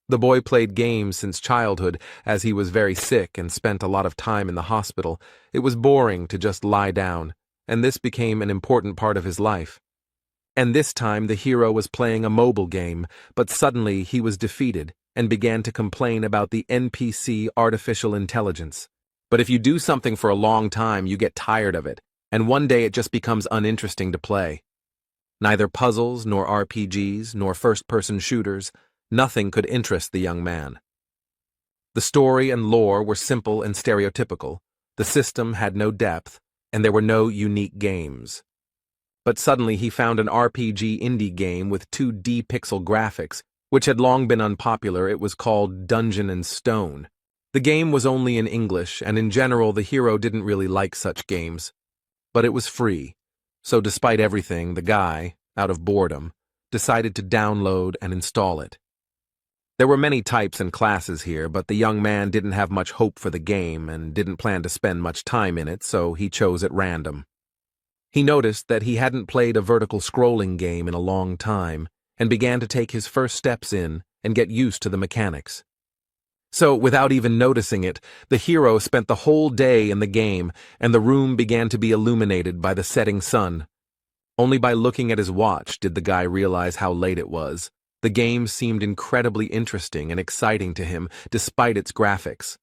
The boy played games since childhood, as he was very sick and spent a lot of time in the hospital. It was boring to just lie down, and this became an important part of his life. And this time the hero was playing a mobile game, but suddenly he was defeated and began to complain about the NPC artificial intelligence. But if you do something for a long time, you get tired of it, and one day it just becomes uninteresting to play. Neither puzzles, nor RPGs, nor first-person shooters, nothing could interest the young man. The story and lore were simple and stereotypical, the system had no depth, and there were no unique games. But suddenly he found an RPG indie game with 2D pixel graphics, which had long been unpopular. It was called Dungeon and Stone. The game was only in English, and in general the hero didn't really like such games. But it was free, so despite everything, the guy, out of boredom, decided to download and install it. There were many types and classes here, but the young man didn't have much hope for the game and didn't plan to spend much time in it, so he chose at random. He noticed that he hadn't played a vertical scrolling game in a long time and began to take his first steps in and get used to the mechanics. So, without even noticing it, the hero spent the whole day in the game, and the room began to be illuminated by the setting sun. Only by looking at his watch did the guy realize how late it was. The game seemed incredibly interesting and exciting to him, despite its graphics.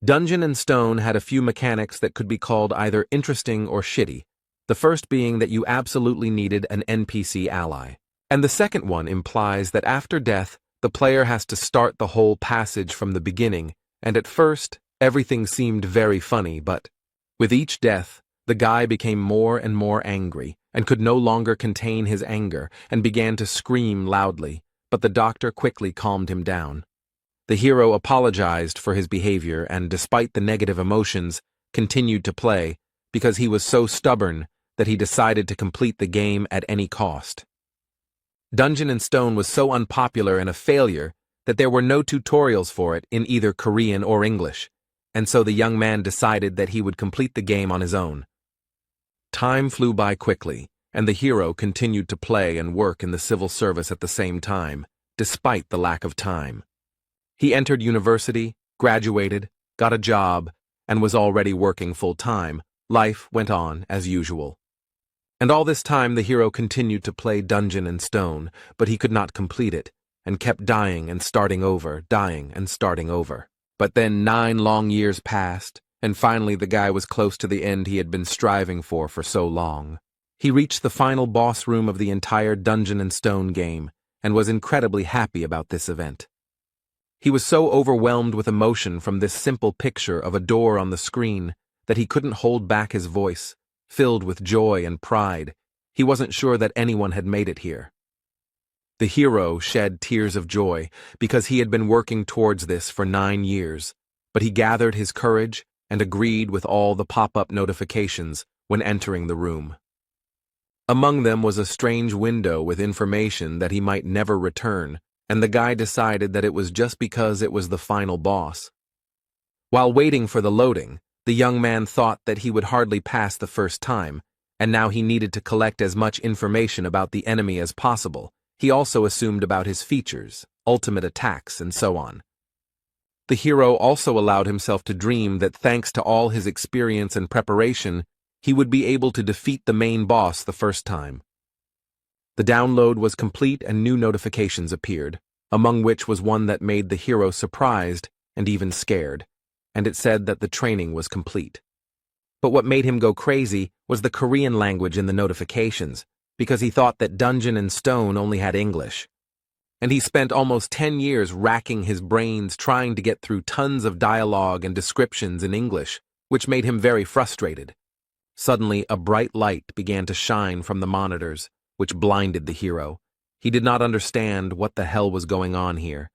Dungeon and Stone had a few mechanics that could be called either interesting or shitty, the first being that you absolutely needed an NPC ally, and the second one implies that after death, the player has to start the whole passage from the beginning, and at first, everything seemed very funny, but with each death, the guy became more and more angry and could no longer contain his anger and began to scream loudly, but the doctor quickly calmed him down. The hero apologized for his behavior and, despite the negative emotions, continued to play because he was so stubborn that he decided to complete the game at any cost. Dungeon and Stone was so unpopular and a failure that there were no tutorials for it in either Korean or English, and so the young man decided that he would complete the game on his own. Time flew by quickly, and the hero continued to play and work in the civil service at the same time, despite the lack of time. He entered university, graduated, got a job, and was already working full-time. Life went on as usual. And all this time the hero continued to play Dungeon and Stone, but he could not complete it, and kept dying and starting over, dying and starting over. But then 9 long years passed, and finally the guy was close to the end he had been striving for so long. He reached the final boss room of the entire Dungeon and Stone game, and was incredibly happy about this event. He was so overwhelmed with emotion from this simple picture of a door on the screen that he couldn't hold back his voice. Filled with joy and pride, he wasn't sure that anyone had made it here. The hero shed tears of joy because he had been working towards this for 9 years, but he gathered his courage and agreed with all the pop-up notifications when entering the room. Among them was a strange window with information that he might never return, and the guy decided that it was just because it was the final boss. While waiting for the loading, the young man thought that he would hardly pass the first time, and now he needed to collect as much information about the enemy as possible. He also assumed about his features, ultimate attacks, and so on. The hero also allowed himself to dream that thanks to all his experience and preparation, he would be able to defeat the main boss the first time. The download was complete and new notifications appeared, among which was one that made the hero surprised and even scared, and it said that the training was complete. But what made him go crazy was the Korean language in the notifications, because he thought that Dungeon and Stone only had English. And he spent almost 10 years racking his brains trying to get through tons of dialogue and descriptions in English, which made him very frustrated. Suddenly, a bright light began to shine from the monitors, which blinded the hero. He did not understand what the hell was going on here.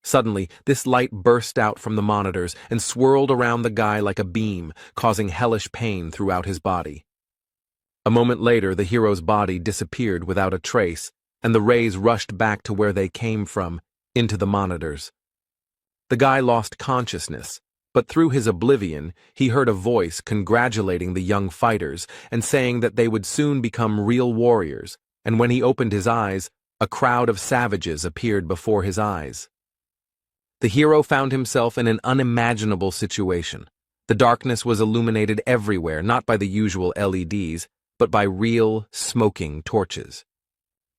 Suddenly, this light burst out from the monitors and swirled around the guy like a beam, causing hellish pain throughout his body. A moment later, the hero's body disappeared without a trace, and the rays rushed back to where they came from, into the monitors. The guy lost consciousness, but through his oblivion, he heard a voice congratulating the young fighters and saying that they would soon become real warriors, and when he opened his eyes, a crowd of savages appeared before his eyes. The hero found himself in an unimaginable situation. The darkness was illuminated everywhere, not by the usual LEDs, but by real, smoking torches.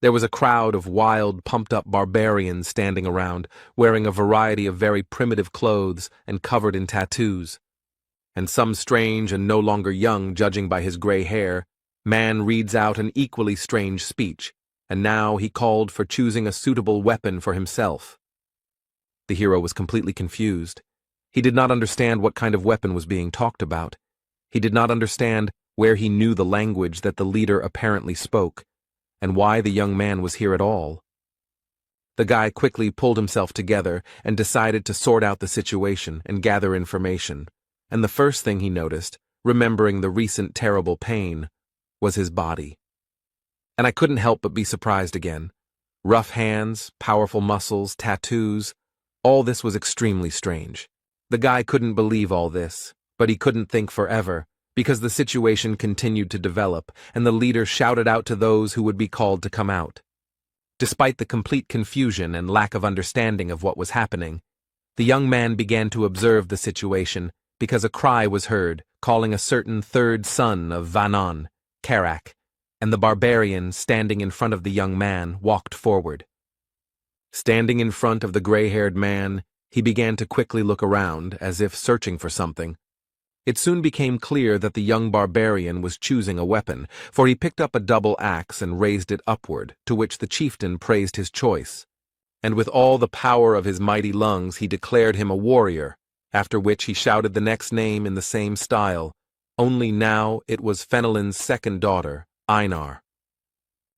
There was a crowd of wild, pumped-up barbarians standing around, wearing a variety of very primitive clothes and covered in tattoos. And some strange and no longer young, judging by his gray hair, man reads out an equally strange speech, and now he called for choosing a suitable weapon for himself. The hero was completely confused. He did not understand what kind of weapon was being talked about. He did not understand where he knew the language that the leader apparently spoke, and why the young man was here at all. The guy quickly pulled himself together and decided to sort out the situation and gather information, and the first thing he noticed, remembering the recent terrible pain, was his body. And I couldn't help but be surprised again. Rough hands, powerful muscles, tattoos, all this was extremely strange. The guy couldn't believe all this, but he couldn't think forever, because the situation continued to develop, and the leader shouted out to those who would be called to come out. Despite the complete confusion and lack of understanding of what was happening, the young man began to observe the situation because a cry was heard calling a certain third son of Vanon, Karak, and the barbarian standing in front of the young man walked forward. Standing in front of the gray-haired man, he began to quickly look around, as if searching for something. It soon became clear that the young barbarian was choosing a weapon, for he picked up a double axe and raised it upward, to which the chieftain praised his choice. And with all the power of his mighty lungs he declared him a warrior, after which he shouted the next name in the same style, only now it was Fenelon's second daughter, Einar.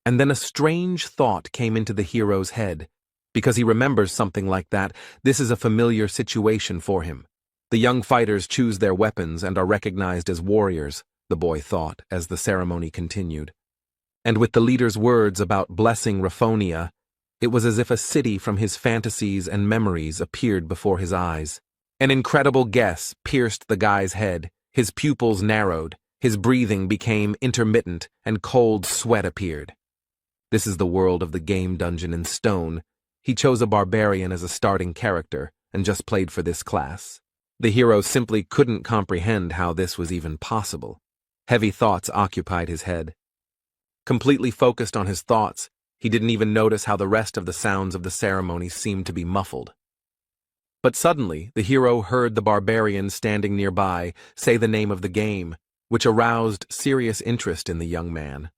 And then a strange thought came into the hero's head. Because he remembers something like that, this is a familiar situation for him. The young fighters choose their weapons and are recognized as warriors, the boy thought as the ceremony continued. And with the leader's words about blessing Raphonia, it was as if a city from his fantasies and memories appeared before his eyes. An incredible guess pierced the guy's head, his pupils narrowed, his breathing became intermittent, and cold sweat appeared. This is the world of the game dungeon in stone. He chose a barbarian as a starting character, and just played for this class. The hero simply couldn't comprehend how this was even possible. Heavy thoughts occupied his head. Completely focused on his thoughts, he didn't even notice how the rest of the sounds of the ceremony seemed to be muffled. But suddenly, the hero heard the barbarian standing nearby say the name of the game, which aroused serious interest in the young man.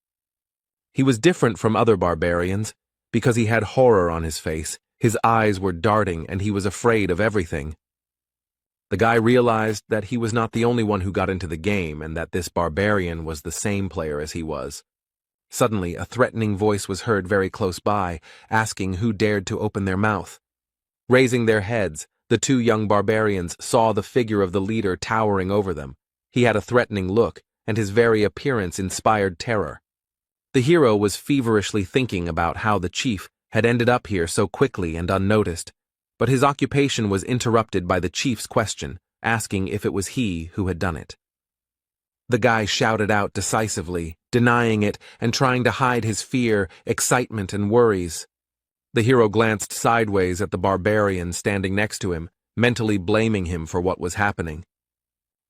He was different from other barbarians, because he had horror on his face, his eyes were darting, and he was afraid of everything. The guy realized that he was not the only one who got into the game, and that this barbarian was the same player as he was. Suddenly, a threatening voice was heard very close by, asking who dared to open their mouth. Raising their heads, the two young barbarians saw the figure of the leader towering over them. He had a threatening look, and his very appearance inspired terror. The hero was feverishly thinking about how the chief had ended up here so quickly and unnoticed, but his occupation was interrupted by the chief's question, asking if it was he who had done it. The guy shouted out decisively, denying it and trying to hide his fear, excitement, and worries. The hero glanced sideways at the barbarian standing next to him, mentally blaming him for what was happening.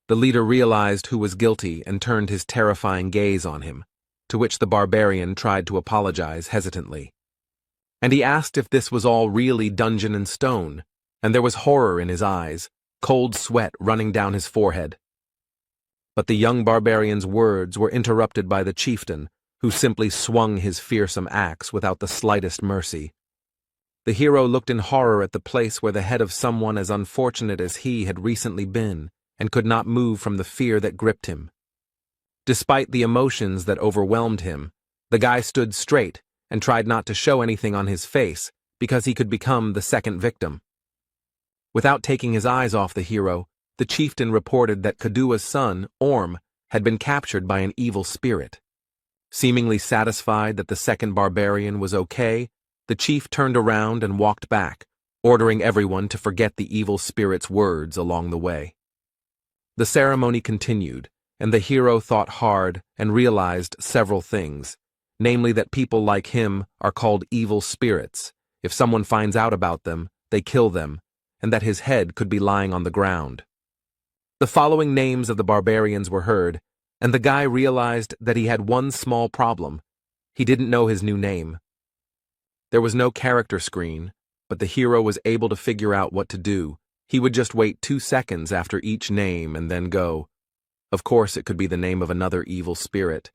The leader realized who was guilty and turned his terrifying gaze on him, to which the barbarian tried to apologize hesitantly. And he asked if this was all really dungeon and stone, and there was horror in his eyes, cold sweat running down his forehead. But the young barbarian's words were interrupted by the chieftain, who simply swung his fearsome axe without the slightest mercy. The hero looked in horror at the place where the head of someone as unfortunate as he had recently been, and could not move from the fear that gripped him. Despite the emotions that overwhelmed him, the guy stood straight and tried not to show anything on his face because he could become the second victim. Without taking his eyes off the hero, the chieftain reported that Kadua's son, Orm, had been captured by an evil spirit. Seemingly satisfied that the second barbarian was okay, the chief turned around and walked back, ordering everyone to forget the evil spirit's words along the way. The ceremony continued, and the hero thought hard and realized several things, namely that people like him are called evil spirits. If someone finds out about them, they kill them, and that his head could be lying on the ground. The following names of the barbarians were heard, and the guy realized that he had one small problem. He didn't know his new name. There was no character screen, but the hero was able to figure out what to do. He would just wait 2 seconds after each name and then go. Of course, it could be the name of another evil spirit,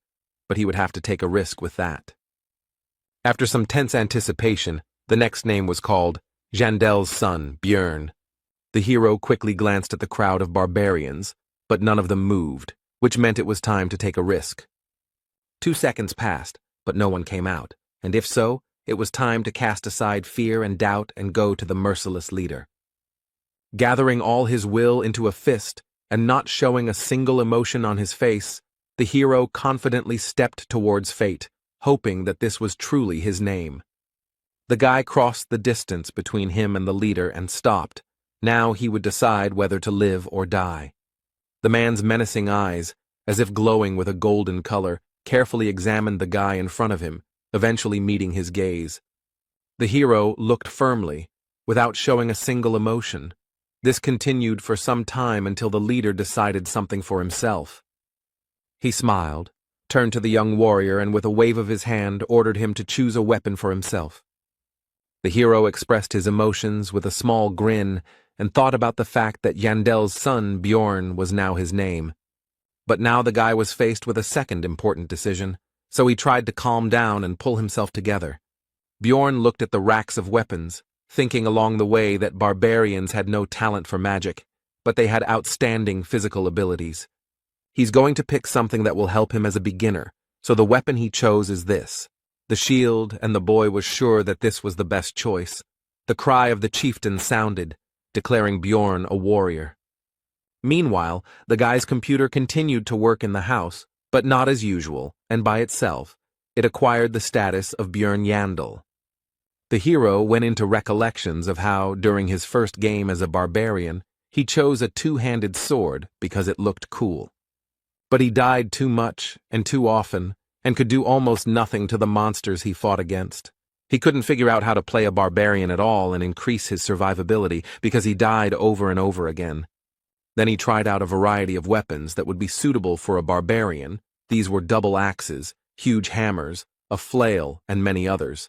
but he would have to take a risk with that. After some tense anticipation, the next name was called Jandel's son, Björn. The hero quickly glanced at the crowd of barbarians, but none of them moved, which meant it was time to take a risk. 2 seconds passed, but no one came out, and if so, it was time to cast aside fear and doubt and go to the merciless leader. Gathering all his will into a fist and not showing a single emotion on his face, the hero confidently stepped towards fate, hoping that this was truly his name. The guy crossed the distance between him and the leader and stopped. Now he would decide whether to live or die. The man's menacing eyes, as if glowing with a golden color, carefully examined the guy in front of him, eventually meeting his gaze. The hero looked firmly, without showing a single emotion. This continued for some time until the leader decided something for himself. He smiled, turned to the young warrior, and with a wave of his hand ordered him to choose a weapon for himself. The hero expressed his emotions with a small grin and thought about the fact that Jandel's son, Bjorn, was now his name. But now the guy was faced with a second important decision, so he tried to calm down and pull himself together. Bjorn looked at the racks of weapons, thinking along the way that barbarians had no talent for magic, but they had outstanding physical abilities. He's going to pick something that will help him as a beginner, so the weapon he chose is this. The shield, and the boy was sure that this was the best choice. The cry of the chieftain sounded, declaring Bjorn a warrior. Meanwhile, the guy's computer continued to work in the house, but not as usual, and by itself, it acquired the status of Björn Yandel. The hero went into recollections of how, during his first game as a barbarian, he chose a two-handed sword because it looked cool. But he died too much and too often, and could do almost nothing to the monsters he fought against. He couldn't figure out how to play a barbarian at all and increase his survivability because he died over and over again. Then he tried out a variety of weapons that would be suitable for a barbarian. These were double axes, huge hammers, a flail, and many others.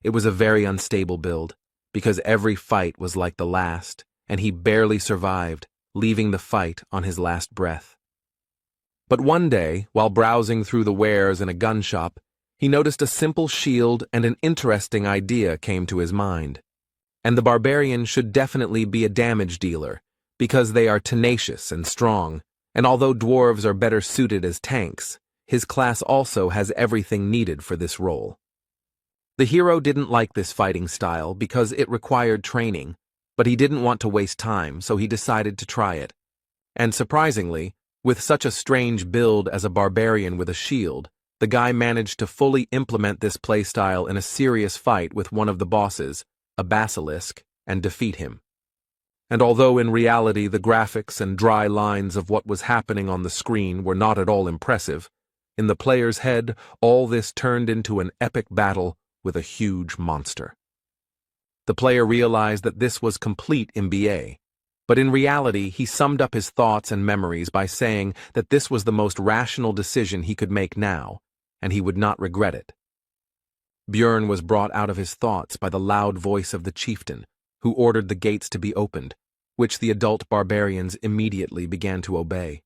It was a very unstable build, because every fight was like the last, and he barely survived, leaving the fight on his last breath. But one day, while browsing through the wares in a gun shop, he noticed a simple shield and an interesting idea came to his mind. And the barbarian should definitely be a damage dealer, because they are tenacious and strong, and although dwarves are better suited as tanks, his class also has everything needed for this role. The hero didn't like this fighting style because it required training, but he didn't want to waste time, so he decided to try it. And surprisingly, with such a strange build as a barbarian with a shield, the guy managed to fully implement this playstyle in a serious fight with one of the bosses, a basilisk, and defeat him. And although in reality the graphics and dry lines of what was happening on the screen were not at all impressive, in the player's head all this turned into an epic battle with a huge monster. The player realized that this was complete MBA, but in reality he summed up his thoughts and memories by saying that this was the most rational decision he could make now, and he would not regret it. Björn was brought out of his thoughts by the loud voice of the chieftain, who ordered the gates to be opened, which the adult barbarians immediately began to obey.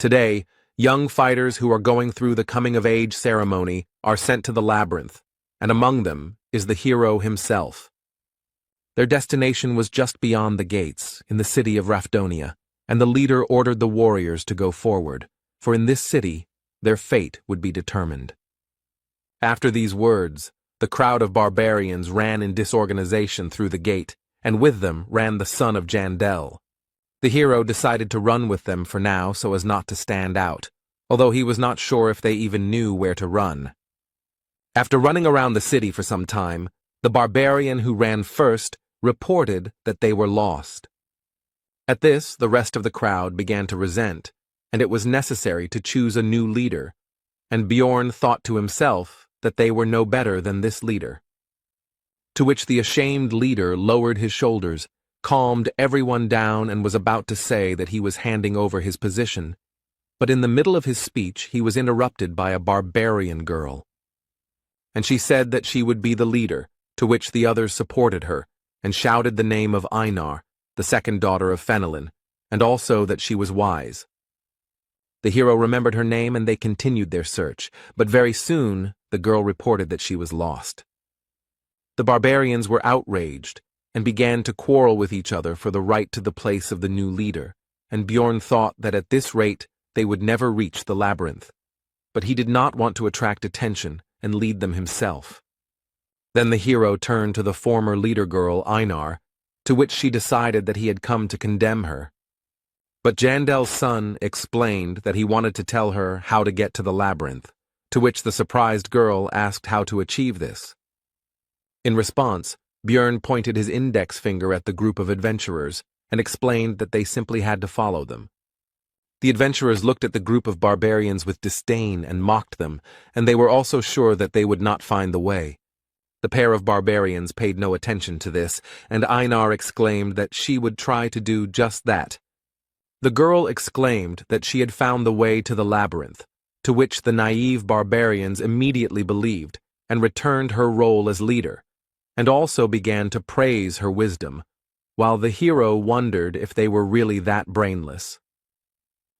Today, young fighters who are going through the coming-of-age ceremony are sent to the labyrinth, and among them is the hero himself. Their destination was just beyond the gates, in the city of Rafdonia, and the leader ordered the warriors to go forward, for in this city their fate would be determined. After these words, the crowd of barbarians ran in disorganization through the gate, and with them ran the son of Jandel. The hero decided to run with them for now so as not to stand out, although he was not sure if they even knew where to run. After running around the city for some time, the barbarian who ran first reported that they were lost. At this, the rest of the crowd began to resent, and it was necessary to choose a new leader, and Bjorn thought to himself that they were no better than this leader. To which the ashamed leader lowered his shoulders calmed everyone down and was about to say that he was handing over his position. But in the middle of his speech, he was interrupted by a barbarian girl. And she said that she would be the leader, to which the others supported her, and shouted the name of Einar, the second daughter of Fenelon, and also that she was wise. The hero remembered her name and they continued their search, but very soon the girl reported that she was lost. The barbarians were outraged and began to quarrel with each other for the right to the place of the new leader, and Bjorn thought that at this rate they would never reach the labyrinth. But he did not want to attract attention and lead them himself. Then the hero turned to the former leader girl, Einar, to which she decided that he had come to condemn her. But Jandel's son explained that he wanted to tell her how to get to the labyrinth, to which the surprised girl asked how to achieve this. In response, Bjorn pointed his index finger at the group of adventurers and explained that they simply had to follow them. The adventurers looked at the group of barbarians with disdain and mocked them, and they were also sure that they would not find the way. The pair of barbarians paid no attention to this, and Einar exclaimed that she would try to do just that. The girl exclaimed that she had found the way to the labyrinth, to which the naive barbarians immediately believed and returned her role as leader, and also began to praise her wisdom, while the hero wondered if they were really that brainless.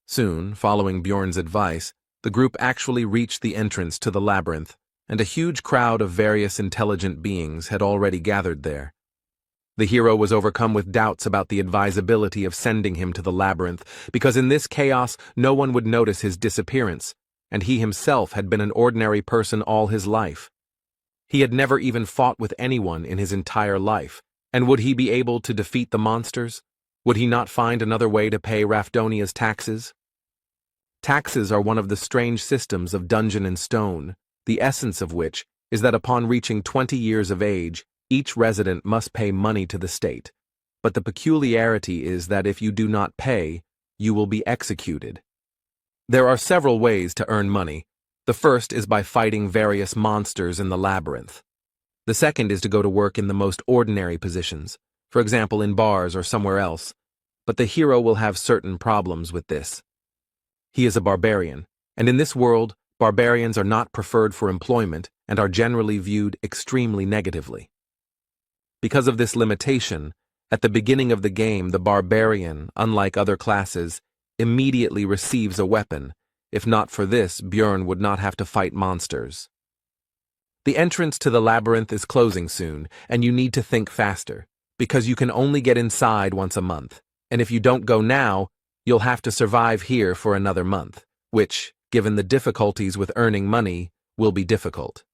Soon, following Bjorn's advice, the group actually reached the entrance to the labyrinth, and a huge crowd of various intelligent beings had already gathered there. The hero was overcome with doubts about the advisability of sending him to the labyrinth, because in this chaos no one would notice his disappearance, and he himself had been an ordinary person all his life. He had never even fought with anyone in his entire life, and would he be able to defeat the monsters? Would he not find another way to pay Rafdonia's taxes? Taxes are one of the strange systems of Dungeon and Stone, the essence of which is that upon reaching 20 years of age, each resident must pay money to the state. But the peculiarity is that if you do not pay, you will be executed. There are several ways to earn money. The first is by fighting various monsters in the labyrinth. The second is to go to work in the most ordinary positions, for example in bars or somewhere else, but the hero will have certain problems with this. He is a barbarian, and in this world, barbarians are not preferred for employment and are generally viewed extremely negatively. Because of this limitation, at the beginning of the game the barbarian, unlike other classes, immediately receives a weapon. If not for this, Bjorn would not have to fight monsters. The entrance to the labyrinth is closing soon, and you need to think faster, because you can only get inside once a month, and if you don't go now, you'll have to survive here for another month, which, given the difficulties with earning money, will be difficult.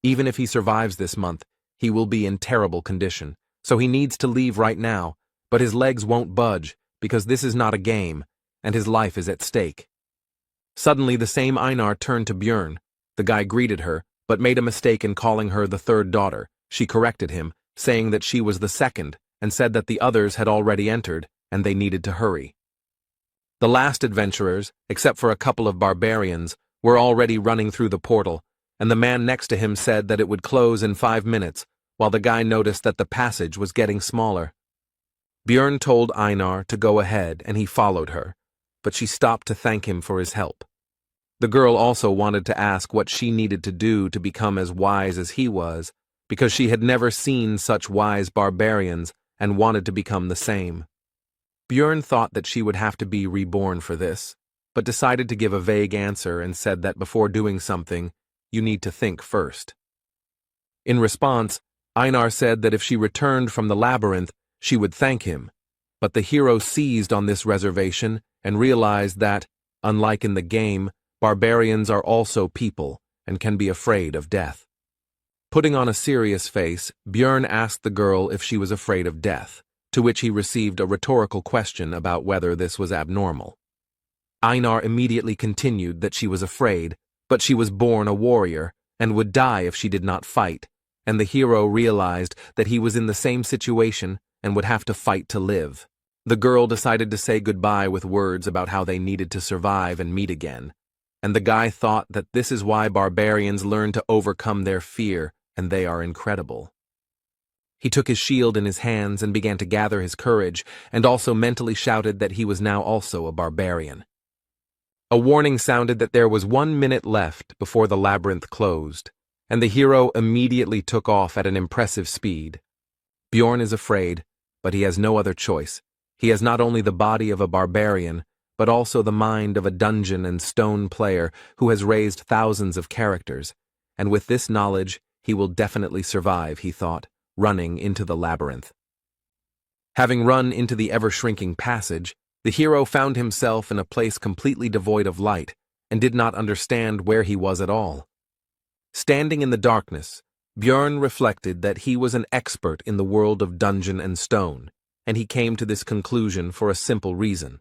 Even if he survives this month, he will be in terrible condition, so he needs to leave right now, but his legs won't budge, because this is not a game, and his life is at stake. Suddenly the same Einar turned to Bjorn. The guy greeted her, but made a mistake in calling her the third daughter. She corrected him, saying that she was the second, and said that the others had already entered, and they needed to hurry. The last adventurers, except for a couple of barbarians, were already running through the portal, and the man next to him said that it would close in 5 minutes, while the guy noticed that the passage was getting smaller. Bjorn told Einar to go ahead, and he followed her, but she stopped to thank him for his help. The girl also wanted to ask what she needed to do to become as wise as he was, because she had never seen such wise barbarians and wanted to become the same. Bjorn thought that she would have to be reborn for this, but decided to give a vague answer and said that before doing something, you need to think first. In response, Einar said that if she returned from the labyrinth, she would thank him, but the hero seized on this reservation and realized that, unlike in the game, barbarians are also people and can be afraid of death. Putting on a serious face, Bjorn asked the girl if she was afraid of death, to which he received a rhetorical question about whether this was abnormal. Einar immediately continued that she was afraid, but she was born a warrior and would die if she did not fight, and the hero realized that he was in the same situation and would have to fight to live. The girl decided to say goodbye with words about how they needed to survive and meet again, and the guy thought that this is why barbarians learn to overcome their fear, and they are incredible. He took his shield in his hands and began to gather his courage, and also mentally shouted that he was now also a barbarian. A warning sounded that there was 1 minute left before the labyrinth closed, and the hero immediately took off at an impressive speed. Bjorn is afraid, but he has no other choice. He has not only the body of a barbarian, but also the mind of a dungeon and stone player who has raised thousands of characters, and with this knowledge he will definitely survive, he thought, running into the labyrinth. Having run into the ever-shrinking passage, the hero found himself in a place completely devoid of light, and did not understand where he was at all. Standing in the darkness, Bjorn reflected that he was an expert in the world of dungeon and stone, and he came to this conclusion for a simple reason.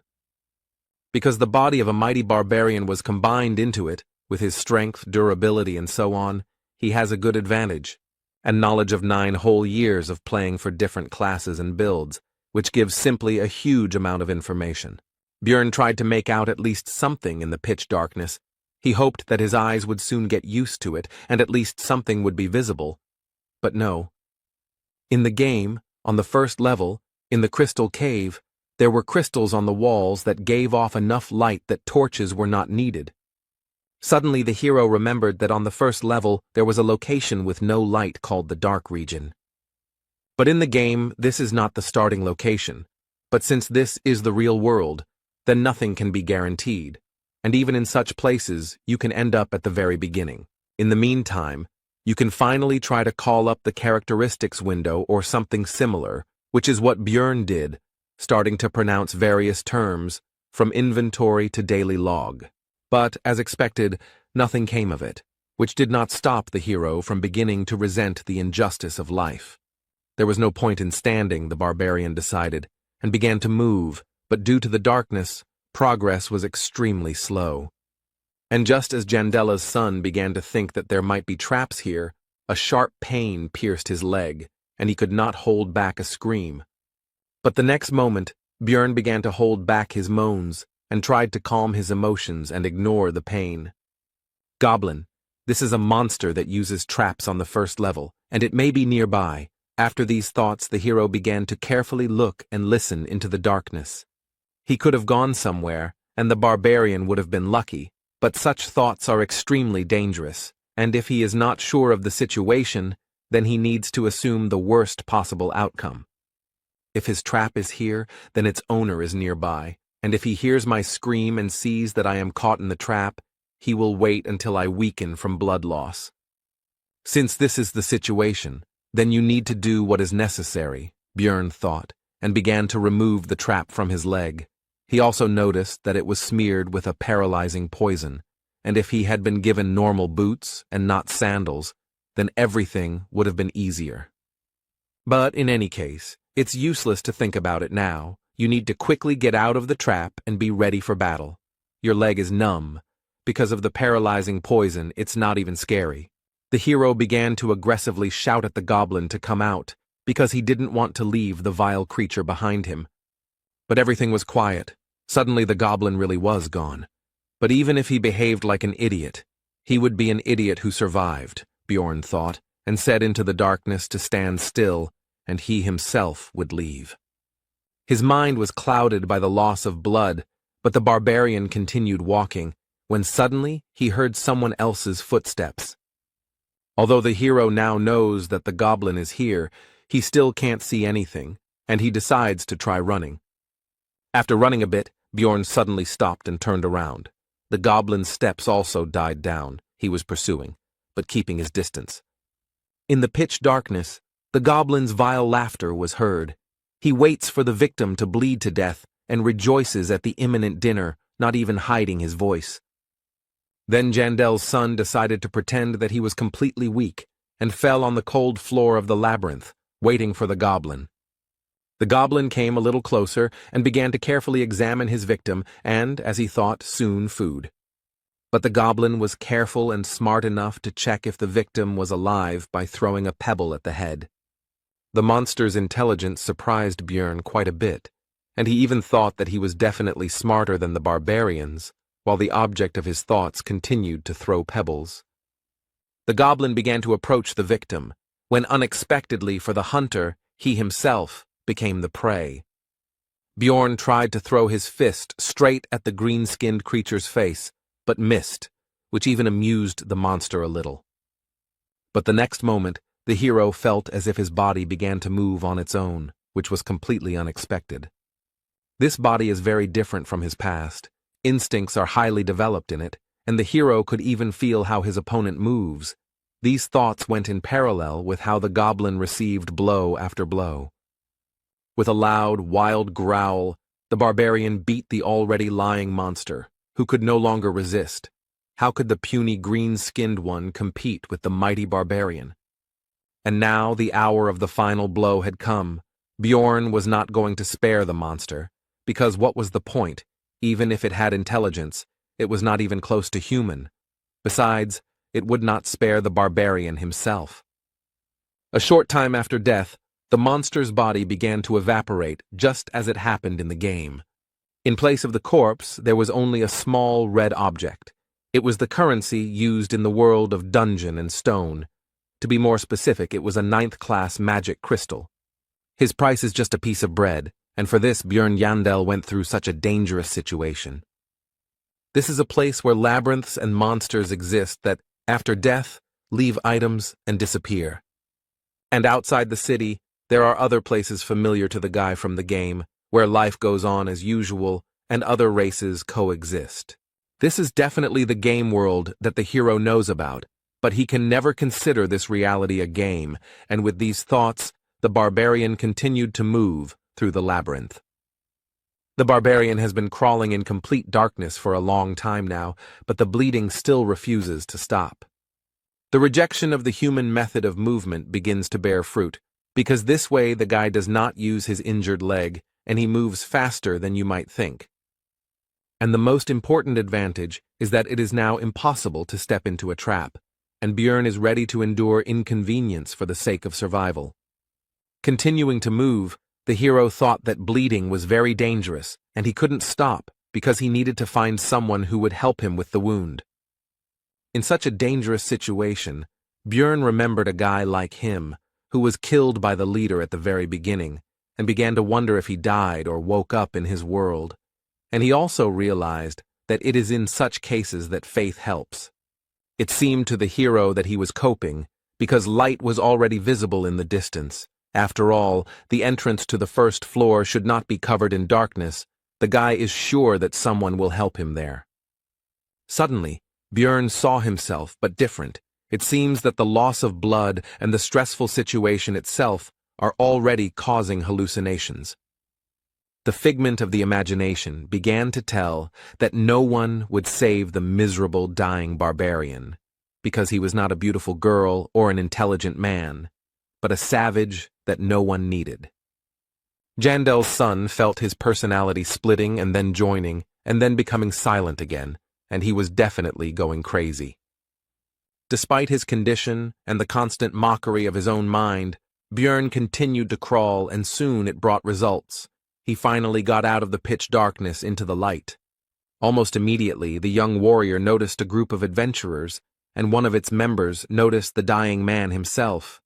Because the body of a mighty barbarian was combined into it, with his strength, durability, and so on, he has a good advantage, and knowledge of 9 whole years of playing for different classes and builds, which gives simply a huge amount of information. Bjorn tried to make out at least something in the pitch darkness. He hoped that his eyes would soon get used to it, and at least something would be visible. But no. In the game, on the first level, in the crystal cave, there were crystals on the walls that gave off enough light that torches were not needed. Suddenly the hero remembered that on the first level there was a location with no light called the Dark Region. But in the game, this is not the starting location. But since this is the real world, then nothing can be guaranteed. And even in such places, you can end up at the very beginning. In the meantime, you can finally try to call up the characteristics window or something similar, which is what Bjorn did, starting to pronounce various terms, from inventory to daily log. But, as expected, nothing came of it, which did not stop the hero from beginning to resent the injustice of life. There was no point in standing, the barbarian decided, and began to move, but due to the darkness, progress was extremely slow. And just as Jandella's son began to think that there might be traps here, a sharp pain pierced his leg, and he could not hold back a scream. But the next moment, Bjorn began to hold back his moans, and tried to calm his emotions and ignore the pain. Goblin, this is a monster that uses traps on the first level, and it may be nearby. After these thoughts, the hero began to carefully look and listen into the darkness. He could have gone somewhere, and the barbarian would have been lucky, but such thoughts are extremely dangerous, and if he is not sure of the situation, then he needs to assume the worst possible outcome. If his trap is here, then its owner is nearby, and if he hears my scream and sees that I am caught in the trap, he will wait until I weaken from blood loss. Since this is the situation, then you need to do what is necessary, Bjorn thought, and began to remove the trap from his leg. He also noticed that it was smeared with a paralyzing poison, and if he had been given normal boots and not sandals, then everything would have been easier. But in any case, it's useless to think about it now. You need to quickly get out of the trap and be ready for battle. Your leg is numb. Because of the paralyzing poison, it's not even scary. The hero began to aggressively shout at the goblin to come out, because he didn't want to leave the vile creature behind him. But everything was quiet. Suddenly the goblin really was gone. But even if he behaved like an idiot, he would be an idiot who survived, Bjorn thought, and said into the darkness to stand still, and he himself would leave. His mind was clouded by the loss of blood, but the barbarian continued walking, when suddenly he heard someone else's footsteps. Although the hero now knows that the goblin is here, he still can't see anything, and he decides to try running. After running a bit, Bjorn suddenly stopped and turned around. The goblin's steps also died down. He was pursuing, but keeping his distance. In the pitch darkness, the goblin's vile laughter was heard. He waits for the victim to bleed to death and rejoices at the imminent dinner, not even hiding his voice. Then Jandel's son decided to pretend that he was completely weak and fell on the cold floor of the labyrinth, waiting for the goblin. The goblin came a little closer and began to carefully examine his victim and, as he thought, soon food. But the goblin was careful and smart enough to check if the victim was alive by throwing a pebble at the head. The monster's intelligence surprised Bjorn quite a bit, and he even thought that he was definitely smarter than the barbarians, while the object of his thoughts continued to throw pebbles. The goblin began to approach the victim, when unexpectedly for the hunter, he himself became the prey. Bjorn tried to throw his fist straight at the green-skinned creature's face, but missed, which even amused the monster a little. But the next moment, the hero felt as if his body began to move on its own, which was completely unexpected. This body is very different from his past. Instincts are highly developed in it, and the hero could even feel how his opponent moves. These thoughts went in parallel with how the goblin received blow after blow. With a loud, wild growl, the barbarian beat the already lying monster, who could no longer resist. How could the puny green-skinned one compete with the mighty barbarian? And now the hour of the final blow had come. Bjorn was not going to spare the monster, because what was the point? Even if it had intelligence, it was not even close to human. Besides, it would not spare the barbarian himself. A short time after death, the monster's body began to evaporate just as it happened in the game. In place of the corpse, there was only a small red object. It was the currency used in the world of Dungeon and Stone. To be more specific, it was a 9th-class magic crystal. His price is just a piece of bread, and for this Bjorn Yandel went through such a dangerous situation. This is a place where labyrinths and monsters exist that, after death, leave items and disappear. And outside the city, there are other places familiar to the guy from the game, where life goes on as usual and other races coexist. This is definitely the game world that the hero knows about, but he can never consider this reality a game, and with these thoughts, the barbarian continued to move through the labyrinth. The barbarian has been crawling in complete darkness for a long time now, but the bleeding still refuses to stop. The rejection of the human method of movement begins to bear fruit, because this way the guy does not use his injured leg, and he moves faster than you might think. And the most important advantage is that it is now impossible to step into a trap, and Bjorn is ready to endure inconvenience for the sake of survival. Continuing to move, the hero thought that bleeding was very dangerous, and he couldn't stop because he needed to find someone who would help him with the wound. In such a dangerous situation, Bjorn remembered a guy like him, who was killed by the leader at the very beginning, and began to wonder if he died or woke up in his world. And he also realized that it is in such cases that faith helps. It seemed to the hero that he was coping, because light was already visible in the distance. After all, the entrance to the first floor should not be covered in darkness. The guy is sure that someone will help him there. Suddenly, Bjorn saw himself, but different. It seems that the loss of blood and the stressful situation itself are already causing hallucinations. The figment of the imagination began to tell that no one would save the miserable dying barbarian, because he was not a beautiful girl or an intelligent man, but a savage that no one needed. Jandel's son felt his personality splitting and then joining, and then becoming silent again, and he was definitely going crazy. Despite his condition and the constant mockery of his own mind, Bjorn continued to crawl, and soon it brought results. He finally got out of the pitch darkness into the light. Almost immediately, the young warrior noticed a group of adventurers, and one of its members noticed the dying man himself.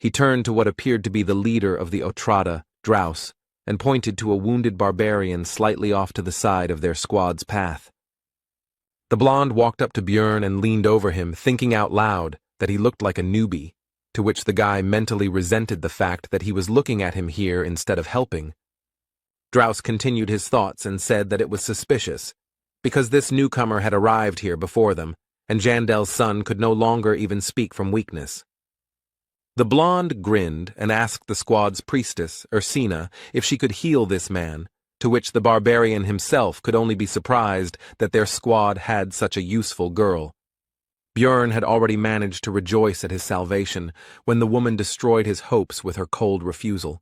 He turned to what appeared to be the leader of the Otrada, Drouse, and pointed to a wounded barbarian slightly off to the side of their squad's path. The blonde walked up to Bjorn and leaned over him, thinking out loud that he looked like a newbie, to which the guy mentally resented the fact that he was looking at him here instead of helping. Drouse continued his thoughts and said that it was suspicious, because this newcomer had arrived here before them, and Jandel's son could no longer even speak from weakness. The blonde grinned and asked the squad's priestess, Ursina, if she could heal this man, to which the barbarian himself could only be surprised that their squad had such a useful girl. Bjorn had already managed to rejoice at his salvation when the woman destroyed his hopes with her cold refusal.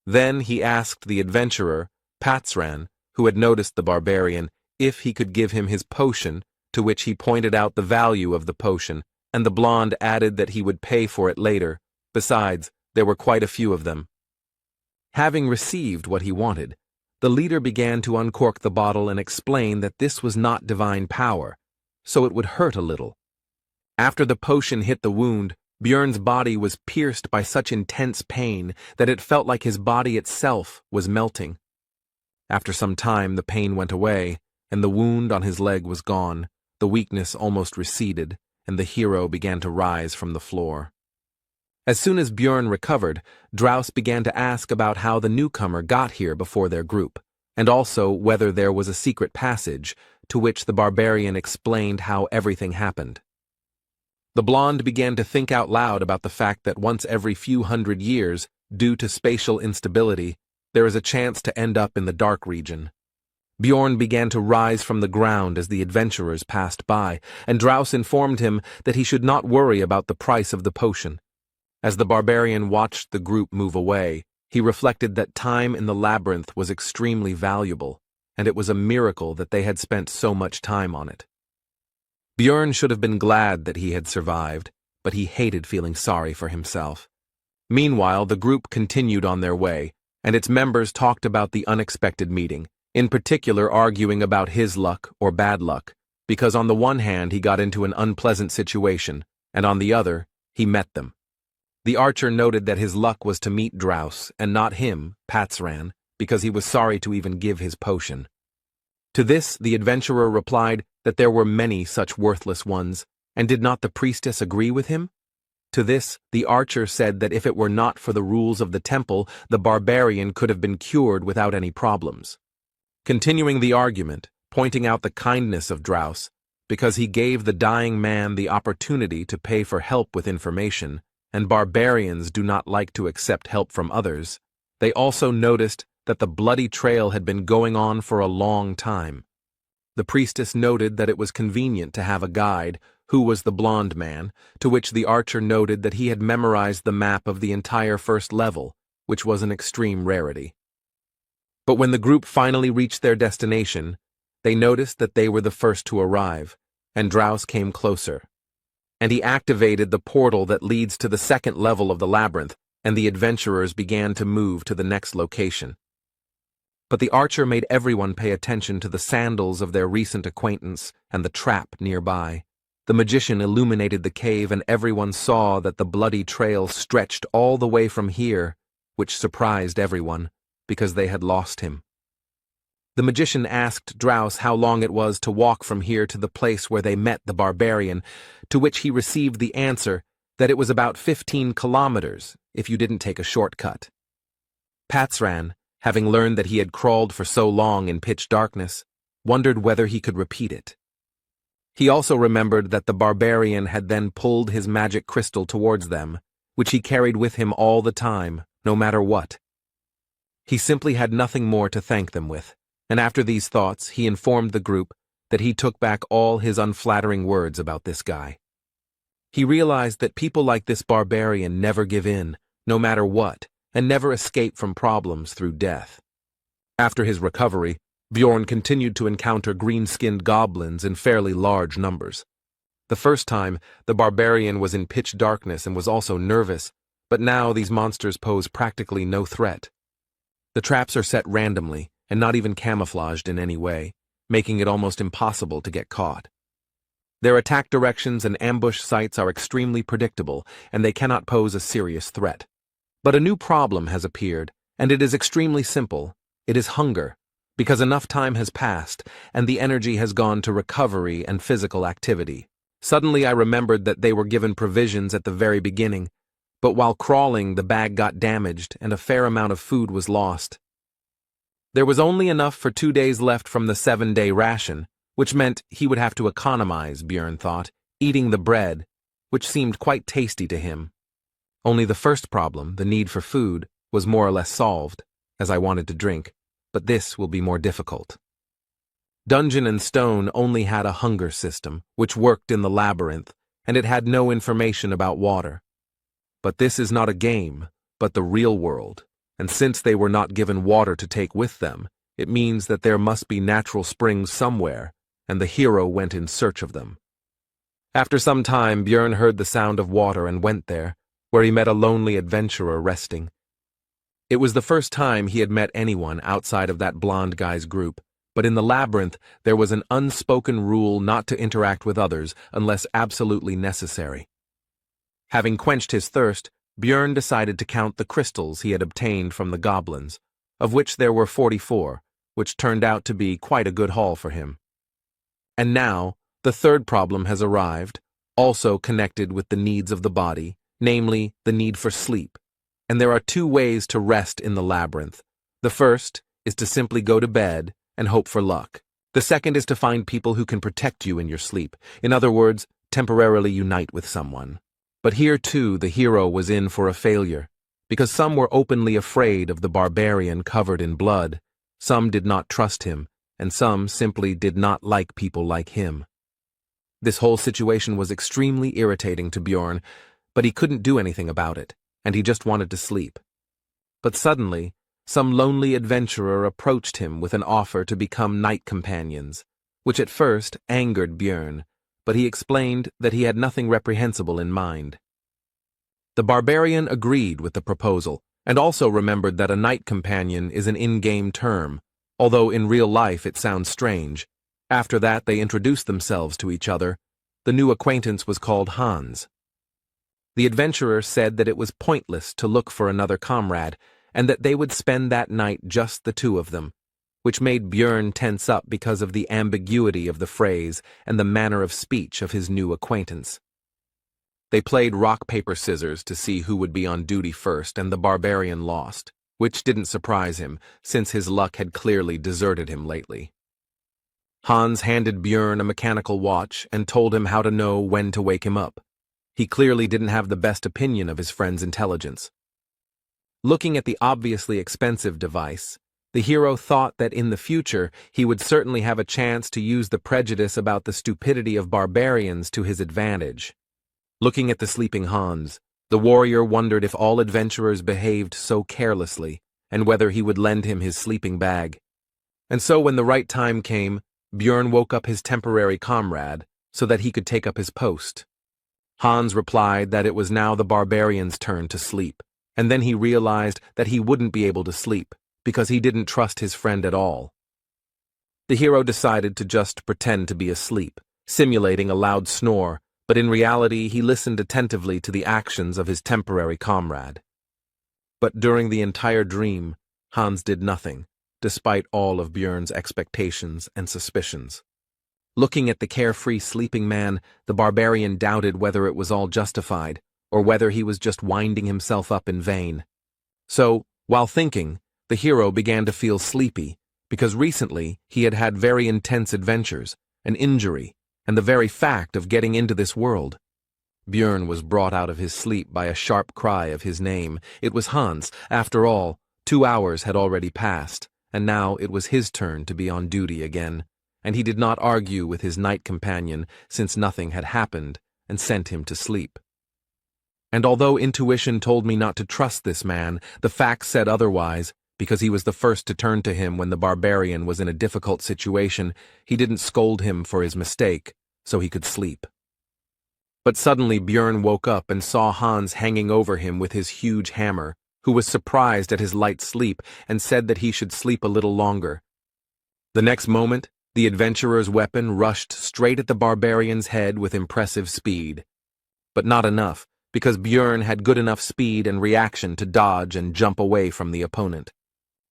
Then he asked the adventurer, Patsran, who had noticed the barbarian, if he could give him his potion, to which he pointed out the value of the potion, and the blonde added that he would pay for it later. Besides, there were quite a few of them. Having received what he wanted, the leader began to uncork the bottle and explain that this was not divine power, so it would hurt a little. After the potion hit the wound, Björn's body was pierced by such intense pain that it felt like his body itself was melting. After some time, the pain went away, and the wound on his leg was gone, the weakness almost receded, and the hero began to rise from the floor. As soon as Björn recovered, Draus began to ask about how the newcomer got here before their group, and also whether there was a secret passage, to which the barbarian explained how everything happened. The blonde began to think out loud about the fact that once every few hundred years, due to spatial instability, there is a chance to end up in the dark region. Bjorn began to rise from the ground as the adventurers passed by, and Draus informed him that he should not worry about the price of the potion. As the barbarian watched the group move away, he reflected that time in the labyrinth was extremely valuable, and it was a miracle that they had spent so much time on it. Bjorn should have been glad that he had survived, but he hated feeling sorry for himself. Meanwhile, the group continued on their way, and its members talked about the unexpected meeting, in particular arguing about his luck or bad luck, because on the one hand he got into an unpleasant situation, and on the other, he met them. The archer noted that his luck was to meet Draus, and not him, Patsran, because he was sorry to even give his potion. To this, the adventurer replied that there were many such worthless ones, and did not the priestess agree with him? To this, the archer said that if it were not for the rules of the temple, the barbarian could have been cured without any problems. Continuing the argument, pointing out the kindness of Draus, because he gave the dying man the opportunity to pay for help with information, and barbarians do not like to accept help from others, they also noticed that the bloody trail had been going on for a long time. The priestess noted that it was convenient to have a guide, who was the blonde man, to which the archer noted that he had memorized the map of the entire first level, which was an extreme rarity. But when the group finally reached their destination, they noticed that they were the first to arrive, and Draus came closer. And he activated the portal that leads to the second level of the labyrinth, and the adventurers began to move to the next location. But the archer made everyone pay attention to the sandals of their recent acquaintance and the trap nearby. The magician illuminated the cave, and everyone saw that the bloody trail stretched all the way from here, which surprised everyone, because they had lost him. The magician asked Draus how long it was to walk from here to the place where they met the barbarian, to which he received the answer that it was about 15 kilometers if you didn't take a shortcut. Patsran, having learned that he had crawled for so long in pitch darkness, wondered whether he could repeat it. He also remembered that the barbarian had then pulled his magic crystal towards them, which he carried with him all the time, no matter what. He simply had nothing more to thank them with, and after these thoughts he informed the group that he took back all his unflattering words about this guy. He realized that people like this barbarian never give in, no matter what, and never escape from problems through death. After his recovery, Bjorn continued to encounter green-skinned goblins in fairly large numbers. The first time, the barbarian was in pitch darkness and was also nervous, but now these monsters pose practically no threat. The traps are set randomly, and not even camouflaged in any way, making it almost impossible to get caught. Their attack directions and ambush sites are extremely predictable, and they cannot pose a serious threat. But a new problem has appeared, and it is extremely simple. It is hunger, because enough time has passed, and the energy has gone to recovery and physical activity. Suddenly I remembered that they were given provisions at the very beginning, but while crawling the bag got damaged and a fair amount of food was lost. There was only enough for 2 days left from the 7-day ration, which meant he would have to economize, Bjorn thought, eating the bread, which seemed quite tasty to him. Only the first problem, the need for food, was more or less solved, as I wanted to drink, but this will be more difficult. Dungeon and Stone only had a hunger system, which worked in the labyrinth, and it had no information about water. But this is not a game, but the real world, and since they were not given water to take with them, it means that there must be natural springs somewhere, and the hero went in search of them. After some time, Bjorn heard the sound of water and went there, where he met a lonely adventurer resting. It was the first time he had met anyone outside of that blonde guy's group, but in the labyrinth there was an unspoken rule not to interact with others unless absolutely necessary. Having quenched his thirst, Björn decided to count the crystals he had obtained from the goblins, of which there were 44, which turned out to be quite a good haul for him. And now, the third problem has arrived, also connected with the needs of the body, namely, the need for sleep. And there are two ways to rest in the labyrinth. The first is to simply go to bed and hope for luck. The second is to find people who can protect you in your sleep. In other words, temporarily unite with someone. But here too the hero was in for a failure, because some were openly afraid of the barbarian covered in blood, some did not trust him, and some simply did not like people like him. This whole situation was extremely irritating to Björn, but he couldn't do anything about it, and he just wanted to sleep. But suddenly, some lonely adventurer approached him with an offer to become night companions, which at first angered Björn, but he explained that he had nothing reprehensible in mind. The barbarian agreed with the proposal, and also remembered that a night companion is an in-game term, although in real life it sounds strange. After that they introduced themselves to each other. The new acquaintance was called Hans. The adventurer said that it was pointless to look for another comrade, and that they would spend that night just the two of them, which made Björn tense up because of the ambiguity of the phrase and the manner of speech of his new acquaintance. They played rock, paper, scissors to see who would be on duty first, and the barbarian lost, which didn't surprise him, since his luck had clearly deserted him lately. Hans handed Björn a mechanical watch and told him how to know when to wake him up. He clearly didn't have the best opinion of his friend's intelligence. Looking at the obviously expensive device, the hero thought that in the future he would certainly have a chance to use the prejudice about the stupidity of barbarians to his advantage. Looking at the sleeping Hans, the warrior wondered if all adventurers behaved so carelessly, and whether he would lend him his sleeping bag. And so when the right time came, Björn woke up his temporary comrade so that he could take up his post. Hans replied that it was now the barbarian's turn to sleep, and then he realized that he wouldn't be able to sleep, because he didn't trust his friend at all. The hero decided to just pretend to be asleep, simulating a loud snore, but in reality he listened attentively to the actions of his temporary comrade. But during the entire dream, Hans did nothing, despite all of Björn's expectations and suspicions. Looking at the carefree sleeping man, the barbarian doubted whether it was all justified, or whether he was just winding himself up in vain. So, while thinking, the hero began to feel sleepy, because recently he had had very intense adventures, an injury, and the very fact of getting into this world. Björn was brought out of his sleep by a sharp cry of his name. It was Hans. After all, 2 hours had already passed, and now it was his turn to be on duty again, and he did not argue with his night companion since nothing had happened, and sent him to sleep. And although intuition told me not to trust this man, the facts said otherwise. Because he was the first to turn to him when the barbarian was in a difficult situation, he didn't scold him for his mistake, so he could sleep. But suddenly Björn woke up and saw Hans hanging over him with his huge hammer, who was surprised at his light sleep and said that he should sleep a little longer. The next moment, the adventurer's weapon rushed straight at the barbarian's head with impressive speed. But not enough, because Björn had good enough speed and reaction to dodge and jump away from the opponent.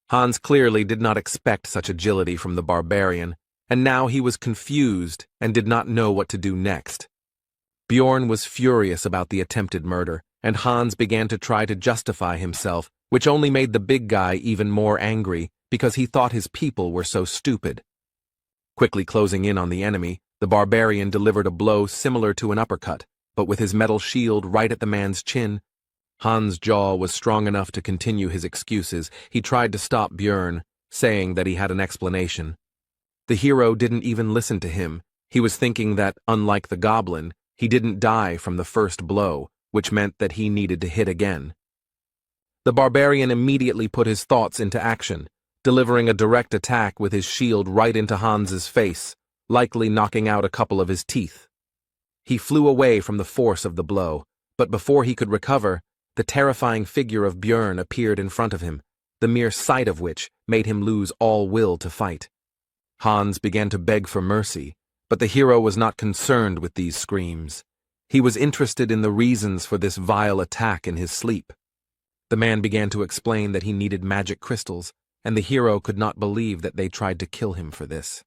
Hans clearly did not expect such agility from the barbarian, and now he was confused and did not know what to do next. Björn was furious about the attempted murder, and Hans began to try to justify himself, which only made the big guy even more angry because he thought his people were so stupid. Quickly closing in on the enemy, the barbarian delivered a blow similar to an uppercut, but with his metal shield right at the man's chin. Hans' jaw was strong enough to continue his excuses. He tried to stop Björn, saying that he had an explanation. The hero didn't even listen to him. He was thinking that, unlike the goblin, he didn't die from the first blow, which meant that he needed to hit again. The barbarian immediately put his thoughts into action, delivering a direct attack with his shield right into Hans's face, likely knocking out a couple of his teeth. He flew away from the force of the blow, but before he could recover, the terrifying figure of Björn appeared in front of him, the mere sight of which made him lose all will to fight. Hans began to beg for mercy, but the hero was not concerned with these screams. He was interested in the reasons for this vile attack in his sleep. The man began to explain that he needed magic crystals, and the hero could not believe that they tried to kill him for this.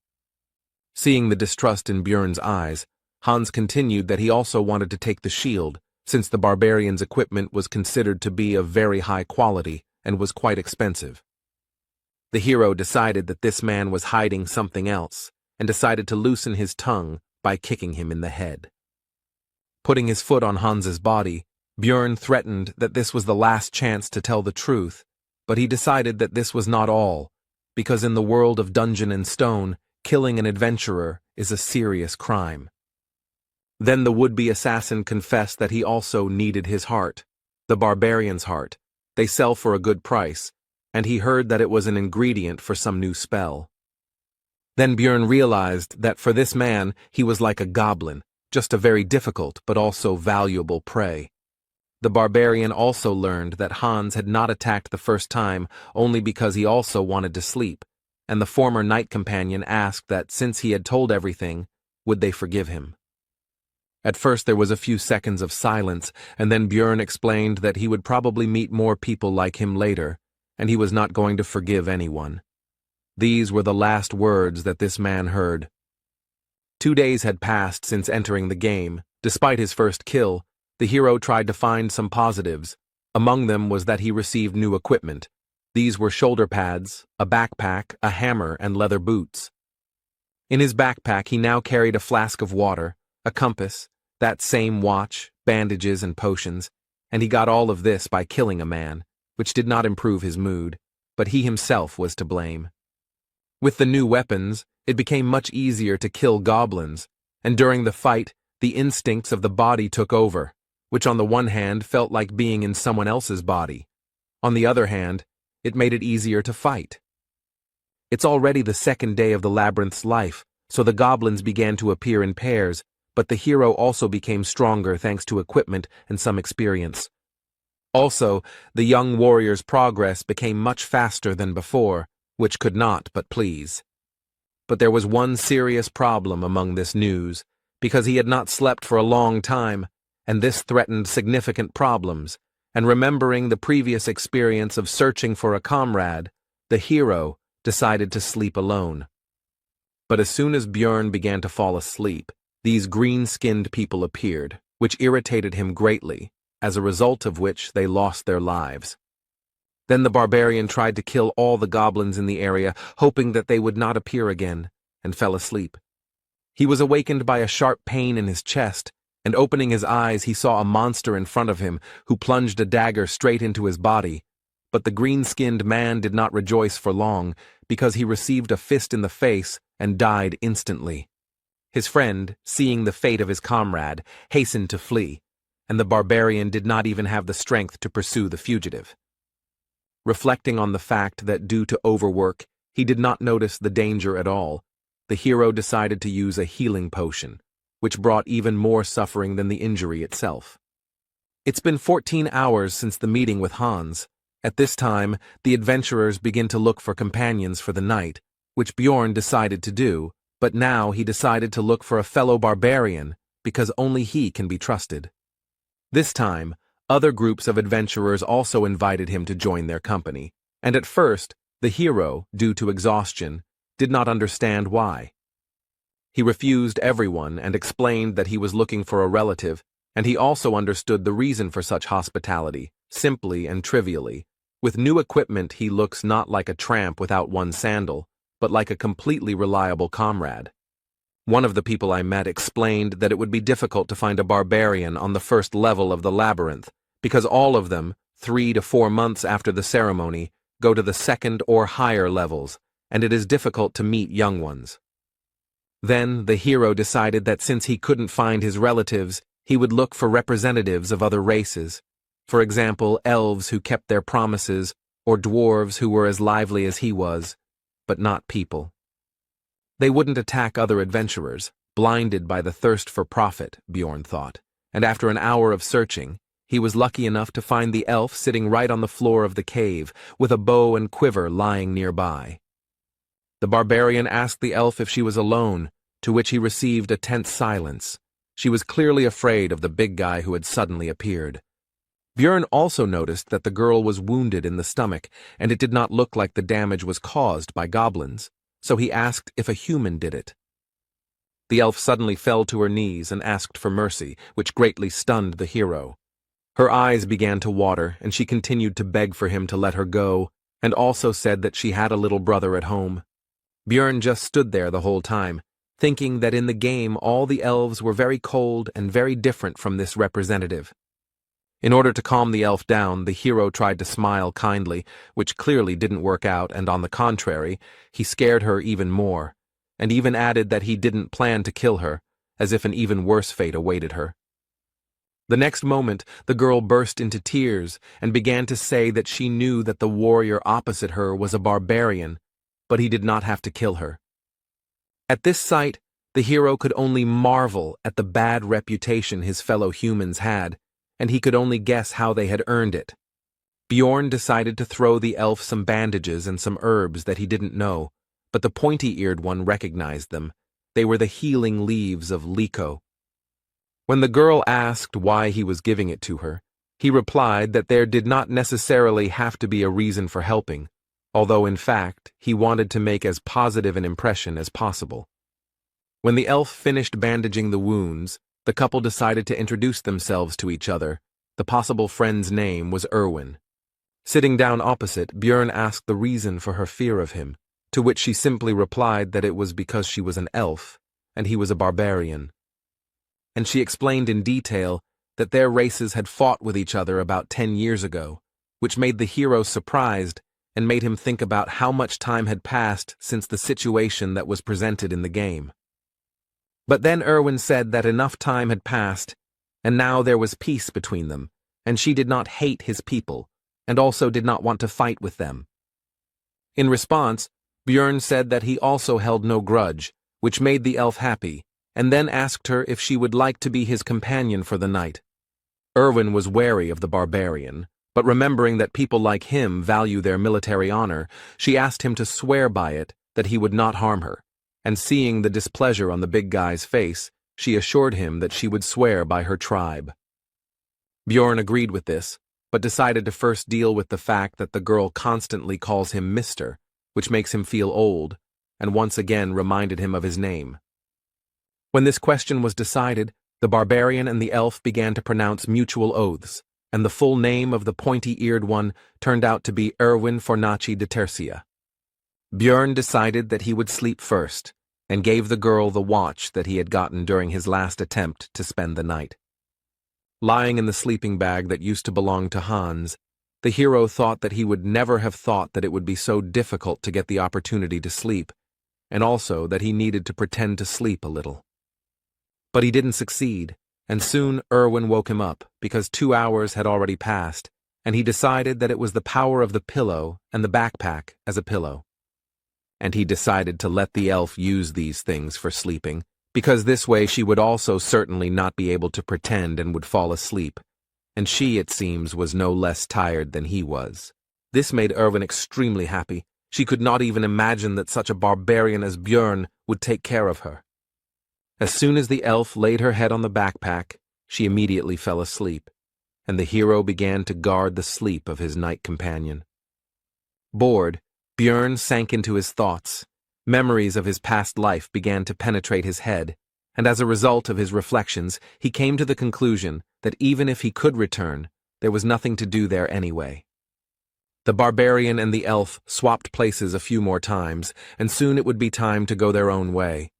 Seeing the distrust in Björn's eyes, Hans continued that he also wanted to take the shield, since the barbarian's equipment was considered to be of very high quality and was quite expensive. The hero decided that this man was hiding something else, and decided to loosen his tongue by kicking him in the head. Putting his foot on Hans's body, Björn threatened that this was the last chance to tell the truth, but he decided that this was not all, because in the world of Dungeon and Stone, killing an adventurer is a serious crime. Then the would-be assassin confessed that he also needed his heart, the barbarian's heart. They sell for a good price, and he heard that it was an ingredient for some new spell. Then Björn realized that for this man he was like a goblin, just a very difficult but also valuable prey. The barbarian also learned that Hans had not attacked the first time only because he also wanted to sleep, and the former knight companion asked that since he had told everything, would they forgive him. At first there was a few seconds of silence, and then Björn explained that he would probably meet more people like him later, and he was not going to forgive anyone. These were the last words that this man heard. 2 days had passed since entering the game. Despite his first kill, the hero tried to find some positives. Among them was that he received new equipment. These were shoulder pads, a backpack, a hammer, and leather boots. In his backpack he now carried a flask of water, a compass, that same watch, bandages, and potions, and he got all of this by killing a man, which did not improve his mood, but he himself was to blame. With the new weapons, it became much easier to kill goblins, and during the fight, the instincts of the body took over, which on the one hand felt like being in someone else's body. On the other hand, it made it easier to fight. It's already the second day of the labyrinth's life, so the goblins began to appear in pairs, but the hero also became stronger thanks to equipment and some experience. Also, the young warrior's progress became much faster than before, which could not but please. But there was one serious problem among this news, because he had not slept for a long time, and this threatened significant problems, and remembering the previous experience of searching for a comrade, the hero decided to sleep alone. But as soon as Björn began to fall asleep, these green-skinned people appeared, which irritated him greatly, as a result of which they lost their lives. Then the barbarian tried to kill all the goblins in the area, hoping that they would not appear again, and fell asleep. He was awakened by a sharp pain in his chest, and opening his eyes he saw a monster in front of him who plunged a dagger straight into his body. But the green-skinned man did not rejoice for long, because he received a fist in the face and died instantly. His friend, seeing the fate of his comrade, hastened to flee, and the barbarian did not even have the strength to pursue the fugitive. Reflecting on the fact that due to overwork, he did not notice the danger at all, the hero decided to use a healing potion, which brought even more suffering than the injury itself. It's been 14 hours since the meeting with Hans. At this time, the adventurers begin to look for companions for the night, which Björn decided to do, but now he decided to look for a fellow barbarian, because only he can be trusted. This time, other groups of adventurers also invited him to join their company, and at first, the hero, due to exhaustion, did not understand why. He refused everyone and explained that he was looking for a relative, and he also understood the reason for such hospitality, simply and trivially. With new equipment he looks not like a tramp without one sandal, but like a completely reliable comrade. One of the people I met explained that it would be difficult to find a barbarian on the first level of the labyrinth, because all of them, 3 to 4 months after the ceremony, go to the second or higher levels, and it is difficult to meet young ones. Then the hero decided that since he couldn't find his relatives, he would look for representatives of other races. For example, elves who kept their promises, or dwarves who were as lively as he was, but not people. They wouldn't attack other adventurers, blinded by the thirst for profit, Björn thought, and after an hour of searching, he was lucky enough to find the elf sitting right on the floor of the cave, with a bow and quiver lying nearby. The barbarian asked the elf if she was alone, to which he received a tense silence, She was clearly afraid of the big guy who had suddenly appeared. Björn also noticed that the girl was wounded in the stomach, and it did not look like the damage was caused by goblins, so he asked if a human did it. The elf suddenly fell to her knees and asked for mercy, which greatly stunned the hero. Her eyes began to water, and she continued to beg for him to let her go, and also said that she had a little brother at home. Björn just stood there the whole time, thinking that in the game all the elves were very cold and very different from this representative. In order to calm the elf down, the hero tried to smile kindly, which clearly didn't work out, and on the contrary, he scared her even more, and even added that he didn't plan to kill her, as if an even worse fate awaited her. The next moment, the girl burst into tears and began to say that she knew that the warrior opposite her was a barbarian, but he did not have to kill her. At this sight, the hero could only marvel at the bad reputation his fellow humans had, and he could only guess how they had earned it. Bjorn decided to throw the elf some bandages and some herbs that he didn't know, but the pointy-eared one recognized them. They were the healing leaves of Liko. When the girl asked why he was giving it to her, he replied that there did not necessarily have to be a reason for helping, although in fact he wanted to make as positive an impression as possible. When the elf finished bandaging the wounds, the couple decided to introduce themselves to each other. The possible friend's name was Erwin. Sitting down opposite, Björn asked the reason for her fear of him, to which she simply replied that it was because she was an elf, and he was a barbarian. And she explained in detail that their races had fought with each other about 10 years ago, which made the hero surprised and made him think about how much time had passed since the situation that was presented in the game. But then Erwin said that enough time had passed, and now there was peace between them, and she did not hate his people, and also did not want to fight with them. In response, Björn said that he also held no grudge, which made the elf happy, and then asked her if she would like to be his companion for the night. Erwin was wary of the barbarian, but remembering that people like him value their military honor, she asked him to swear by it that he would not harm her, and seeing the displeasure on the big guy's face, she assured him that she would swear by her tribe. Bjorn agreed with this, but decided to first deal with the fact that the girl constantly calls him Mr., which makes him feel old, and once again reminded him of his name. When this question was decided, the barbarian and the elf began to pronounce mutual oaths, and the full name of the pointy-eared one turned out to be Erwin Fornaci de Tercia. Björn decided that he would sleep first, and gave the girl the watch that he had gotten during his last attempt to spend the night. Lying in the sleeping bag that used to belong to Hans, the hero thought that he would never have thought that it would be so difficult to get the opportunity to sleep, and also that he needed to pretend to sleep a little. But he didn't succeed, and soon Erwin woke him up, because 2 hours had already passed, and he decided that it was the power of the pillow and the backpack as a pillow. And he decided to let the elf use these things for sleeping, because this way she would also certainly not be able to pretend and would fall asleep, and she, it seems, was no less tired than he was. This made Erwin extremely happy. She could not even imagine that such a barbarian as Björn would take care of her. As soon as the elf laid her head on the backpack, she immediately fell asleep, and the hero began to guard the sleep of his night companion. Bored, Björn sank into his thoughts. Memories of his past life began to penetrate his head, and as a result of his reflections, he came to the conclusion that even if he could return, there was nothing to do there anyway. The barbarian and the elf swapped places a few more times, and soon it would be time to go their own way.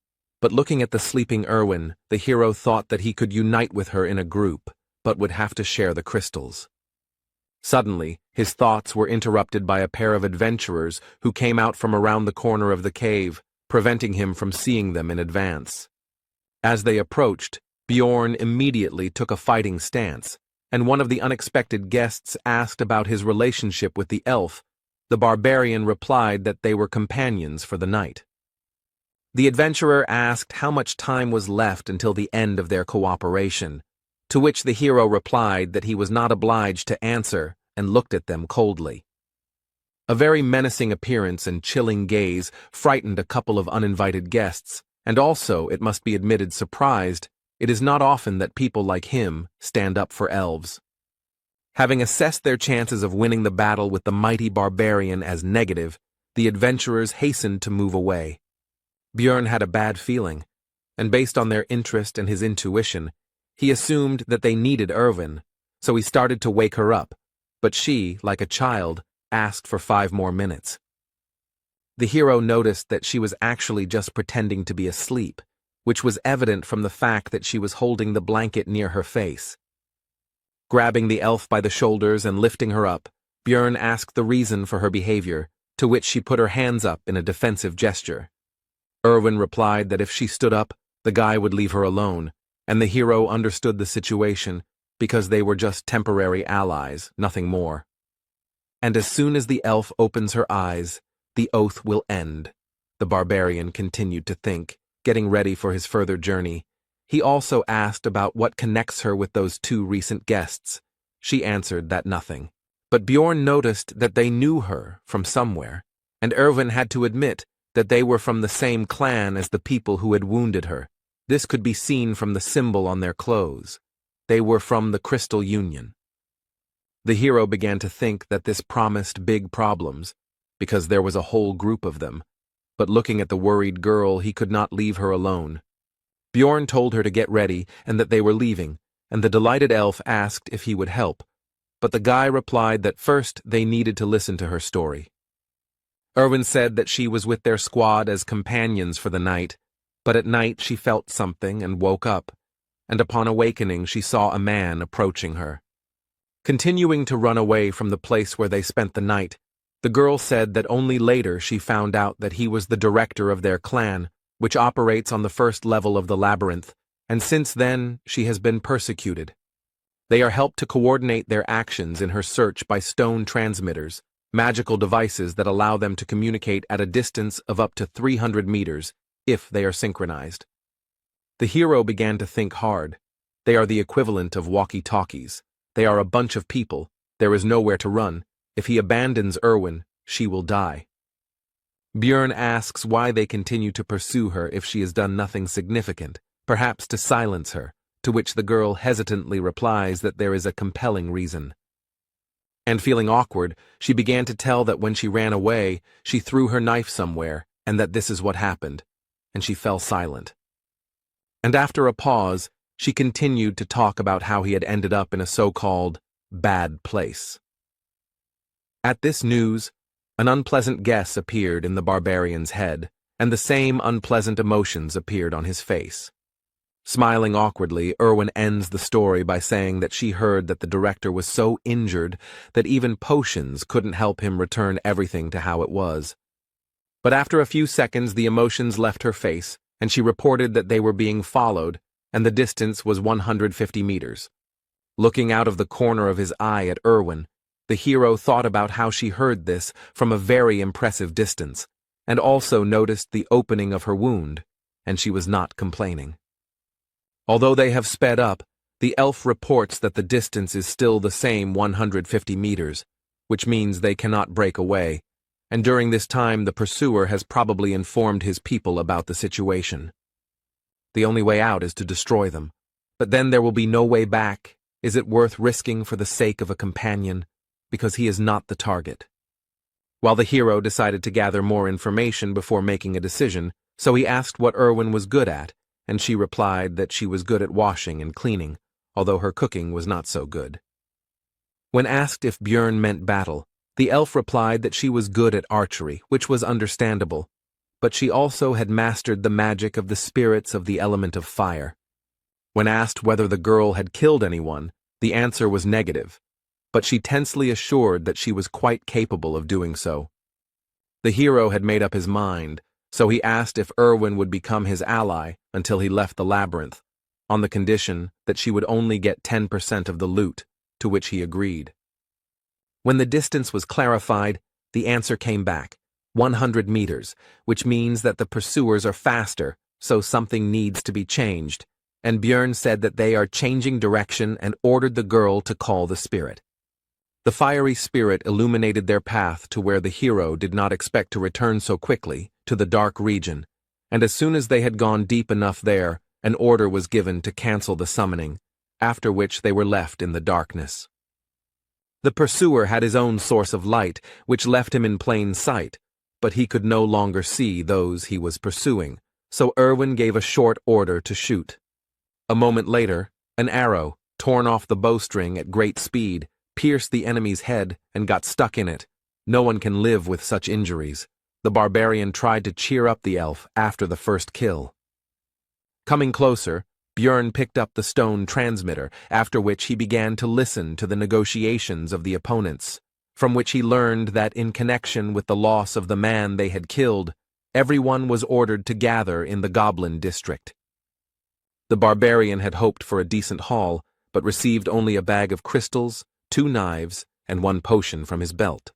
But looking at the sleeping Erwin, the hero thought that he could unite with her in a group, but would have to share the crystals. Suddenly, his thoughts were interrupted by a pair of adventurers who came out from around the corner of the cave, preventing him from seeing them in advance. As they approached, Bjorn immediately took a fighting stance, and one of the unexpected guests asked about his relationship with the elf. The barbarian replied that they were companions for the night. The adventurer asked how much time was left until the end of their cooperation, to which the hero replied that he was not obliged to answer and looked at them coldly. A very menacing appearance and chilling gaze frightened a couple of uninvited guests, and also, it must be admitted, surprised It is not often that people like him stand up for elves. Having assessed their chances of winning the battle with the mighty barbarian as negative, the adventurers hastened to move away. Björn had a bad feeling, and based on their interest and his intuition, he assumed that they needed Erwin, so he started to wake her up, but she, like a child, asked for 5 more minutes. The hero noticed that she was actually just pretending to be asleep, which was evident from the fact that she was holding the blanket near her face. Grabbing the elf by the shoulders and lifting her up, Björn asked the reason for her behavior, to which she put her hands up in a defensive gesture. Erwin replied that if she stood up, the guy would leave her alone, and the hero understood the situation because they were just temporary allies, nothing more. And as soon as the elf opens her eyes, the oath will end, the barbarian continued to think, getting ready for his further journey. He also asked about what connects her with those 2 recent guests. She answered that nothing. But Björn noticed that they knew her from somewhere, and Erwin had to admit that they were from the same clan as the people who had wounded her. This could be seen from the symbol on their clothes. They were from the Crystal Union. The hero began to think that this promised big problems, because there was a whole group of them, but looking at the worried girl, he could not leave her alone. Björn told her to get ready and that they were leaving, and the delighted elf asked if he would help, but the guy replied that first they needed to listen to her story. Erwin said that she was with their squad as companions for the night, but at night she felt something and woke up, and upon awakening she saw a man approaching her. Continuing to run away from the place where they spent the night, the girl said that only later she found out that he was the director of their clan, which operates on the first level of the labyrinth, and since then she has been persecuted. They are helped to coordinate their actions in her search by stone transmitters, magical devices that allow them to communicate at a distance of up to 300 meters, if they are synchronized. The hero began to think hard. They are the equivalent of walkie-talkies. They are a bunch of people. There is nowhere to run. If he abandons Erwin, she will die. Björn asks why they continue to pursue her if she has done nothing significant, perhaps to silence her, to which the girl hesitantly replies that there is a compelling reason. And feeling awkward, she began to tell that when she ran away, she threw her knife somewhere, and that this is what happened, and she fell silent. And after a pause, she continued to talk about how he had ended up in a so-called bad place. At this news, an unpleasant guess appeared in the barbarian's head, and the same unpleasant emotions appeared on his face. Smiling awkwardly, Erwin ends the story by saying that she heard that the director was so injured that even potions couldn't help him return everything to how it was. But after a few seconds, the emotions left her face, and she reported that they were being followed, and the distance was 150 meters. Looking out of the corner of his eye at Erwin, the hero thought about how she heard this from a very impressive distance, and also noticed the opening of her wound, and she was not complaining. Although they have sped up, the elf reports that the distance is still the same 150 meters, which means they cannot break away, and during this time the pursuer has probably informed his people about the situation. The only way out is to destroy them, but then there will be no way back. Is it worth risking for the sake of a companion, because he is not the target? While the hero decided to gather more information before making a decision, so he asked what Erwin was good at, and she replied that she was good at washing and cleaning, although her cooking was not so good. When asked if Björn meant battle, the elf replied that she was good at archery, which was understandable, but she also had mastered the magic of the spirits of the element of fire. When asked whether the girl had killed anyone, the answer was negative, but she tensely assured that she was quite capable of doing so. The hero had made up his mind, so he asked if Erwin would become his ally until he left the labyrinth, on the condition that she would only get 10% of the loot, to which he agreed. When the distance was clarified, the answer came back, 100 meters, which means that the pursuers are faster, so something needs to be changed, and Björn said that they are changing direction and ordered the girl to call the spirit. The fiery spirit illuminated their path to where the hero did not expect to return so quickly, to the dark region, and as soon as they had gone deep enough there, An order was given to cancel the summoning, after which they were left in the darkness. The pursuer had his own source of light, which left him in plain sight, but he could no longer see those he was pursuing, so Erwin gave a short order to shoot. A moment later, an arrow, torn off the bowstring at great speed, pierced the enemy's head and got stuck in it. No one can live with such injuries. The barbarian tried to cheer up the elf after the first kill. Coming closer, Björn picked up the stone transmitter, after which he began to listen to the negotiations of the opponents, from which he learned that in connection with the loss of the man they had killed, everyone was ordered to gather in the goblin district. The barbarian had hoped for a decent haul, but received only a bag of crystals, 2 knives, and 1 potion from his belt.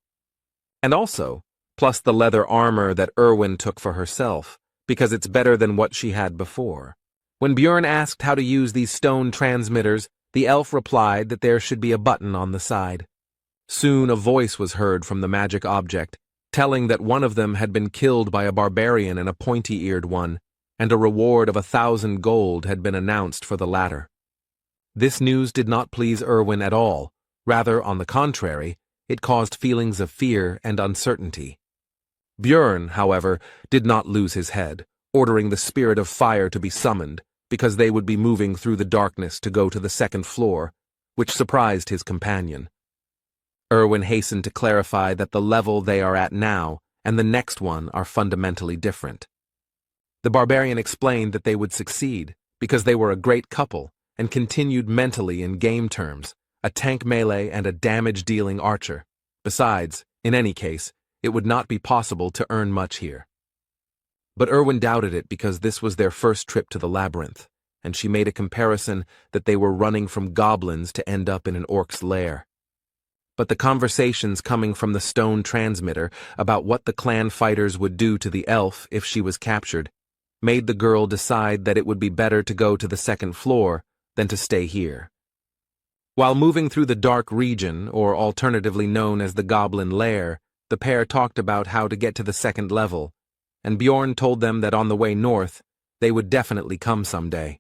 And also, plus the leather armor that Erwin took for herself, because it's better than what she had before. When Björn asked how to use these stone transmitters, the elf replied that there should be a button on the side. Soon a voice was heard from the magic object, telling that one of them had been killed by a barbarian and a pointy-eared one, and a reward of 1,000 gold had been announced for the latter. This news did not please Erwin at all. Rather, on the contrary, it caused feelings of fear and uncertainty. Björn, however, did not lose his head, ordering the spirit of fire to be summoned, because they would be moving through the darkness to go to the 2nd floor, which surprised his companion. Erwin hastened to clarify that the level they are at now and the next one are fundamentally different. The barbarian explained that they would succeed, because they were a great couple, and continued mentally in game terms, a tank melee and a damage-dealing archer. Besides, in any case, it would not be possible to earn much here. But Erwin doubted it because this was their first trip to the labyrinth, and she made a comparison that they were running from goblins to end up in an orc's lair. But the conversations coming from the stone transmitter about what the clan fighters would do to the elf if she was captured made the girl decide that it would be better to go to the 2nd floor than to stay here. While moving through the dark region, or alternatively known as the Goblin Lair, the pair talked about how to get to the 2nd level, and Björn told them that on the way north, they would definitely come someday.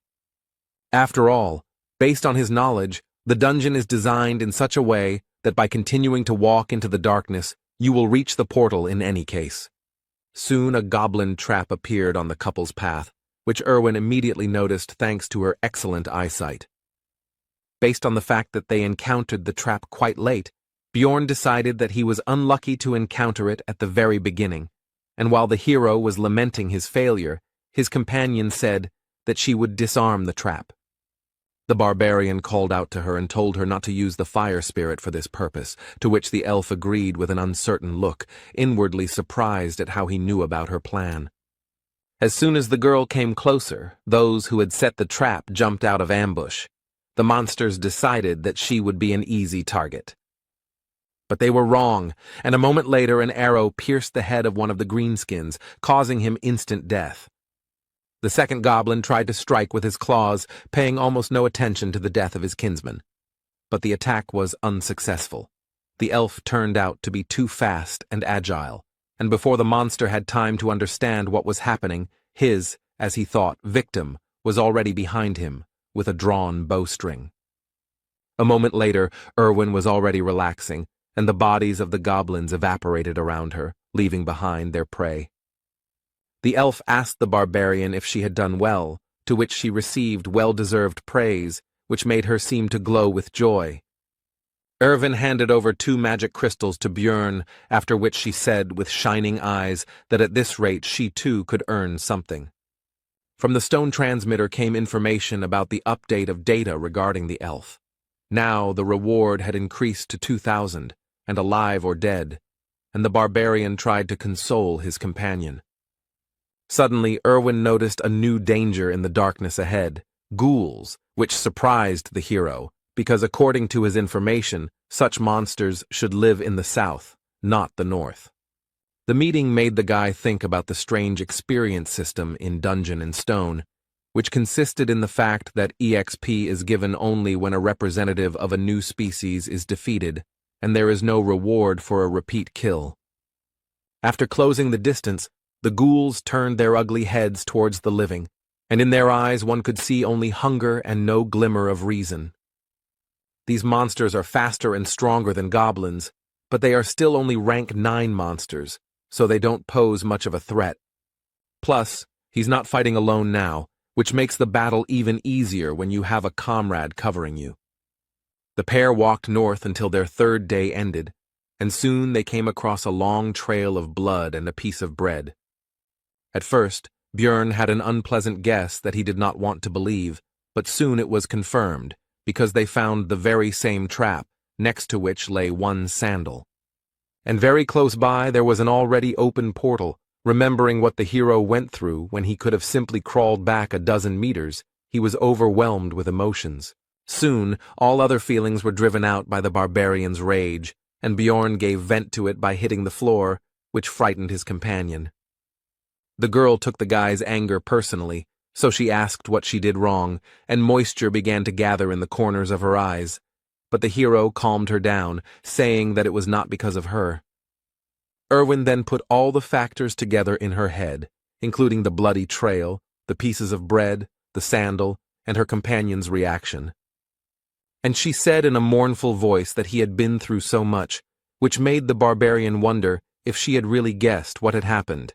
After all, based on his knowledge, the dungeon is designed in such a way that by continuing to walk into the darkness, you will reach the portal in any case. Soon a goblin trap appeared on the couple's path, which Erwin immediately noticed thanks to her excellent eyesight. Based on the fact that they encountered the trap quite late, Björn decided that he was unlucky to encounter it at the very beginning, and while the hero was lamenting his failure, his companion said that she would disarm the trap. The barbarian called out to her and told her not to use the fire spirit for this purpose, to which the elf agreed with an uncertain look, inwardly surprised at how he knew about her plan. As soon as the girl came closer, those who had set the trap jumped out of ambush. The monsters decided that she would be an easy target. But they were wrong, and a moment later an arrow pierced the head of one of the greenskins, causing him instant death. The 2nd goblin tried to strike with his claws, paying almost no attention to the death of his kinsman. But the attack was unsuccessful. The elf turned out to be too fast and agile, and before the monster had time to understand what was happening, his, as he thought, victim was already behind him, with a drawn bowstring. A moment later, Erwin was already relaxing, and the bodies of the goblins evaporated around her, leaving behind their prey. The elf asked the barbarian if she had done well, to which she received well-deserved praise, which made her seem to glow with joy. Erwin handed over 2 magic crystals to Björn, after which she said with shining eyes that at this rate she too could earn something. From the stone transmitter came information about the update of data regarding the elf. Now the reward had increased to 2,000, and alive or dead, and the barbarian tried to console his companion. Suddenly, Erwin noticed a new danger in the darkness ahead, ghouls, which surprised the hero, because according to his information, such monsters should live in the south, not the north. The meeting made the guy think about the strange experience system in Dungeon and Stone, which consisted in the fact that EXP is given only when a representative of a new species is defeated, and there is no reward for a repeat kill. After closing the distance, the ghouls turned their ugly heads towards the living, and in their eyes one could see only hunger and no glimmer of reason. These monsters are faster and stronger than goblins, but they are still only rank 9 monsters, so they don't pose much of a threat. Plus, he's not fighting alone now, which makes the battle even easier when you have a comrade covering you. The pair walked north until their 3rd day ended, and soon they came across a long trail of blood and a piece of bread. At first, Björn had an unpleasant guess that he did not want to believe, but soon it was confirmed, because they found the very same trap, next to which lay one sandal. And very close by there was an already open portal. Remembering what the hero went through when he could have simply crawled back a dozen meters, he was overwhelmed with emotions. Soon, all other feelings were driven out by the barbarian's rage, and Bjorn gave vent to it by hitting the floor, which frightened his companion. The girl took the guy's anger personally, so she asked what she did wrong, and moisture began to gather in the corners of her eyes. But the hero calmed her down, saying that it was not because of her. Erwin then put all the factors together in her head, including the bloody trail, the pieces of bread, the sandal, and her companion's reaction. And she said in a mournful voice that he had been through so much, which made the barbarian wonder if she had really guessed what had happened.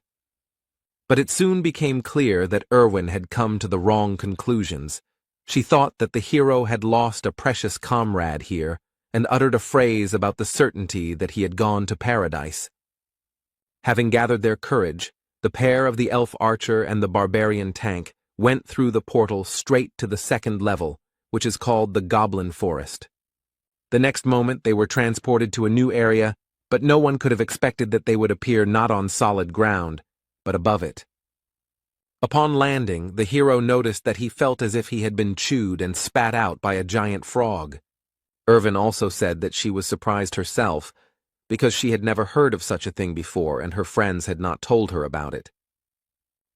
But it soon became clear that Erwin had come to the wrong conclusions. She thought that the hero had lost a precious comrade here, and uttered a phrase about the certainty that he had gone to paradise. Having gathered their courage, the pair of the elf archer and the barbarian tank went through the portal straight to the 2nd level, which is called the Goblin Forest. The next moment they were transported to a new area, but no one could have expected that they would appear not on solid ground, but above it. Upon landing, the hero noticed that he felt as if he had been chewed and spat out by a giant frog. Erwin also said that she was surprised herself, because she had never heard of such a thing before and her friends had not told her about it.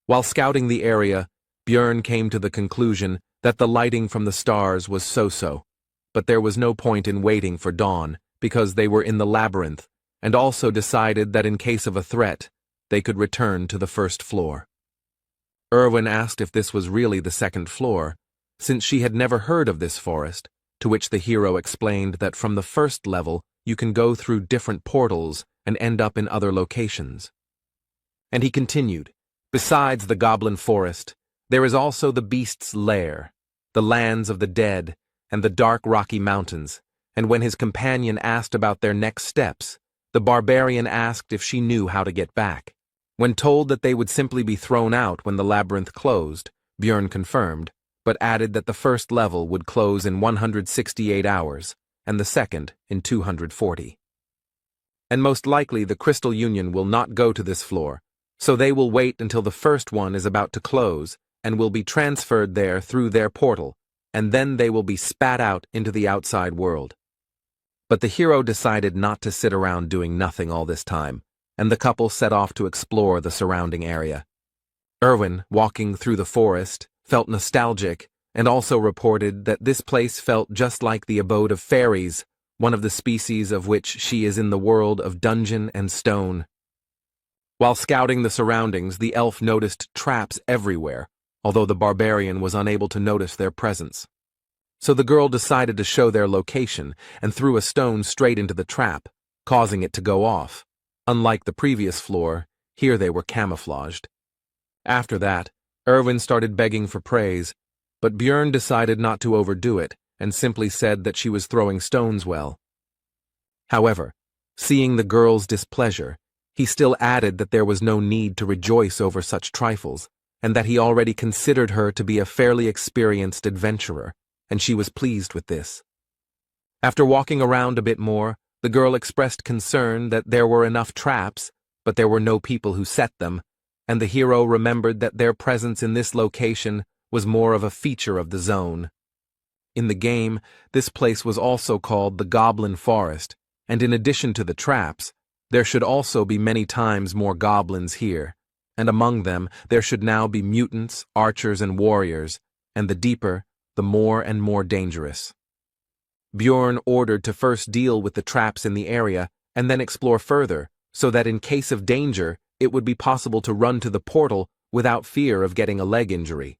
While scouting the area, Björn came to the conclusion that the lighting from the stars was so-so, but there was no point in waiting for dawn because they were in the labyrinth, and also decided that in case of a threat, they could return to the 1st floor. Erwin asked if this was really the 2nd floor, since she had never heard of this forest, to which the hero explained that from the 1st level you can go through different portals and end up in other locations. And he continued, besides the Goblin Forest, there is also the Beast's Lair, the lands of the dead, and the dark rocky mountains, and when his companion asked about their next steps, the barbarian asked if she knew how to get back. When told that they would simply be thrown out when the labyrinth closed, Björn confirmed, but added that the 1st level would close in 168 hours, and the 2nd in 240. And most likely the Crystal Union will not go to this floor, so they will wait until the 1st one is about to close, and will be transferred there through their portal, and then they will be spat out into the outside world. But the hero decided not to sit around doing nothing all this time, and the couple set off to explore the surrounding area. Erwin, walking through the forest, felt nostalgic, and also reported that this place felt just like the abode of fairies, one of the species of which she is in the world of dungeon and stone. While scouting the surroundings, the elf noticed traps everywhere, although the barbarian was unable to notice their presence. So the girl decided to show their location and threw a stone straight into the trap, causing it to go off. Unlike the previous floor, here they were camouflaged. After that, Erwin started begging for praise, but Björn decided not to overdo it and simply said that she was throwing stones well. However, seeing the girl's displeasure, he still added that there was no need to rejoice over such trifles, and that he already considered her to be a fairly experienced adventurer, and she was pleased with this. After walking around a bit more, the girl expressed concern that there were enough traps, but there were no people who set them, and the hero remembered that their presence in this location was more of a feature of the zone. In the game, this place was also called the Goblin Forest, and in addition to the traps, there should also be many times more goblins here, and among them there should now be mutants, archers, and warriors, and the deeper, the more and more dangerous. Björn ordered to first deal with the traps in the area and then explore further, so that in case of danger, it would be possible to run to the portal without fear of getting a leg injury.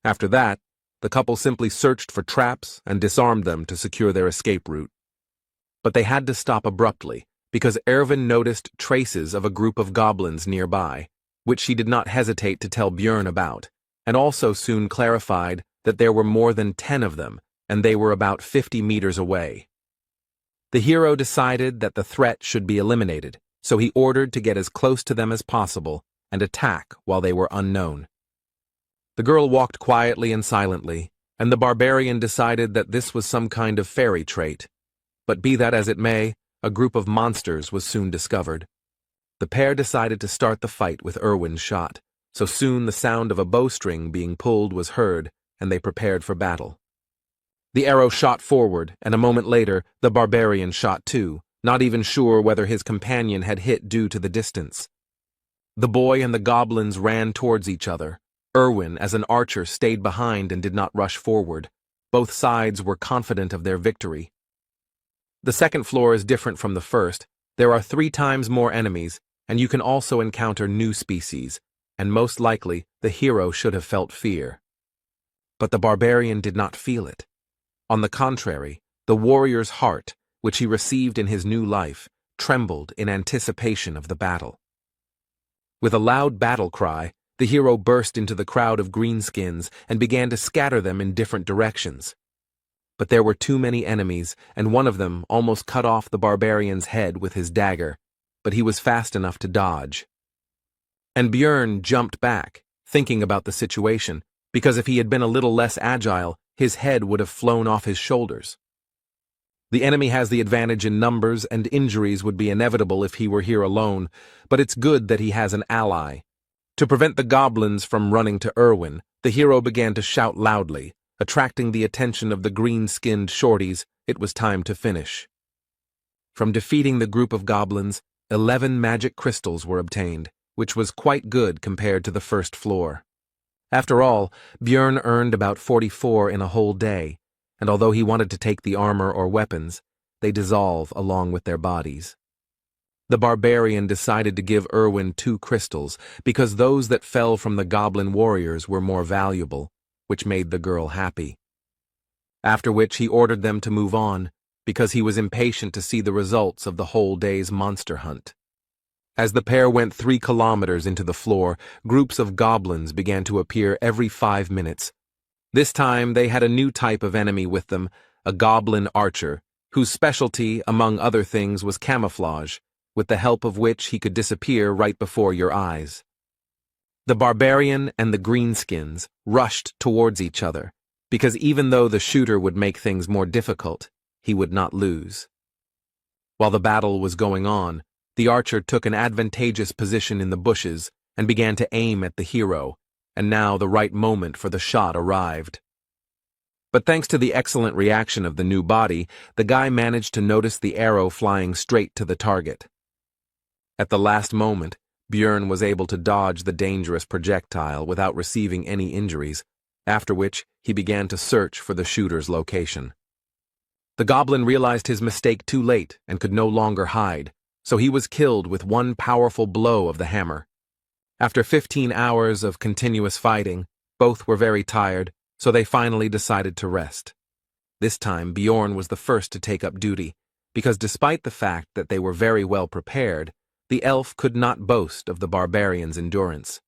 After that, the couple simply searched for traps and disarmed them to secure their escape route. But they had to stop abruptly, because Erwin noticed traces of a group of goblins nearby, which she did not hesitate to tell Björn about, and also soon clarified that there were more than 10 of them, and they were about 50 meters away. The hero decided that the threat should be eliminated, so he ordered to get as close to them as possible and attack while they were unknown. The girl walked quietly and silently, and the barbarian decided that this was some kind of fairy trait. But be that as it may, a group of monsters was soon discovered. The pair decided to start the fight with Erwin's shot, so soon the sound of a bowstring being pulled was heard, and they prepared for battle. The arrow shot forward, and a moment later, the barbarian shot too, not even sure whether his companion had hit due to the distance. The boy and the goblins ran towards each other. Erwin, as an archer, stayed behind and did not rush forward. Both sides were confident of their victory. The second floor is different from the first. There are 3 times more enemies, and you can also encounter new species, and most likely the hero should have felt fear. But the barbarian did not feel it. On the contrary, the warrior's heart, which he received in his new life, trembled in anticipation of the battle. With a loud battle cry, the hero burst into the crowd of greenskins and began to scatter them in different directions. But there were too many enemies, and one of them almost cut off the barbarian's head with his dagger, but he was fast enough to dodge. And Björn jumped back, thinking about the situation, because if he had been a little less agile, his head would have flown off his shoulders. The enemy has the advantage in numbers, and injuries would be inevitable if he were here alone, but it's good that he has an ally. To prevent the goblins from running to Erwin, the hero began to shout loudly, attracting the attention of the green-skinned shorties. It was time to finish. From defeating the group of goblins, 11 magic crystals were obtained, which was quite good compared to the first floor. After all, Björn earned about 44 in a whole day, and although he wanted to take the armor or weapons, they dissolve along with their bodies. The barbarian decided to give Erwin 2 crystals, because those that fell from the goblin warriors were more valuable, which made the girl happy. After which he ordered them to move on, because he was impatient to see the results of the whole day's monster hunt. As the pair went 3 kilometers into the floor, groups of goblins began to appear every 5 minutes. This time they had a new type of enemy with them, a goblin archer, whose specialty, among other things, was camouflage, with the help of which he could disappear right before your eyes. The barbarian and the greenskins rushed towards each other, because even though the shooter would make things more difficult, he would not lose. While the battle was going on, the archer took an advantageous position in the bushes and began to aim at the hero, and now the right moment for the shot arrived. But thanks to the excellent reaction of the new body, the guy managed to notice the arrow flying straight to the target. At the last moment, Björn was able to dodge the dangerous projectile without receiving any injuries, after which he began to search for the shooter's location. The goblin realized his mistake too late and could no longer hide, so he was killed with one powerful blow of the hammer. After 15 hours of continuous fighting, both were very tired, so they finally decided to rest. This time Björn was the first to take up duty, because despite the fact that they were very well prepared, the elf could not boast of the barbarian's endurance.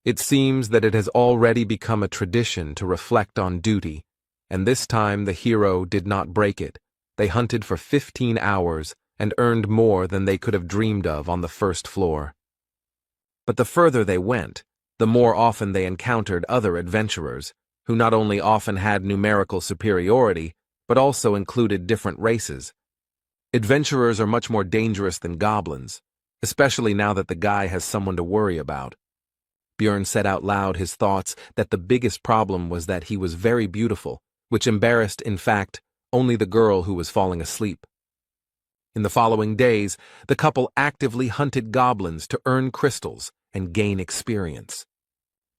It seems that it has already become a tradition to reflect on duty, and this time the hero did not break it. They hunted for 15 hours and earned more than they could have dreamed of on the first floor. But the further they went, the more often they encountered other adventurers, who not only often had numerical superiority, but also included different races. Adventurers are much more dangerous than goblins, especially now that the guy has someone to worry about. Björn said out loud his thoughts that the biggest problem was that he was very beautiful, which embarrassed, in fact, only the girl who was falling asleep. In the following days, the couple actively hunted goblins to earn crystals and gain experience.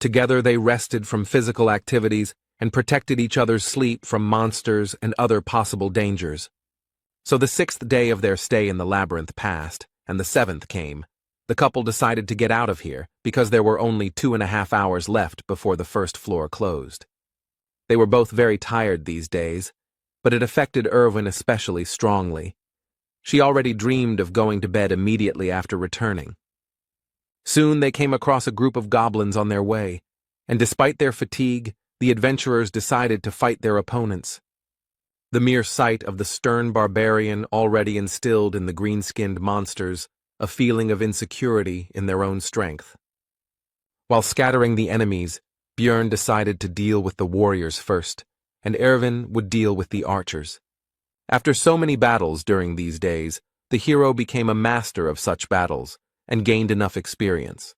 Together they rested from physical activities and protected each other's sleep from monsters and other possible dangers. So the 6th day of their stay in the labyrinth passed, and the 7th came. The couple decided to get out of here because there were only 2.5 hours left before the first floor closed. They were both very tired these days, but it affected Irwin especially strongly. She already dreamed of going to bed immediately after returning. Soon they came across a group of goblins on their way, and despite their fatigue, the adventurers decided to fight their opponents. The mere sight of the stern barbarian already instilled in the green-skinned monsters a feeling of insecurity in their own strength. While scattering the enemies, Björn decided to deal with the warriors first, and Erwin would deal with the archers. After so many battles during these days, the hero became a master of such battles and gained enough experience.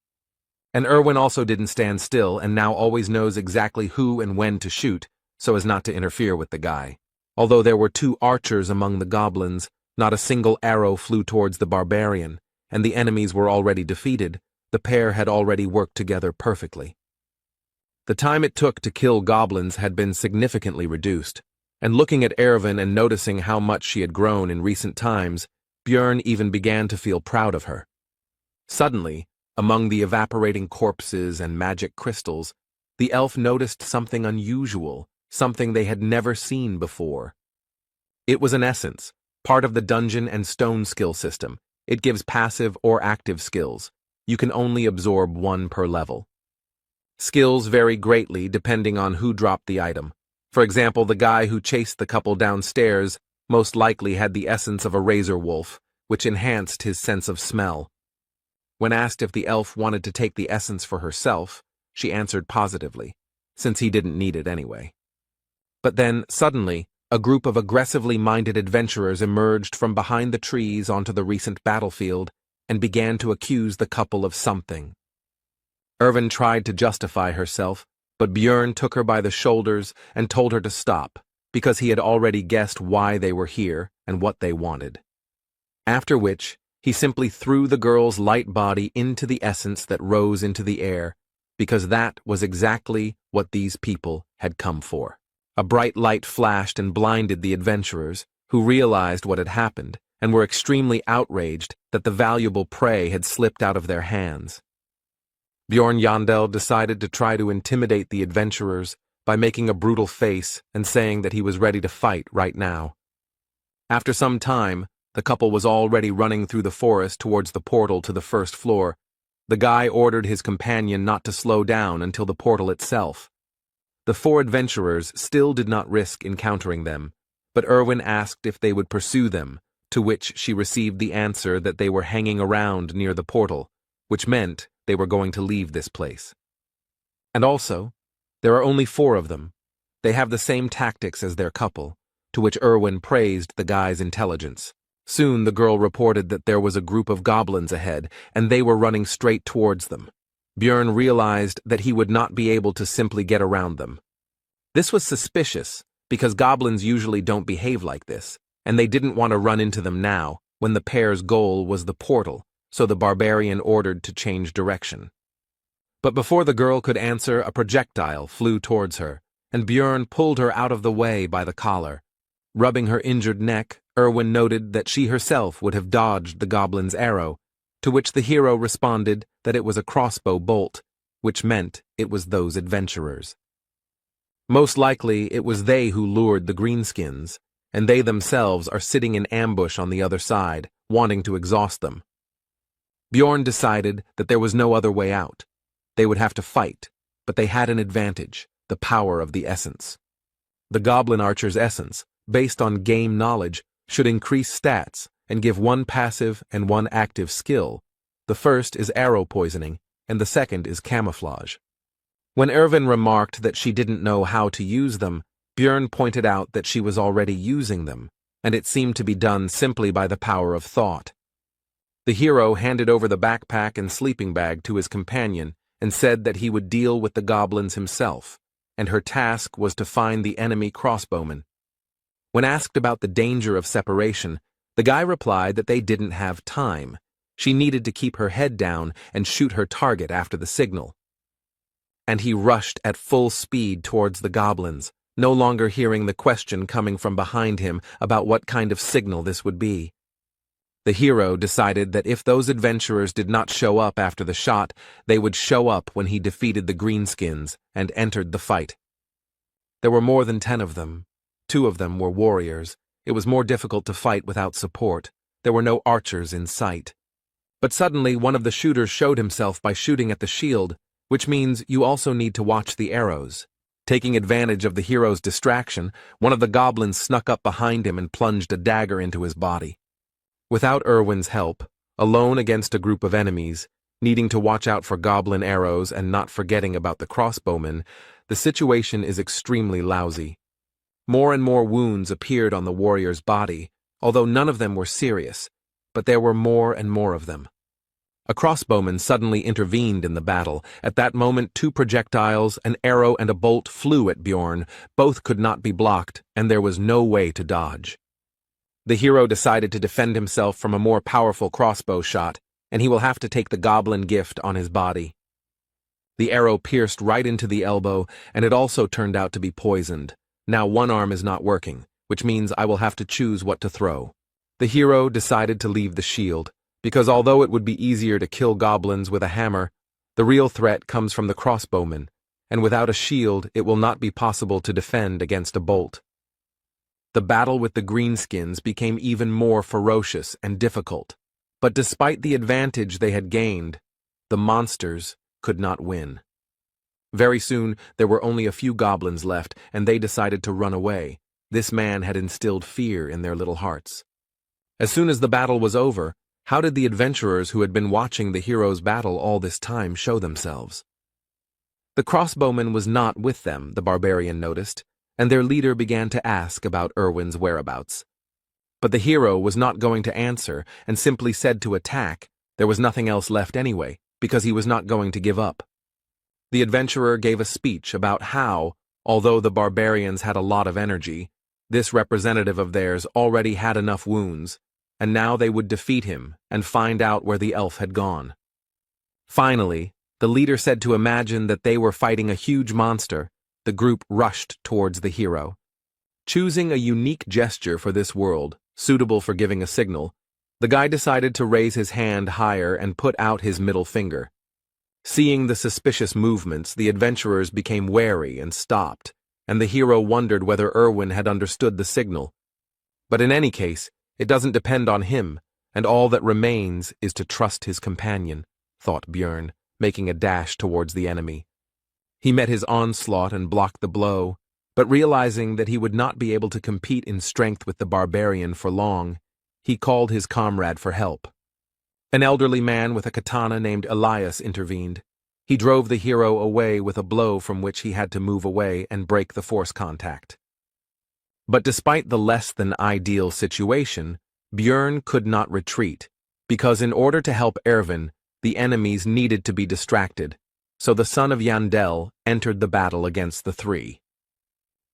And Erwin also didn't stand still and now always knows exactly who and when to shoot so as not to interfere with the guy. Although there were 2 archers among the goblins, not a single arrow flew towards the barbarian, and the enemies were already defeated. The pair had already worked together perfectly. The time it took to kill goblins had been significantly reduced, and looking at Erwin and noticing how much she had grown in recent times, Björn even began to feel proud of her. Suddenly, among the evaporating corpses and magic crystals, the elf noticed something unusual, something they had never seen before. It was an essence, part of the dungeon and stone skill system. It gives passive or active skills. You can only absorb 1 per level. Skills vary greatly depending on who dropped the item. For example, the guy who chased the couple downstairs most likely had the essence of a razor wolf, which enhanced his sense of smell. When asked if the elf wanted to take the essence for herself, she answered positively, since he didn't need it anyway. But then, suddenly, a group of aggressively minded adventurers emerged from behind the trees onto the recent battlefield and began to accuse the couple of something. Erwin tried to justify herself, but Björn took her by the shoulders and told her to stop, because he had already guessed why they were here and what they wanted. After which, he simply threw the girl's light body into the essence that rose into the air, because that was exactly what these people had come for. A bright light flashed and blinded the adventurers, who realized what had happened and were extremely outraged that the valuable prey had slipped out of their hands. Bjorn Yandel decided to try to intimidate the adventurers by making a brutal face and saying that he was ready to fight right now. After some time, the couple was already running through the forest towards the portal to the first floor. The guy ordered his companion not to slow down until the portal itself. The 4 adventurers still did not risk encountering them, but Erwin asked if they would pursue them, to which she received the answer that they were hanging around near the portal, which meant they were going to leave this place. And also, there are only 4 of them. They have the same tactics as their couple, to which Erwin praised the guy's intelligence. Soon the girl reported that there was a group of goblins ahead, and they were running straight towards them. Björn realized that he would not be able to simply get around them. This was suspicious, because goblins usually don't behave like this, and they didn't want to run into them now, when the pair's goal was the portal, so the barbarian ordered to change direction. But before the girl could answer, a projectile flew towards her, and Björn pulled her out of the way by the collar. Rubbing her injured neck, Erwin noted that she herself would have dodged the goblin's arrow, to which the hero responded that it was a crossbow bolt, which meant it was those adventurers. Most likely it was they who lured the greenskins, and they themselves are sitting in ambush on the other side, wanting to exhaust them. Bjorn decided that there was no other way out. They would have to fight, but they had an advantage, the power of the essence. The goblin archer's essence, based on game knowledge, should increase stats and give 1 passive and 1 active skill. The first is arrow poisoning, and the second is camouflage. When Erwin remarked that she didn't know how to use them, Björn pointed out that she was already using them, and it seemed to be done simply by the power of thought. The hero handed over the backpack and sleeping bag to his companion and said that he would deal with the goblins himself, and her task was to find the enemy crossbowmen. When asked about the danger of separation, the guy replied that they didn't have time. She needed to keep her head down and shoot her target after the signal. And he rushed at full speed towards the goblins, no longer hearing the question coming from behind him about what kind of signal this would be. The hero decided that if those adventurers did not show up after the shot, they would show up when he defeated the greenskins and entered the fight. There were more than 10 of them. 2 of them were warriors. It was more difficult to fight without support. There were no archers in sight. But suddenly one of the shooters showed himself by shooting at the shield, which means you also need to watch the arrows. Taking advantage of the hero's distraction, one of the goblins snuck up behind him and plunged a dagger into his body. Without Erwin's help, alone against a group of enemies, needing to watch out for goblin arrows and not forgetting about the crossbowmen, the situation is extremely lousy. More and more wounds appeared on the warrior's body, although none of them were serious, but there were more and more of them. A crossbowman suddenly intervened in the battle. At that moment, 2 projectiles, an arrow and a bolt flew at Bjorn. Both could not be blocked, and there was no way to dodge. The hero decided to defend himself from a more powerful crossbow shot, and he will have to take the goblin gift on his body. The arrow pierced right into the elbow, and it also turned out to be poisoned. Now one arm is not working, which means I will have to choose what to throw. The hero decided to leave the shield, because although it would be easier to kill goblins with a hammer, the real threat comes from the crossbowmen, and without a shield it will not be possible to defend against a bolt. The battle with the greenskins became even more ferocious and difficult, but despite the advantage they had gained, the monsters could not win. Very soon there were only a few goblins left, and they decided to run away. This man had instilled fear in their little hearts. As soon as the battle was over, how did the adventurers who had been watching the hero's battle all this time show themselves? The crossbowman was not with them, the barbarian noticed, and their leader began to ask about Erwin's whereabouts. But the hero was not going to answer and simply said to attack. There was nothing else left anyway, because he was not going to give up. The adventurer gave a speech about how, although the barbarians had a lot of energy, this representative of theirs already had enough wounds, and now they would defeat him and find out where the elf had gone. Finally, the leader said to imagine that they were fighting a huge monster. The group rushed towards the hero. Choosing a unique gesture for this world, suitable for giving a signal, the guy decided to raise his hand higher and put out his middle finger. Seeing the suspicious movements, the adventurers became wary and stopped, and the hero wondered whether Erwin had understood the signal. But in any case, it doesn't depend on him, and all that remains is to trust his companion, thought Bjorn, making a dash towards the enemy. He met his onslaught and blocked the blow, but realizing that he would not be able to compete in strength with the barbarian for long, he called his comrade for help. An elderly man with a katana named Elias intervened. He drove the hero away with a blow from which he had to move away and break the force contact. But despite the less than ideal situation, Bjorn could not retreat, because in order to help Erwin, the enemies needed to be distracted, so the son of Yandel entered the battle against the 3.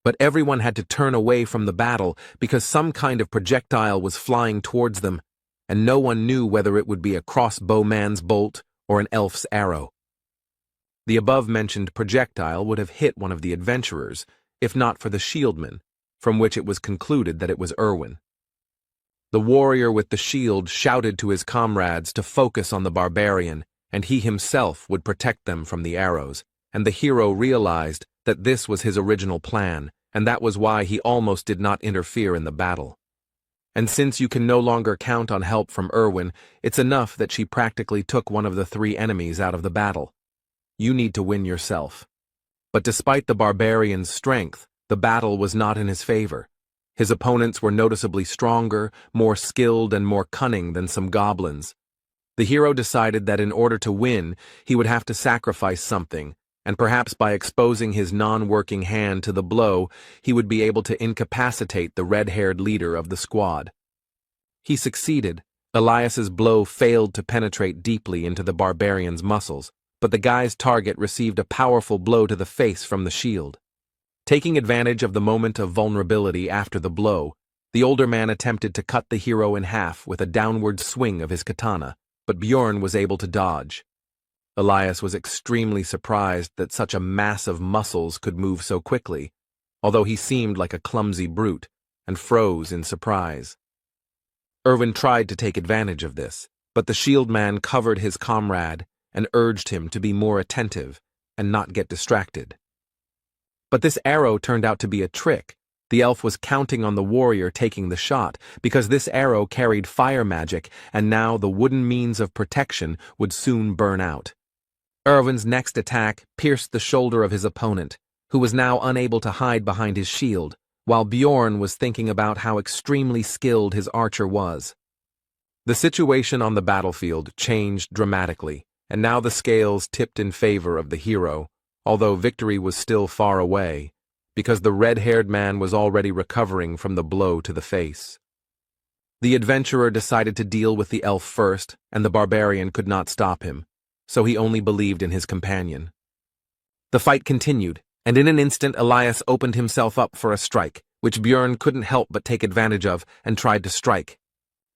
But everyone had to turn away from the battle because some kind of projectile was flying towards them, and no one knew whether it would be a crossbowman's bolt or an elf's arrow. The above-mentioned projectile would have hit one of the adventurers, if not for the shieldman, from which it was concluded that it was Erwin. The warrior with the shield shouted to his comrades to focus on the barbarian, and he himself would protect them from the arrows, and the hero realized that this was his original plan, and that was why he almost did not interfere in the battle. And since you can no longer count on help from Erwin, it's enough that she practically took one of the 3 enemies out of the battle. You need to win yourself. But despite the barbarian's strength, the battle was not in his favor. His opponents were noticeably stronger, more skilled, and more cunning than some goblins. The hero decided that in order to win, he would have to sacrifice something, and perhaps by exposing his non-working hand to the blow, he would be able to incapacitate the red-haired leader of the squad. He succeeded. Elias's blow failed to penetrate deeply into the barbarian's muscles, but the guy's target received a powerful blow to the face from the shield. Taking advantage of the moment of vulnerability after the blow, the older man attempted to cut the hero in half with a downward swing of his katana, but Bjorn was able to dodge. Elias was extremely surprised that such a mass of muscles could move so quickly, although he seemed like a clumsy brute, and froze in surprise. Erwin tried to take advantage of this, but the shield man covered his comrade and urged him to be more attentive and not get distracted. But this arrow turned out to be a trick. The elf was counting on the warrior taking the shot, because this arrow carried fire magic, and now the wooden means of protection would soon burn out. Erwin's next attack pierced the shoulder of his opponent, who was now unable to hide behind his shield, while Bjorn was thinking about how extremely skilled his archer was. The situation on the battlefield changed dramatically, and now the scales tipped in favor of the hero, although victory was still far away, because the red-haired man was already recovering from the blow to the face. The adventurer decided to deal with the elf first, and the barbarian could not stop him, so he only believed in his companion. The fight continued, and in an instant Elias opened himself up for a strike, which Bjorn couldn't help but take advantage of and tried to strike.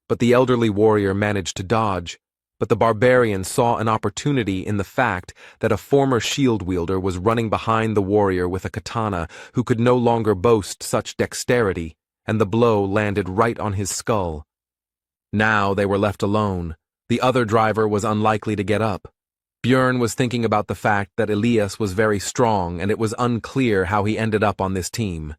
But the elderly warrior managed to dodge, but the barbarian saw an opportunity in the fact that a former shield wielder was running behind the warrior with a katana who could no longer boast such dexterity, and the blow landed right on his skull. Now they were left alone. The other driver was unlikely to get up. Bjorn was thinking about the fact that Elias was very strong, and it was unclear how he ended up on this team.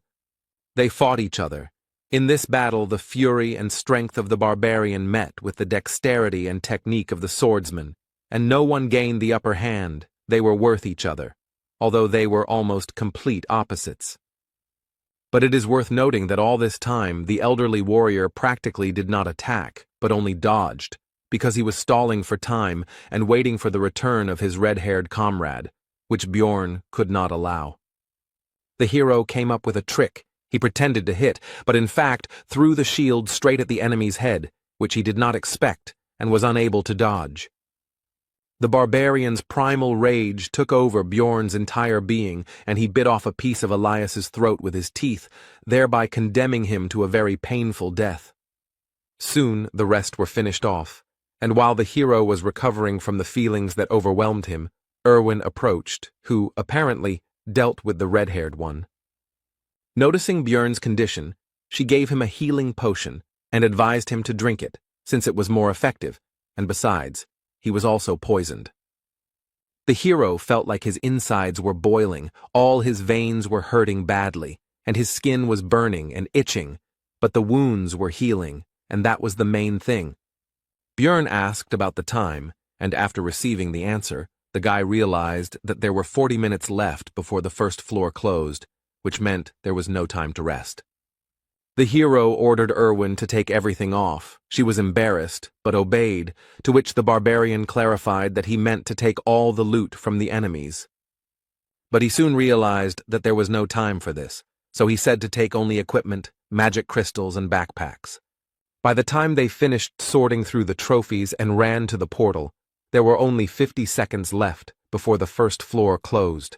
They fought each other. In this battle, the fury and strength of the barbarian met with the dexterity and technique of the swordsman, and no one gained the upper hand. They were worth each other, although they were almost complete opposites. But it is worth noting that all this time, the elderly warrior practically did not attack, but only dodged, because he was stalling for time and waiting for the return of his red-haired comrade, which Bjorn could not allow. The hero came up with a trick. He pretended to hit, but in fact threw the shield straight at the enemy's head, which he did not expect and was unable to dodge. The barbarian's primal rage took over Bjorn's entire being, and he bit off a piece of Elias's throat with his teeth, thereby condemning him to a very painful death. Soon the rest were finished off, and while the hero was recovering from the feelings that overwhelmed him, Erwin approached, who, apparently, dealt with the red-haired one. Noticing Bjorn's condition, she gave him a healing potion and advised him to drink it, since it was more effective, and besides, he was also poisoned. The hero felt like his insides were boiling, all his veins were hurting badly, and his skin was burning and itching, but the wounds were healing, and that was the main thing. Bjorn asked about the time, and after receiving the answer, the guy realized that there were 40 minutes left before the first floor closed, which meant there was no time to rest. The hero ordered Erwin to take everything off. She was embarrassed, but obeyed, to which the barbarian clarified that he meant to take all the loot from the enemies. But he soon realized that there was no time for this, so he said to take only equipment, magic crystals, and backpacks. By the time they finished sorting through the trophies and ran to the portal, there were only 50 seconds left before the first floor closed.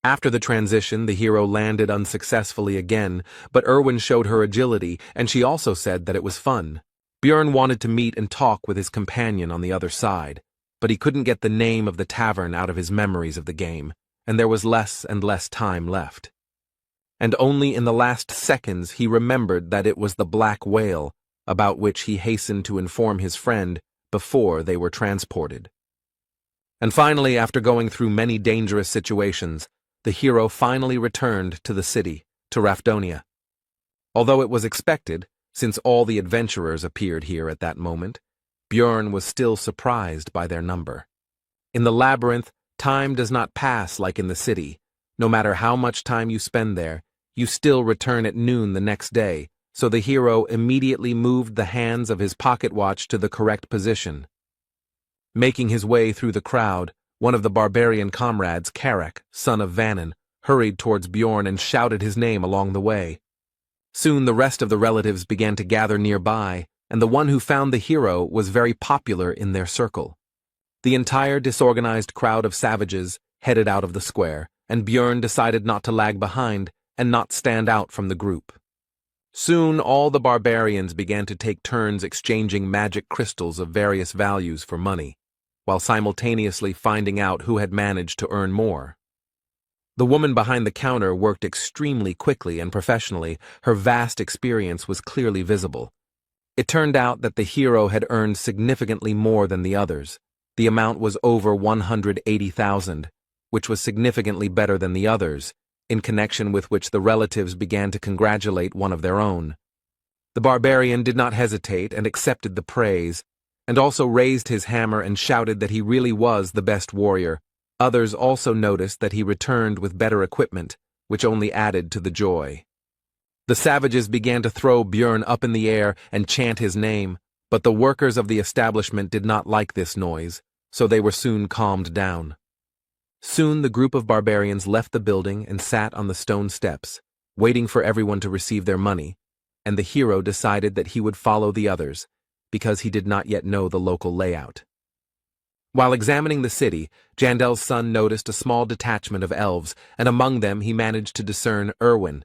After the transition, the hero landed unsuccessfully again, but Erwin showed her agility, and she also said that it was fun. Bjorn wanted to meet and talk with his companion on the other side, but he couldn't get the name of the tavern out of his memories of the game, and there was less and less time left. And only in the last seconds he remembered that it was the Black Whale, about which he hastened to inform his friend before they were transported. And finally, after going through many dangerous situations, the hero finally returned to the city, to Rafdonia. Although it was expected, since all the adventurers appeared here at that moment, Bjorn was still surprised by their number. In the labyrinth, time does not pass like in the city. No matter how much time you spend there, you still return at noon the next day, so the hero immediately moved the hands of his pocket watch to the correct position. Making his way through the crowd, one of the barbarian comrades, Karak, son of Vannon, hurried towards Bjorn and shouted his name along the way. Soon the rest of the relatives began to gather nearby, and the one who found the hero was very popular in their circle. The entire disorganized crowd of savages headed out of the square, and Bjorn decided not to lag behind and not stand out from the group. Soon all the barbarians began to take turns exchanging magic crystals of various values for money, while simultaneously finding out who had managed to earn more. The woman behind the counter worked extremely quickly and professionally. Her vast experience was clearly visible. It turned out that the hero had earned significantly more than the others. The amount was over 180,000, which was significantly better than the others, in connection with which the relatives began to congratulate one of their own. The barbarian did not hesitate and accepted the praise, and also raised his hammer and shouted that he really was the best warrior. Others also noticed that he returned with better equipment, which only added to the joy. The savages began to throw Björn up in the air and chant his name, but the workers of the establishment did not like this noise, so they were soon calmed down. Soon the group of barbarians left the building and sat on the stone steps, waiting for everyone to receive their money, and the hero decided that he would follow the others, because he did not yet know the local layout. While examining the city, Jandel's son noticed a small detachment of elves, and among them he managed to discern Erwin.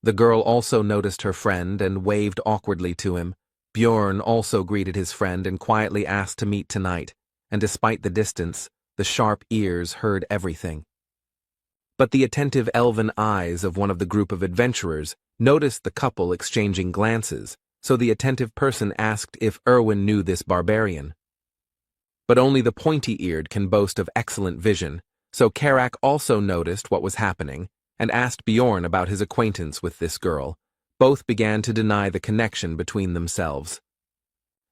The girl also noticed her friend and waved awkwardly to him. Björn also greeted his friend and quietly asked to meet tonight, and despite the distance, the sharp ears heard everything. But the attentive elven eyes of one of the group of adventurers noticed the couple exchanging glances, so the attentive person asked if Erwin knew this barbarian. But only the pointy-eared can boast of excellent vision, so Karak also noticed what was happening and asked Bjorn about his acquaintance with this girl. Both began to deny the connection between themselves.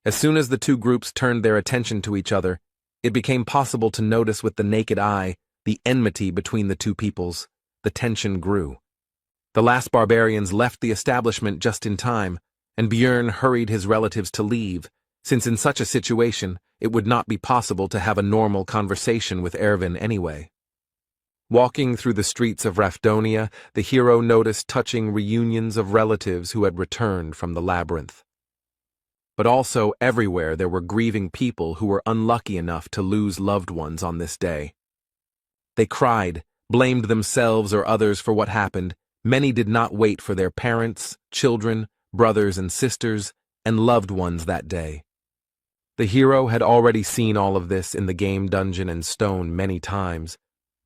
As soon as the two groups turned their attention to each other, it became possible to notice with the naked eye the enmity between the two peoples. The tension grew. The last barbarians left the establishment just in time, and Björn hurried his relatives to leave, since in such a situation it would not be possible to have a normal conversation with Erwin anyway. Walking through the streets of Rafdonia, the hero noticed touching reunions of relatives who had returned from the labyrinth. But also everywhere there were grieving people who were unlucky enough to lose loved ones on this day. They cried, blamed themselves or others for what happened. Many did not wait for their parents, children, brothers and sisters, and loved ones that day. The hero had already seen all of this in the game Dungeon and Stone many times,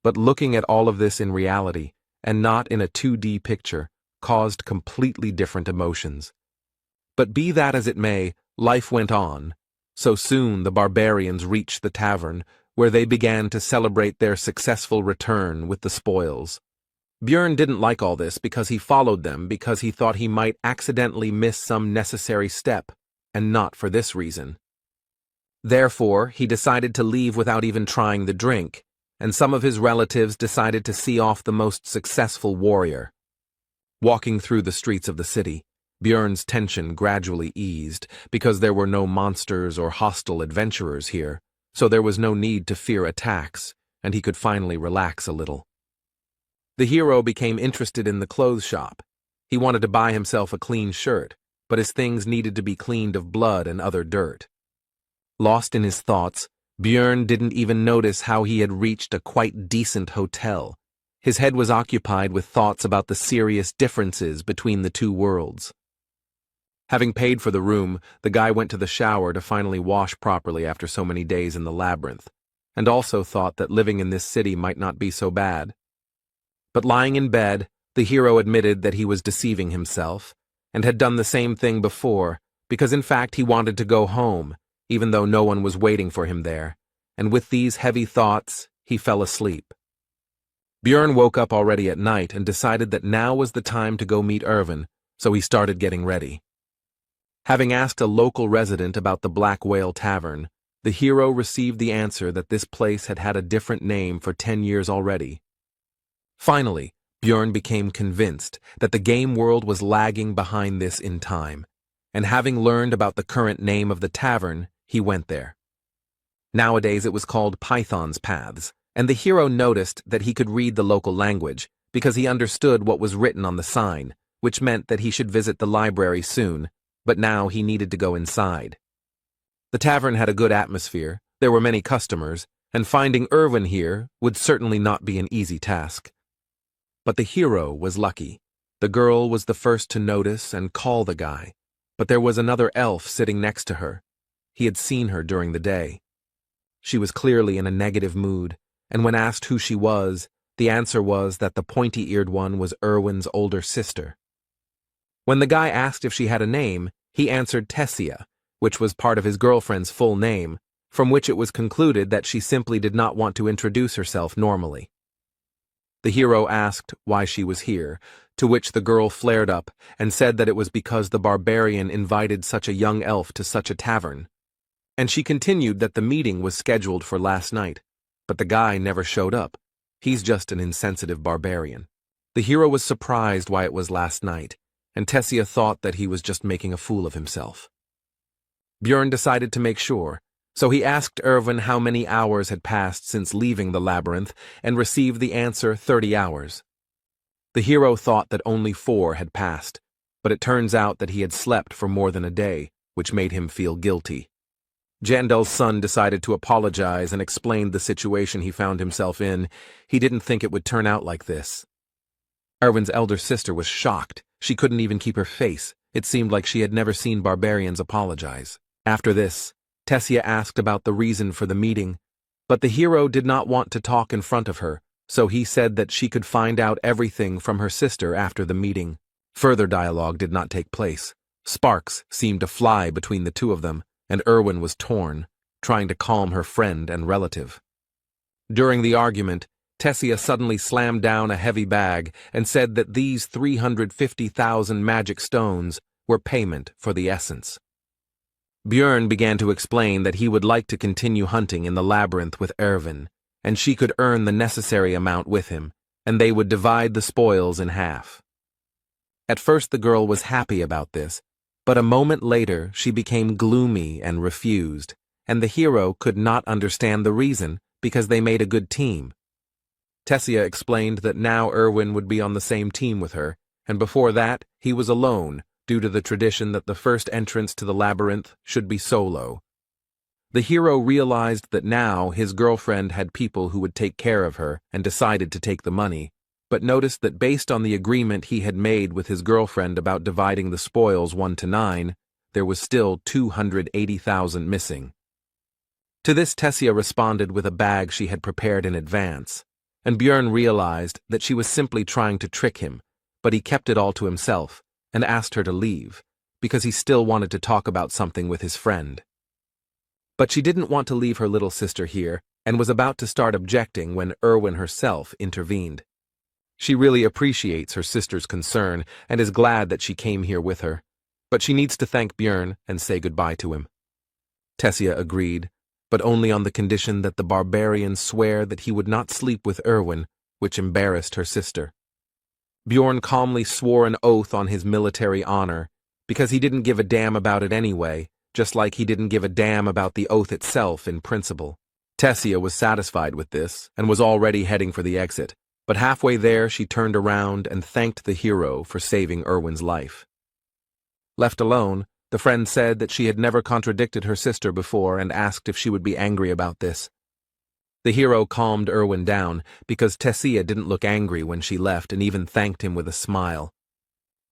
but looking at all of this in reality, and not in a 2D picture, caused completely different emotions. But be that as it may, life went on. So soon the barbarians reached the tavern, where they began to celebrate their successful return with the spoils. Björn didn't like all this because he followed them because he thought he might accidentally miss some necessary step, and not for this reason. Therefore, he decided to leave without even trying the drink, and some of his relatives decided to see off the most successful warrior. Walking through the streets of the city, Björn's tension gradually eased because there were no monsters or hostile adventurers here, so there was no need to fear attacks, and he could finally relax a little. The hero became interested in the clothes shop. He wanted to buy himself a clean shirt, but his things needed to be cleaned of blood and other dirt. Lost in his thoughts, Björn didn't even notice how he had reached a quite decent hotel. His head was occupied with thoughts about the serious differences between the two worlds. Having paid for the room, the guy went to the shower to finally wash properly after so many days in the labyrinth, and also thought that living in this city might not be so bad. But lying in bed, the hero admitted that he was deceiving himself, and had done the same thing before, because in fact he wanted to go home, even though no one was waiting for him there, and with these heavy thoughts, he fell asleep. Björn woke up already at night and decided that now was the time to go meet Erwin, so he started getting ready. Having asked a local resident about the Black Whale Tavern, the hero received the answer that this place had had a different name for 10 years already. Finally, Björn became convinced that the game world was lagging behind this in time, and having learned about the current name of the tavern, he went there. Nowadays it was called Python's Paths, and the hero noticed that he could read the local language because he understood what was written on the sign, which meant that he should visit the library soon, but now he needed to go inside. The tavern had a good atmosphere, there were many customers, and finding Erwin here would certainly not be an easy task. But the hero was lucky. The girl was the first to notice and call the guy, but there was another elf sitting next to her. He had seen her during the day. She was clearly in a negative mood, and when asked who she was, the answer was that the pointy-eared one was Erwin's older sister. When the guy asked if she had a name, He answered Tessia, which was part of his girlfriend's full name, from which it was concluded that she simply did not want to introduce herself normally. The hero asked why she was here, to which the girl flared up and said that it was because the barbarian invited such a young elf to such a tavern. And she continued that the meeting was scheduled for last night, but the guy never showed up. He's just an insensitive barbarian. The hero was surprised why it was last night, and Tessia thought that he was just making a fool of himself. Björn decided to make sure, so he asked Erwin how many hours had passed since leaving the labyrinth and received the answer 30 hours. The hero thought that only 4 had passed, but it turns out that he had slept for more than a day, which made him feel guilty. Jandel's son decided to apologize and explained the situation he found himself in. He didn't think it would turn out like this. Erwin's elder sister was shocked. She couldn't even keep her face. It seemed like she had never seen barbarians apologize. After this, Tessia asked about the reason for the meeting, but the hero did not want to talk in front of her, so he said that she could find out everything from her sister after the meeting. Further dialogue did not take place. Sparks seemed to fly between the two of them, and Erwin was torn, trying to calm her friend and relative. During the argument, Tessia suddenly slammed down a heavy bag and said that these 350,000 magic stones were payment for the essence. Björn began to explain that he would like to continue hunting in the labyrinth with Erwin, and she could earn the necessary amount with him, and they would divide the spoils in half. At first the girl was happy about this, but a moment later she became gloomy and refused, and the hero could not understand the reason because they made a good team. Tessia explained that now Erwin would be on the same team with her, and before that he was alone due to the tradition that the first entrance to the labyrinth should be solo. The hero realized that now his girlfriend had people who would take care of her and decided to take the money, but noticed that based on the agreement he had made with his girlfriend about dividing the spoils 1 to 9, there was still 280,000 missing. To this Tessia responded with a bag she had prepared in advance, and Björn realized that she was simply trying to trick him, but he kept it all to himself and asked her to leave, because he still wanted to talk about something with his friend. But she didn't want to leave her little sister here, and was about to start objecting when Erwin herself intervened. She really appreciates her sister's concern and is glad that she came here with her, but she needs to thank Björn and say goodbye to him. Tessia agreed, but only on the condition that the barbarian swear that he would not sleep with Erwin, which embarrassed her sister. Björn calmly swore an oath on his military honor, because he didn't give a damn about it anyway, just like he didn't give a damn about the oath itself in principle. Tessia was satisfied with this and was already heading for the exit, but halfway there she turned around and thanked the hero for saving Erwin's life. Left alone, the friend said that she had never contradicted her sister before and asked if she would be angry about this. The hero calmed Erwin down because Tessia didn't look angry when she left and even thanked him with a smile.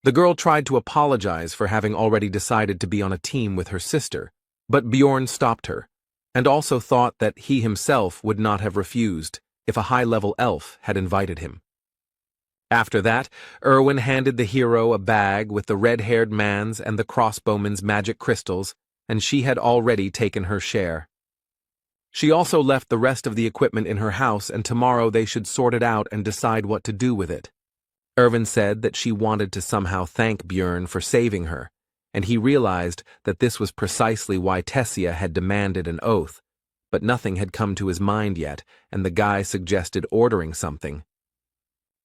The girl tried to apologize for having already decided to be on a team with her sister, but Björn stopped her, and also thought that he himself would not have refused if a high-level elf had invited him. After that, Erwin handed the hero a bag with the red-haired man's and the crossbowman's magic crystals, and she had already taken her share. She also left the rest of the equipment in her house, and tomorrow they should sort it out and decide what to do with it. Erwin said that she wanted to somehow thank Björn for saving her, and he realized that this was precisely why Tessia had demanded an oath, but nothing had come to his mind yet, and the guy suggested ordering something.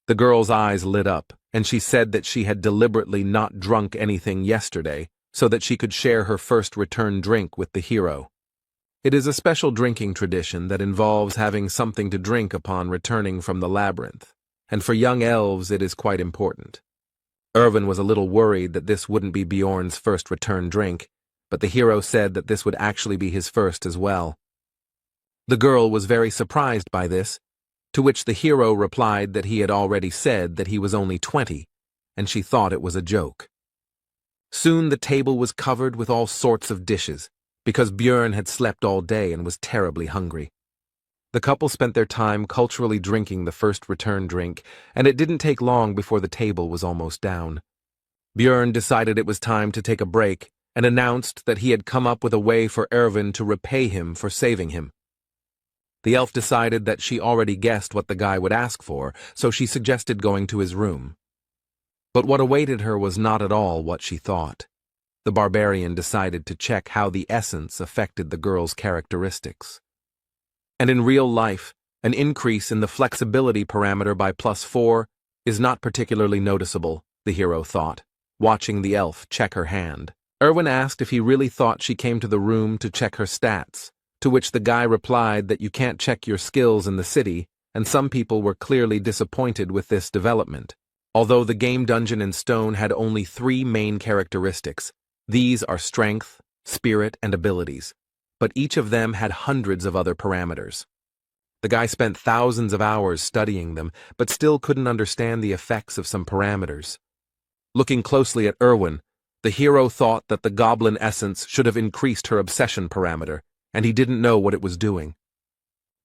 The girl's eyes lit up, and she said that she had deliberately not drunk anything yesterday so that she could share her first return drink with the hero. It is a special drinking tradition that involves having something to drink upon returning from the labyrinth, and for young elves it is quite important. Erwin was a little worried that this wouldn't be Bjorn's first return drink, but the hero said that this would actually be his first as well. The girl was very surprised by this, to which the hero replied that he had already said that he was only 20, and she thought it was a joke. Soon the table was covered with all sorts of dishes, because Björn had slept all day and was terribly hungry. The couple spent their time culturally drinking the first return drink, and it didn't take long before the table was almost down. Björn decided it was time to take a break, and announced that he had come up with a way for Erwin to repay him for saving him. The elf decided that she already guessed what the guy would ask for, so she suggested going to his room. But what awaited her was not at all what she thought. The barbarian decided to check how the essence affected the girl's characteristics. And in real life, an increase in the flexibility parameter by +4 is not particularly noticeable, the hero thought, watching the elf check her hand. Erwin asked if he really thought she came to the room to check her stats, to which the guy replied that you can't check your skills in the city, and some people were clearly disappointed with this development. Although the game Dungeon in Stone had only 3 main characteristics, these are strength, spirit, and abilities, but each of them had hundreds of other parameters. The guy spent thousands of hours studying them, but still couldn't understand the effects of some parameters. Looking closely at Erwin, the hero thought that the goblin essence should have increased her obsession parameter, and he didn't know what it was doing.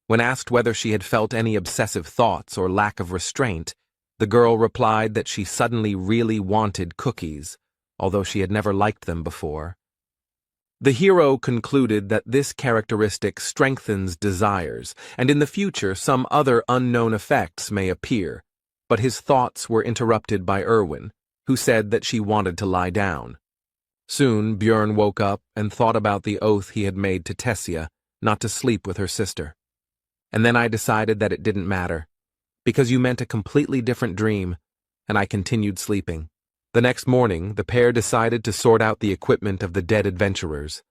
When asked whether she had felt any obsessive thoughts or lack of restraint, the girl replied that she suddenly really wanted cookies, although she had never liked them before. The hero concluded that this characteristic strengthens desires, and in the future some other unknown effects may appear, but his thoughts were interrupted by Erwin, who said that she wanted to lie down. Soon Björn woke up and thought about the oath he had made to Tessia not to sleep with her sister. And then I decided that it didn't matter, because you meant a completely different dream, and I continued sleeping. The next morning, the pair decided to sort out the equipment of the dead adventurers.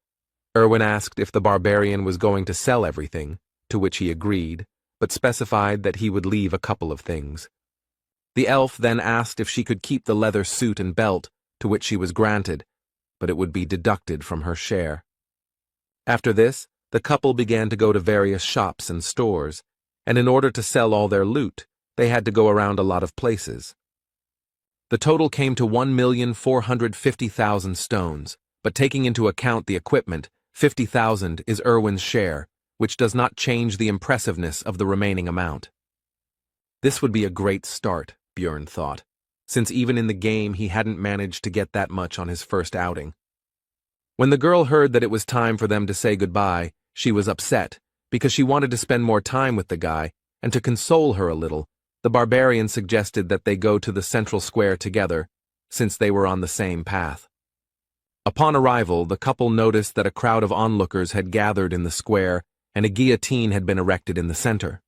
Erwin asked if the barbarian was going to sell everything, to which he agreed, but specified that he would leave a couple of things. The elf then asked if she could keep the leather suit and belt, to which she was granted, but it would be deducted from her share. After this, the couple began to go to various shops and stores, and in order to sell all their loot, they had to go around a lot of places. The total came to 1,450,000 stones, but taking into account the equipment, 50,000 is Erwin's share, which does not change the impressiveness of the remaining amount. This would be a great start, Björn thought, since even in the game he hadn't managed to get that much on his first outing. When the girl heard that it was time for them to say goodbye, she was upset, because she wanted to spend more time with the guy, and to console her a little, the barbarian suggested that they go to the central square together, since they were on the same path. Upon arrival, the couple noticed that a crowd of onlookers had gathered in the square, and a guillotine had been erected in the center.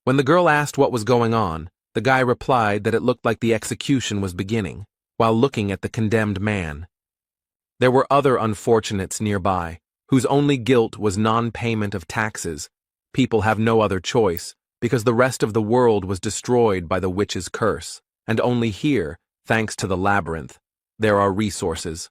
When the girl asked what was going on, the guy replied that it looked like the execution was beginning, while looking at the condemned man. There were other unfortunates nearby, whose only guilt was non-payment of taxes. People have no other choice, because the rest of the world was destroyed by the witch's curse, and only here, thanks to the labyrinth, there are resources.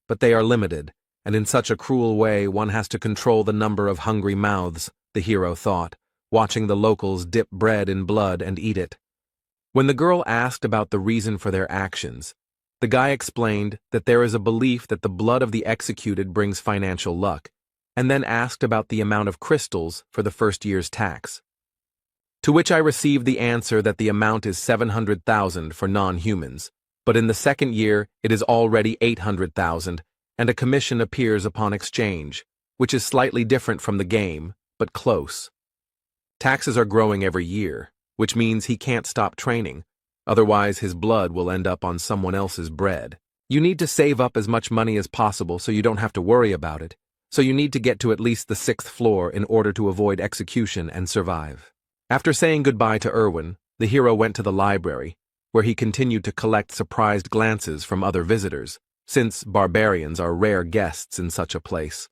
But they are limited, and in such a cruel way one has to control the number of hungry mouths, the hero thought, watching the locals dip bread in blood and eat it. When the girl asked about the reason for their actions, the guy explained that there is a belief that the blood of the executed brings financial luck, and then asked about the amount of crystals for the first year's tax. To which I received the answer that the amount is 700,000 for non-humans, but in the second year it is already 800,000, and a commission appears upon exchange, which is slightly different from the game, but close. Taxes are growing every year, which means he can't stop training, otherwise his blood will end up on someone else's bread. You need to save up as much money as possible so you don't have to worry about it, so you need to get to at least the 6th floor in order to avoid execution and survive. After saying goodbye to Erwin, the hero went to the library, where he continued to collect surprised glances from other visitors, since barbarians are rare guests in such a place.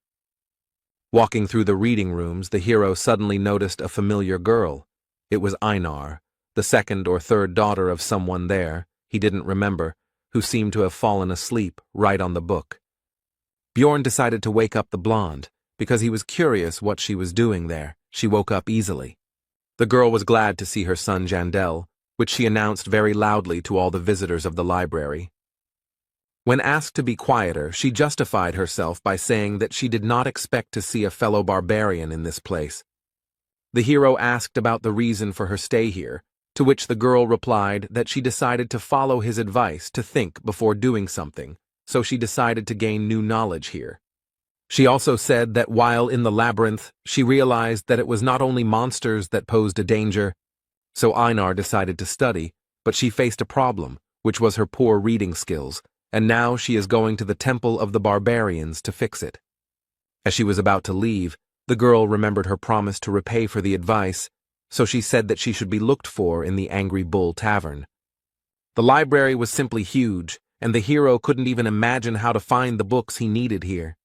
Walking through the reading rooms, the hero suddenly noticed a familiar girl. It was Einar, the second or third daughter of someone there, he didn't remember, who seemed to have fallen asleep right on the book. Björn decided to wake up the blonde, because he was curious what she was doing there. She woke up easily. The girl was glad to see her son Jandel, which she announced very loudly to all the visitors of the library. When asked to be quieter, she justified herself by saying that she did not expect to see a fellow barbarian in this place. The hero asked about the reason for her stay here, to which the girl replied that she decided to follow his advice to think before doing something, so she decided to gain new knowledge here. She also said that while in the labyrinth, she realized that it was not only monsters that posed a danger, so Einar decided to study, but she faced a problem, which was her poor reading skills, and now she is going to the Temple of the Barbarians to fix it. As she was about to leave, the girl remembered her promise to repay for the advice, so she said that she should be looked for in the Angry Bull Tavern. The library was simply huge, and the hero couldn't even imagine how to find the books he needed here.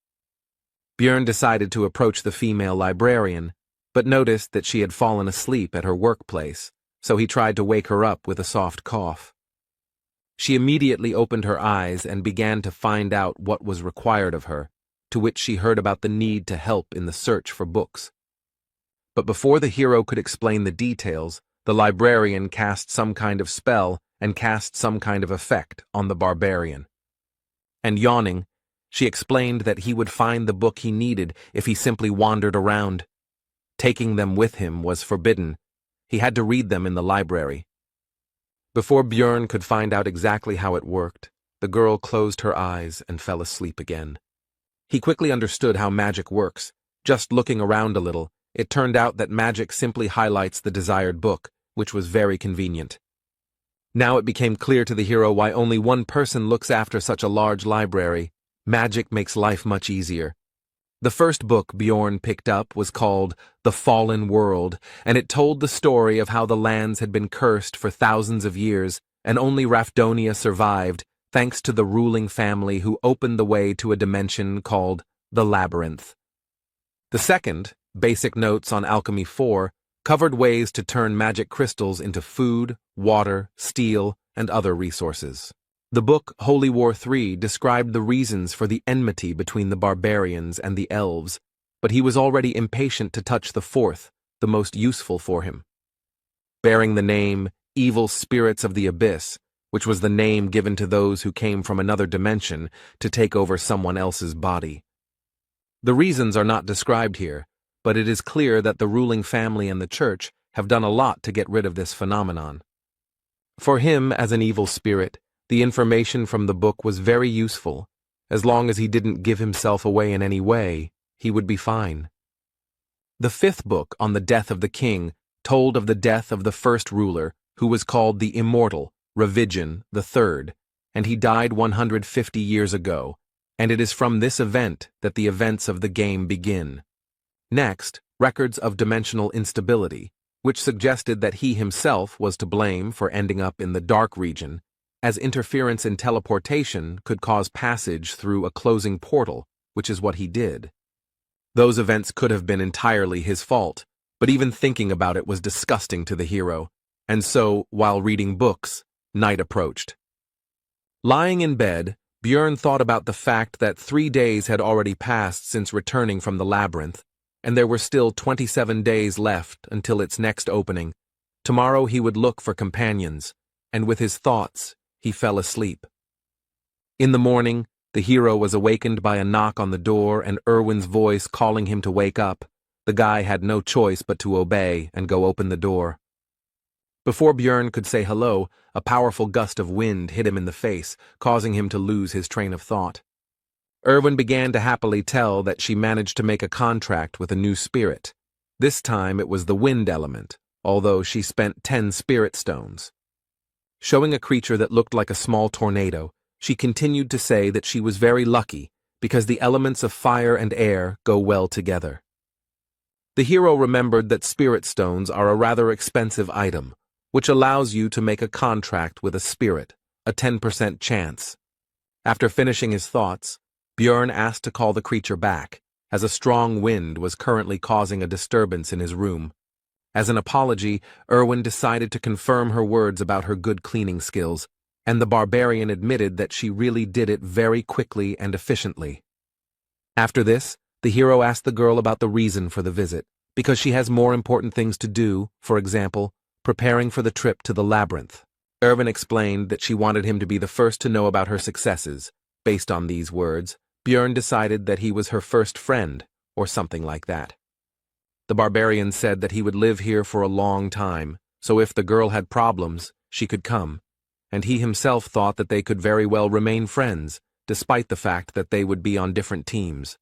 Björn decided to approach the female librarian, but noticed that she had fallen asleep at her workplace, so he tried to wake her up with a soft cough. She immediately opened her eyes and began to find out what was required of her, to which she heard about the need to help in the search for books. But before the hero could explain the details, the librarian cast some kind of spell and cast some kind of effect on the barbarian. And yawning, she explained that he would find the book he needed if he simply wandered around. Taking them with him was forbidden. He had to read them in the library. Before Björn could find out exactly how it worked, the girl closed her eyes and fell asleep again. He quickly understood how magic works. Just looking around a little, it turned out that magic simply highlights the desired book, which was very convenient. Now it became clear to the hero why only one person looks after such a large library. Magic makes life much easier. The first book Björn picked up was called The Fallen World, and it told the story of how the lands had been cursed for thousands of years, and only Rafdonia survived, thanks to the ruling family who opened the way to a dimension called the Labyrinth. The second, Basic Notes on Alchemy 4, covered ways to turn magic crystals into food, water, steel, and other resources. The book Holy War 3 described the reasons for the enmity between the barbarians and the elves, but he was already impatient to touch the fourth, the most useful for him. Bearing the name Evil Spirits of the Abyss, which was the name given to those who came from another dimension to take over someone else's body. The reasons are not described here, but it is clear that the ruling family and the church have done a lot to get rid of this phenomenon. For him, as an evil spirit, the information from the book was very useful. As long as he didn't give himself away in any way, he would be fine. The fifth book on the death of the king told of the death of the first ruler, who was called the Immortal, Ravigen III, and he died 150 years ago, and it is from this event that the events of the game begin. Next, records of dimensional instability, which suggested that he himself was to blame for ending up in the dark region, as interference in teleportation could cause passage through a closing portal, which is what he did. Those events could have been entirely his fault, but even thinking about it was disgusting to the hero, and so, while reading books, night approached. Lying in bed, Björn thought about the fact that 3 days had already passed since returning from the labyrinth, and there were still 27 days left until its next opening. Tomorrow he would look for companions, and with his thoughts, he fell asleep. In the morning, the hero was awakened by a knock on the door and Erwin's voice calling him to wake up. The guy had no choice but to obey and go open the door. Before Björn could say hello, a powerful gust of wind hit him in the face, causing him to lose his train of thought. Erwin began to happily tell that she managed to make a contract with a new spirit. This time it was the wind element, although she spent 10 spirit stones. Showing a creature that looked like a small tornado, she continued to say that she was very lucky because the elements of fire and air go well together. The hero remembered that spirit stones are a rather expensive item, which allows you to make a contract with a spirit, a 10% chance. After finishing his thoughts, Björn asked to call the creature back, as a strong wind was currently causing a disturbance in his room. As an apology, Erwin decided to confirm her words about her good cleaning skills, and the barbarian admitted that she really did it very quickly and efficiently. After this, the hero asked the girl about the reason for the visit, because she has more important things to do, for example, preparing for the trip to the labyrinth. Erwin explained that she wanted him to be the first to know about her successes. Based on these words, Björn decided that he was her first friend, or something like that. The barbarian said that he would live here for a long time, so if the girl had problems, she could come, and he himself thought that they could very well remain friends, despite the fact that they would be on different teams.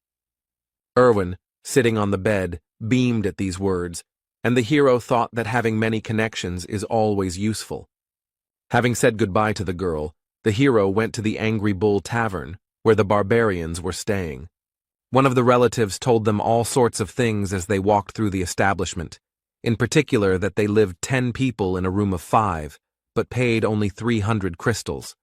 Erwin, sitting on the bed, beamed at these words, and the hero thought that having many connections is always useful. Having said goodbye to the girl, the hero went to the Angry Bull Tavern, where the barbarians were staying. One of the relatives told them all sorts of things as they walked through the establishment, in particular that they lived 10 people in a room of 5, but paid only 300 crystals.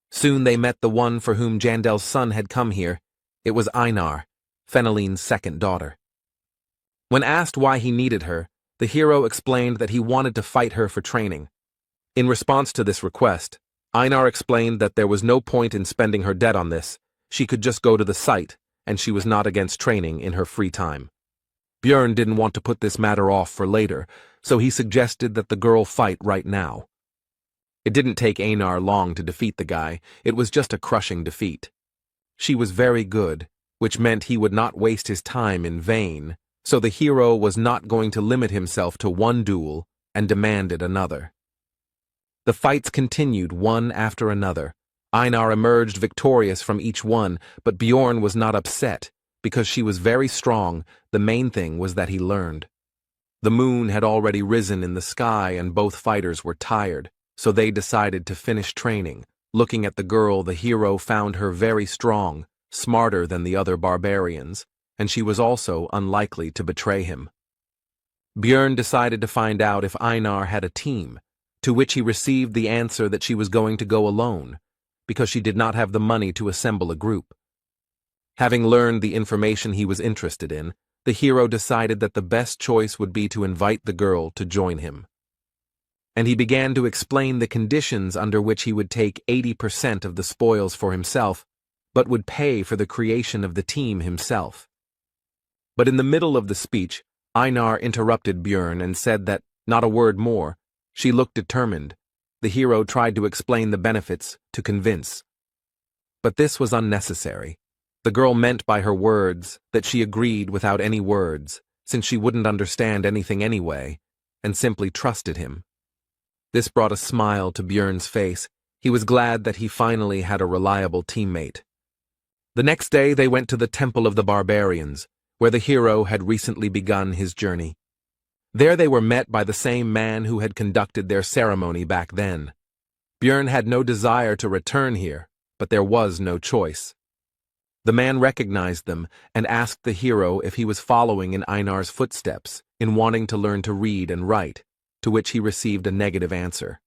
Soon they met the one for whom Jandel's son had come here. It was Einar, Feneline's second daughter. When asked why he needed her, the hero explained that he wanted to fight her for training. In response to this request, Einar explained that there was no point in spending her debt on this. She could just go to the site, and she was not against training in her free time. Björn didn't want to put this matter off for later, so he suggested that the girl fight right now. It didn't take Einar long to defeat the guy. It was just a crushing defeat. She was very good, which meant he would not waste his time in vain, so the hero was not going to limit himself to one duel and demanded another. The fights continued one after another. Einar emerged victorious from each one, but Bjorn was not upset, because she was very strong. The main thing was that he learned. The moon had already risen in the sky and both fighters were tired, so they decided to finish training. Looking at the girl, the hero found her very strong, smarter than the other barbarians, and she was also unlikely to betray him. Björn decided to find out if Einar had a team, to which he received the answer that she was going to go alone, because she did not have the money to assemble a group. Having learned the information he was interested in, the hero decided that the best choice would be to invite the girl to join him. And he began to explain the conditions under which he would take 80% of the spoils for himself, but would pay for the creation of the team himself. But in the middle of the speech, Einar interrupted Björn and said that, not a word more. She looked determined. The hero tried to explain the benefits, to convince. But this was unnecessary. The girl meant by her words that she agreed without any words, since she wouldn't understand anything anyway, and simply trusted him. This brought a smile to Björn's face. He was glad that he finally had a reliable teammate. The next day they went to the Temple of the Barbarians, where the hero had recently begun his journey. There they were met by the same man who had conducted their ceremony back then. Björn had no desire to return here, but there was no choice. The man recognized them and asked the hero if he was following in Einar's footsteps in wanting to learn to read and write, to which he received a negative answer.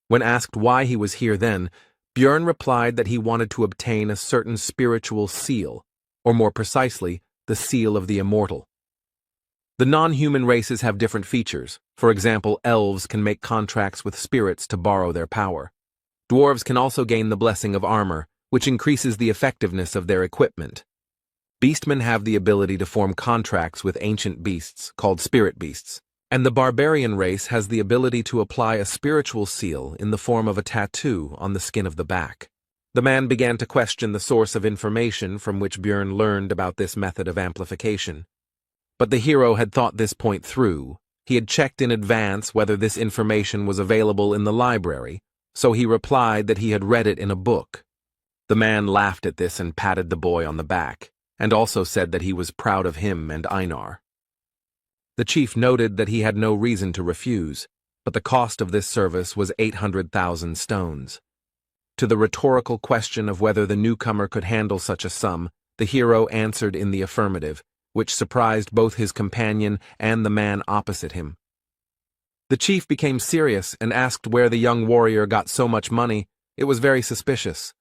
When asked why he was here then, Björn replied that he wanted to obtain a certain spiritual seal, or more precisely, the seal of the immortal. The non-human races have different features. For example, elves can make contracts with spirits to borrow their power. Dwarves can also gain the blessing of armor, which increases the effectiveness of their equipment. Beastmen have the ability to form contracts with ancient beasts, called spirit beasts. And the barbarian race has the ability to apply a spiritual seal in the form of a tattoo on the skin of the back. The man began to question the source of information from which Björn learned about this method of amplification. But the hero had thought this point through. He had checked in advance whether this information was available in the library, so he replied that he had read it in a book. The man laughed at this and patted the boy on the back, and also said that he was proud of him and Einar. The chief noted that he had no reason to refuse, but the cost of this service was 800,000 stones. To the rhetorical question of whether the newcomer could handle such a sum, the hero answered in the affirmative, which surprised both his companion and the man opposite him. The chief became serious and asked where the young warrior got so much money. It was very suspicious.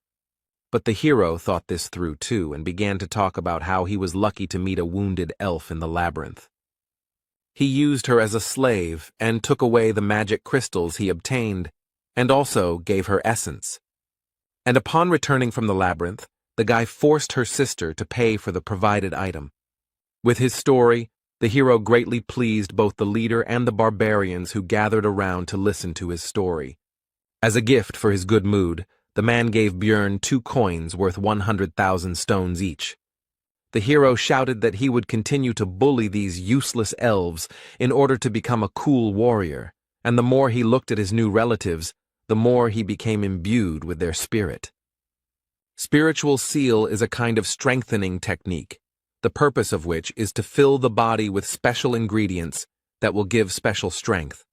But the hero thought this through too and began to talk about how he was lucky to meet a wounded elf in the labyrinth. He used her as a slave and took away the magic crystals he obtained, and also gave her essence. And upon returning from the labyrinth, the guy forced her sister to pay for the provided item. With his story, the hero greatly pleased both the leader and the barbarians who gathered around to listen to his story. As a gift for his good mood, the man gave Björn 2 coins worth 100,000 stones each. The hero shouted that he would continue to bully these useless elves in order to become a cool warrior, and the more he looked at his new relatives, the more he became imbued with their spirit. Spiritual seal is a kind of strengthening technique, the purpose of which is to fill the body with special ingredients that will give special strength.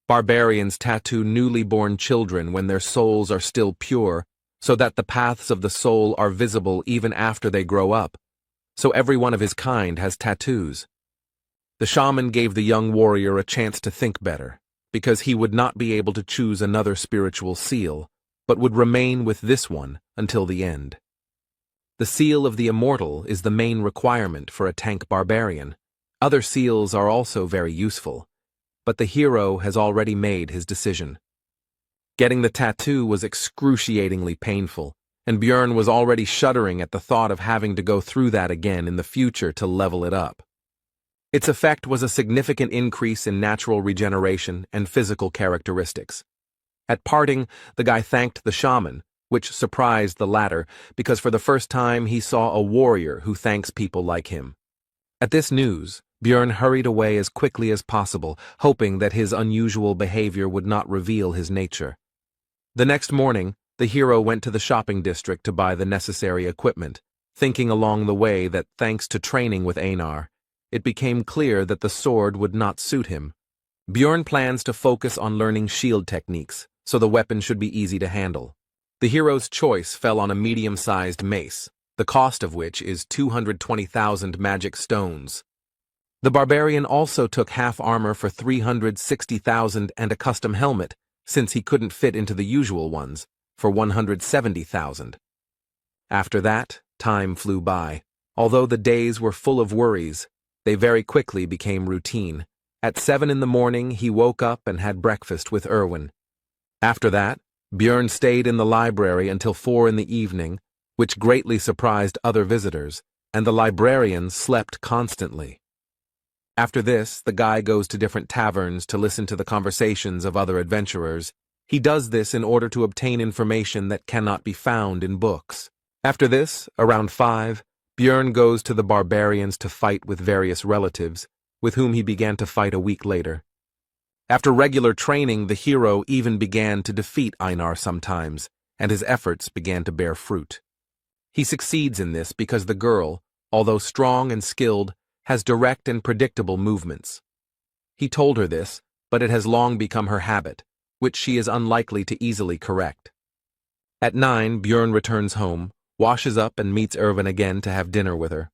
Barbarians tattoo newly born children when their souls are still pure, so that the paths of the soul are visible even after they grow up. So every one of his kind has tattoos. The shaman gave the young warrior a chance to think better, because he would not be able to choose another spiritual seal, but would remain with this one until the end. The seal of the immortal is the main requirement for a tank barbarian. Other seals are also very useful, but the hero has already made his decision. Getting the tattoo was excruciatingly painful, and Björn was already shuddering at the thought of having to go through that again in the future to level it up. Its effect was a significant increase in natural regeneration and physical characteristics. At parting, the guy thanked the shaman, which surprised the latter because for the first time he saw a warrior who thanks people like him. At this news, Björn hurried away as quickly as possible, hoping that his unusual behavior would not reveal his nature. The next morning, the hero went to the shopping district to buy the necessary equipment, thinking along the way that thanks to training with Einar, it became clear that the sword would not suit him. Björn plans to focus on learning shield techniques, so the weapon should be easy to handle. The hero's choice fell on a medium-sized mace, the cost of which is 220,000 magic stones. The barbarian also took half armor for 360,000 and a custom helmet, since he couldn't fit into the usual ones, for 170,000. After that, time flew by. Although the days were full of worries, they very quickly became routine. At 7 in the morning, he woke up and had breakfast with Erwin. After that, Björn stayed in the library until 4 in the evening, which greatly surprised other visitors, and the librarian slept constantly. After this, the guy goes to different taverns to listen to the conversations of other adventurers. He does this in order to obtain information that cannot be found in books. After this, around 5, Björn goes to the barbarians to fight with various relatives, with whom he began to fight a week later. After regular training, the hero even began to defeat Einar sometimes, and his efforts began to bear fruit. He succeeds in this because the girl, although strong and skilled, has direct and predictable movements. He told her this, but it has long become her habit, which she is unlikely to easily correct. At 9, Björn returns home, washes up and meets Erwin again to have dinner with her.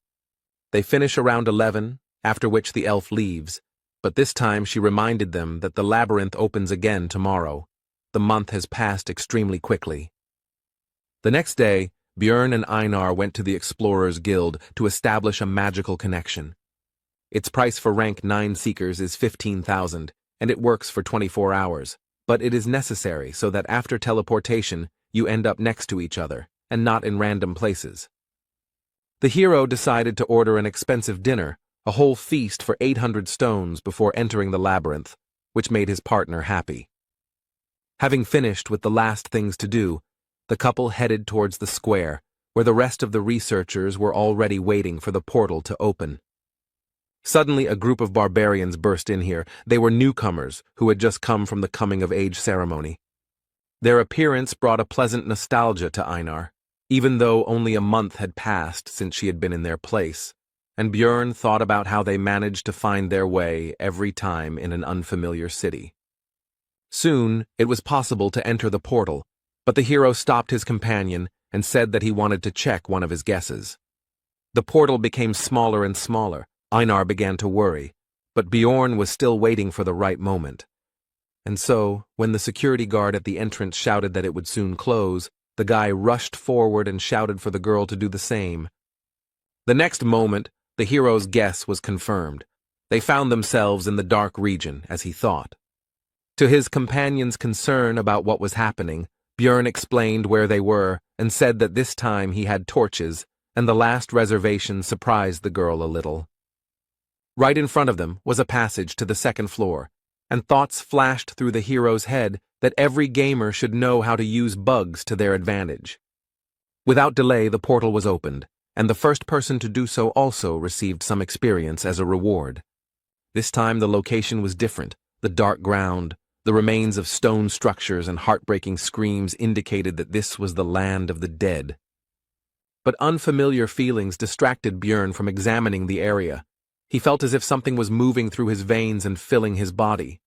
They finish around 11, after which the elf leaves, but this time she reminded them that the labyrinth opens again tomorrow. The month has passed extremely quickly. The next day, Björn and Einar went to the Explorers Guild to establish a magical connection. Its price for rank 9 seekers is 15,000, and it works for 24 hours, but it is necessary so that after teleportation, you end up next to each other, and not in random places. The hero decided to order an expensive dinner, a whole feast for 800 stones before entering the labyrinth, which made his partner happy. Having finished with the last things to do, the couple headed towards the square, where the rest of the researchers were already waiting for the portal to open. Suddenly, a group of barbarians burst in here. They were newcomers who had just come from the coming-of-age ceremony. Their appearance brought a pleasant nostalgia to Einar, even though only a month had passed since she had been in their place, and Björn thought about how they managed to find their way every time in an unfamiliar city. Soon, it was possible to enter the portal, but the hero stopped his companion and said that he wanted to check one of his guesses. The portal became smaller and smaller. Einar began to worry, but Björn was still waiting for the right moment. And so, when the security guard at the entrance shouted that it would soon close, the guy rushed forward and shouted for the girl to do the same. The next moment, the hero's guess was confirmed. They found themselves in the dark region, as he thought. To his companion's concern about what was happening, Björn explained where they were and said that this time he had torches, and the last reservation surprised the girl a little. Right in front of them was a passage to the second floor, and thoughts flashed through the hero's head that every gamer should know how to use bugs to their advantage. Without delay, the portal was opened, and the first person to do so also received some experience as a reward. This time the location was different, the dark ground, The remains of stone structures and heartbreaking screams indicated that this was the land of the dead. But unfamiliar feelings distracted Björn from examining the area. He felt as if something was moving through his veins and filling his body.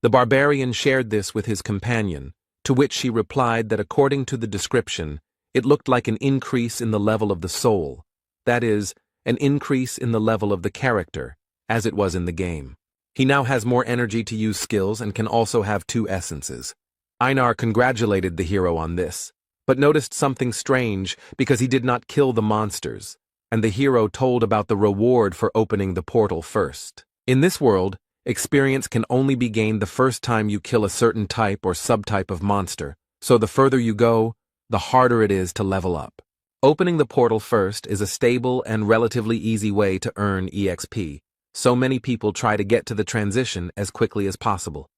The barbarian shared this with his companion, to which she replied that according to the description, it looked like an increase in the level of the soul, that is, an increase in the level of the character, as it was in the game. He now has more energy to use skills and can also have 2 essences. Einar congratulated the hero on this, but noticed something strange because he did not kill the monsters, and the hero told about the reward for opening the portal first. In this world, experience can only be gained the first time you kill a certain type or subtype of monster, so the further you go, the harder it is to level up. Opening the portal first is a stable and relatively easy way to earn EXP, so many people try to get to the transition as quickly as possible.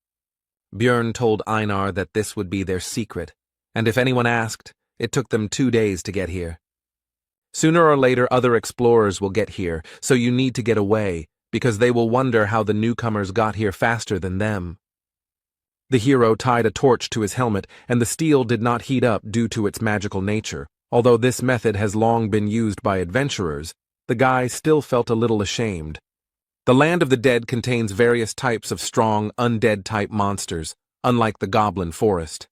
Björn told Einar that this would be their secret, and if anyone asked, it took them 2 days to get here. Sooner or later other explorers will get here, so you need to get away, because they will wonder how the newcomers got here faster than them. The hero tied a torch to his helmet, and the steel did not heat up due to its magical nature. Although this method has long been used by adventurers, the guy still felt a little ashamed. The land of the dead contains various types of strong, undead-type monsters, unlike the goblin forest.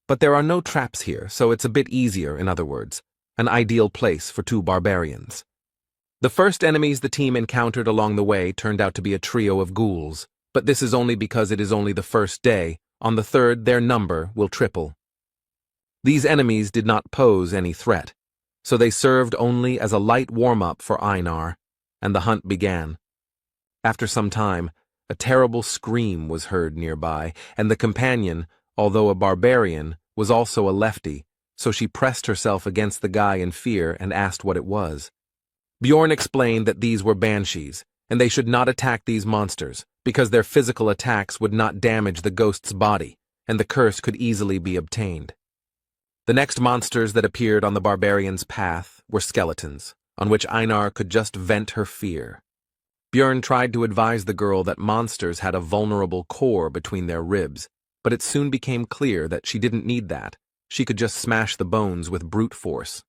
But there are no traps here, so it's a bit easier, in other words, an ideal place for 2 barbarians. The first enemies the team encountered along the way turned out to be a trio of ghouls, but this is only because it is only the first day. On the 3rd, their number will triple. These enemies did not pose any threat, so they served only as a light warm-up for Einar, and the hunt began. After some time, a terrible scream was heard nearby, and the companion, although a barbarian, was also a lefty, so she pressed herself against the guy in fear and asked what it was. Bjorn explained that these were banshees, and they should not attack these monsters, because their physical attacks would not damage the ghost's body, and the curse could easily be obtained. The next monsters that appeared on the barbarian's path were skeletons, on which Einar could just vent her fear. Björn tried to advise the girl that monsters had a vulnerable core between their ribs, but it soon became clear that she didn't need that. She could just smash the bones with brute force.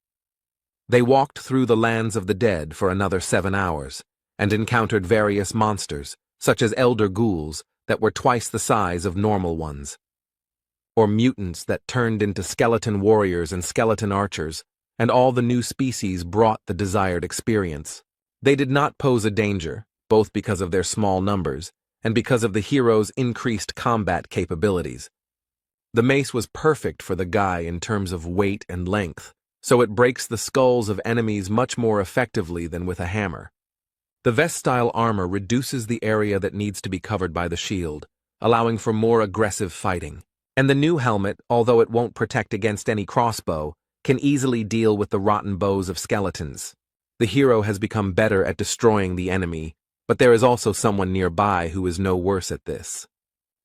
They walked through the lands of the dead for another 7 hours, and encountered various monsters, such as elder ghouls that were twice the size of normal ones, or mutants that turned into skeleton warriors and skeleton archers, and all the new species brought the desired experience. They did not pose a danger, both because of their small numbers, and because of the hero's increased combat capabilities. The mace was perfect for the guy in terms of weight and length, so it breaks the skulls of enemies much more effectively than with a hammer. The vest-style armor reduces the area that needs to be covered by the shield, allowing for more aggressive fighting. And the new helmet, although it won't protect against any crossbow, can easily deal with the rotten bows of skeletons. The hero has become better at destroying the enemy, but there is also someone nearby who is no worse at this.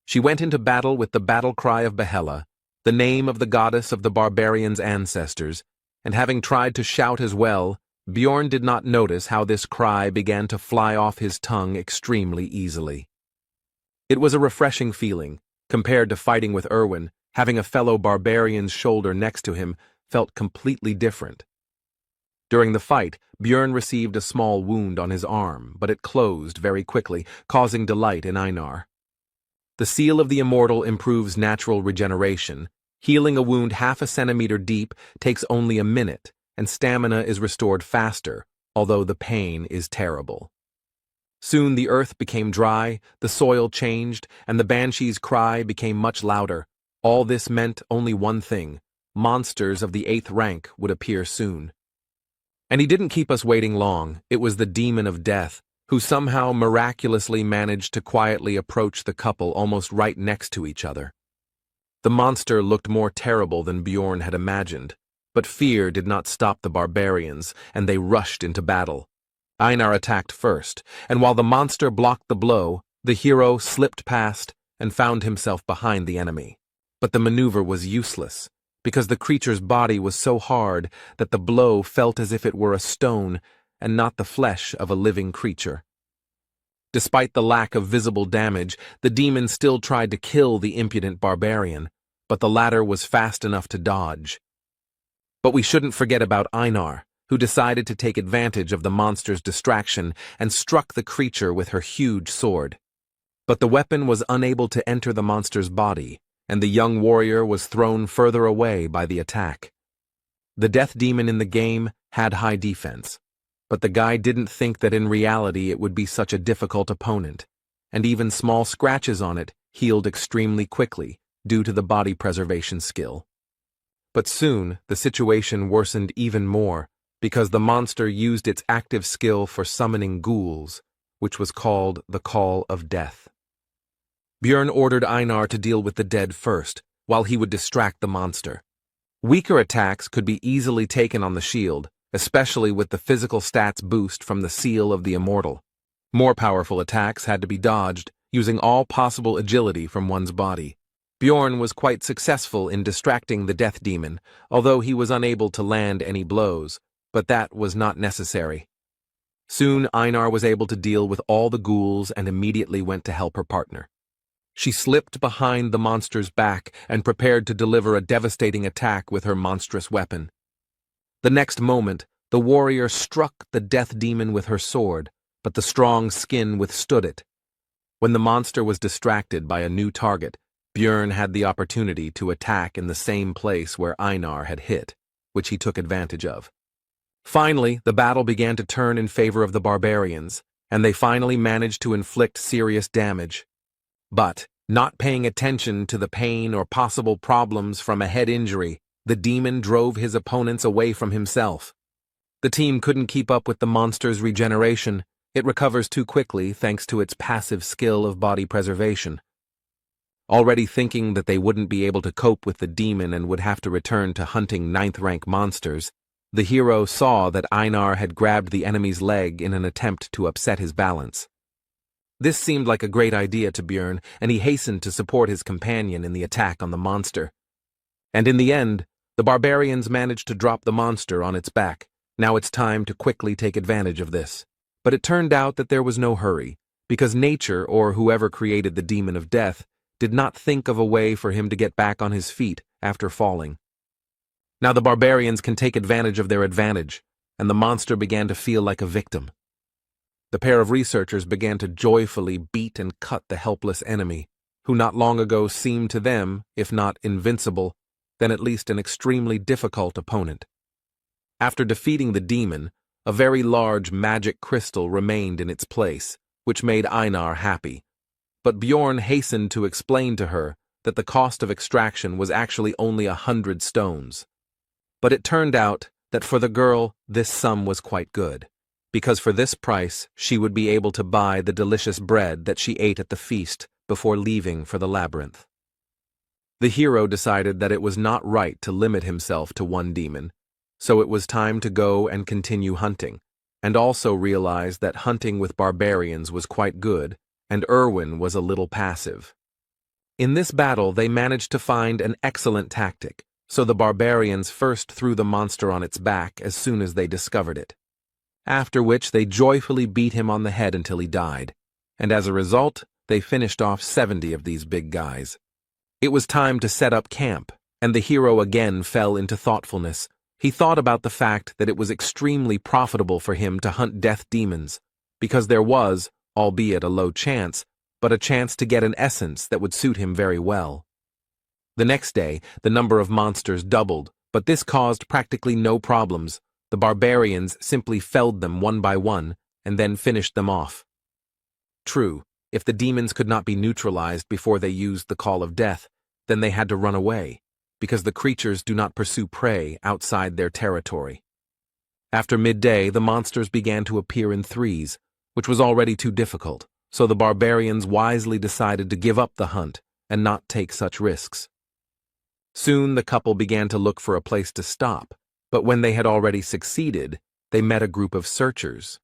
She went into battle with the battle cry of Yahello, the name of the goddess of the barbarians' ancestors, and having tried to shout as well, Bjorn did not notice how this cry began to fly off his tongue extremely easily. It was a refreshing feeling. Compared to fighting with Erwin, having a fellow barbarian's shoulder next to him felt completely different. During the fight, Bjorn received a small wound on his arm, but it closed very quickly, causing delight in Einar. The seal of the immortal improves natural regeneration. Healing a wound half a centimeter deep takes only a minute, and stamina is restored faster, although the pain is terrible. Soon the earth became dry, the soil changed, and the banshee's cry became much louder. All this meant only one thing: monsters of the 8th rank would appear soon. And he didn't keep us waiting long. It was the demon of death, who somehow miraculously managed to quietly approach the couple almost right next to each other. The monster looked more terrible than Bjorn had imagined, but fear did not stop the barbarians, and they rushed into battle. Einar attacked first, and while the monster blocked the blow, the hero slipped past and found himself behind the enemy. But the maneuver was useless, because the creature's body was so hard that the blow felt as if it were a stone and not the flesh of a living creature. Despite the lack of visible damage, the demon still tried to kill the impudent barbarian, but the latter was fast enough to dodge. But we shouldn't forget about Einar, who decided to take advantage of the monster's distraction and struck the creature with her huge sword. But the weapon was unable to enter the monster's body, and the young warrior was thrown further away by the attack. The death demon in the game had high defense, but the guy didn't think that in reality it would be such a difficult opponent, and even small scratches on it healed extremely quickly due to the body preservation skill. But soon, the situation worsened even more, because the monster used its active skill for summoning ghouls, which was called the Call of Death. Björn ordered Einar to deal with the dead first, while he would distract the monster. Weaker attacks could be easily taken on the shield, especially with the physical stats boost from the Seal of the Immortal. More powerful attacks had to be dodged, using all possible agility from one's body. Bjorn was quite successful in distracting the death demon, although he was unable to land any blows, but that was not necessary. Soon Einar was able to deal with all the ghouls and immediately went to help her partner. She slipped behind the monster's back and prepared to deliver a devastating attack with her monstrous weapon. The next moment, the warrior struck the death demon with her sword, but the strong skin withstood it. When the monster was distracted by a new target, Björn had the opportunity to attack in the same place where Einar had hit, which he took advantage of. Finally, the battle began to turn in favor of the barbarians, and they finally managed to inflict serious damage. But, not paying attention to the pain or possible problems from a head injury, the demon drove his opponents away from himself. The team couldn't keep up with the monster's regeneration. It recovers too quickly thanks to its passive skill of body preservation. Already thinking that they wouldn't be able to cope with the demon and would have to return to hunting 9th-rank monsters, the hero saw that Einar had grabbed the enemy's leg in an attempt to upset his balance. This seemed like a great idea to Björn, and he hastened to support his companion in the attack on the monster. And in the end, the barbarians managed to drop the monster on its back. Now it's time to quickly take advantage of this. But it turned out that there was no hurry, because nature, or whoever created the demon of death, did not think of a way for him to get back on his feet after falling. Now the barbarians can take advantage of their advantage, and the monster began to feel like a victim. The pair of researchers began to joyfully beat and cut the helpless enemy, who not long ago seemed to them, if not invincible, then at least an extremely difficult opponent. After defeating the demon, a very large magic crystal remained in its place, which made Einar happy. But Bjorn hastened to explain to her that the cost of extraction was actually only 100 stones. But it turned out that for the girl, this sum was quite good, because for this price she would be able to buy the delicious bread that she ate at the feast before leaving for the labyrinth. The hero decided that it was not right to limit himself to one demon, so it was time to go and continue hunting, and also realized that hunting with barbarians was quite good, and Erwin was a little passive. In this battle they managed to find an excellent tactic, so the barbarians first threw the monster on its back as soon as they discovered it, after which they joyfully beat him on the head until he died, and as a result, they finished off 70 of these big guys. It was time to set up camp, and the hero again fell into thoughtfulness. He thought about the fact that it was extremely profitable for him to hunt death demons, because there was, albeit a low chance, but a chance to get an essence that would suit him very well. The next day, the number of monsters doubled, but this caused practically no problems. The barbarians simply felled them one by one, and then finished them off. True, if the demons could not be neutralized before they used the Call of Death, then they had to run away, because the creatures do not pursue prey outside their territory. After midday, the monsters began to appear in threes, which was already too difficult, so the barbarians wisely decided to give up the hunt and not take such risks. Soon the couple began to look for a place to stop, but when they had already succeeded, they met a group of searchers.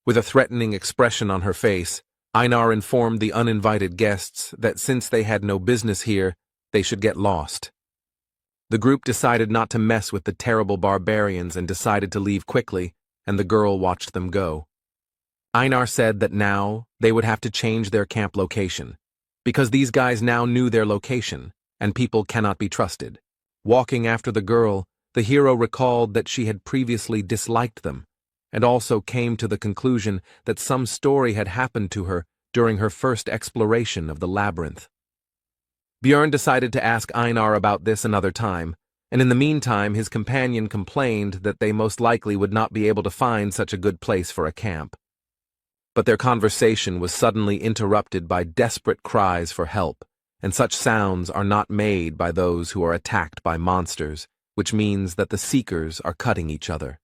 With a threatening expression on her face, Einar informed the uninvited guests that since they had no business here, they should get lost. The group decided not to mess with the terrible barbarians and decided to leave quickly, and the girl watched them go. Einar said that now they would have to change their camp location, because these guys now knew their location, and people cannot be trusted. Walking after the girl, the hero recalled that she had previously disliked them, and also came to the conclusion that some story had happened to her during her first exploration of the labyrinth. Björn decided to ask Einar about this another time, and in the meantime his companion complained that they most likely would not be able to find such a good place for a camp. But their conversation was suddenly interrupted by desperate cries for help, and such sounds are not made by those who are attacked by monsters, which means that the seekers are cutting each other.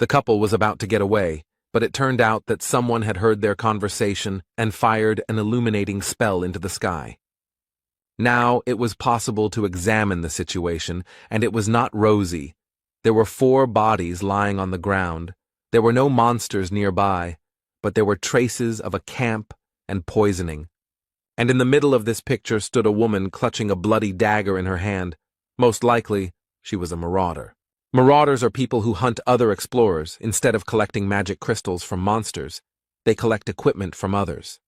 The couple was about to get away, but it turned out that someone had heard their conversation and fired an illuminating spell into the sky. Now it was possible to examine the situation, and it was not rosy. There were 4 bodies lying on the ground. There were no monsters nearby, but there were traces of a camp and poisoning. And in the middle of this picture stood a woman clutching a bloody dagger in her hand. Most likely, she was a marauder. Marauders are people who hunt other explorers instead of collecting magic crystals from monsters. They collect equipment from others.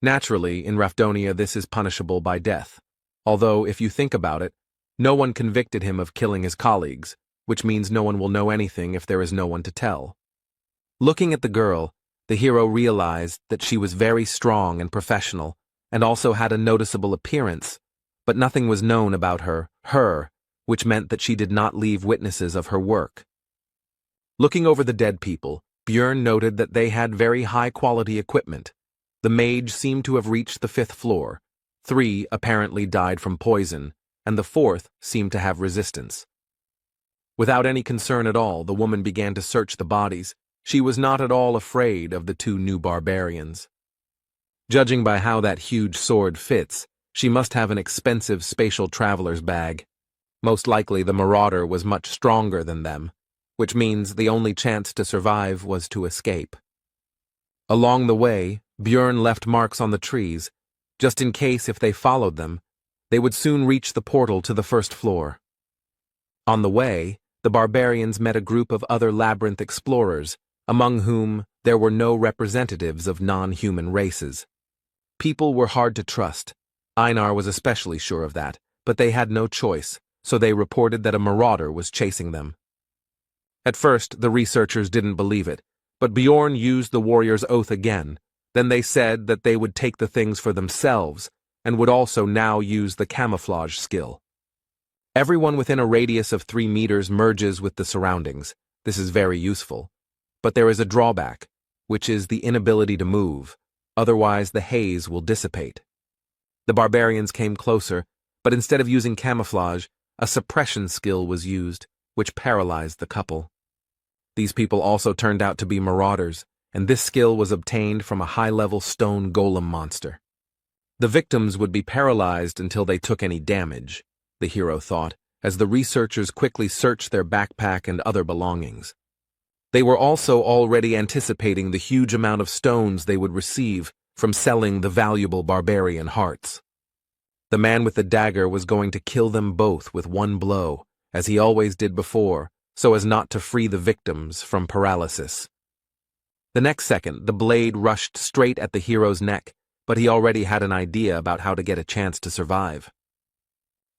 Naturally, in Rafdonia this is punishable by death, although if you think about it, no one convicted him of killing his colleagues, which means no one will know anything if there is no one to tell. Looking at the girl, the hero realized that she was very strong and professional, and also had a noticeable appearance, but nothing was known about her, which meant that she did not leave witnesses of her work. Looking over the dead people, Björn noted that they had very high-quality equipment. The mage seemed to have reached the 5th floor. 3 apparently died from poison, and the 4th seemed to have resistance. Without any concern at all, the woman began to search the bodies. She was not at all afraid of the 2 new barbarians. Judging by how that huge sword fits, she must have an expensive spatial traveler's bag. Most likely the marauder was much stronger than them, which means the only chance to survive was to escape. Along the way, Björn left marks on the trees, just in case if they followed them, they would soon reach the portal to the 1st floor. On the way, the barbarians met a group of other labyrinth explorers, among whom there were no representatives of non-human races. People were hard to trust. Einar was especially sure of that, but they had no choice, so they reported that a marauder was chasing them. At first, the researchers didn't believe it, but Björn used the warrior's oath again. Then they said that they would take the things for themselves, and would also now use the camouflage skill. Everyone within a radius of 3 meters merges with the surroundings. This is very useful. But there is a drawback, which is the inability to move, otherwise the haze will dissipate. The barbarians came closer, but instead of using camouflage, a suppression skill was used, which paralyzed the couple. These people also turned out to be marauders, and this skill was obtained from a high-level stone golem monster. The victims would be paralyzed until they took any damage, the hero thought, as the researchers quickly searched their backpack and other belongings. They were also already anticipating the huge amount of stones they would receive from selling the valuable barbarian hearts. The man with the dagger was going to kill them both with one blow, as he always did before, so as not to free the victims from paralysis. The next second, the blade rushed straight at the hero's neck, but he already had an idea about how to get a chance to survive.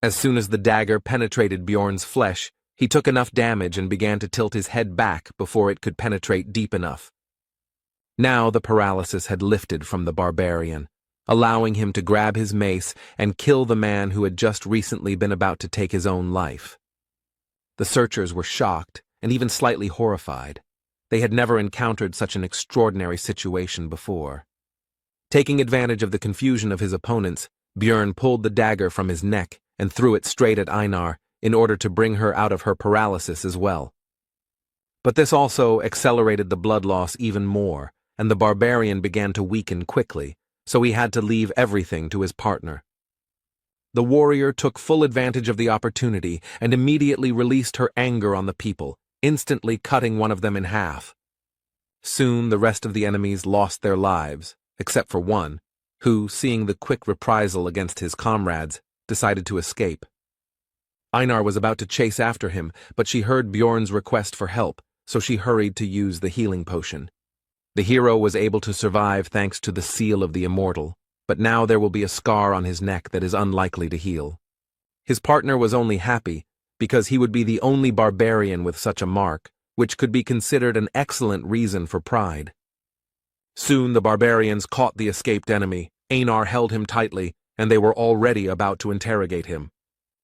As soon as the dagger penetrated Björn's flesh, he took enough damage and began to tilt his head back before it could penetrate deep enough. Now the paralysis had lifted from the barbarian, allowing him to grab his mace and kill the man who had just recently been about to take his own life. The searchers were shocked and even slightly horrified. They had never encountered such an extraordinary situation before. Taking advantage of the confusion of his opponents, Björn pulled the dagger from his neck and threw it straight at Einar in order to bring her out of her paralysis as well. But this also accelerated the blood loss even more, and the barbarian began to weaken quickly, so he had to leave everything to his partner. The warrior took full advantage of the opportunity and immediately released her anger on the people, instantly cutting one of them in half. Soon the rest of the enemies lost their lives, except for one, who, seeing the quick reprisal against his comrades, decided to escape. Einar was about to chase after him, but she heard Björn's request for help, so she hurried to use the healing potion. The hero was able to survive thanks to the seal of the immortal, but now there will be a scar on his neck that is unlikely to heal. His partner was only happy because he would be the only barbarian with such a mark, which could be considered an excellent reason for pride. Soon the barbarians caught the escaped enemy. Einar held him tightly, and they were already about to interrogate him.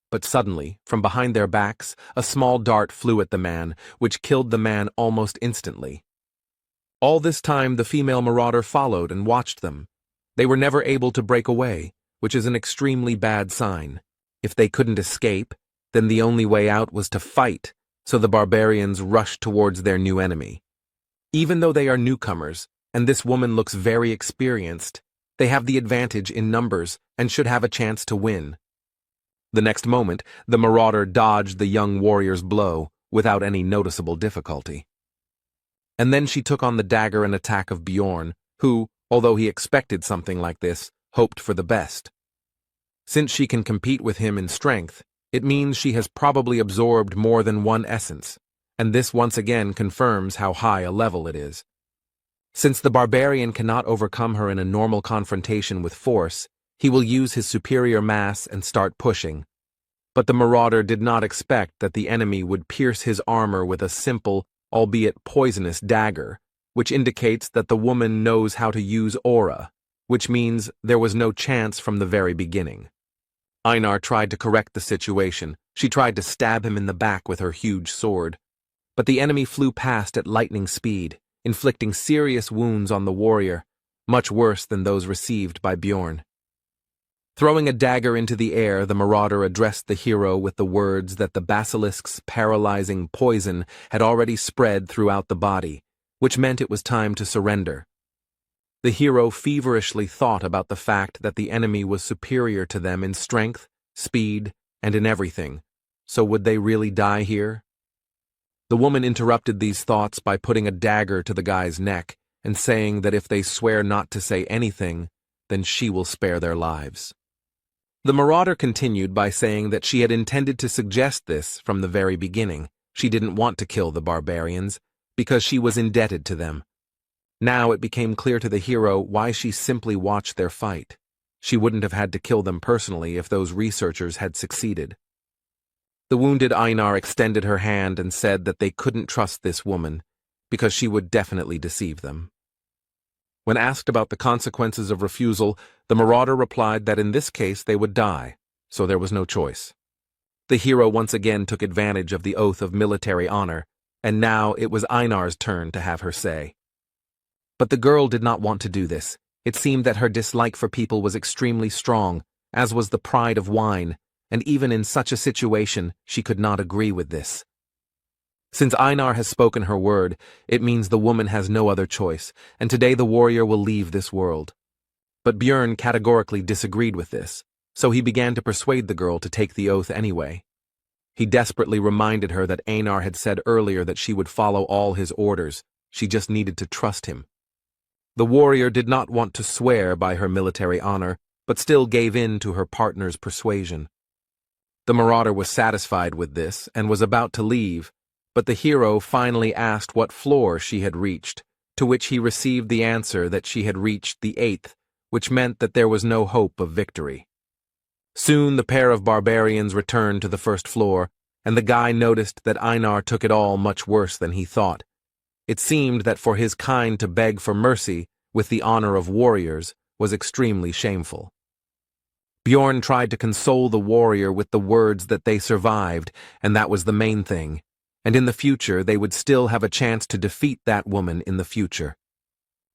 But suddenly, from behind their backs, a small dart flew at the man, which killed the man almost instantly. All this time the female marauder followed and watched them. They were never able to break away, which is an extremely bad sign. If they couldn't escape, then the only way out was to fight, so the barbarians rushed towards their new enemy. Even though they are newcomers, and this woman looks very experienced, they have the advantage in numbers and should have a chance to win. The next moment, the marauder dodged the young warrior's blow without any noticeable difficulty. And then she took on the dagger and attack of Bjorn, who, although he expected something like this, hoped for the best. Since she can compete with him in strength, it means she has probably absorbed more than one essence, and this once again confirms how high a level it is. Since the barbarian cannot overcome her in a normal confrontation with force, he will use his superior mass and start pushing. But the marauder did not expect that the enemy would pierce his armor with a simple, albeit poisonous dagger, which indicates that the woman knows how to use aura, which means there was no chance from the very beginning. Einar tried to correct the situation. She tried to stab him in the back with her huge sword. But the enemy flew past at lightning speed, inflicting serious wounds on the warrior, much worse than those received by Bjorn. Throwing a dagger into the air, the marauder addressed the hero with the words that the basilisk's paralyzing poison had already spread throughout the body, which meant it was time to surrender. The hero feverishly thought about the fact that the enemy was superior to them in strength, speed, and in everything. So would they really die here? The woman interrupted these thoughts by putting a dagger to the guy's neck and saying that if they swear not to say anything, then she will spare their lives. The marauder continued by saying that she had intended to suggest this from the very beginning. She didn't want to kill the barbarians, because she was indebted to them. Now it became clear to the hero why she simply watched their fight. She wouldn't have had to kill them personally if those researchers had succeeded. The wounded Einar extended her hand and said that they couldn't trust this woman, because she would definitely deceive them. When asked about the consequences of refusal, the marauder replied that in this case they would die, so there was no choice. The hero once again took advantage of the oath of military honor, and now it was Einar's turn to have her say. But the girl did not want to do this. It seemed that her dislike for people was extremely strong, as was the pride of wine, and even in such a situation she could not agree with this. Since Einar has spoken her word, it means the woman has no other choice, and today the warrior will leave this world. But Bjorn categorically disagreed with this, so he began to persuade the girl to take the oath anyway. He desperately reminded her that Einar had said earlier that she would follow all his orders. She just needed to trust him. The warrior did not want to swear by her military honor, but still gave in to her partner's persuasion. The marauder was satisfied with this and was about to leave, but the hero finally asked what floor she had reached, to which he received the answer that she had reached the 8th, which meant that there was no hope of victory. Soon the pair of barbarians returned to the first floor, and the guy noticed that Einar took it all much worse than he thought. It seemed that for his kind to beg for mercy, with the honor of warriors, was extremely shameful. Bjorn tried to console the warrior with the words that they survived, and that was the main thing. And in the future they would still have a chance to defeat that woman in the future.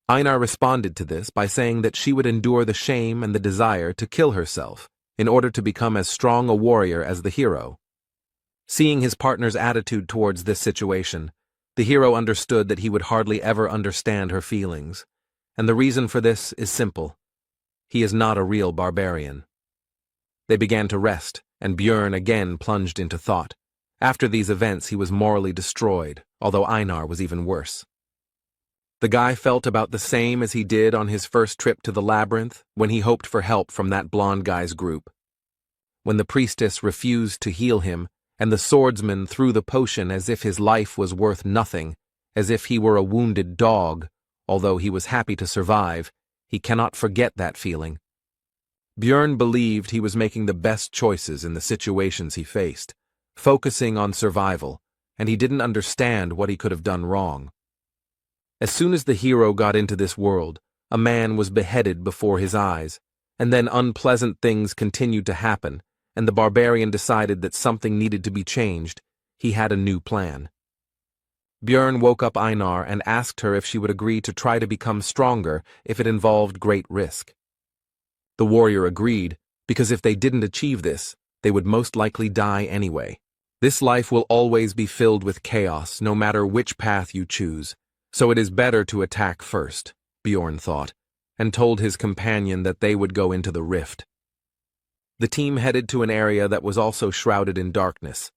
Einar responded to this by saying that she would endure the shame and the desire to kill herself in order to become as strong a warrior as the hero. Seeing his partner's attitude towards this situation, the hero understood that he would hardly ever understand her feelings, and the reason for this is simple. He is not a real barbarian. They began to rest, and Bjorn again plunged into thought. After these events he was morally destroyed, although Einar was even worse. The guy felt about the same as he did on his first trip to the labyrinth when he hoped for help from that blonde guy's group. When the priestess refused to heal him, and the swordsman threw the potion as if his life was worth nothing, as if he were a wounded dog, although he was happy to survive, he cannot forget that feeling. Björn believed he was making the best choices in the situations he faced, focusing on survival, and he didn't understand what he could have done wrong. As soon as the hero got into this world, a man was beheaded before his eyes, and then unpleasant things continued to happen, and the barbarian decided that something needed to be changed. He had a new plan. Björn woke up Einar and asked her if she would agree to try to become stronger if it involved great risk. The warrior agreed, because if they didn't achieve this, they would most likely die anyway. This life will always be filled with chaos, no matter which path you choose, so it is better to attack first, Björn thought, and told his companion that they would go into the rift. The team headed to an area that was also shrouded in darkness,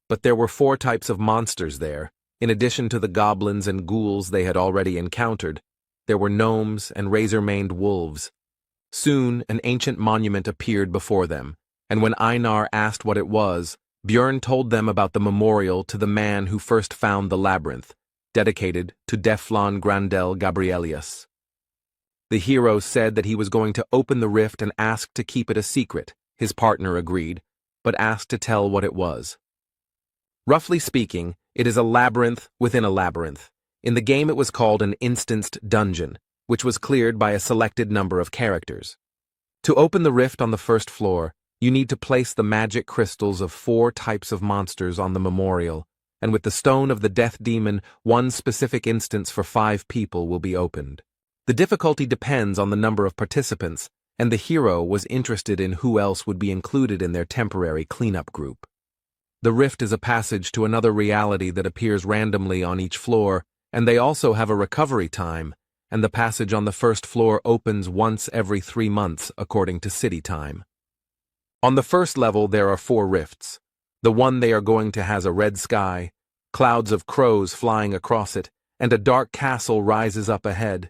but there were 4 types of monsters there. In addition to the goblins and ghouls they had already encountered, there were gnomes and razor-maned wolves. Soon, an ancient monument appeared before them, and when Einar asked what it was, Björn told them about the memorial to the man who first found the labyrinth, dedicated to Deflon Grandel Gabrielius. The hero said that he was going to open the rift and asked to keep it a secret. His partner agreed, but asked to tell what it was. Roughly speaking, it is a labyrinth within a labyrinth. In the game it was called an instanced dungeon, which was cleared by a selected number of characters. To open the rift on the first floor, you need to place the magic crystals of 4 types of monsters on the memorial, and with the stone of the death demon, 1 specific instance for 5 people will be opened. The difficulty depends on the number of participants, and the hero was interested in who else would be included in their temporary cleanup group. The rift is a passage to another reality that appears randomly on each floor, and they also have a recovery time, and the passage on the first floor opens once every 3 months according to city time. On the first level there are 4 rifts. The one they are going to has a red sky, clouds of crows flying across it, and a dark castle rises up ahead.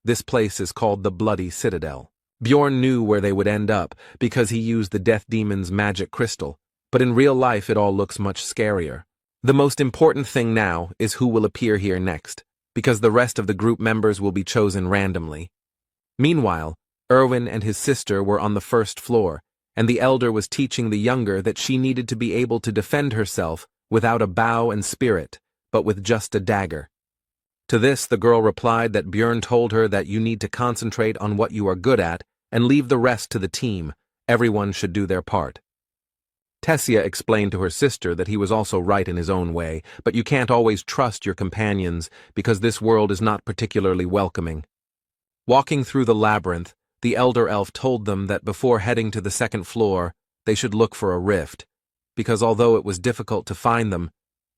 This place is called the Bloody Citadel. Björn knew where they would end up because he used the death demon's magic crystal, but in real life it all looks much scarier. The most important thing now is who will appear here next, because the rest of the group members will be chosen randomly. Meanwhile, Erwin and his sister were on the first floor, and the elder was teaching the younger that she needed to be able to defend herself without a bow and spirit, but with just a dagger. To this, the girl replied that Björn told her that you need to concentrate on what you are good at and leave the rest to the team. Everyone should do their part. Tessia explained to her sister that he was also right in his own way, but you can't always trust your companions because this world is not particularly welcoming. Walking through the labyrinth, the elder elf told them that before heading to the second floor, they should look for a rift, because although it was difficult to find them,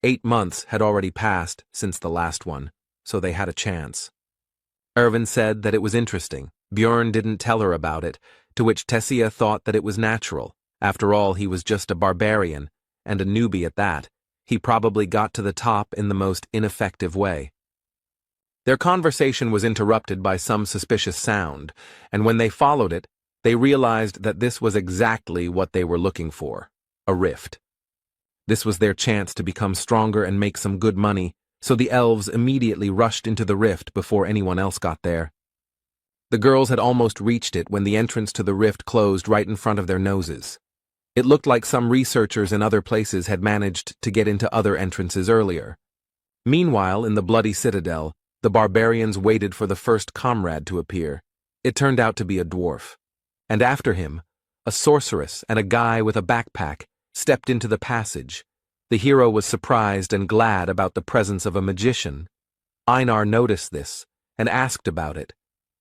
8 months had already passed since the last one, so they had a chance. Erwin said that it was interesting. Björn didn't tell her about it, to which Tessia thought that it was natural. After all, he was just a barbarian, and a newbie at that. He probably got to the top in the most ineffective way. Their conversation was interrupted by some suspicious sound, and when they followed it, they realized that this was exactly what they were looking for, a rift. This was their chance to become stronger and make some good money, so the elves immediately rushed into the rift before anyone else got there. The girls had almost reached it when the entrance to the rift closed right in front of their noses. It looked like some researchers in other places had managed to get into other entrances earlier. Meanwhile, in the Bloody Citadel, the barbarians waited for the first comrade to appear. It turned out to be a dwarf. And after him, a sorceress and a guy with a backpack stepped into the passage. The hero was surprised and glad about the presence of a magician. Einar noticed this and asked about it,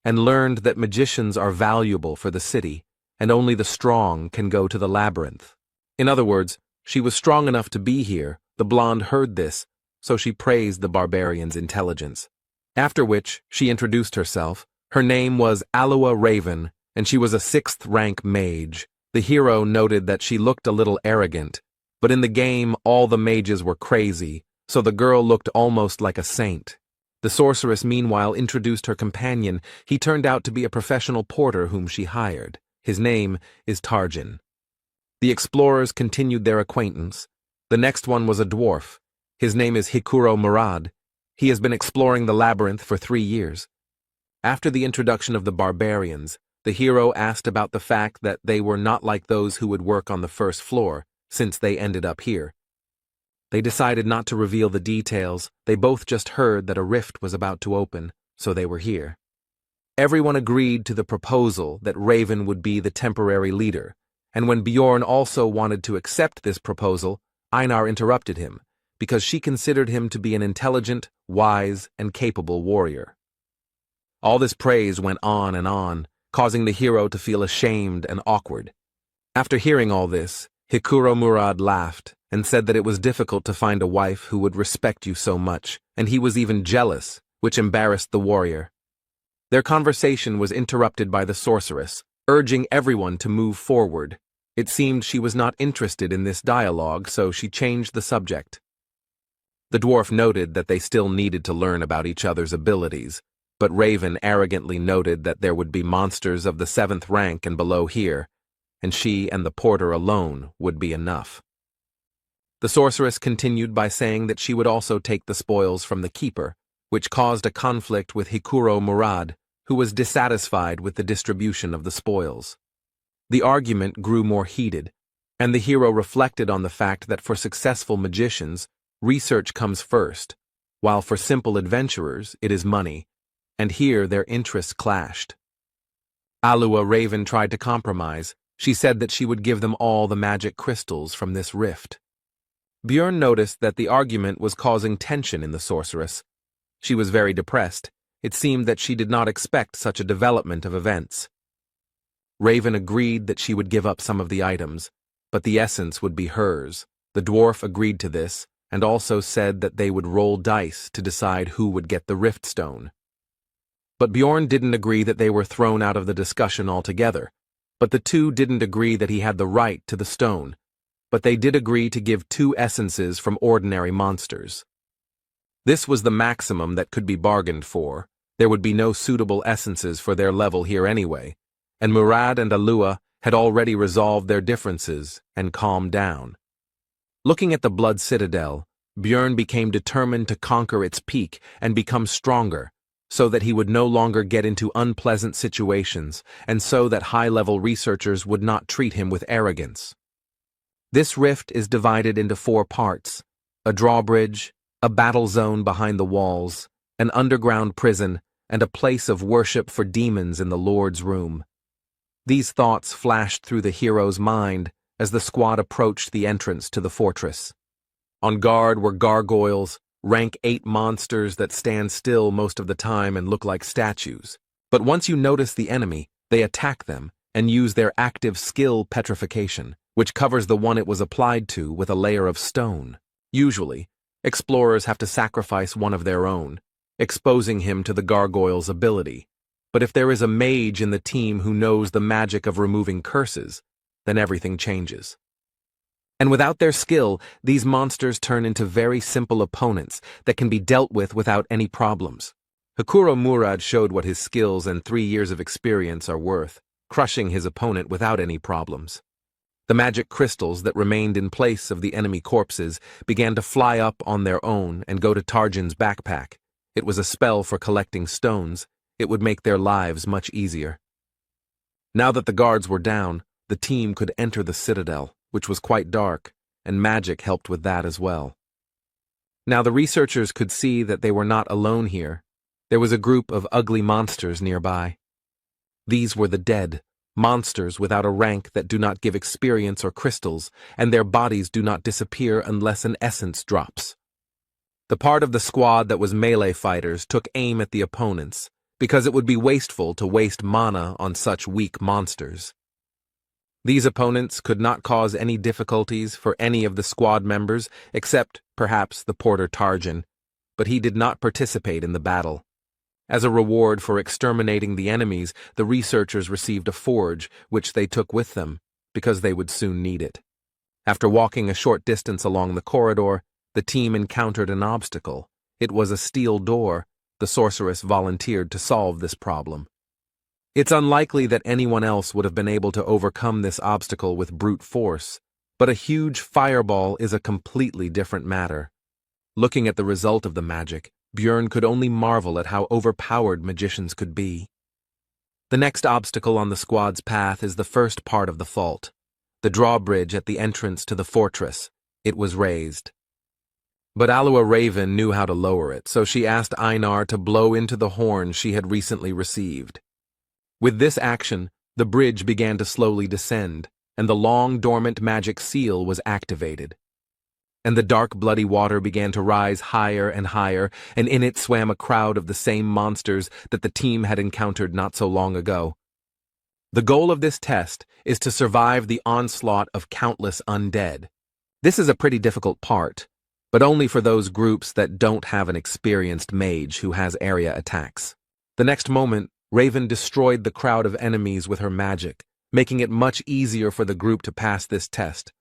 and learned that magicians are valuable for the city, and only the strong can go to the labyrinth. In other words, she was strong enough to be here. The blonde heard this, so she praised the barbarian's intelligence. After which, she introduced herself. Her name was Aloa Raven, and she was a 6th-rank mage. The hero noted that she looked a little arrogant, but in the game all the mages were crazy, so the girl looked almost like a saint. The sorceress meanwhile introduced her companion. He turned out to be a professional porter whom she hired. His name is Tarjan. The explorers continued their acquaintance. The next one was a dwarf. His name is Hikuro Murad. He has been exploring the labyrinth for 3 years. After the introduction of the barbarians, the hero asked about the fact that they were not like those who would work on the first floor, since they ended up here. They decided not to reveal the details. They both just heard that a rift was about to open, so they were here. Everyone agreed to the proposal that Raven would be the temporary leader, and when Bjorn also wanted to accept this proposal, Einar interrupted him, because she considered him to be an intelligent, wise, and capable warrior. All this praise went on, causing the hero to feel ashamed and awkward. After hearing all this, Hikuro Murad laughed and said that it was difficult to find a wife who would respect you so much, and he was even jealous, which embarrassed the warrior. Their conversation was interrupted by the sorceress, urging everyone to move forward. It seemed she was not interested in this dialogue, so she changed the subject. The dwarf noted that they still needed to learn about each other's abilities, but Raven arrogantly noted that there would be monsters of the 7th rank and below here, and she and the porter alone would be enough. The sorceress continued by saying that she would also take the spoils from the keeper, which caused a conflict with Hikuro Murad, who was dissatisfied with the distribution of the spoils. The argument grew more heated, and the hero reflected on the fact that for successful magicians, research comes first, while for simple adventurers it is money, and here their interests clashed. Alua Raven tried to compromise. She said that she would give them all the magic crystals from this rift. Bjorn noticed that the argument was causing tension in the sorceress. She was very depressed. It seemed that she did not expect such a development of events. Raven agreed that she would give up some of the items, but the essence would be hers. The dwarf agreed to this, and also said that they would roll dice to decide who would get the rift stone. But Bjorn didn't agree that they were thrown out of the discussion altogether. But the two didn't agree that he had the right to the stone, but they did agree to give 2 essences from ordinary monsters. This was the maximum that could be bargained for. There would be no suitable essences for their level here anyway, and Murad and Alua had already resolved their differences and calmed down. Looking at the Blood Citadel, Bjorn became determined to conquer its peak and become stronger, so that he would no longer get into unpleasant situations, and so that high-level researchers would not treat him with arrogance. This rift is divided into 4 parts: a drawbridge, a battle zone behind the walls, an underground prison, and a place of worship for demons in the Lord's room. These thoughts flashed through the hero's mind as the squad approached the entrance to the fortress. On guard were gargoyles, rank 8 monsters that stand still most of the time and look like statues. But once you notice the enemy, they attack them and use their active skill petrification, which covers the one it was applied to with a layer of stone. Usually, explorers have to sacrifice one of their own, exposing him to the gargoyle's ability. But if there is a mage in the team who knows the magic of removing curses, then everything changes. And without their skill, these monsters turn into very simple opponents that can be dealt with without any problems. Hikuro Murad showed what his skills and 3 years of experience are worth, crushing his opponent without any problems. The magic crystals that remained in place of the enemy corpses began to fly up on their own and go to Tarjan's backpack. It was a spell for collecting stones. It would make their lives much easier. Now that the guards were down, the team could enter the citadel, which was quite dark, and magic helped with that as well. Now the researchers could see that they were not alone here. There was a group of ugly monsters nearby. These were the dead, monsters without a rank that do not give experience or crystals, and their bodies do not disappear unless an essence drops. The part of the squad that was melee fighters took aim at the opponents, because it would be wasteful to waste mana on such weak monsters. These opponents could not cause any difficulties for any of the squad members, except, perhaps, the porter Tarjan, but he did not participate in the battle. As a reward for exterminating the enemies, the researchers received a forge, which they took with them, because they would soon need it. After walking a short distance along the corridor, the team encountered an obstacle. It was a steel door. The sorceress volunteered to solve this problem. It's unlikely that anyone else would have been able to overcome this obstacle with brute force, but a huge fireball is a completely different matter. Looking at the result of the magic, Björn could only marvel at how overpowered magicians could be. The next obstacle on the squad's path is the first part of the fault, the drawbridge at the entrance to the fortress. It was raised. But Alua Raven knew how to lower it, so she asked Einar to blow into the horn she had recently received. With this action, the bridge began to slowly descend, and the long dormant magic seal was activated. And the dark bloody water began to rise higher and higher, and in it swam a crowd of the same monsters that the team had encountered not so long ago. The goal of this test is to survive the onslaught of countless undead. This is a pretty difficult part, but only for those groups that don't have an experienced mage who has area attacks. The next moment, Raven destroyed the crowd of enemies with her magic, making it much easier for the group to pass this test.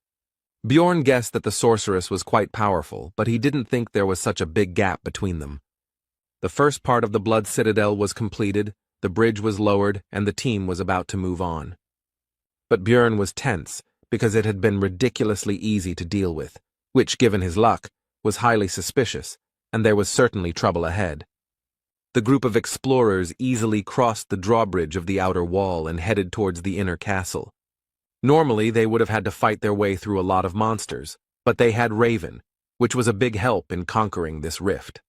Bjorn guessed that the sorceress was quite powerful, but he didn't think there was such a big gap between them. The first part of the Blood Citadel was completed, the bridge was lowered, and the team was about to move on. But Bjorn was tense, because it had been ridiculously easy to deal with, which, given his luck, was highly suspicious, and there was certainly trouble ahead. The group of explorers easily crossed the drawbridge of the outer wall and headed towards the inner castle. Normally, they would have had to fight their way through a lot of monsters, but they had Raven, which was a big help in conquering this rift.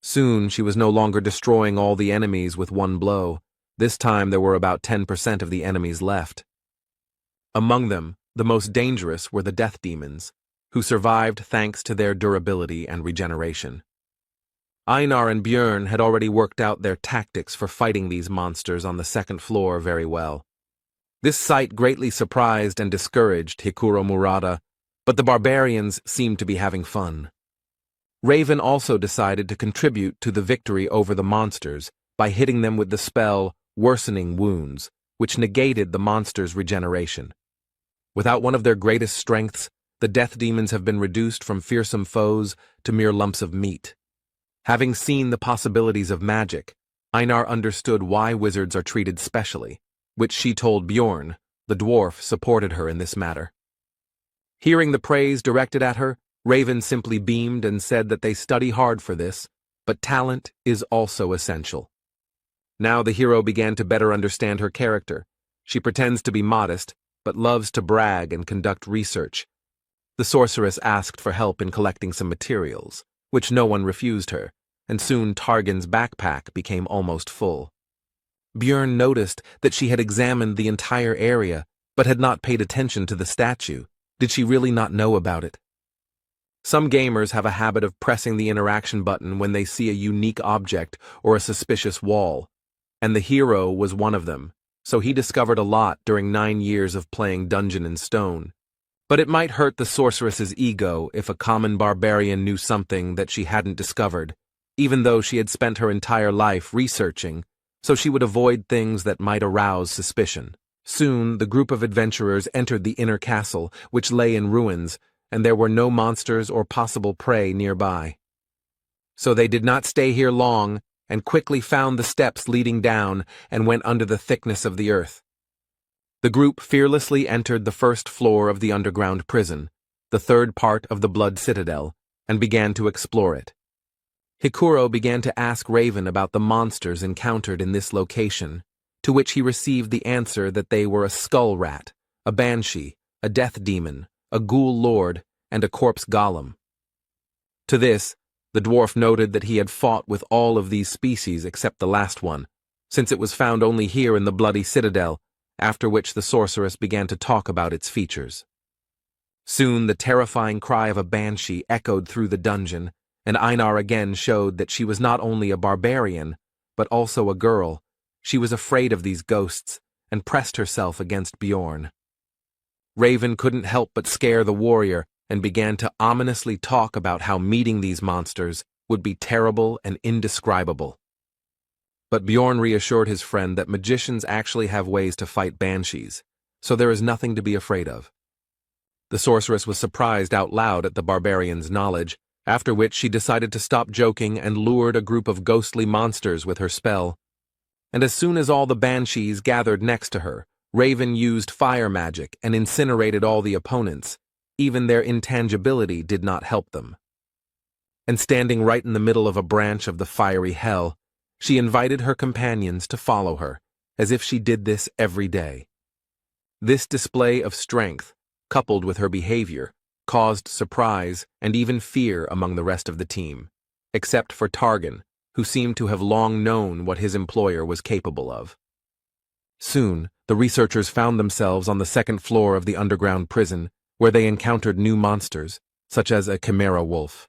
Soon, she was no longer destroying all the enemies with one blow. This time, there were about 10% of the enemies left. Among them, the most dangerous were the death demons, who survived thanks to their durability and regeneration. Einar and Björn had already worked out their tactics for fighting these monsters on the second floor very well. This sight greatly surprised and discouraged Hikuro Murata, but the barbarians seemed to be having fun. Raven also decided to contribute to the victory over the monsters by hitting them with the spell Worsening Wounds, which negated the monsters' regeneration. Without one of their greatest strengths, the death demons have been reduced from fearsome foes to mere lumps of meat. Having seen the possibilities of magic, Einar understood why wizards are treated specially, which she told Bjorn. The dwarf supported her in this matter. Hearing the praise directed at her, Raven simply beamed and said that they study hard for this, but talent is also essential. Now the hero began to better understand her character. She pretends to be modest, but loves to brag and conduct research. The sorceress asked for help in collecting some materials, which no one refused her, and soon Targan's backpack became almost full. Björn noticed that she had examined the entire area, but had not paid attention to the statue. Did she really not know about it? Some gamers have a habit of pressing the interaction button when they see a unique object or a suspicious wall, and the hero was one of them, so he discovered a lot during 9 years of playing Dungeon and Stone. But it might hurt the sorceress's ego if a common barbarian knew something that she hadn't discovered, even though she had spent her entire life researching, so she would avoid things that might arouse suspicion. Soon, the group of adventurers entered the inner castle, which lay in ruins, and there were no monsters or possible prey nearby. So they did not stay here long, and quickly found the steps leading down and went under the thickness of the earth. The group fearlessly entered the first floor of the underground prison, the third part of the Blood Citadel, and began to explore it. Hikuro began to ask Raven about the monsters encountered in this location, to which he received the answer that they were a skull rat, a banshee, a death demon, a ghoul lord, and a corpse golem. To this, the dwarf noted that he had fought with all of these species except the last one, since it was found only here in the Bloody Citadel, after which the sorceress began to talk about its features. Soon the terrifying cry of a banshee echoed through the dungeon, and Einar again showed that she was not only a barbarian, but also a girl. She was afraid of these ghosts, and pressed herself against Bjorn. Raven couldn't help but scare the warrior, and began to ominously talk about how meeting these monsters would be terrible and indescribable. But Bjorn reassured his friend that magicians actually have ways to fight banshees, so there is nothing to be afraid of. The sorceress was surprised out loud at the barbarian's knowledge, after which she decided to stop joking and lured a group of ghostly monsters with her spell. And as soon as all the banshees gathered next to her, Raven used fire magic and incinerated all the opponents. Even their intangibility did not help them. and standing right in the middle of a branch of the fiery hell, she invited her companions to follow her, as if she did this every day. This display of strength, coupled with her behavior, caused surprise and even fear among the rest of the team, except for Targan, who seemed to have long known what his employer was capable of. Soon, the researchers found themselves on the second floor of the underground prison, where they encountered new monsters, such as a chimera wolf,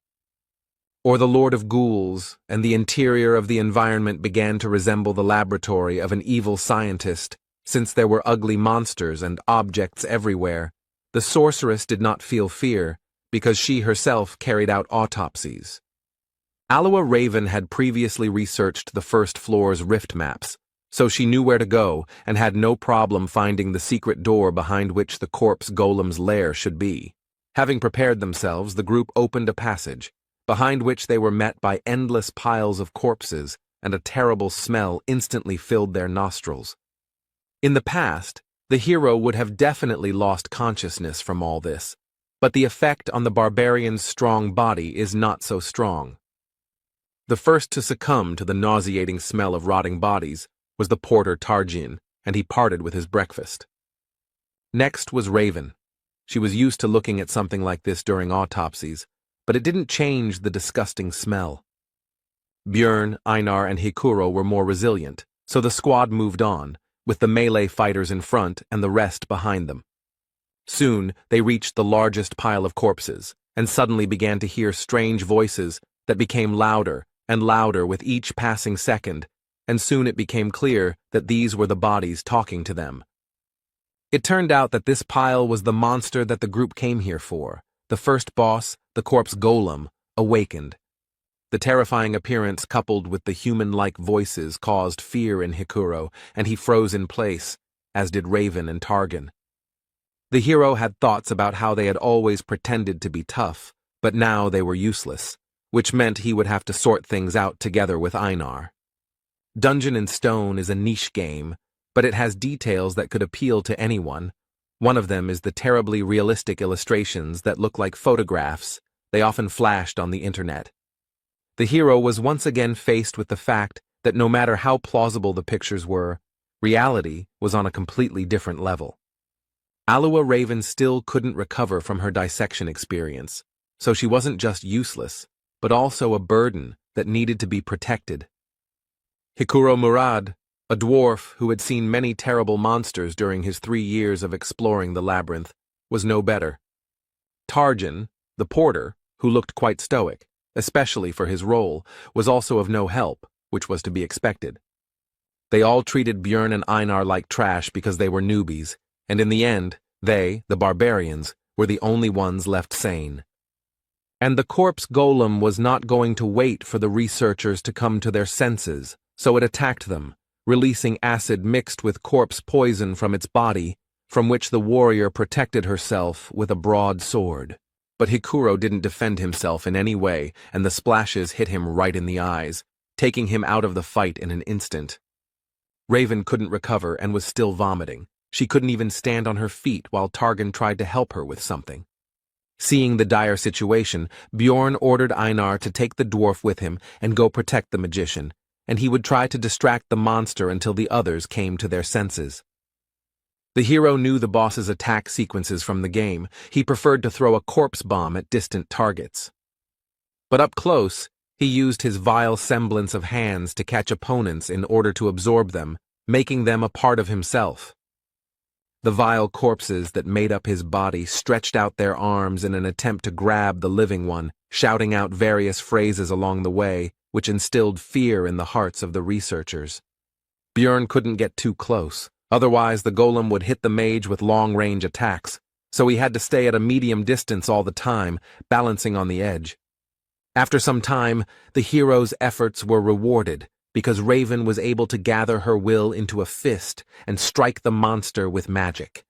or the Lord of Ghouls, and the interior of the environment began to resemble the laboratory of an evil scientist, since there were ugly monsters and objects everywhere. The sorceress did not feel fear, because she herself carried out autopsies. Alua Raven had previously researched the first floor's rift maps, so she knew where to go and had no problem finding the secret door behind which the corpse golem's lair should be. Having prepared themselves, the group opened a passage, behind which they were met by endless piles of corpses, and a terrible smell instantly filled their nostrils. In the past, the hero would have definitely lost consciousness from all this, but the effect on the barbarian's strong body is not so strong. The first to succumb to the nauseating smell of rotting bodies was the porter Tarjin, and he parted with his breakfast. Next was Raven. She was used to looking at something like this during autopsies, but it didn't change the disgusting smell. Björn, Einar, and Hikuro were more resilient, so the squad moved on, with the melee fighters in front and the rest behind them. Soon, they reached the largest pile of corpses, and suddenly began to hear strange voices that became louder and louder with each passing second, and soon it became clear that these were the bodies talking to them. It turned out that this pile was the monster that the group came here for. The first boss, the corpse golem, awakened. The terrifying appearance coupled with the human-like voices caused fear in Hikuro, and he froze in place, as did Raven and Targan. The hero had thoughts about how they had always pretended to be tough, but now they were useless, which meant he would have to sort things out together with Einar. Dungeon and Stone is a niche game, but it has details that could appeal to anyone. One of them is the terribly realistic illustrations that look like photographs. They often flashed on the internet. The hero was once again faced with the fact that no matter how plausible the pictures were, reality was on a completely different level. Alua Raven still couldn't recover from her dissection experience, so she wasn't just useless, but also a burden that needed to be protected. Hikuro Murad, a dwarf who had seen many terrible monsters during his 3 years of exploring the labyrinth, was no better. Tarjan, the porter, who looked quite stoic, especially for his role, was also of no help, which was to be expected. They all treated Björn and Einar like trash because they were newbies, and in the end, they, the barbarians, were the only ones left sane. And the corpse golem was not going to wait for the researchers to come to their senses, so it attacked them, releasing acid mixed with corpse poison from its body, from which the warrior protected herself with a broad sword. But Hikuro didn't defend himself in any way, and the splashes hit him right in the eyes, taking him out of the fight in an instant. Raven couldn't recover and was still vomiting. She couldn't even stand on her feet while Targan tried to help her with something. Seeing the dire situation, Bjorn ordered Einar to take the dwarf with him and go protect the magician, and he would try to distract the monster until the others came to their senses. The hero knew the boss's attack sequences from the game. He preferred to throw a corpse bomb at distant targets. But up close, he used his vile semblance of hands to catch opponents in order to absorb them, making them a part of himself. The vile corpses that made up his body stretched out their arms in an attempt to grab the living one, shouting out various phrases along the way, which instilled fear in the hearts of the researchers. Björn couldn't get too close. Otherwise, the golem would hit the mage with long-range attacks, so he had to stay at a medium distance all the time, balancing on the edge. After some time, the hero's efforts were rewarded, because Raven was able to gather her will into a fist and strike the monster with magic.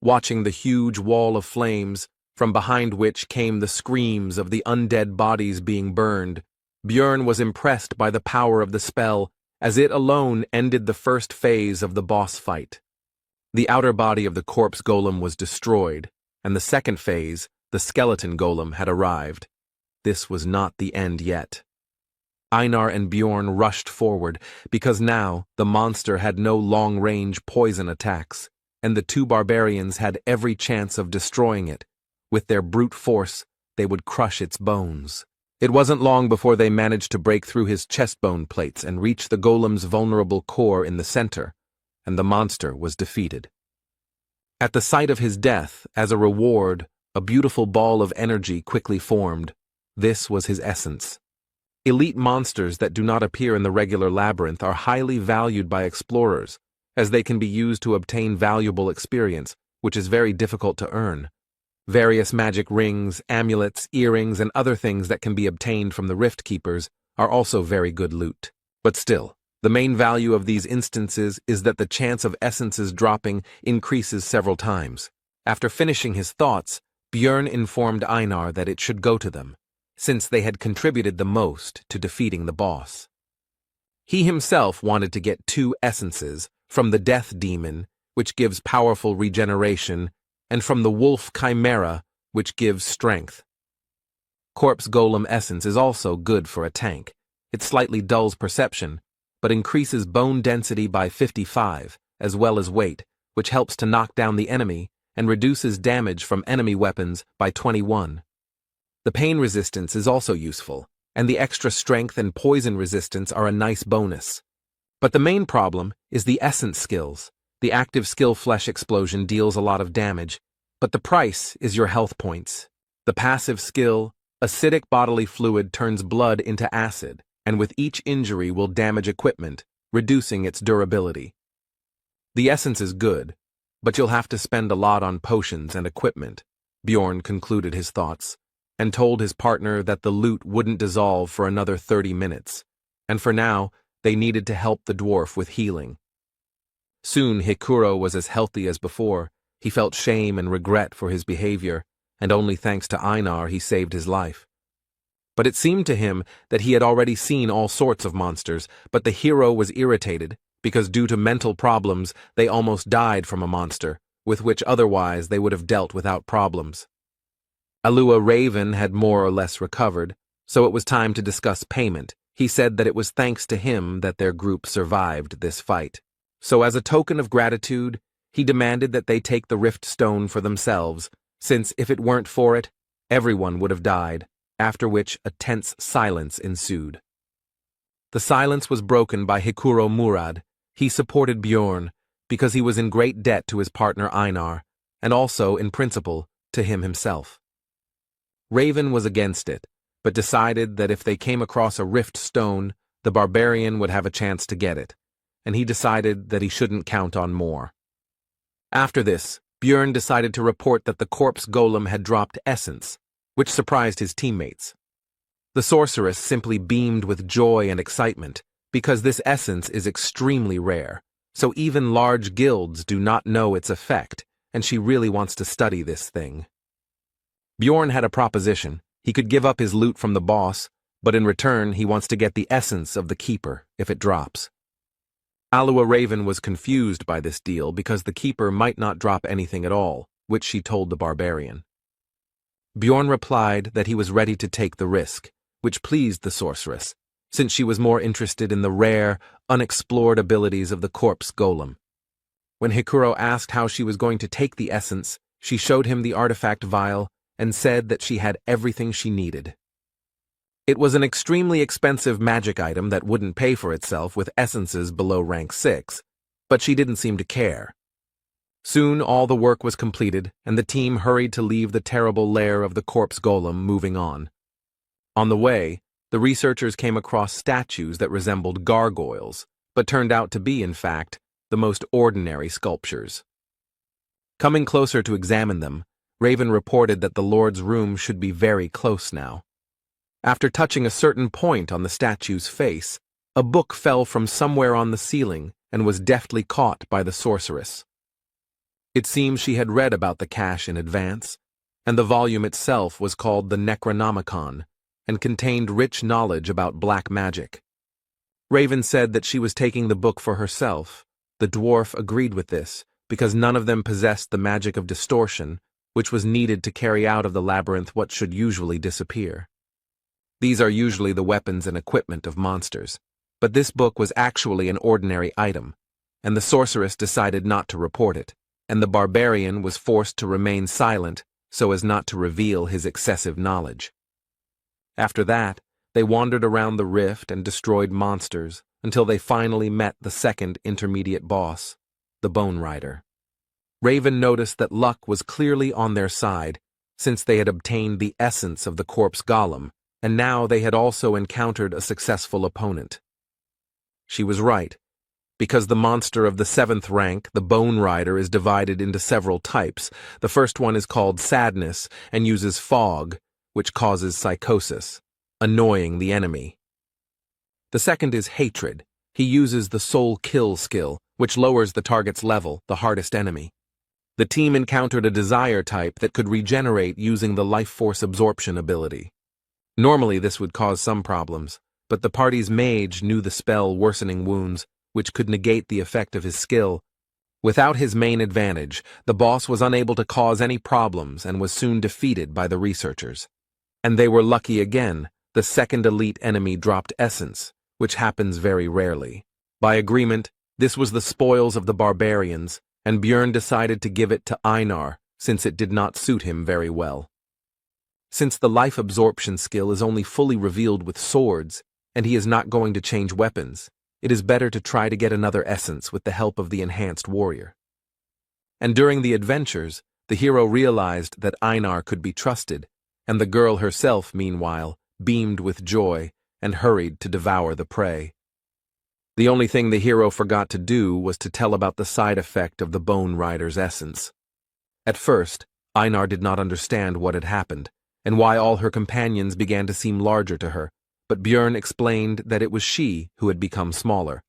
Watching the huge wall of flames, from behind which came the screams of the undead bodies being burned, Björn was impressed by the power of the spell, as it alone ended the first phase of the boss fight. The outer body of the corpse golem was destroyed, and the second phase, the skeleton golem, had arrived. this was not the end yet. Einar and Bjorn rushed forward, because now the monster had no long-range poison attacks, and the two barbarians had every chance of destroying it. With their brute force, they would crush its bones. It wasn't long before they managed to break through his chestbone plates and reach the golem's vulnerable core in the center, and the monster was defeated. At the sight of his death, as a reward, a beautiful ball of energy quickly formed. This was his essence. Elite monsters that do not appear in the regular labyrinth are highly valued by explorers, as they can be used to obtain valuable experience, which is very difficult to earn. Various magic rings, amulets, earrings, and other things that can be obtained from the Rift Keepers are also very good loot. But still, the main value of these instances is that the chance of essences dropping increases several times. After finishing his thoughts, Bjorn informed Einar that it should go to them, since they had contributed the most to defeating the boss. He himself wanted to get 2 essences, from the Death Demon, which gives powerful regeneration, and from the Wolf Chimera, which gives strength. Corpse Golem Essence is also good for a tank. It slightly dulls perception, but increases bone density by 55, as well as weight, which helps to knock down the enemy and reduces damage from enemy weapons by 21. The pain resistance is also useful, and the extra strength and poison resistance are a nice bonus. But the main problem is the essence skills. The active skill Flesh Explosion deals a lot of damage, but the price is your health points. The passive skill, Acidic Bodily Fluid, turns blood into acid, and with each injury will damage equipment, reducing its durability. The essence is good, but you'll have to spend a lot on potions and equipment, Bjorn concluded his thoughts, and told his partner that the loot wouldn't dissolve for another 30 minutes, and for now, they needed to help the dwarf with healing. Soon Hikuro was as healthy as before. He felt shame and regret for his behavior, and only thanks to Einar he saved his life. But it seemed to him that he had already seen all sorts of monsters, but the hero was irritated, because due to mental problems they almost died from a monster, with which otherwise they would have dealt without problems. Alua Raven had more or less recovered, so it was time to discuss payment. He said that it was thanks to him that their group survived this fight. So as a token of gratitude, he demanded that they take the Rift Stone for themselves, since if it weren't for it, everyone would have died, after which a tense silence ensued. The silence was broken by Hikuro Murad. He supported Bjorn, because he was in great debt to his partner Einar, and also, in principle, to him himself. Raven was against it, but decided that if they came across a Rift Stone, the barbarian would have a chance to get it, and he decided that he shouldn't count on more. After this, Bjorn decided to report that the corpse golem had dropped essence, which surprised his teammates. The sorceress simply beamed with joy and excitement, because this essence is extremely rare, so even large guilds do not know its effect, and she really wants to study this thing. Bjorn had a proposition. He could give up his loot from the boss, but in return he wants to get the essence of the keeper if it drops. Alua Raven was confused by this deal because the keeper might not drop anything at all, which she told the barbarian. Bjorn replied that he was ready to take the risk, which pleased the sorceress, since she was more interested in the rare, unexplored abilities of the corpse golem. When Hikuro asked how she was going to take the essence, she showed him the artifact vial and said that she had everything she needed. It was an extremely expensive magic item that wouldn't pay for itself with essences below rank 6, but she didn't seem to care. Soon all the work was completed, and the team hurried to leave the terrible lair of the corpse golem, moving on. On the way, the researchers came across statues that resembled gargoyles, but turned out to be, in fact, the most ordinary sculptures. Coming closer to examine them, Raven reported that the Lord's room should be very close now. After touching a certain point on the statue's face, a book fell from somewhere on the ceiling and was deftly caught by the sorceress. It seems she had read about the cache in advance, and the volume itself was called the Necronomicon and contained rich knowledge about black magic. Raven said that she was taking the book for herself. The dwarf agreed with this, because none of them possessed the magic of distortion, which was needed to carry out of the labyrinth what should usually disappear. These are usually the weapons and equipment of monsters. But this book was actually an ordinary item, and the sorceress decided not to report it, and the barbarian was forced to remain silent so as not to reveal his excessive knowledge. After that, they wandered around the rift and destroyed monsters until they finally met the second intermediate boss, the Bone Rider. Raven noticed that luck was clearly on their side, since they had obtained the essence of the corpse golem, and now they had also encountered a successful opponent. She was right, because the monster of the 7th rank, the Bone Rider, is divided into several types. The first one is called Sadness and uses fog, which causes psychosis, annoying the enemy. The second is Hatred. He uses the Soul Kill skill, which lowers the target's level, the hardest enemy. The team encountered a Desire type that could regenerate using the Life Force Absorption ability. Normally this would cause some problems, but the party's mage knew the spell Worsening Wounds, which could negate the effect of his skill. Without his main advantage, the boss was unable to cause any problems and was soon defeated by the researchers. And they were lucky again. The second elite enemy dropped Essence, which happens very rarely. By agreement, this was the spoils of the barbarians, and Björn decided to give it to Einar, since it did not suit him very well. Since the life absorption skill is only fully revealed with swords, and he is not going to change weapons, it is better to try to get another essence with the help of the enhanced warrior. And during the adventures, the hero realized that Einar could be trusted, and the girl herself, meanwhile, beamed with joy and hurried to devour the prey. The only thing the hero forgot to do was to tell about the side effect of the Bone Rider's essence. At first, Einar did not understand what had happened, and why all her companions began to seem larger to her, but Björn explained that it was she who had become smaller.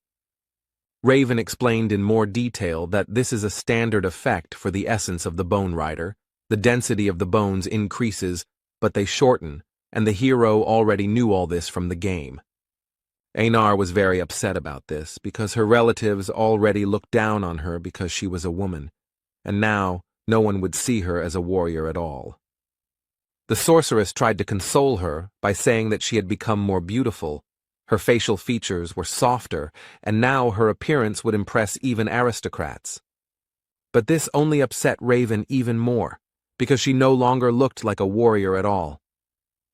Raven explained in more detail that this is a standard effect for the essence of the Bone Rider. The density of the bones increases, but they shorten, and the hero already knew all this from the game. Einar was very upset about this, because her relatives already looked down on her because she was a woman, and now no one would see her as a warrior at all. The sorceress tried to console her by saying that she had become more beautiful, her facial features were softer, and now her appearance would impress even aristocrats. But this only upset Raven even more, because she no longer looked like a warrior at all.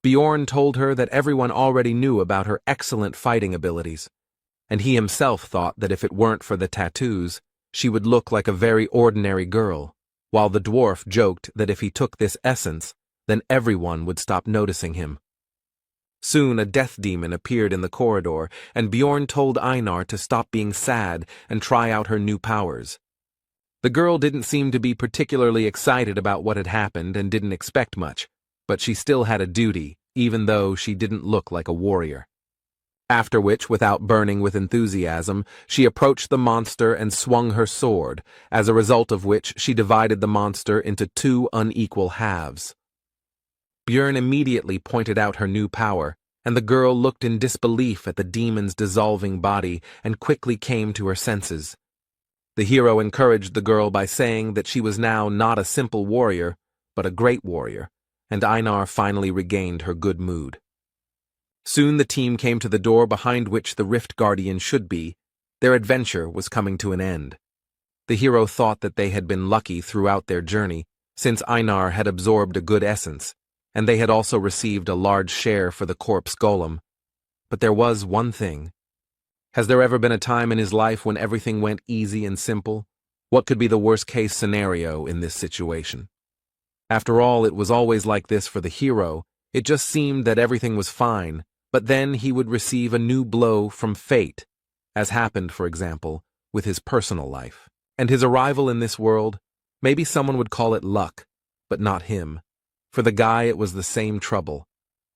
Bjorn told her that everyone already knew about her excellent fighting abilities, and he himself thought that if it weren't for the tattoos, she would look like a very ordinary girl, while the dwarf joked that if he took this essence, then everyone would stop noticing him. Soon a death demon appeared in the corridor, and Bjorn told Einar to stop being sad and try out her new powers. The girl didn't seem to be particularly excited about what had happened and didn't expect much, but she still had a duty, even though she didn't look like a warrior. After which, without burning with enthusiasm, she approached the monster and swung her sword, as a result of which she divided the monster into 2 unequal halves. Björn immediately pointed out her new power, and the girl looked in disbelief at the demon's dissolving body and quickly came to her senses. The hero encouraged the girl by saying that she was now not a simple warrior, but a great warrior, and Einar finally regained her good mood. Soon the team came to the door behind which the Rift Guardian should be. Their adventure was coming to an end. The hero thought that they had been lucky throughout their journey, since Einar had absorbed a good essence, and they had also received a large share for the corpse golem. But there was one thing. Has there ever been a time in his life when everything went easy and simple? What could be the worst-case scenario in this situation? After all, it was always like this for the hero. It just seemed that everything was fine, but then he would receive a new blow from fate, as happened, for example, with his personal life. And his arrival in this world, maybe someone would call it luck, but not him. For the guy it was the same trouble,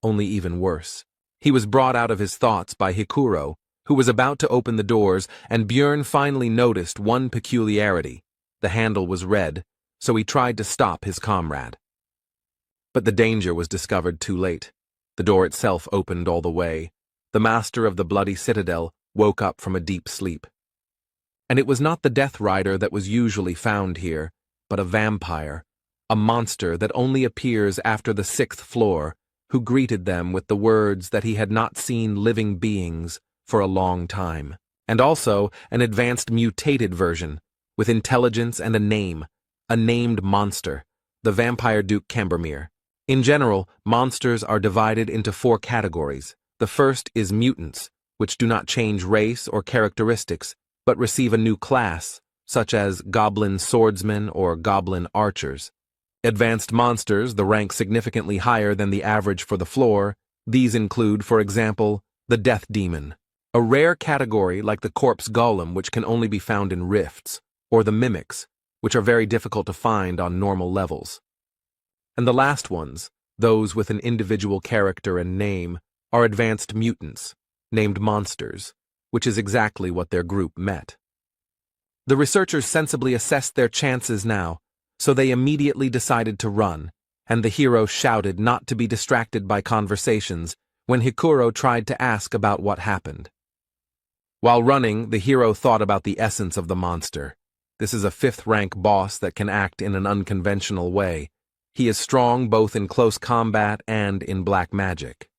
only even worse. He was brought out of his thoughts by Hikuro, who was about to open the doors, and Björn finally noticed one peculiarity. The handle was red, so he tried to stop his comrade. But the danger was discovered too late. The door itself opened all the way. The master of the bloody citadel woke up from a deep sleep. And it was not the Death Rider that was usually found here, but a vampire, a monster that only appears after the 6th floor, who greeted them with the words that he had not seen living beings for a long time, and also an advanced mutated version, with intelligence and a named monster, the Vampire Duke Cambermere. In general, monsters are divided into 4 categories. The first is mutants, which do not change race or characteristics, but receive a new class, such as goblin swordsmen or goblin archers. Advanced monsters, the rank significantly higher than the average for the floor. These include, for example, the Death Demon, a rare category like the Corpse Golem which can only be found in rifts, or the Mimics, which are very difficult to find on normal levels. And the last ones, those with an individual character and name, are advanced mutants, named monsters, which is exactly what their group met. The researchers sensibly assessed their chances now, so they immediately decided to run, and the hero shouted not to be distracted by conversations when Hikuro tried to ask about what happened. While running, the hero thought about the essence of the monster. This is a 5th-rank boss that can act in an unconventional way. He is strong both in close combat and in black magic.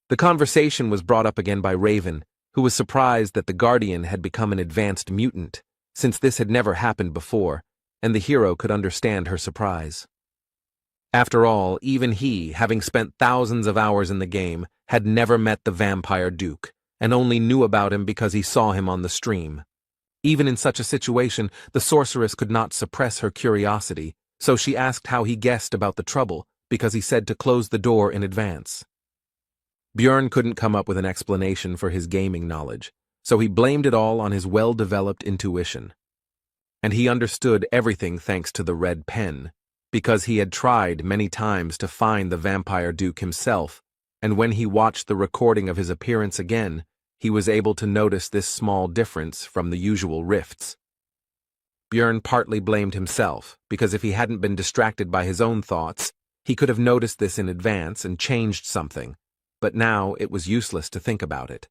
The conversation was brought up again by Raven, who was surprised that the Guardian had become an advanced mutant, since this had never happened before, and the hero could understand her surprise. After all, even he, having spent thousands of hours in the game, had never met the Vampire Duke, and only knew about him because he saw him on the stream. Even in such a situation, the sorceress could not suppress her curiosity, so she asked how he guessed about the trouble, because he said to close the door in advance. Björn couldn't come up with an explanation for his gaming knowledge, so he blamed it all on his well-developed intuition. And he understood everything thanks to the red pen, because he had tried many times to find the Vampire Duke himself, and when he watched the recording of his appearance again, he was able to notice this small difference from the usual rifts. Björn partly blamed himself, because if he hadn't been distracted by his own thoughts, he could have noticed this in advance and changed something, but now it was useless to think about it.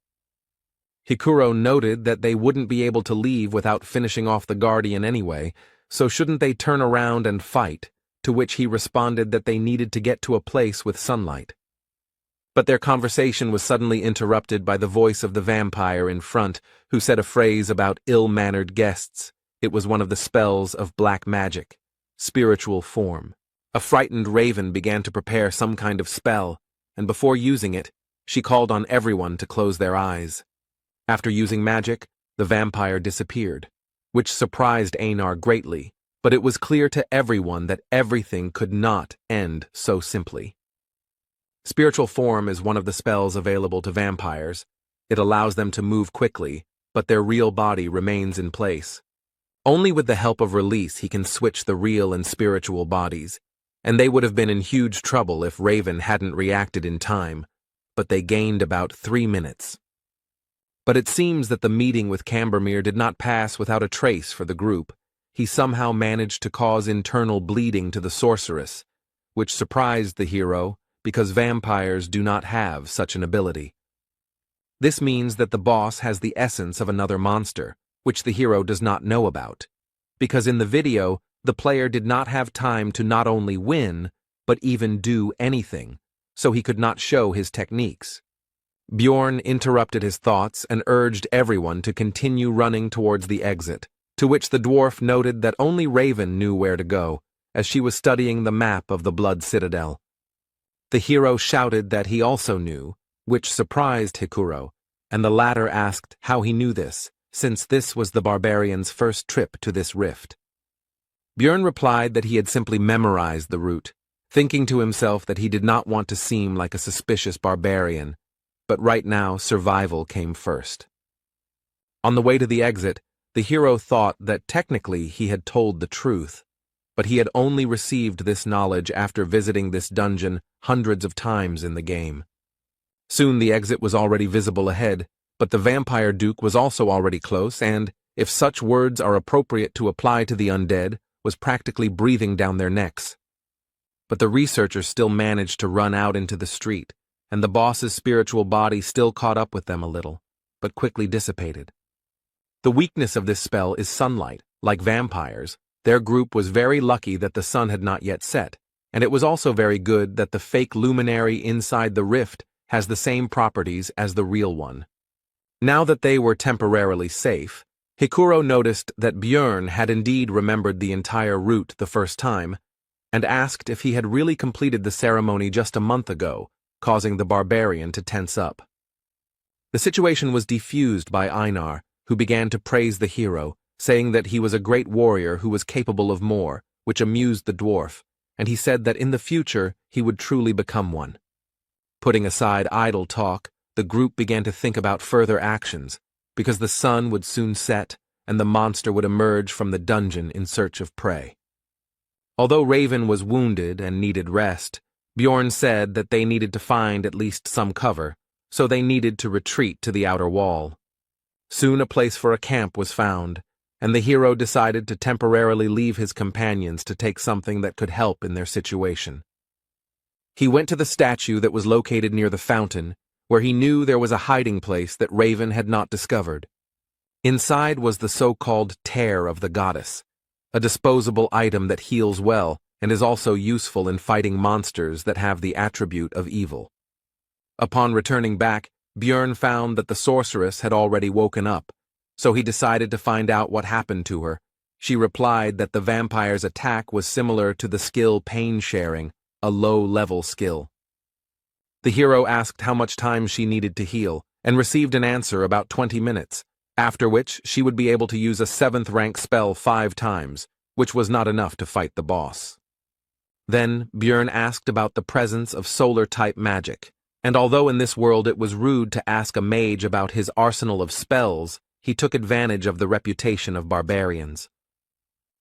Hikuro noted that they wouldn't be able to leave without finishing off the Guardian anyway, so shouldn't they turn around and fight, to which he responded that they needed to get to a place with sunlight. But their conversation was suddenly interrupted by the voice of the vampire in front, who said a phrase about ill-mannered guests. It was one of the spells of black magic, spiritual form. A frightened Raven began to prepare some kind of spell, and before using it, she called on everyone to close their eyes. After using magic, the vampire disappeared, which surprised Einar greatly, but it was clear to everyone that everything could not end so simply. Spiritual form is one of the spells available to vampires. It allows them to move quickly, but their real body remains in place. Only with the help of release he can switch the real and spiritual bodies, and they would have been in huge trouble if Raven hadn't reacted in time, but they gained about 3 minutes. But it seems that the meeting with Cambermere did not pass without a trace for the group. He somehow managed to cause internal bleeding to the sorceress, which surprised the hero because vampires do not have such an ability. This means that the boss has the essence of another monster, which the hero does not know about, because in the video, the player did not have time to not only win, but even do anything, so he could not show his techniques. Bjorn interrupted his thoughts and urged everyone to continue running towards the exit, to which the dwarf noted that only Raven knew where to go, as she was studying the map of the Blood Citadel. The hero shouted that he also knew, which surprised Hikuro, and the latter asked how he knew this, since this was the barbarian's first trip to this rift. Björn replied that he had simply memorized the route, thinking to himself that he did not want to seem like a suspicious barbarian, but right now survival came first. On the way to the exit, the hero thought that technically he had told the truth, but he had only received this knowledge after visiting this dungeon hundreds of times in the game. Soon the exit was already visible ahead, but the Vampire Duke was also already close and, if such words are appropriate to apply to the undead, was practically breathing down their necks. But the researchers still managed to run out into the street, and the boss's spiritual body still caught up with them a little, but quickly dissipated. The weakness of this spell is sunlight. Like vampires, their group was very lucky that the sun had not yet set, and it was also very good that the fake luminary inside the rift has the same properties as the real one. Now that they were temporarily safe, Hikuro noticed that Björn had indeed remembered the entire route the first time, and asked if he had really completed the ceremony just a month ago, causing the barbarian to tense up. The situation was defused by Einar, who began to praise the hero, saying that he was a great warrior who was capable of more, which amused the dwarf, and he said that in the future he would truly become one. Putting aside idle talk, the group began to think about further actions, because the sun would soon set and the monster would emerge from the dungeon in search of prey. Although Raven was wounded and needed rest, Bjorn said that they needed to find at least some cover, so they needed to retreat to the outer wall. Soon a place for a camp was found, and the hero decided to temporarily leave his companions to take something that could help in their situation. He went to the statue that was located near the fountain, where he knew there was a hiding place that Raven had not discovered. Inside was the so-called tear of the goddess, a disposable item that heals well and is also useful in fighting monsters that have the attribute of evil. Upon returning back, Björn found that the sorceress had already woken up, so he decided to find out what happened to her. She replied that the vampire's attack was similar to the skill pain sharing, a low-level skill. The hero asked how much time she needed to heal, and received an answer about 20 minutes, after which she would be able to use a 7th rank spell 5 times, which was not enough to fight the boss. Then Björn asked about the presence of solar-type magic, and although in this world it was rude to ask a mage about his arsenal of spells, he took advantage of the reputation of barbarians.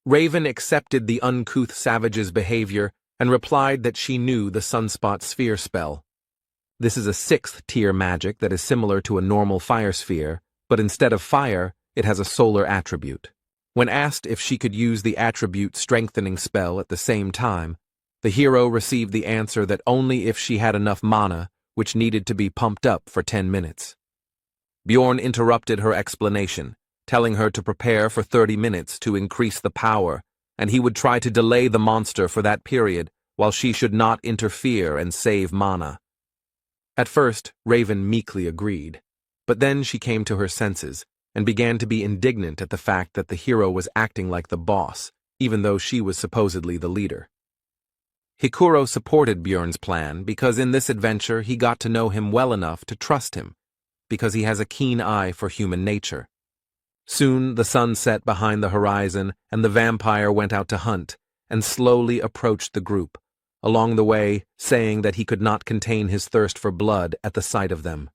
Raven accepted the uncouth savage's behavior and replied that she knew the Sunspot Sphere spell. This is a 6th tier magic that is similar to a normal fire sphere, but instead of fire, it has a solar attribute. When asked if she could use the attribute strengthening spell at the same time, the hero received the answer that only if she had enough mana, which needed to be pumped up for 10 minutes. Bjorn interrupted her explanation, telling her to prepare for 30 minutes to increase the power, and he would try to delay the monster for that period while she should not interfere and save mana. At first, Raven meekly agreed, but then she came to her senses and began to be indignant at the fact that the hero was acting like the boss, even though she was supposedly the leader. Hikuro supported Bjorn's plan because in this adventure he got to know him well enough to trust him, because he has a keen eye for human nature. Soon the sun set behind the horizon and the vampire went out to hunt and slowly approached the group, along the way saying that he could not contain his thirst for blood at the sight of them.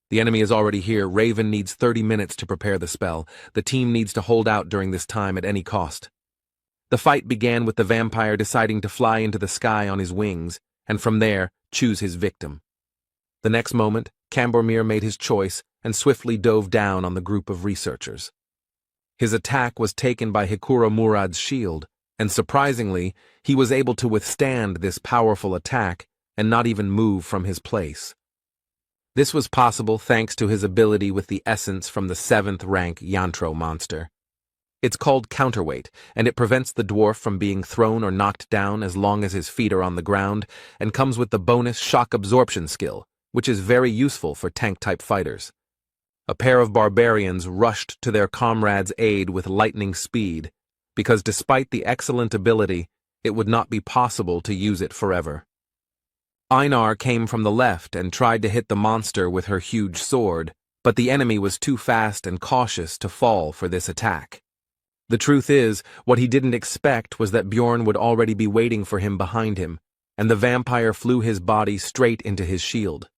The enemy is already here. Raven needs 30 minutes to prepare the spell. The team needs to hold out during this time at any cost. The fight began with the vampire deciding to fly into the sky on his wings, and from there, choose his victim. The next moment, Cambormir made his choice and swiftly dove down on the group of researchers. His attack was taken by Hikuro Murad's shield, and surprisingly, he was able to withstand this powerful attack and not even move from his place. This was possible thanks to his ability with the essence from the 7th rank Yantro monster. It's called counterweight, and it prevents the dwarf from being thrown or knocked down as long as his feet are on the ground, and comes with the bonus shock absorption skill, which is very useful for tank-type fighters. A pair of barbarians rushed to their comrade's aid with lightning speed, because despite the excellent ability, it would not be possible to use it forever. Einar came from the left and tried to hit the monster with her huge sword, but the enemy was too fast and cautious to fall for this attack. The truth is, what he didn't expect was that Bjorn would already be waiting for him behind him, and the vampire flew his body straight into his shield.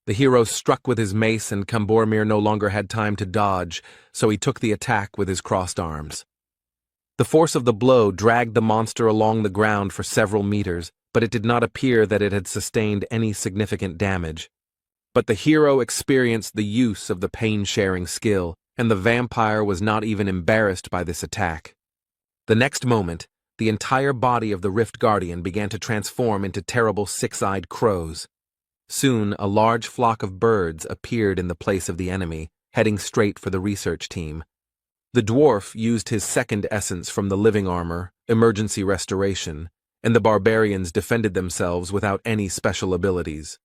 The hero struck with his mace and Cambormir no longer had time to dodge, so he took the attack with his crossed arms. The force of the blow dragged the monster along the ground for several meters, but it did not appear that it had sustained any significant damage. But the hero experienced the use of the pain-sharing skill, and the vampire was not even embarrassed by this attack. The next moment, the entire body of the Rift Guardian began to transform into terrible six-eyed crows. Soon, a large flock of birds appeared in the place of the enemy, heading straight for the research team. The dwarf used his second essence from the living armor, emergency restoration, and the barbarians defended themselves without any special abilities.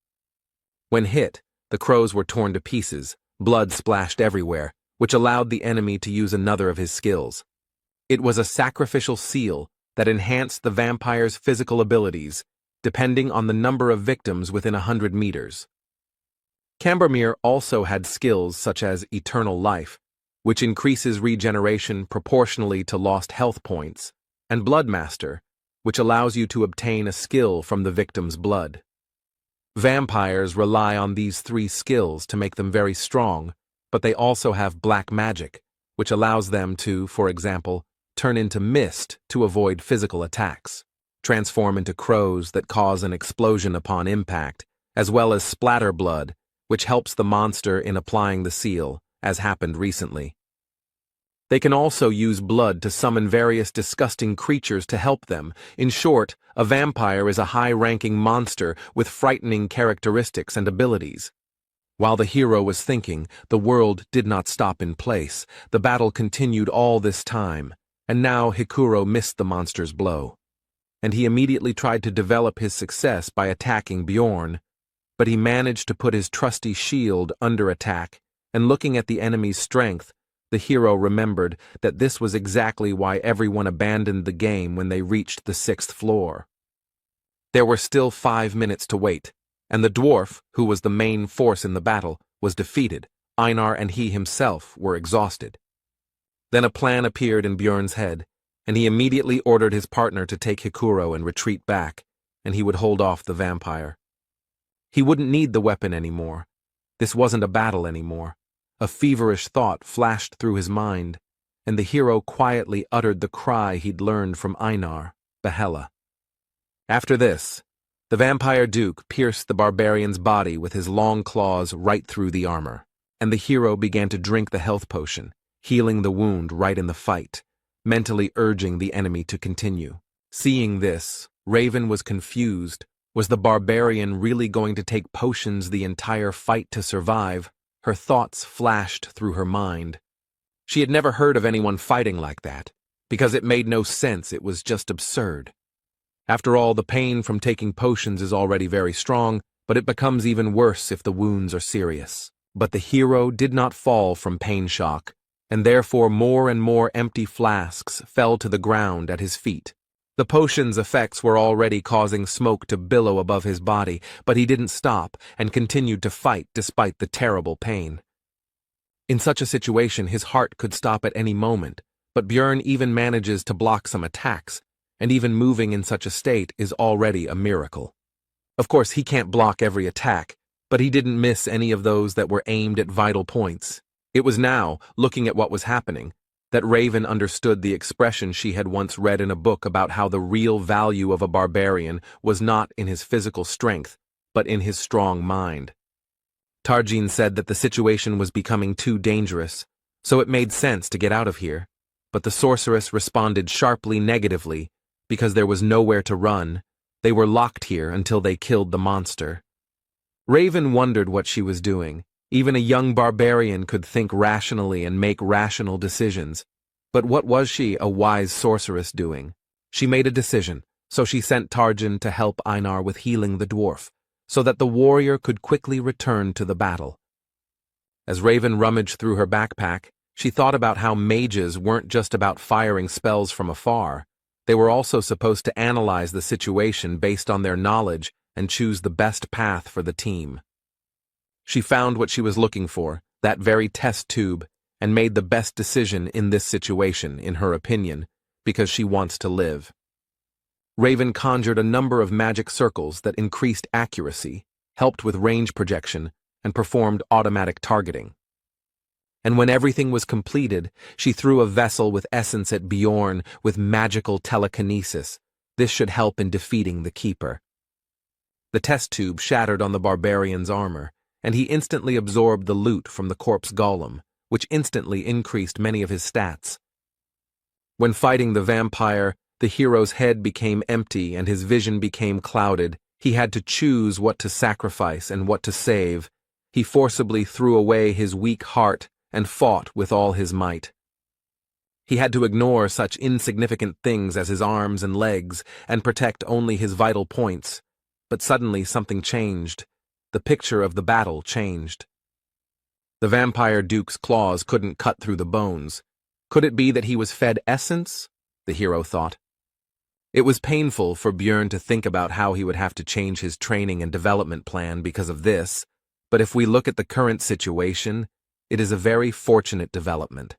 When hit, the crows were torn to pieces, blood splashed everywhere, which allowed the enemy to use another of his skills. It was a sacrificial seal that enhanced the vampire's physical abilities, depending on the number of victims within 100 meters. Cambermere also had skills such as Eternal Life, which increases regeneration proportionally to lost health points, and Bloodmaster, which allows you to obtain a skill from the victim's blood. Vampires rely on these three skills to make them very strong, but they also have black magic, which allows them to, for example, turn into mist to avoid physical attacks, transform into crows that cause an explosion upon impact, as well as splatter blood, which helps the monster in applying the seal, as happened recently. They can also use blood to summon various disgusting creatures to help them. In short, a vampire is a high-ranking monster with frightening characteristics and abilities. While the hero was thinking, the world did not stop in place. The battle continued all this time, and now Hikuro missed the monster's blow. And he immediately tried to develop his success by attacking Bjorn, but he managed to put his trusty shield under attack, and looking at the enemy's strength, the hero remembered that this was exactly why everyone abandoned the game when they reached the 6th floor. There were still 5 minutes to wait, and the dwarf, who was the main force in the battle, was defeated. Einar and he himself were exhausted. Then a plan appeared in Bjorn's head, and he immediately ordered his partner to take Hikuro and retreat back, and he would hold off the vampire. He wouldn't need the weapon anymore. This wasn't a battle anymore. A feverish thought flashed through his mind, and the hero quietly uttered the cry he'd learned from Einar, Yahello. After this, the vampire duke pierced the barbarian's body with his long claws right through the armor, and the hero began to drink the health potion, healing the wound right in the fight, mentally urging the enemy to continue. Seeing this, Raven was confused. Was the barbarian really going to take potions the entire fight to survive? Her thoughts flashed through her mind. She had never heard of anyone fighting like that, because it made no sense. It was just absurd. After all, the pain from taking potions is already very strong, but it becomes even worse if the wounds are serious. But the hero did not fall from pain shock, and therefore more and more empty flasks fell to the ground at his feet. The potion's effects were already causing smoke to billow above his body, but he didn't stop and continued to fight despite the terrible pain. In such a situation, his heart could stop at any moment, but Bjorn even manages to block some attacks, and even moving in such a state is already a miracle. Of course, he can't block every attack, but he didn't miss any of those that were aimed at vital points. It was now, looking at what was happening, that Raven understood the expression she had once read in a book about how the real value of a barbarian was not in his physical strength, but in his strong mind. Tarjin said that the situation was becoming too dangerous, so it made sense to get out of here, but the sorceress responded sharply negatively, because there was nowhere to run. They were locked here until they killed the monster. Raven wondered what she was doing. Even a young barbarian could think rationally and make rational decisions. But what was she, a wise sorceress, doing? She made a decision, so she sent Tarjin to help Einar with healing the dwarf, so that the warrior could quickly return to the battle. As Raven rummaged through her backpack, she thought about how mages weren't just about firing spells from afar. They were also supposed to analyze the situation based on their knowledge and choose the best path for the team. She found what she was looking for, that very test tube, and made the best decision in this situation, in her opinion, because she wants to live. Raven conjured a number of magic circles that increased accuracy, helped with range projection, and performed automatic targeting. And when everything was completed, she threw a vessel with essence at Bjorn with magical telekinesis. This should help in defeating the Keeper. The test tube shattered on the barbarian's armor, and he instantly absorbed the loot from the corpse golem, which instantly increased many of his stats. When fighting the vampire, the hero's head became empty and his vision became clouded. He had to choose what to sacrifice and what to save. He forcibly threw away his weak heart and fought with all his might. He had to ignore such insignificant things as his arms and legs and protect only his vital points. But suddenly something changed. The picture of the battle changed. The vampire duke's claws couldn't cut through the bones. Could it be that he was fed essence? The hero thought. It was painful for Björn to think about how he would have to change his training and development plan because of this, but if we look at the current situation, it is a very fortunate development.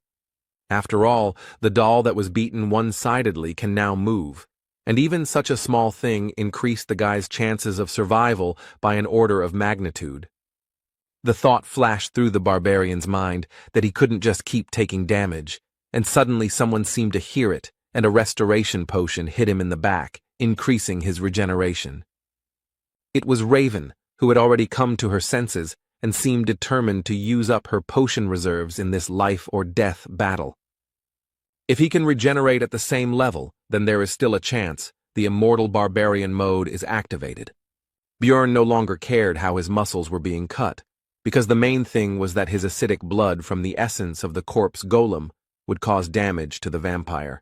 After all, the doll that was beaten one-sidedly can now move, and even such a small thing increased the guy's chances of survival by an order of magnitude. The thought flashed through the barbarian's mind that he couldn't just keep taking damage, and suddenly someone seemed to hear it, and a restoration potion hit him in the back, increasing his regeneration. It was Raven, who had already come to her senses and seemed determined to use up her potion reserves in this life-or-death battle. If he can regenerate at the same level, then there is still a chance. The immortal barbarian mode is activated. Björn no longer cared how his muscles were being cut, because the main thing was that his acidic blood from the essence of the corpse golem would cause damage to the vampire.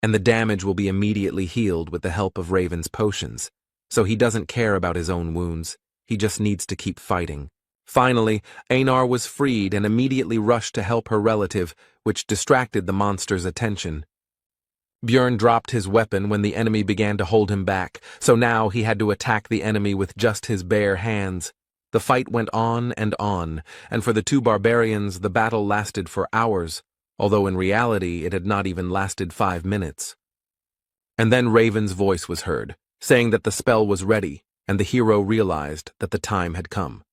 And the damage will be immediately healed with the help of Raven's potions, so he doesn't care about his own wounds, he just needs to keep fighting. Finally, Einar was freed and immediately rushed to help her relative, which distracted the monster's attention. Björn dropped his weapon when the enemy began to hold him back, so now he had to attack the enemy with just his bare hands. The fight went on, and for the two barbarians the battle lasted for hours, although in reality it had not even lasted 5 minutes. And then Raven's voice was heard, saying that the spell was ready, and the hero realized that the time had come.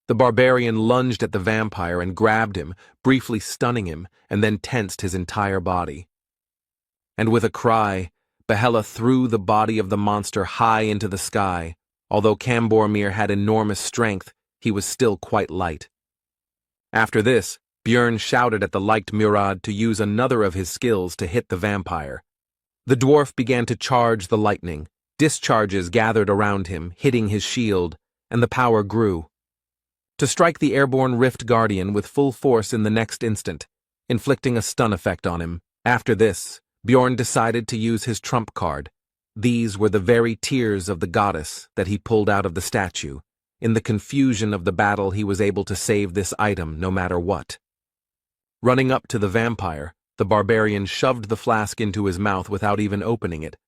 The barbarian lunged at the vampire and grabbed him, briefly stunning him, and then tensed his entire body. And with a cry, Yahello threw the body of the monster high into the sky. Although Cambormir had enormous strength, he was still quite light. After this, Björn shouted at the liked Murad to use another of his skills to hit the vampire. The dwarf began to charge the lightning. Discharges gathered around him, hitting his shield, and the power grew. To strike the airborne Rift Guardian with full force in the next instant, inflicting a stun effect on him. After this, Björn decided to use his trump card. These were the very tears of the goddess that he pulled out of the statue. In the confusion of the battle, he was able to save this item no matter what. Running up to the vampire, the barbarian shoved the flask into his mouth without even opening it.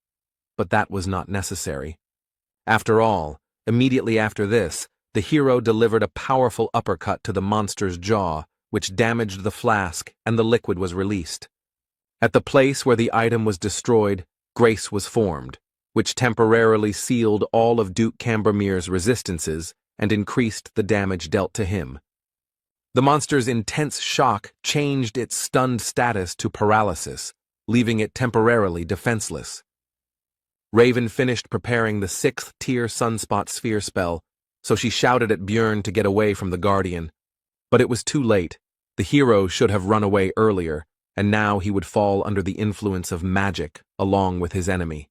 But that was not necessary. After all, immediately after this, the hero delivered a powerful uppercut to the monster's jaw, which damaged the flask, and the liquid was released. At the place where the item was destroyed, grace was formed, which temporarily sealed all of Duke Cambormir's resistances and increased the damage dealt to him. The monster's intense shock changed its stunned status to paralysis, leaving it temporarily defenseless. Raven finished preparing the 6th tier Sunspot Sphere spell, so she shouted at Björn to get away from the Guardian. But it was too late. The hero should have run away earlier, and now he would fall under the influence of magic along with his enemy.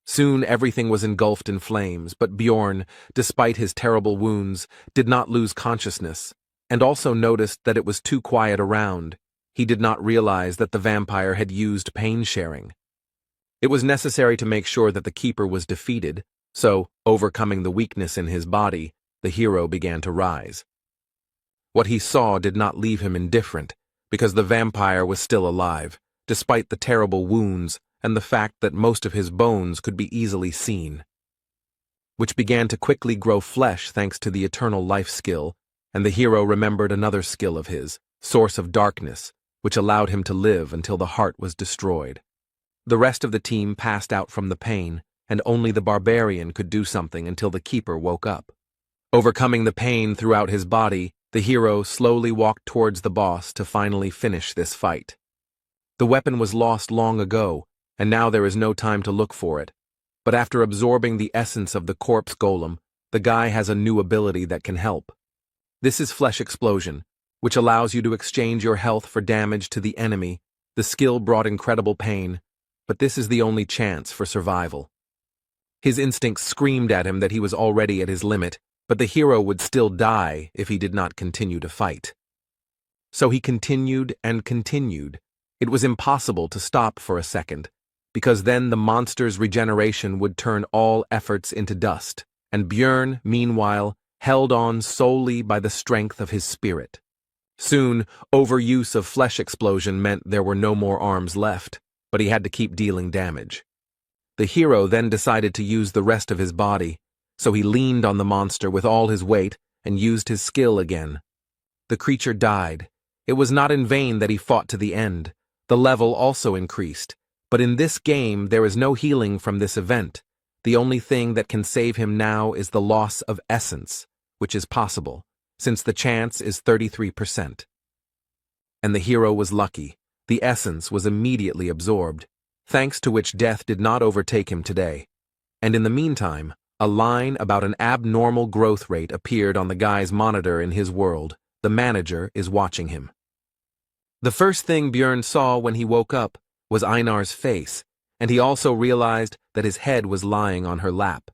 Soon everything was engulfed in flames, but Björn, despite his terrible wounds, did not lose consciousness, and also noticed that it was too quiet around. He did not realize that the vampire had used pain sharing. It was necessary to make sure that the keeper was defeated, so, overcoming the weakness in his body, the hero began to rise. What he saw did not leave him indifferent, because the vampire was still alive, despite the terrible wounds and the fact that most of his bones could be easily seen, which began to quickly grow flesh thanks to the eternal life skill, and the hero remembered another skill of his, Source of Darkness, which allowed him to live until the heart was destroyed. The rest of the team passed out from the pain, and only the barbarian could do something until the keeper woke up. Overcoming the pain throughout his body, the hero slowly walked towards the boss to finally finish this fight. The weapon was lost long ago, and now there is no time to look for it. But after absorbing the essence of the corpse golem, the guy has a new ability that can help. This is Flesh Explosion, which allows you to exchange your health for damage to the enemy. The skill brought incredible pain, but this is the only chance for survival. His instincts screamed at him that he was already at his limit, but the hero would still die if he did not continue to fight. So he continued and continued, It was impossible to stop for a second, because then the monster's regeneration would turn all efforts into dust, and Björn, meanwhile, held on solely by the strength of his spirit. Soon, overuse of flesh explosion meant there were no more arms left, but he had to keep dealing damage. The hero then decided to use the rest of his body, so he leaned on the monster with all his weight and used his skill again. The creature died. It was not in vain that he fought to the end. The level also increased, but in this game there is no healing from this event. The only thing that can save him now is the loss of essence, which is possible, since the chance is 33%. And the hero was lucky. The essence was immediately absorbed, thanks to which death did not overtake him today. And in the meantime, a line about an abnormal growth rate appeared on the guy's monitor in his world. The manager is watching him. The first thing Björn saw when he woke up was Einar's face, and he also realized that his head was lying on her lap.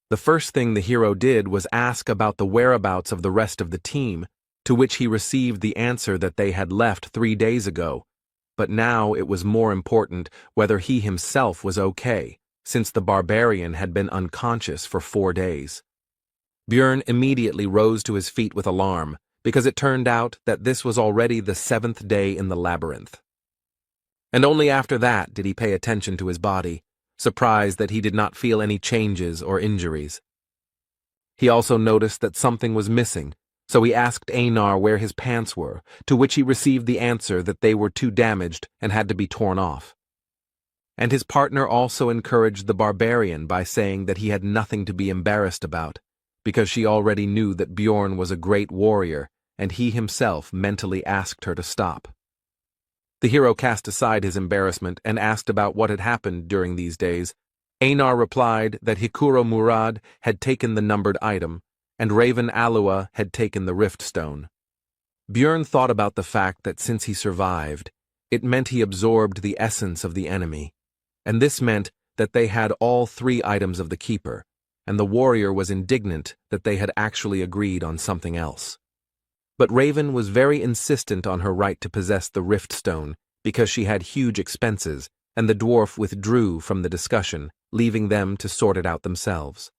The first thing the hero did was ask about the whereabouts of the rest of the team, to which he received the answer that they had left 3 days ago. But now it was more important whether he himself was okay, since the barbarian had been unconscious for 4 days. Björn immediately rose to his feet with alarm, because it turned out that this was already the 7th day in the labyrinth. And only after that did he pay attention to his body, surprised that he did not feel any changes or injuries. He also noticed that something was missing, so he asked Einar where his pants were, to which he received the answer that they were too damaged and had to be torn off. And his partner also encouraged the barbarian by saying that he had nothing to be embarrassed about, because she already knew that Björn was a great warrior, and he himself mentally asked her to stop. The hero cast aside his embarrassment and asked about what had happened during these days. Einar replied that Hikuro Murad had taken the numbered item, and Raven Alua had taken the rift stone. Björn thought about the fact that since he survived, it meant he absorbed the essence of the enemy, and this meant that they had all 3 items of the keeper, and the warrior was indignant that they had actually agreed on something else. But Raven was very insistent on her right to possess the rift stone because she had huge expenses, and the dwarf withdrew from the discussion, leaving them to sort it out themselves.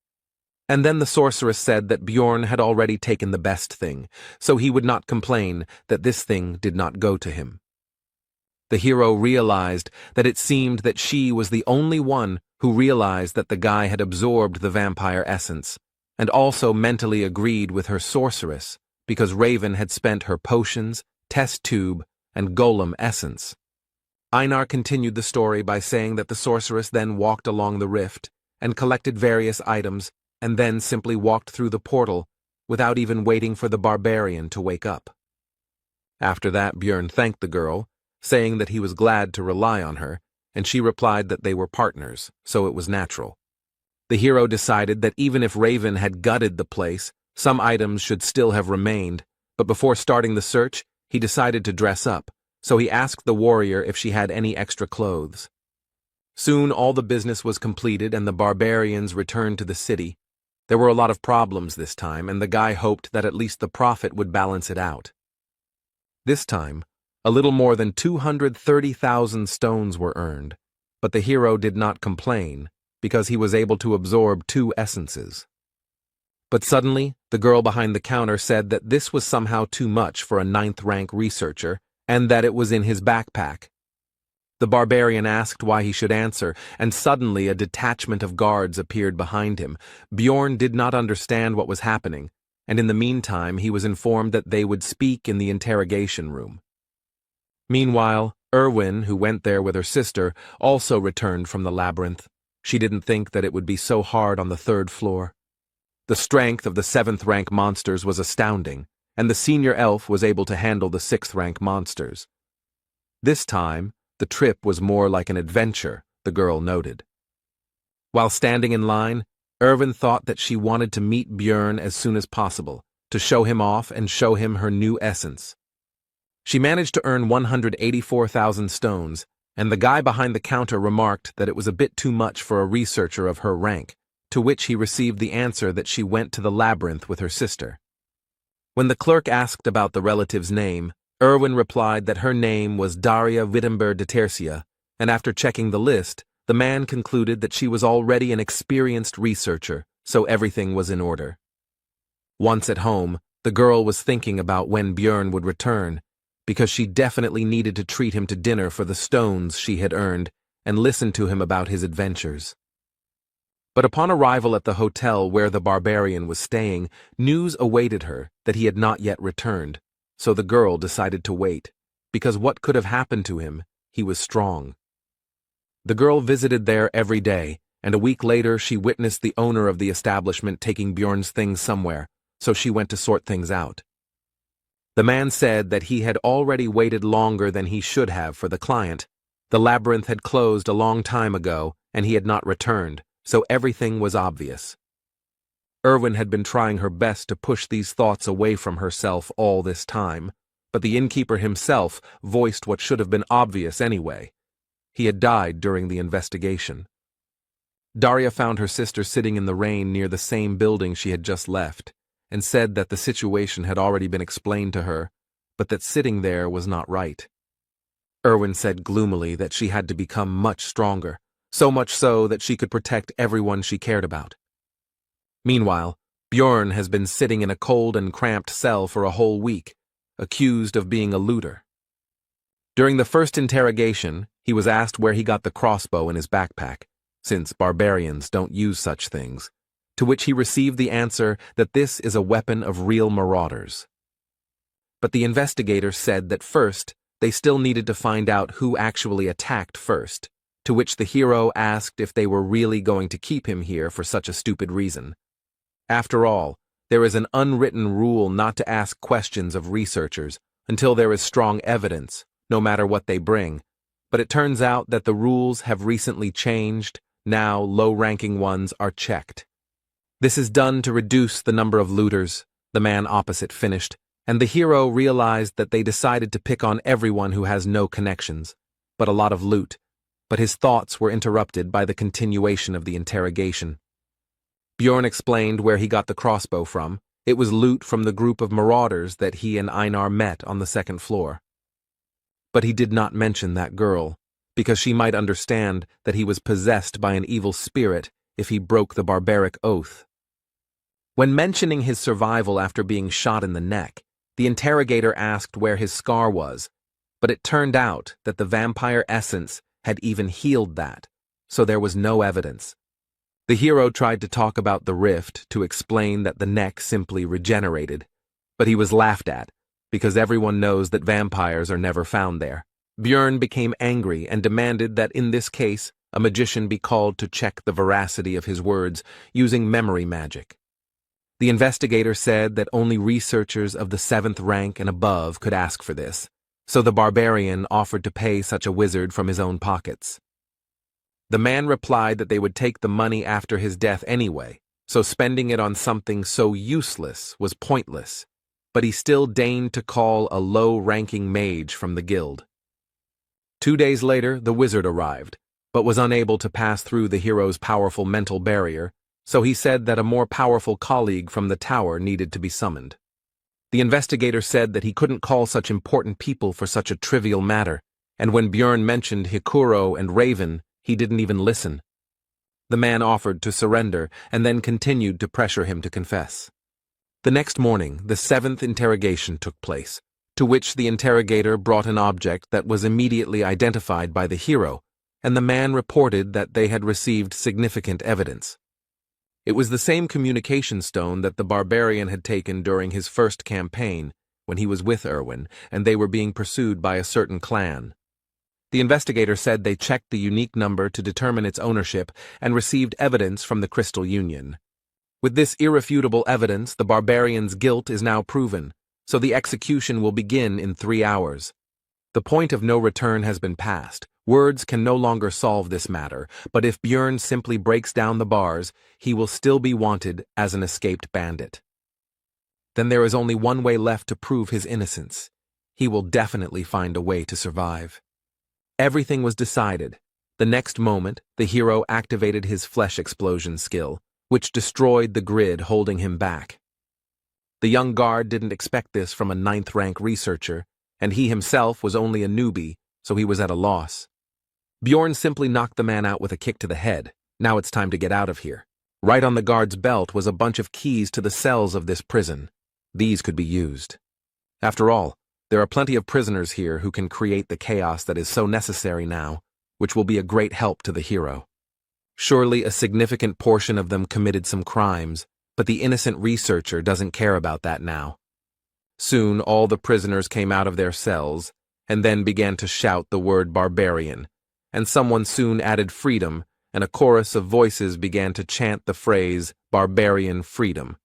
And then the sorceress said that Björn had already taken the best thing, so he would not complain that this thing did not go to him. The hero realized that it seemed that she was the only one who realized that the guy had absorbed the vampire essence, and also mentally agreed with her sorceress, because Raven had spent her potions, test tube, and golem essence. Einar continued the story by saying that the sorceress then walked along the rift and collected various items and then simply walked through the portal without even waiting for the barbarian to wake up. After that, Björn thanked the girl, saying that he was glad to rely on her, and she replied that they were partners, so it was natural. The hero decided that even if Raven had gutted the place, some items should still have remained, but before starting the search, he decided to dress up, so he asked the warrior if she had any extra clothes. Soon all the business was completed and the barbarians returned to the city. There were a lot of problems this time, and the guy hoped that at least the profit would balance it out. This time, a little more than 230,000 stones were earned, but the hero did not complain, because he was able to absorb 2 essences. But suddenly, the girl behind the counter said that this was somehow too much for a 9th-rank researcher, and that it was in his backpack. The barbarian asked why he should answer, and suddenly a detachment of guards appeared behind him. Björn did not understand what was happening, and in the meantime he was informed that they would speak in the interrogation room. Meanwhile, Erwin, who went there with her sister, also returned from the labyrinth. She didn't think that it would be so hard on the 3rd floor. The strength of the 7th-rank monsters was astounding, and the senior elf was able to handle the 6th-rank monsters. This time, the trip was more like an adventure, the girl noted. While standing in line, Erwin thought that she wanted to meet Björn as soon as possible, to show him off and show him her new essence. She managed to earn 184,000 stones, and the guy behind the counter remarked that it was a bit too much for a researcher of her rank, to which he received the answer that she went to the labyrinth with her sister. When the clerk asked about the relative's name, Erwin replied that her name was Daria Wittenberg de Tercia, and after checking the list, the man concluded that she was already an experienced researcher, so everything was in order. Once at home, the girl was thinking about when Björn would return, because she definitely needed to treat him to dinner for the stones she had earned and listen to him about his adventures. But upon arrival at the hotel where the barbarian was staying, news awaited her that he had not yet returned, so the girl decided to wait, because what could have happened to him? He was strong. The girl visited there every day, and a week later she witnessed the owner of the establishment taking Björn's things somewhere, so she went to sort things out. The man said that he had already waited longer than he should have for the client. The labyrinth had closed a long time ago, and he had not returned, so everything was obvious. Erwin had been trying her best to push these thoughts away from herself all this time, but the innkeeper himself voiced what should have been obvious anyway. He had died during the investigation. Daria found her sister sitting in the rain near the same building she had just left, and said that the situation had already been explained to her, but that sitting there was not right. Erwin said gloomily that she had to become much stronger, so much so that she could protect everyone she cared about. Meanwhile, Björn has been sitting in a cold and cramped cell for a whole week, accused of being a looter. During the first interrogation, he was asked where he got the crossbow in his backpack, since barbarians don't use such things, to which he received the answer that this is a weapon of real marauders. But the investigator said that first, they still needed to find out who actually attacked first, to which the hero asked if they were really going to keep him here for such a stupid reason. After all, there is an unwritten rule not to ask questions of researchers until there is strong evidence, no matter what they bring, but it turns out that the rules have recently changed. Now low-ranking ones are checked. This is done to reduce the number of looters, the man opposite finished, and the hero realized that they decided to pick on everyone who has no connections, but a lot of loot, but his thoughts were interrupted by the continuation of the interrogation. Björn explained where he got the crossbow from. It was loot from the group of marauders that he and Einar met on the second floor. But he did not mention that girl, because she might understand that he was possessed by an evil spirit if he broke the barbaric oath. When mentioning his survival after being shot in the neck, the interrogator asked where his scar was, but it turned out that the vampire essence had even healed that, so there was no evidence. The hero tried to talk about the rift to explain that the neck simply regenerated, but he was laughed at, because everyone knows that vampires are never found there. Björn became angry and demanded that in this case, a magician be called to check the veracity of his words using memory magic. The investigator said that only researchers of the 7th rank and above could ask for this, so the barbarian offered to pay such a wizard from his own pockets. The man replied that they would take the money after his death anyway, so spending it on something so useless was pointless, but he still deigned to call a low-ranking mage from the guild. 2 days later, the wizard arrived, but was unable to pass through the hero's powerful mental barrier, so he said that a more powerful colleague from the tower needed to be summoned. The investigator said that he couldn't call such important people for such a trivial matter, and when Björn mentioned Hikuro and Raven, he didn't even listen. The man offered to surrender and then continued to pressure him to confess. The next morning, the 7th interrogation took place, to which the interrogator brought an object that was immediately identified by the hero, and the man reported that they had received significant evidence. It was the same communication stone that the barbarian had taken during his first campaign, when he was with Erwin, and they were being pursued by a certain clan. The investigator said they checked the unique number to determine its ownership and received evidence from the Crystal Union. With this irrefutable evidence, the barbarian's guilt is now proven, so the execution will begin in 3 hours. The point of no return has been passed. Words can no longer solve this matter, but if Björn simply breaks down the bars, he will still be wanted as an escaped bandit. Then there is only one way left to prove his innocence. He will definitely find a way to survive. Everything was decided. The next moment, the hero activated his flesh explosion skill, which destroyed the grid holding him back. The young guard didn't expect this from a 9th-rank researcher, and he himself was only a newbie, so he was at a loss. Bjorn simply knocked the man out with a kick to the head. Now it's time to get out of here. Right on the guard's belt was a bunch of keys to the cells of this prison. These could be used. After all, there are plenty of prisoners here who can create the chaos that is so necessary now, which will be a great help to the hero. Surely a significant portion of them committed some crimes, but the innocent researcher doesn't care about that now. Soon all the prisoners came out of their cells, and then began to shout the word barbarian, and someone soon added freedom, and a chorus of voices began to chant the phrase barbarian freedom.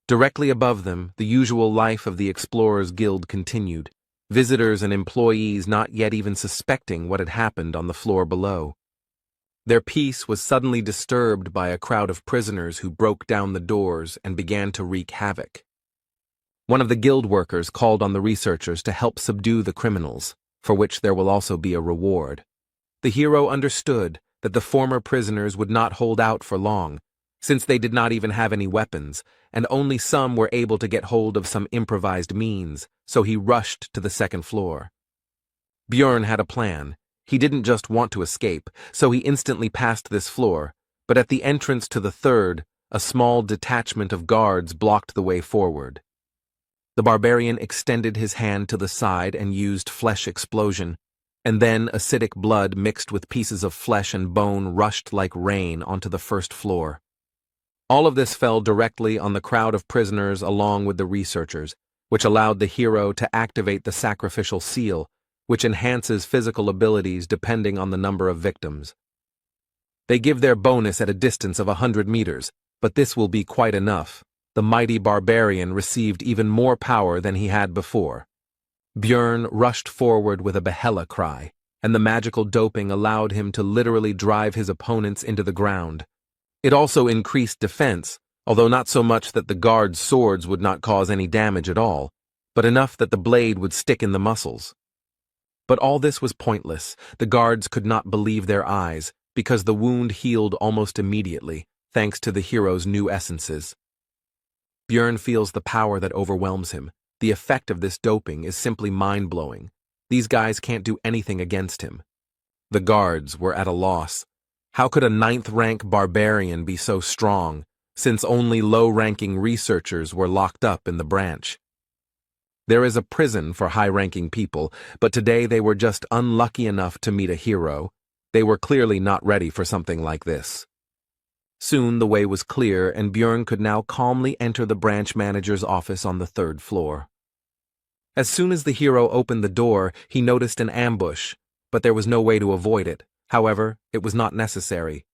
Directly above them, the usual life of the Explorers Guild continued, visitors and employees not yet even suspecting what had happened on the floor below. Their peace was suddenly disturbed by a crowd of prisoners who broke down the doors and began to wreak havoc. One of the guild workers called on the researchers to help subdue the criminals, for which there will also be a reward. The hero understood that the former prisoners would not hold out for long, since they did not even have any weapons, and only some were able to get hold of some improvised means, so he rushed to the second floor. Bjorn had a plan. He didn't just want to escape, so he instantly passed this floor, but at the entrance to the third, a small detachment of guards blocked the way forward. The barbarian extended his hand to the side and used flesh explosion, and then acidic blood mixed with pieces of flesh and bone rushed like rain onto the first floor. All of this fell directly on the crowd of prisoners along with the researchers, which allowed the hero to activate the sacrificial seal, which enhances physical abilities depending on the number of victims. They give their bonus at a distance of 100 meters, but this will be quite enough. The mighty barbarian received even more power than he had before. Bjorn rushed forward with a Yahello cry, and the magical doping allowed him to literally drive his opponents into the ground. It also increased defense, although not so much that the guards' swords would not cause any damage at all, but enough that the blade would stick in the muscles. But all this was pointless. The guards could not believe their eyes, because the wound healed almost immediately, thanks to the hero's new essences. Bjorn feels the power that overwhelms him. The effect of this doping is simply mind-blowing. These guys can't do anything against him. The guards were at a loss. How could a 9th-rank barbarian be so strong, since only low-ranking researchers were locked up in the branch? There is a prison for high-ranking people, but today they were just unlucky enough to meet a hero. They were clearly not ready for something like this. Soon the way was clear, and Bjorn could now calmly enter the branch manager's office on the 3rd floor. As soon as the hero opened the door, he noticed an ambush, but there was no way to avoid it. However, it was not necessary.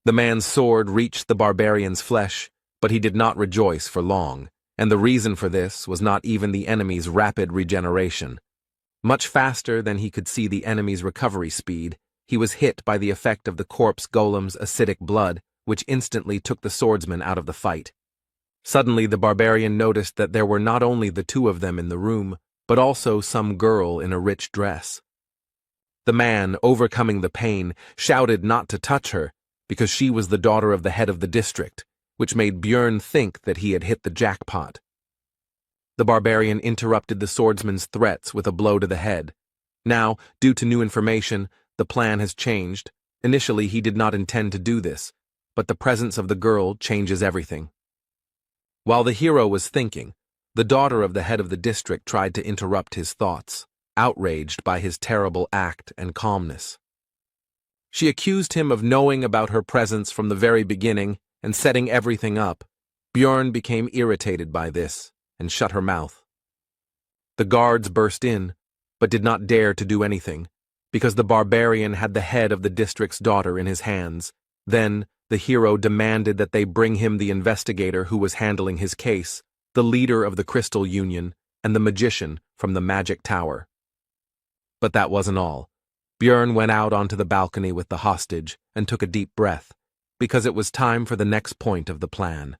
The man's sword reached the barbarian's flesh, but he did not rejoice for long, and the reason for this was not even the enemy's rapid regeneration. Much faster than he could see the enemy's recovery speed, he was hit by the effect of the corpse golem's acidic blood, which instantly took the swordsman out of the fight. Suddenly the barbarian noticed that there were not only the two of them in the room, but also some girl in a rich dress. The man, overcoming the pain, shouted not to touch her, because she was the daughter of the head of the district, which made Bjorn think that he had hit the jackpot. The barbarian interrupted the swordsman's threats with a blow to the head. Now, due to new information, the plan has changed. Initially, he did not intend to do this, but the presence of the girl changes everything. While the hero was thinking, the daughter of the head of the district tried to interrupt his thoughts, outraged by his terrible act and calmness. She accused him of knowing about her presence from the very beginning and setting everything up. Bjorn became irritated by this and shut her mouth. The guards burst in, but did not dare to do anything, because the barbarian had the head of the district's daughter in his hands. Then the hero demanded that they bring him the investigator who was handling his case, the leader of the Crystal Union, and the magician from the Magic Tower. But that wasn't all. Bjorn went out onto the balcony with the hostage and took a deep breath, because it was time for the next point of the plan.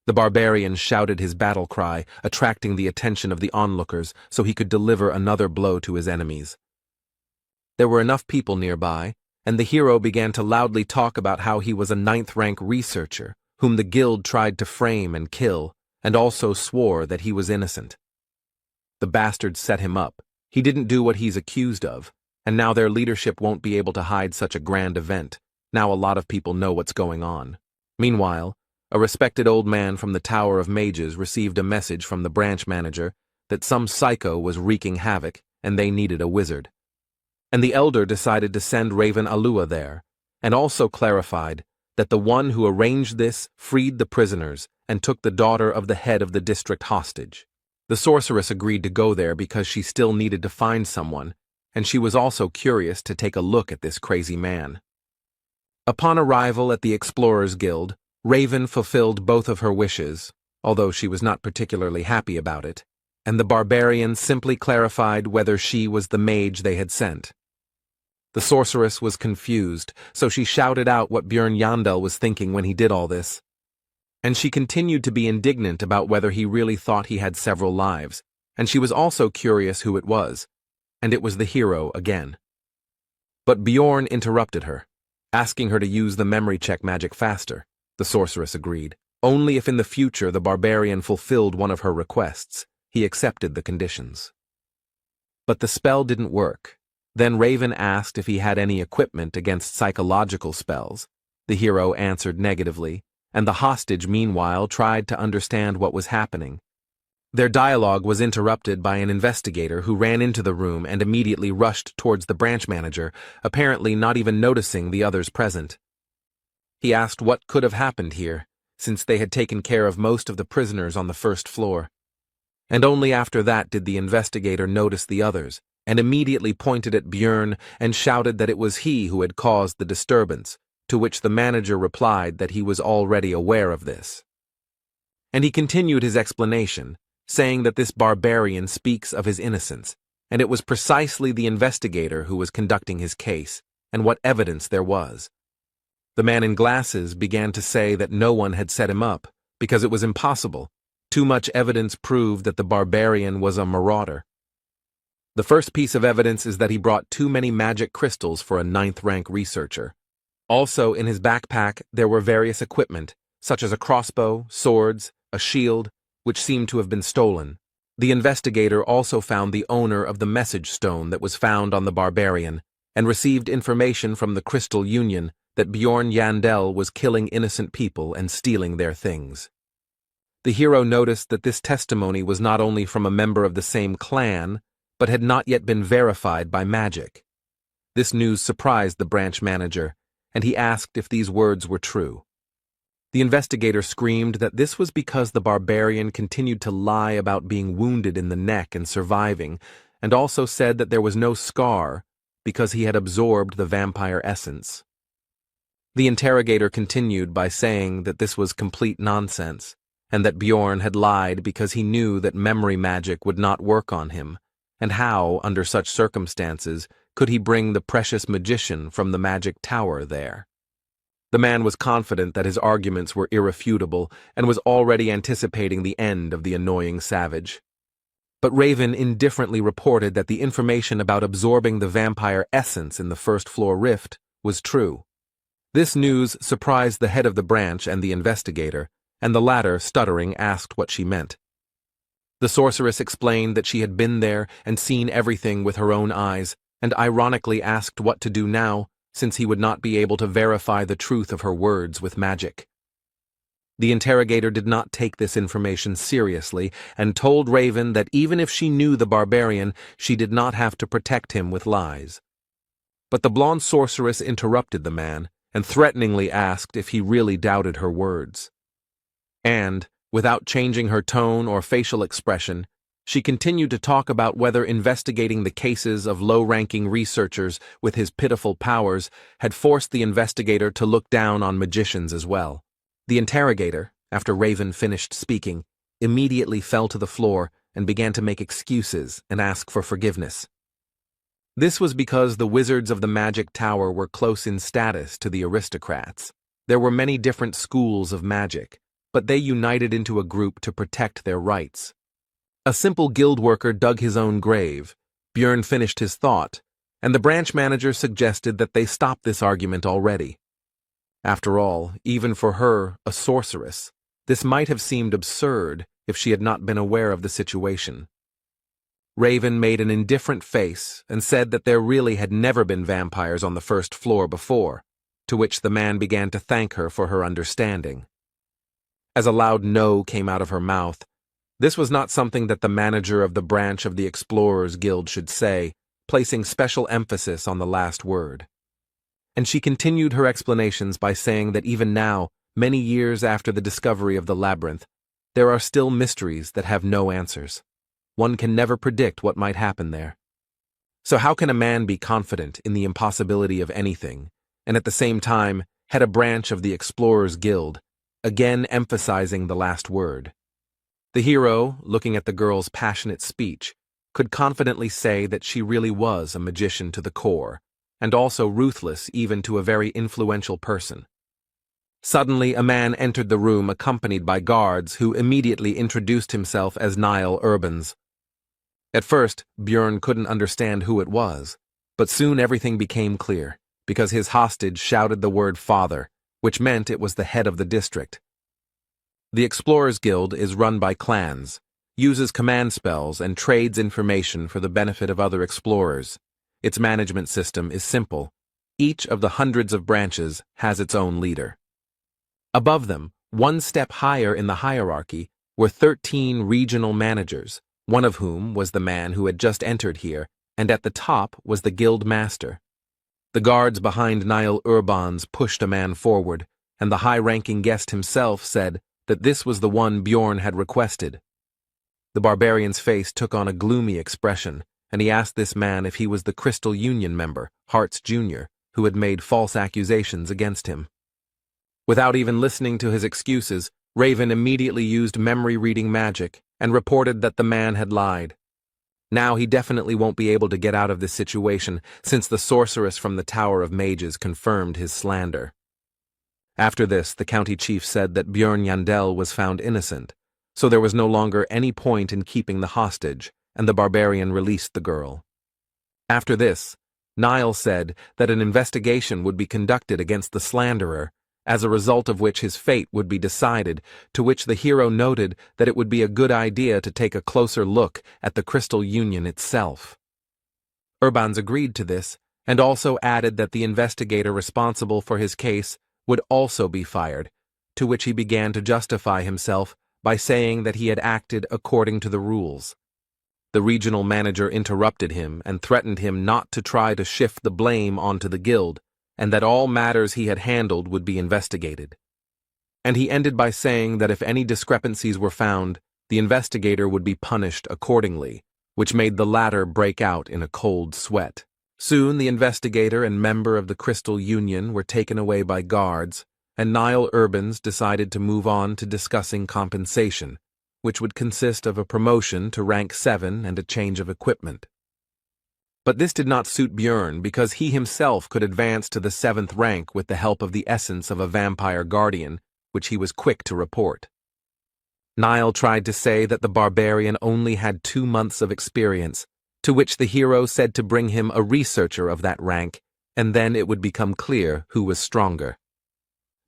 The barbarian shouted his battle cry, attracting the attention of the onlookers so he could deliver another blow to his enemies. There were enough people nearby, and the hero began to loudly talk about how he was a 9th-rank researcher, whom the guild tried to frame and kill, and also swore that he was innocent. The bastards set him up. He didn't do what he's accused of, and now their leadership won't be able to hide such a grand event. Now a lot of people know what's going on. Meanwhile, a respected old man from the Tower of Mages received a message from the branch manager that some psycho was wreaking havoc and they needed a wizard. And the elder decided to send Raven Alua there, and also clarified that the one who arranged this freed the prisoners and took the daughter of the head of the district hostage. The sorceress agreed to go there because she still needed to find someone, and she was also curious to take a look at this crazy man. Upon arrival at the Explorers Guild, Raven fulfilled both of her wishes, although she was not particularly happy about it, and the barbarian simply clarified whether she was the mage they had sent. The sorceress was confused, so she shouted out what Björn Yandel was thinking when he did all this. And she continued to be indignant about whether he really thought he had several lives, and she was also curious who it was, and it was the hero again. But Bjorn interrupted her, asking her to use the memory check magic faster. The sorceress agreed. Only if in the future the barbarian fulfilled one of her requests, he accepted the conditions. But the spell didn't work. Then Raven asked if he had any equipment against psychological spells. The hero answered negatively, and the hostage meanwhile tried to understand what was happening. Their dialogue was interrupted by an investigator who ran into the room and immediately rushed towards the branch manager, apparently not even noticing the others present. He asked what could have happened here, since they had taken care of most of the prisoners on the first floor. And only after that did the investigator notice the others, and immediately pointed at Björn and shouted that it was he who had caused the disturbance, to which the manager replied that he was already aware of this. And he continued his explanation, saying that this barbarian speaks of his innocence, and it was precisely the investigator who was conducting his case, and what evidence there was. The man in glasses began to say that no one had set him up, because it was impossible. Too much evidence proved that the barbarian was a marauder. The first piece of evidence is that he brought too many magic crystals for a 9th-rank researcher. Also, in his backpack, there were various equipment, such as a crossbow, swords, a shield, which seemed to have been stolen. The investigator also found the owner of the message stone that was found on the barbarian, and received information from the Crystal Union that Bjorn Yandel was killing innocent people and stealing their things. The hero noticed that this testimony was not only from a member of the same clan, but had not yet been verified by magic. This news surprised the branch manager, and he asked if these words were true. The investigator screamed that this was because the barbarian continued to lie about being wounded in the neck and surviving, and also said that there was no scar because he had absorbed the vampire essence. The interrogator continued by saying that this was complete nonsense, and that Bjorn had lied because he knew that memory magic would not work on him, and how, under such circumstances, could he bring the precious magician from the magic tower there? The man was confident that his arguments were irrefutable and was already anticipating the end of the annoying savage. But Raven indifferently reported that the information about absorbing the vampire essence in the first-floor rift was true. This news surprised the head of the branch and the investigator, and the latter, stuttering, asked what she meant. The sorceress explained that she had been there and seen everything with her own eyes, and ironically asked what to do now, since he would not be able to verify the truth of her words with magic. The interrogator did not take this information seriously and told Raven that even if she knew the barbarian, she did not have to protect him with lies. But the blonde sorceress interrupted the man and threateningly asked if he really doubted her words. And, without changing her tone or facial expression, she continued to talk about whether investigating the cases of low-ranking researchers with his pitiful powers had forced the investigator to look down on magicians as well. The interrogator, after Raven finished speaking, immediately fell to the floor and began to make excuses and ask for forgiveness. This was because the wizards of the magic tower were close in status to the aristocrats. There were many different schools of magic, but they united into a group to protect their rights. A simple guild worker dug his own grave. Björn finished his thought, and the branch manager suggested that they stop this argument already. After all, even for her, a sorceress, this might have seemed absurd if she had not been aware of the situation. Raven made an indifferent face and said that there really had never been vampires on the first floor before, to which the man began to thank her for her understanding. As a loud no came out of her mouth, this was not something that the manager of the branch of the Explorers Guild should say, placing special emphasis on the last word. And she continued her explanations by saying that even now, many years after the discovery of the labyrinth, there are still mysteries that have no answers. One can never predict what might happen there. So how can a man be confident in the impossibility of anything, and at the same time head a branch of the Explorers Guild, again emphasizing the last word? The hero, looking at the girl's passionate speech, could confidently say that she really was a magician to the core, and also ruthless even to a very influential person. Suddenly, a man entered the room accompanied by guards who immediately introduced himself as Niall Urbans. At first, Björn couldn't understand who it was, but soon everything became clear, because his hostage shouted the word father, which meant it was the head of the district. The Explorers Guild is run by clans, uses command spells, and trades information for the benefit of other explorers. Its management system is simple. Each of the hundreds of branches has its own leader. Above them, one step higher in the hierarchy, were 13 regional managers, one of whom was the man who had just entered here, and at the top was the guild master. The guards behind Niall Urbans pushed a man forward, and the high-ranking guest himself said that this was the one Bjorn had requested. The barbarian's face took on a gloomy expression, and he asked this man if he was the Crystal Union member, Hartz Jr., who had made false accusations against him. Without even listening to his excuses, Raven immediately used memory-reading magic and reported that the man had lied. Now he definitely won't be able to get out of this situation, since the sorceress from the Tower of Mages confirmed his slander. After this, the county chief said that Björn Yandel was found innocent, so there was no longer any point in keeping the hostage, and the barbarian released the girl. After this, Niall said that an investigation would be conducted against the slanderer, as a result of which his fate would be decided, to which the hero noted that it would be a good idea to take a closer look at the Crystal Union itself. Urbans agreed to this, and also added that the investigator responsible for his case would also be fired, to which he began to justify himself by saying that he had acted according to the rules. The regional manager interrupted him and threatened him not to try to shift the blame onto the guild, and that all matters he had handled would be investigated. And he ended by saying that if any discrepancies were found, the investigator would be punished accordingly, which made the latter break out in a cold sweat. Soon the investigator and member of the Crystal Union were taken away by guards, and Niall Urbans decided to move on to discussing compensation, which would consist of a promotion to rank 7 and a change of equipment. But this did not suit Björn because he himself could advance to the 7th rank with the help of the essence of a vampire guardian, which he was quick to report. Niall tried to say that the barbarian only had 2 months of experience, to which the hero said to bring him a researcher of that rank, and then it would become clear who was stronger.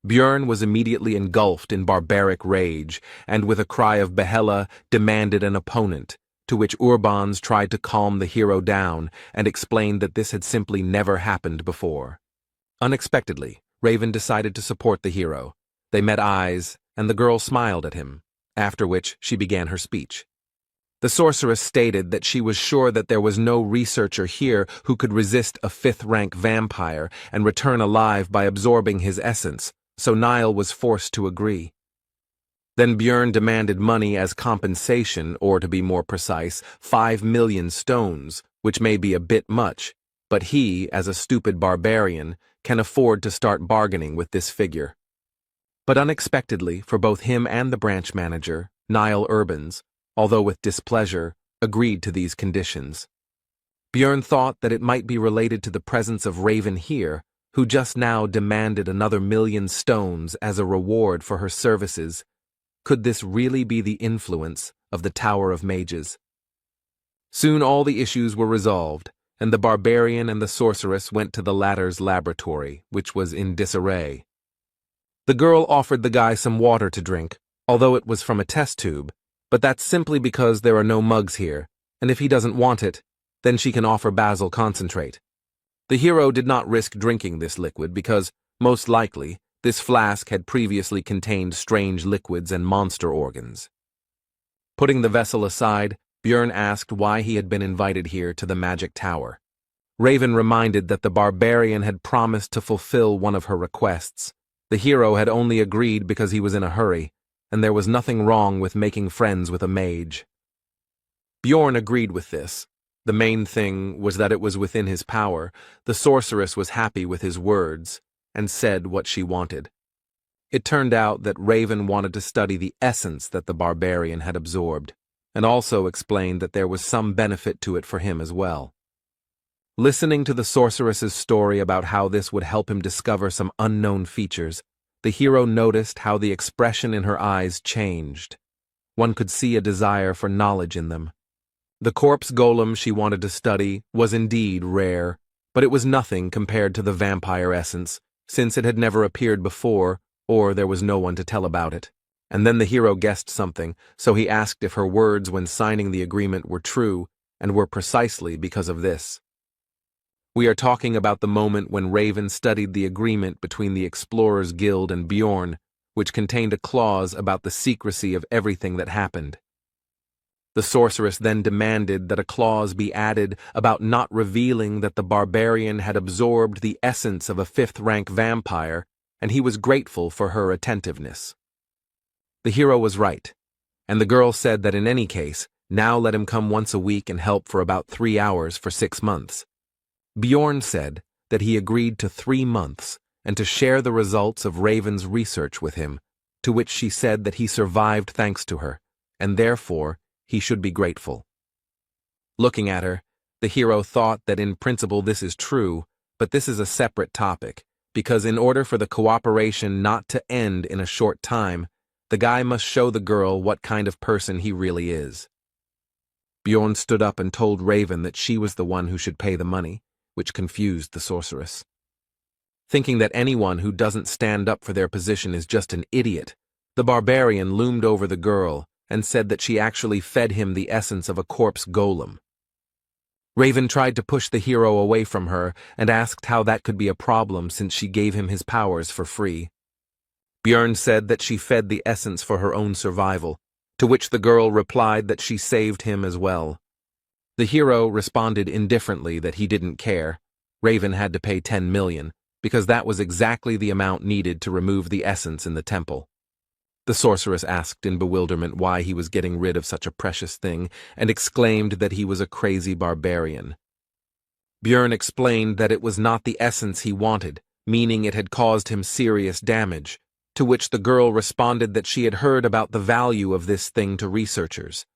Björn was immediately engulfed in barbaric rage, and with a cry of Yahello demanded an opponent, to which Urbans tried to calm the hero down and explained that this had simply never happened before. Unexpectedly, Raven decided to support the hero. They met eyes, and the girl smiled at him, after which she began her speech. The sorceress stated that she was sure that there was no researcher here who could resist a 5th-rank vampire and return alive by absorbing his essence, so Niall was forced to agree. Then Björn demanded money as compensation, or to be more precise, 5 million stones, which may be a bit much, but he, as a stupid barbarian, can afford to start bargaining with this figure. But unexpectedly, for both him and the branch manager, Niall Urbans, although with displeasure, agreed to these conditions. Björn thought that it might be related to the presence of Raven here, who just now demanded another 1,000,000 stones as a reward for her services. Could this really be the influence of the Tower of Mages? Soon all the issues were resolved, and the barbarian and the sorceress went to the latter's laboratory, which was in disarray. The girl offered the guy some water to drink, although it was from a test tube, but that's simply because there are no mugs here, and if he doesn't want it, then she can offer basil concentrate. The hero did not risk drinking this liquid because, most likely, this flask had previously contained strange liquids and monster organs. Putting the vessel aside, Björn asked why he had been invited here to the magic tower. Raven reminded that the barbarian had promised to fulfill one of her requests. The hero had only agreed because he was in a hurry, and there was nothing wrong with making friends with a mage. Bjorn agreed with this. The main thing was that it was within his power. The sorceress was happy with his words, and said what she wanted. It turned out that Raven wanted to study the essence that the barbarian had absorbed, and also explained that there was some benefit to it for him as well. Listening to the sorceress's story about how this would help him discover some unknown features, the hero noticed how the expression in her eyes changed. One could see a desire for knowledge in them. The corpse golem she wanted to study was indeed rare, but it was nothing compared to the vampire essence, since it had never appeared before, or there was no one to tell about it. And then the hero guessed something, so he asked if her words when signing the agreement were true, and were precisely because of this. We are talking about the moment when Raven studied the agreement between the Explorers Guild and Bjorn, which contained a clause about the secrecy of everything that happened. The sorceress then demanded that a clause be added about not revealing that the barbarian had absorbed the essence of a fifth-rank vampire, and he was grateful for her attentiveness. The hero was right, and the girl said that in any case, now let him come once a week and help for about 3 hours for 6 months. Bjorn said that he agreed to 3 months and to share the results of Raven's research with him, to which she said that he survived thanks to her, and therefore he should be grateful. Looking at her, the hero thought that in principle this is true, but this is a separate topic, because in order for the cooperation not to end in a short time, the guy must show the girl what kind of person he really is. Bjorn stood up and told Raven that she was the one who should pay the money, which confused the sorceress. Thinking that anyone who doesn't stand up for their position is just an idiot, the barbarian loomed over the girl and said that she actually fed him the essence of a corpse golem. Raven tried to push the hero away from her and asked how that could be a problem since she gave him his powers for free. Bjorn said that she fed the essence for her own survival, to which the girl replied that she saved him as well. The hero responded indifferently that he didn't care. Raven had to pay 10 million, because that was exactly the amount needed to remove the essence in the temple. The sorceress asked in bewilderment why he was getting rid of such a precious thing, and exclaimed that he was a crazy barbarian. Bjorn explained that it was not the essence he wanted, meaning it had caused him serious damage, to which the girl responded that she had heard about the value of this thing to researchers.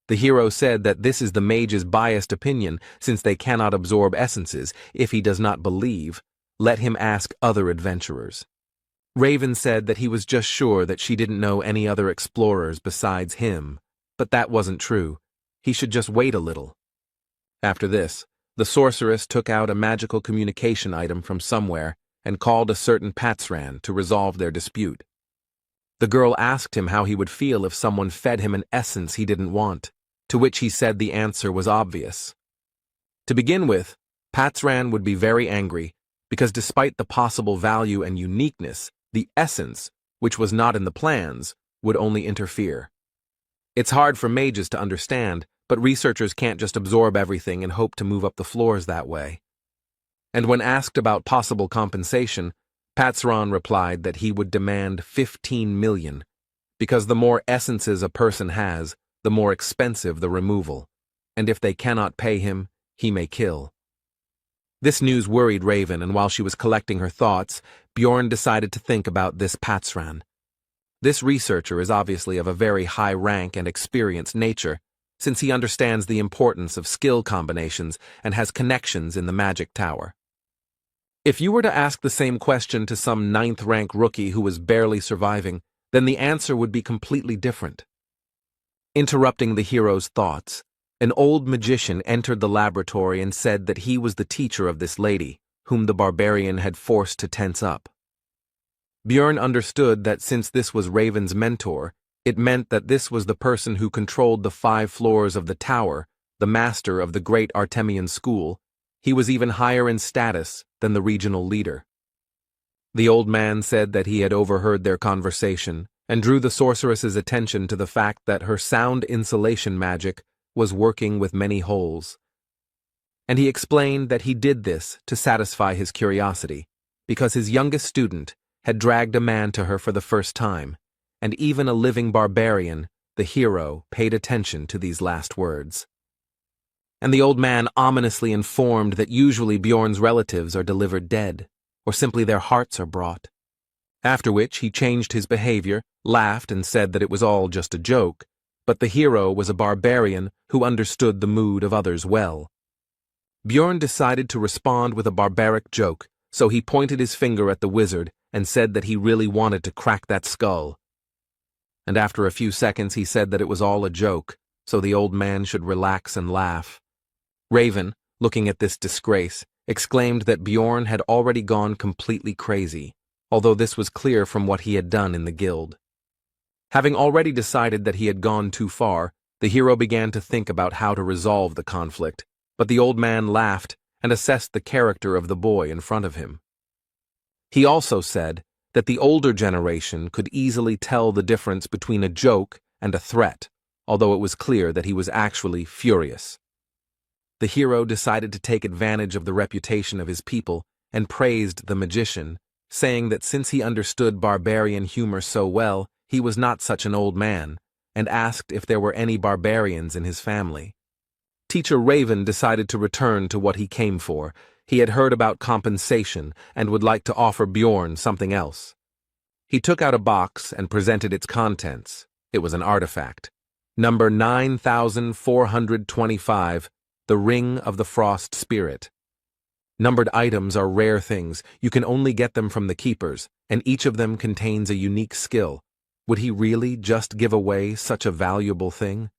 The hero said that this is the mage's biased opinion, since they cannot absorb essences. If he does not believe, let him ask other adventurers. Raven said that he was just sure that she didn't know any other explorers besides him, but that wasn't true. He should just wait a little. After this, the sorceress took out a magical communication item from somewhere and called a certain Patsran to resolve their dispute. The girl asked him how he would feel if someone fed him an essence he didn't want, to which he said the answer was obvious. To begin with, Patsran would be very angry, because despite the possible value and uniqueness, the essence, which was not in the plans, would only interfere. It's hard for mages to understand, but researchers can't just absorb everything and hope to move up the floors that way. And when asked about possible compensation, Patsran replied that he would demand 15 million, because the more essences a person has, the more expensive the removal, and if they cannot pay him, he may kill. This news worried Raven, and while she was collecting her thoughts, Bjorn decided to think about this Patsran. This researcher is obviously of a very high rank and experienced nature, since he understands the importance of skill combinations and has connections in the magic tower. If you were to ask the same question to some 9th-rank rookie who was barely surviving, then the answer would be completely different. Interrupting the hero's thoughts, an old magician entered the laboratory and said that he was the teacher of this lady, whom the barbarian had forced to tense up. Bjorn understood that since this was Raven's mentor, it meant that this was the person who controlled the 5 floors of the tower, the master of the great Artemian school, he was even higher in status than the regional leader. The old man said that he had overheard their conversation and drew the sorceress's attention to the fact that her sound insulation magic was working with many holes. And he explained that he did this to satisfy his curiosity, because his youngest student had dragged a man to her for the first time, and even a living barbarian, the hero, paid attention to these last words. And the old man ominously informed that usually Bjorn's relatives are delivered dead, or simply their hearts are brought. After which he changed his behavior, laughed, and said that it was all just a joke, but the hero was a barbarian who understood the mood of others well. Bjorn decided to respond with a barbaric joke, so he pointed his finger at the wizard and said that he really wanted to crack that skull. And after a few seconds he said that it was all a joke, so the old man should relax and laugh. Raven, looking at this disgrace, exclaimed that Bjorn had already gone completely crazy, although this was clear from what he had done in the guild. Having already decided that he had gone too far, the hero began to think about how to resolve the conflict, but the old man laughed and assessed the character of the boy in front of him. He also said that the older generation could easily tell the difference between a joke and a threat, although it was clear that he was actually furious. The hero decided to take advantage of the reputation of his people and praised the magician, saying that since he understood barbarian humor so well, he was not such an old man, and asked if there were any barbarians in his family. Teacher Raven decided to return to what he came for. He had heard about compensation and would like to offer Bjorn something else. He took out a box and presented its contents. It was an artifact. Number 9425, the Ring of the Frost Spirit. Numbered items are rare things. You can only get them from the keepers, and each of them contains a unique skill. Would he really just give away such a valuable thing?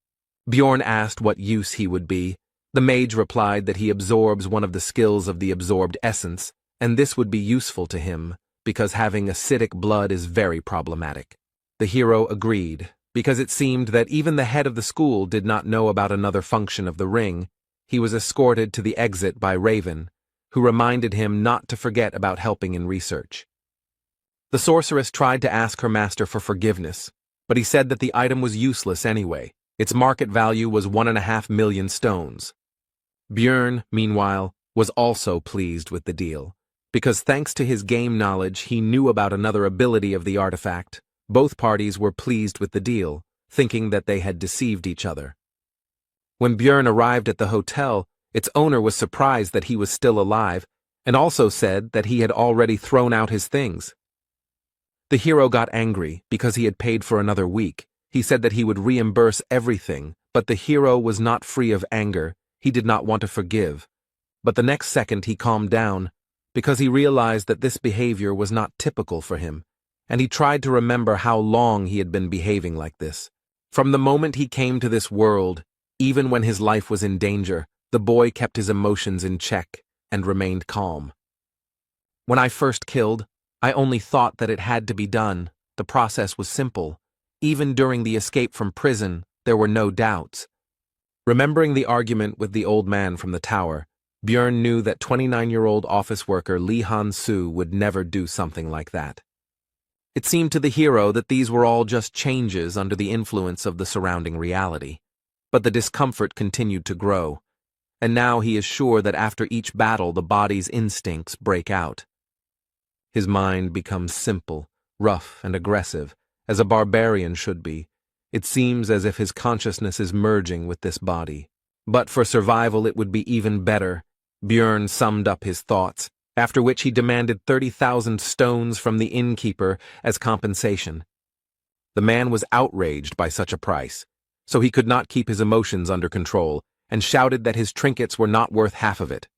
Bjorn asked what use he would be. The mage replied that he absorbs one of the skills of the absorbed essence, and this would be useful to him, because having acidic blood is very problematic. The hero agreed, because it seemed that even the head of the school did not know about another function of the ring. He was escorted to the exit by Raven, who reminded him not to forget about helping in research. The sorceress tried to ask her master for forgiveness, but he said that the item was useless anyway. Its market value was 1.5 million stones. Bjorn, meanwhile, was also pleased with the deal, because thanks to his game knowledge he knew about another ability of the artifact. Both parties were pleased with the deal, thinking that they had deceived each other. When Bjorn arrived at the hotel, its owner was surprised that he was still alive, and also said that he had already thrown out his things. The hero got angry because he had paid for another week. He said that he would reimburse everything, but the hero was not free of anger. He did not want to forgive. But the next second he calmed down, because he realized that this behavior was not typical for him, and he tried to remember how long he had been behaving like this. From the moment he came to this world, even when his life was in danger, the boy kept his emotions in check and remained calm. When I first killed, I only thought that it had to be done. The process was simple. Even during the escape from prison, there were no doubts. Remembering the argument with the old man from the tower, Bjorn knew that 29-year-old office worker Lee Han-soo would never do something like that. It seemed to the hero that these were all just changes under the influence of the surrounding reality. But the discomfort continued to grow, and now he is sure that after each battle the body's instincts break out. His mind becomes simple, rough, and aggressive, as a barbarian should be. It seems as if his consciousness is merging with this body. But for survival it would be even better. Bjorn summed up his thoughts, after which he demanded 30,000 stones from the innkeeper as compensation. The man was outraged by such a price, so he could not keep his emotions under control, and shouted that his trinkets were not worth half of it.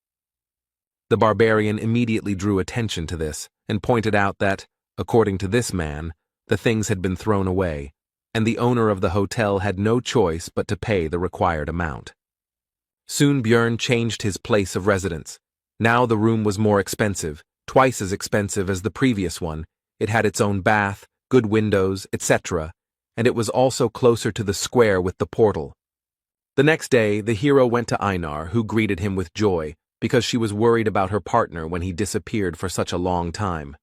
The barbarian immediately drew attention to this, and pointed out that, according to this man, the things had been thrown away, and the owner of the hotel had no choice but to pay the required amount. Soon Bjorn changed his place of residence. Now the room was more expensive, twice as expensive as the previous one. It had its own bath, good windows, etc., and it was also closer to the square with the portal. The next day, the hero went to Einar, who greeted him with joy, because she was worried about her partner when he disappeared for such a long time.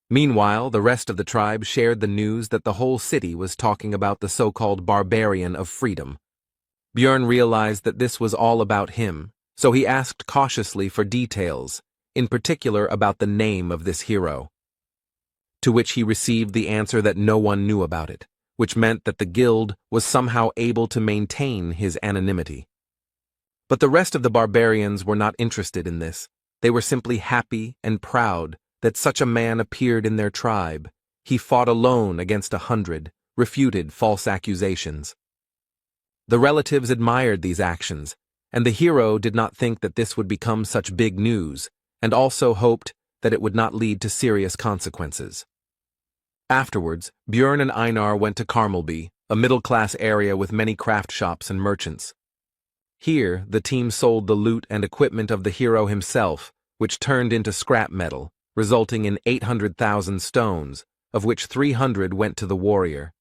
Meanwhile, the rest of the tribe shared the news that the whole city was talking about the so-called barbarian of freedom. Björn realized that this was all about him, so he asked cautiously for details, in particular about the name of this hero. To which he received the answer that no one knew about it, which meant that the guild was somehow able to maintain his anonymity. But the rest of the barbarians were not interested in this. They were simply happy and proud that such a man appeared in their tribe. He fought alone against 100, refuted false accusations. The relatives admired these actions, and the hero did not think that this would become such big news, and also hoped that it would not lead to serious consequences. Afterwards, Björn and Einar went to Carmelby, a middle-class area with many craft shops and merchants. Here, the team sold the loot and equipment of the hero himself, which turned into scrap metal, resulting in 800,000 stones, of which 300 went to the warrior.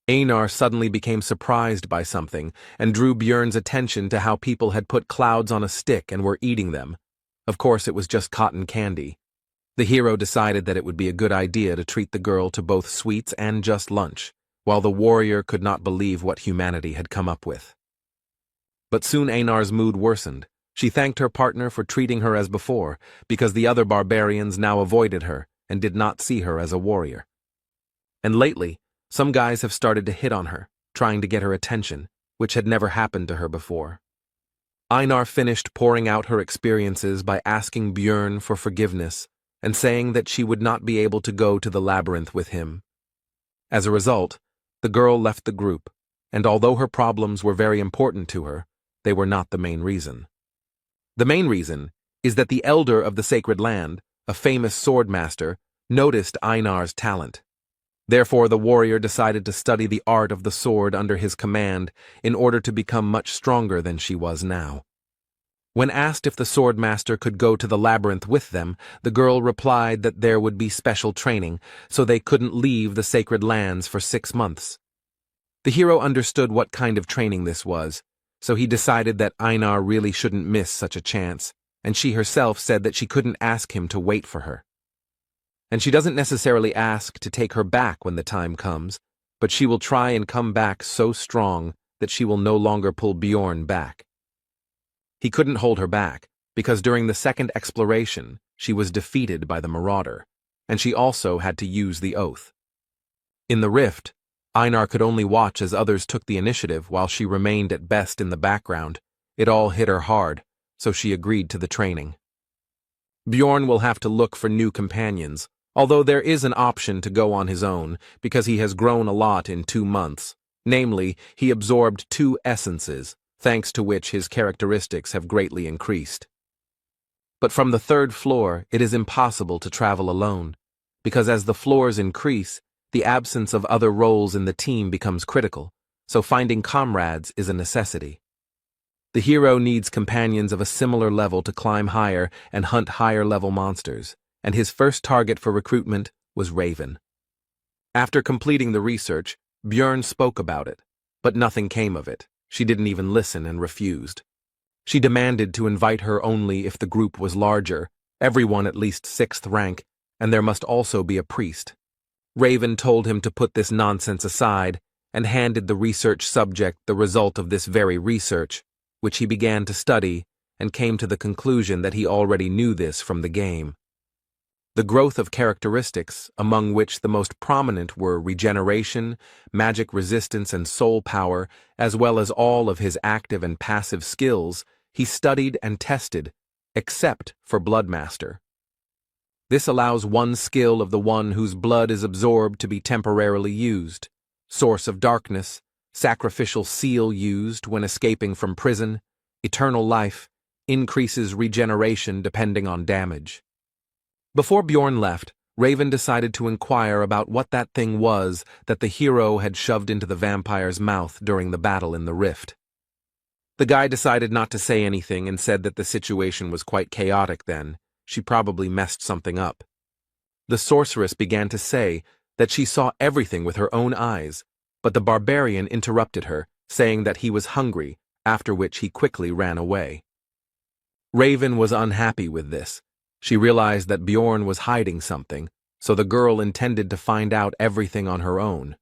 Einar suddenly became surprised by something and drew Björn's attention to how people had put clouds on a stick and were eating them. Of course, it was just cotton candy. The hero decided that it would be a good idea to treat the girl to both sweets and just lunch, while the warrior could not believe what humanity had come up with. But soon Einar's mood worsened. She thanked her partner for treating her as before, because the other barbarians now avoided her and did not see her as a warrior. And lately, some guys have started to hit on her, trying to get her attention, which had never happened to her before. Einar finished pouring out her experiences by asking Björn for forgiveness and saying that she would not be able to go to the labyrinth with him. As a result, the girl left the group, and although her problems were very important to her, they were not the main reason. The main reason is that the elder of the sacred land, a famous sword master, noticed Einar's talent. Therefore, the warrior decided to study the art of the sword under his command in order to become much stronger than she was now. When asked if the sword master could go to the labyrinth with them, the girl replied that there would be special training, so they couldn't leave the sacred lands for 6 months. The hero understood what kind of training this was, so he decided that Einar really shouldn't miss such a chance, and she herself said that she couldn't ask him to wait for her. And she doesn't necessarily ask to take her back when the time comes, but she will try and come back so strong that she will no longer pull Björn back. He couldn't hold her back, because during the second exploration, she was defeated by the marauder, and she also had to use the oath. In the rift, Einar could only watch as others took the initiative while she remained at best in the background. It all hit her hard, so she agreed to the training. Björn will have to look for new companions, although there is an option to go on his own, because he has grown a lot in 2 months. Namely, he absorbed 2 essences, thanks to which his characteristics have greatly increased. But from the 3rd floor, it is impossible to travel alone, because as the floors increase, the absence of other roles in the team becomes critical, so finding comrades is a necessity. The hero needs companions of a similar level to climb higher and hunt higher-level monsters, and his first target for recruitment was Raven. After completing the research, Björn spoke about it, but nothing came of it. She didn't even listen and refused. She demanded to invite her only if the group was larger, everyone at least 6th rank, and there must also be a priest. Raven told him to put this nonsense aside and handed the research subject the result of this very research, which he began to study and came to the conclusion that he already knew this from the game. The growth of characteristics, among which the most prominent were regeneration, magic resistance, and soul power, as well as all of his active and passive skills, he studied and tested, except for Bloodmaster. This allows one skill of the one whose blood is absorbed to be temporarily used. Source of Darkness, Sacrificial Seal used when escaping from prison, Eternal Life, increases regeneration depending on damage. Before Björn left, Raven decided to inquire about what that thing was that the hero had shoved into the vampire's mouth during the battle in the rift. The guy decided not to say anything and said that the situation was quite chaotic then. She probably messed something up. The sorceress began to say that she saw everything with her own eyes, but the barbarian interrupted her, saying that he was hungry after which he quickly ran away. Raven was unhappy with this. She realized that Bjorn was hiding something, so the girl intended to find out everything on her own.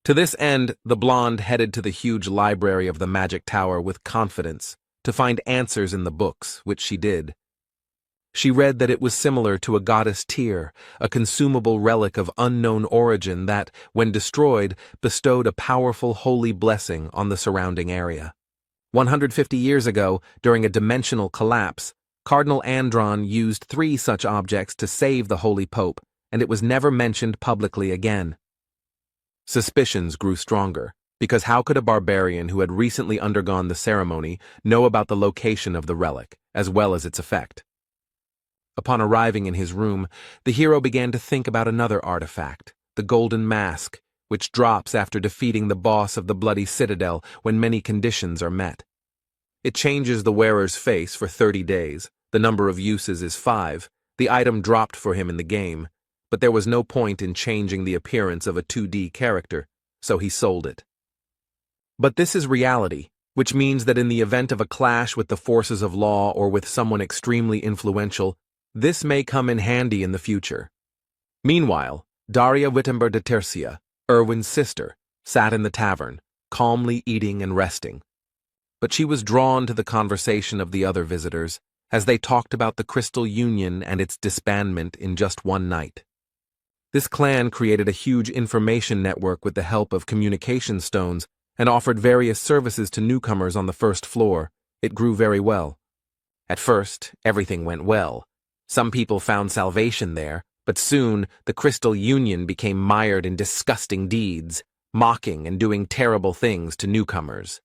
To this end, the blonde headed to the huge library of the Magic Tower with confidence, to find answers in the books, which she did. She read that it was similar to a goddess tear, a consumable relic of unknown origin that, when destroyed, bestowed a powerful holy blessing on the surrounding area. 150 years ago, during a dimensional collapse, Cardinal Andron used 3 such objects to save the Holy Pope, and it was never mentioned publicly again. Suspicions grew stronger, because how could a barbarian who had recently undergone the ceremony know about the location of the relic, as well as its effect? Upon arriving in his room, the hero began to think about another artifact, the Golden Mask, which drops after defeating the boss of the Bloody Citadel when many conditions are met. It changes the wearer's face for 30 days, the number of uses is 5, the item dropped for him in the game, but there was no point in changing the appearance of a 2D character, so he sold it. But this is reality, which means that in the event of a clash with the forces of law or with someone extremely influential, this may come in handy in the future. Meanwhile, Daria Wittenberg de Tercia, Erwin's sister, sat in the tavern, calmly eating and resting. But she was drawn to the conversation of the other visitors, as they talked about the Crystal Union and its disbandment in just one night. This clan created a huge information network with the help of communication stones and offered various services to newcomers on the first floor. It grew very well. At first, everything went well. Some people found salvation there, but soon the Crystal Union became mired in disgusting deeds, mocking and doing terrible things to newcomers.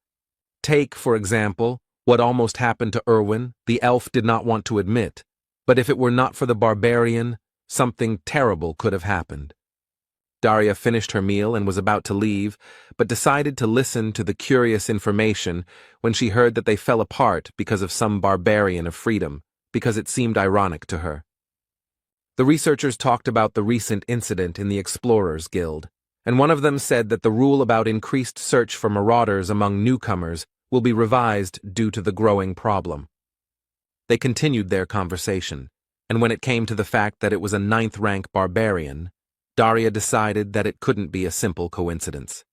Take, for example, what almost happened to Erwin. The elf did not want to admit, but if it were not for the barbarian, something terrible could have happened. Daria finished her meal and was about to leave, but decided to listen to the curious information when she heard that they fell apart because of some barbarian of freedom, because it seemed ironic to her. The researchers talked about the recent incident in the Explorers Guild, and one of them said that the rule about increased search for marauders among newcomers will be revised due to the growing problem. They continued their conversation, and when it came to the fact that it was a 9th-rank barbarian, Daria decided that it couldn't be a simple coincidence.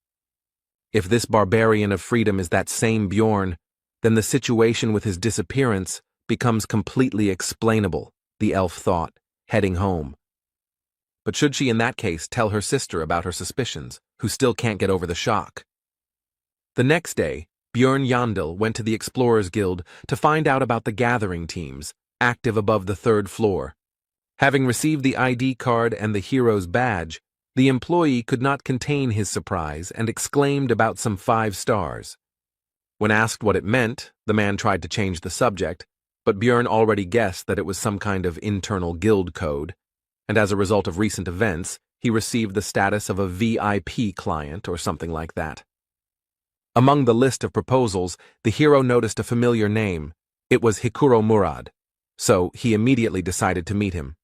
If this barbarian of freedom is that same Bjorn, then the situation with his disappearance becomes completely explainable, the elf thought, heading home. But should she in that case tell her sister about her suspicions, who still can't get over the shock? The next day, Bjorn Yandel went to the Explorers Guild to find out about the gathering teams, active above the 3rd floor. Having received the ID card and the hero's badge, the employee could not contain his surprise and exclaimed about some 5 stars. When asked what it meant, the man tried to change the subject, but Bjorn already guessed that it was some kind of internal guild code, and as a result of recent events, he received the status of a VIP client or something like that. Among the list of proposals, the hero noticed a familiar name. It was Hikuro Murad, so he immediately decided to meet him.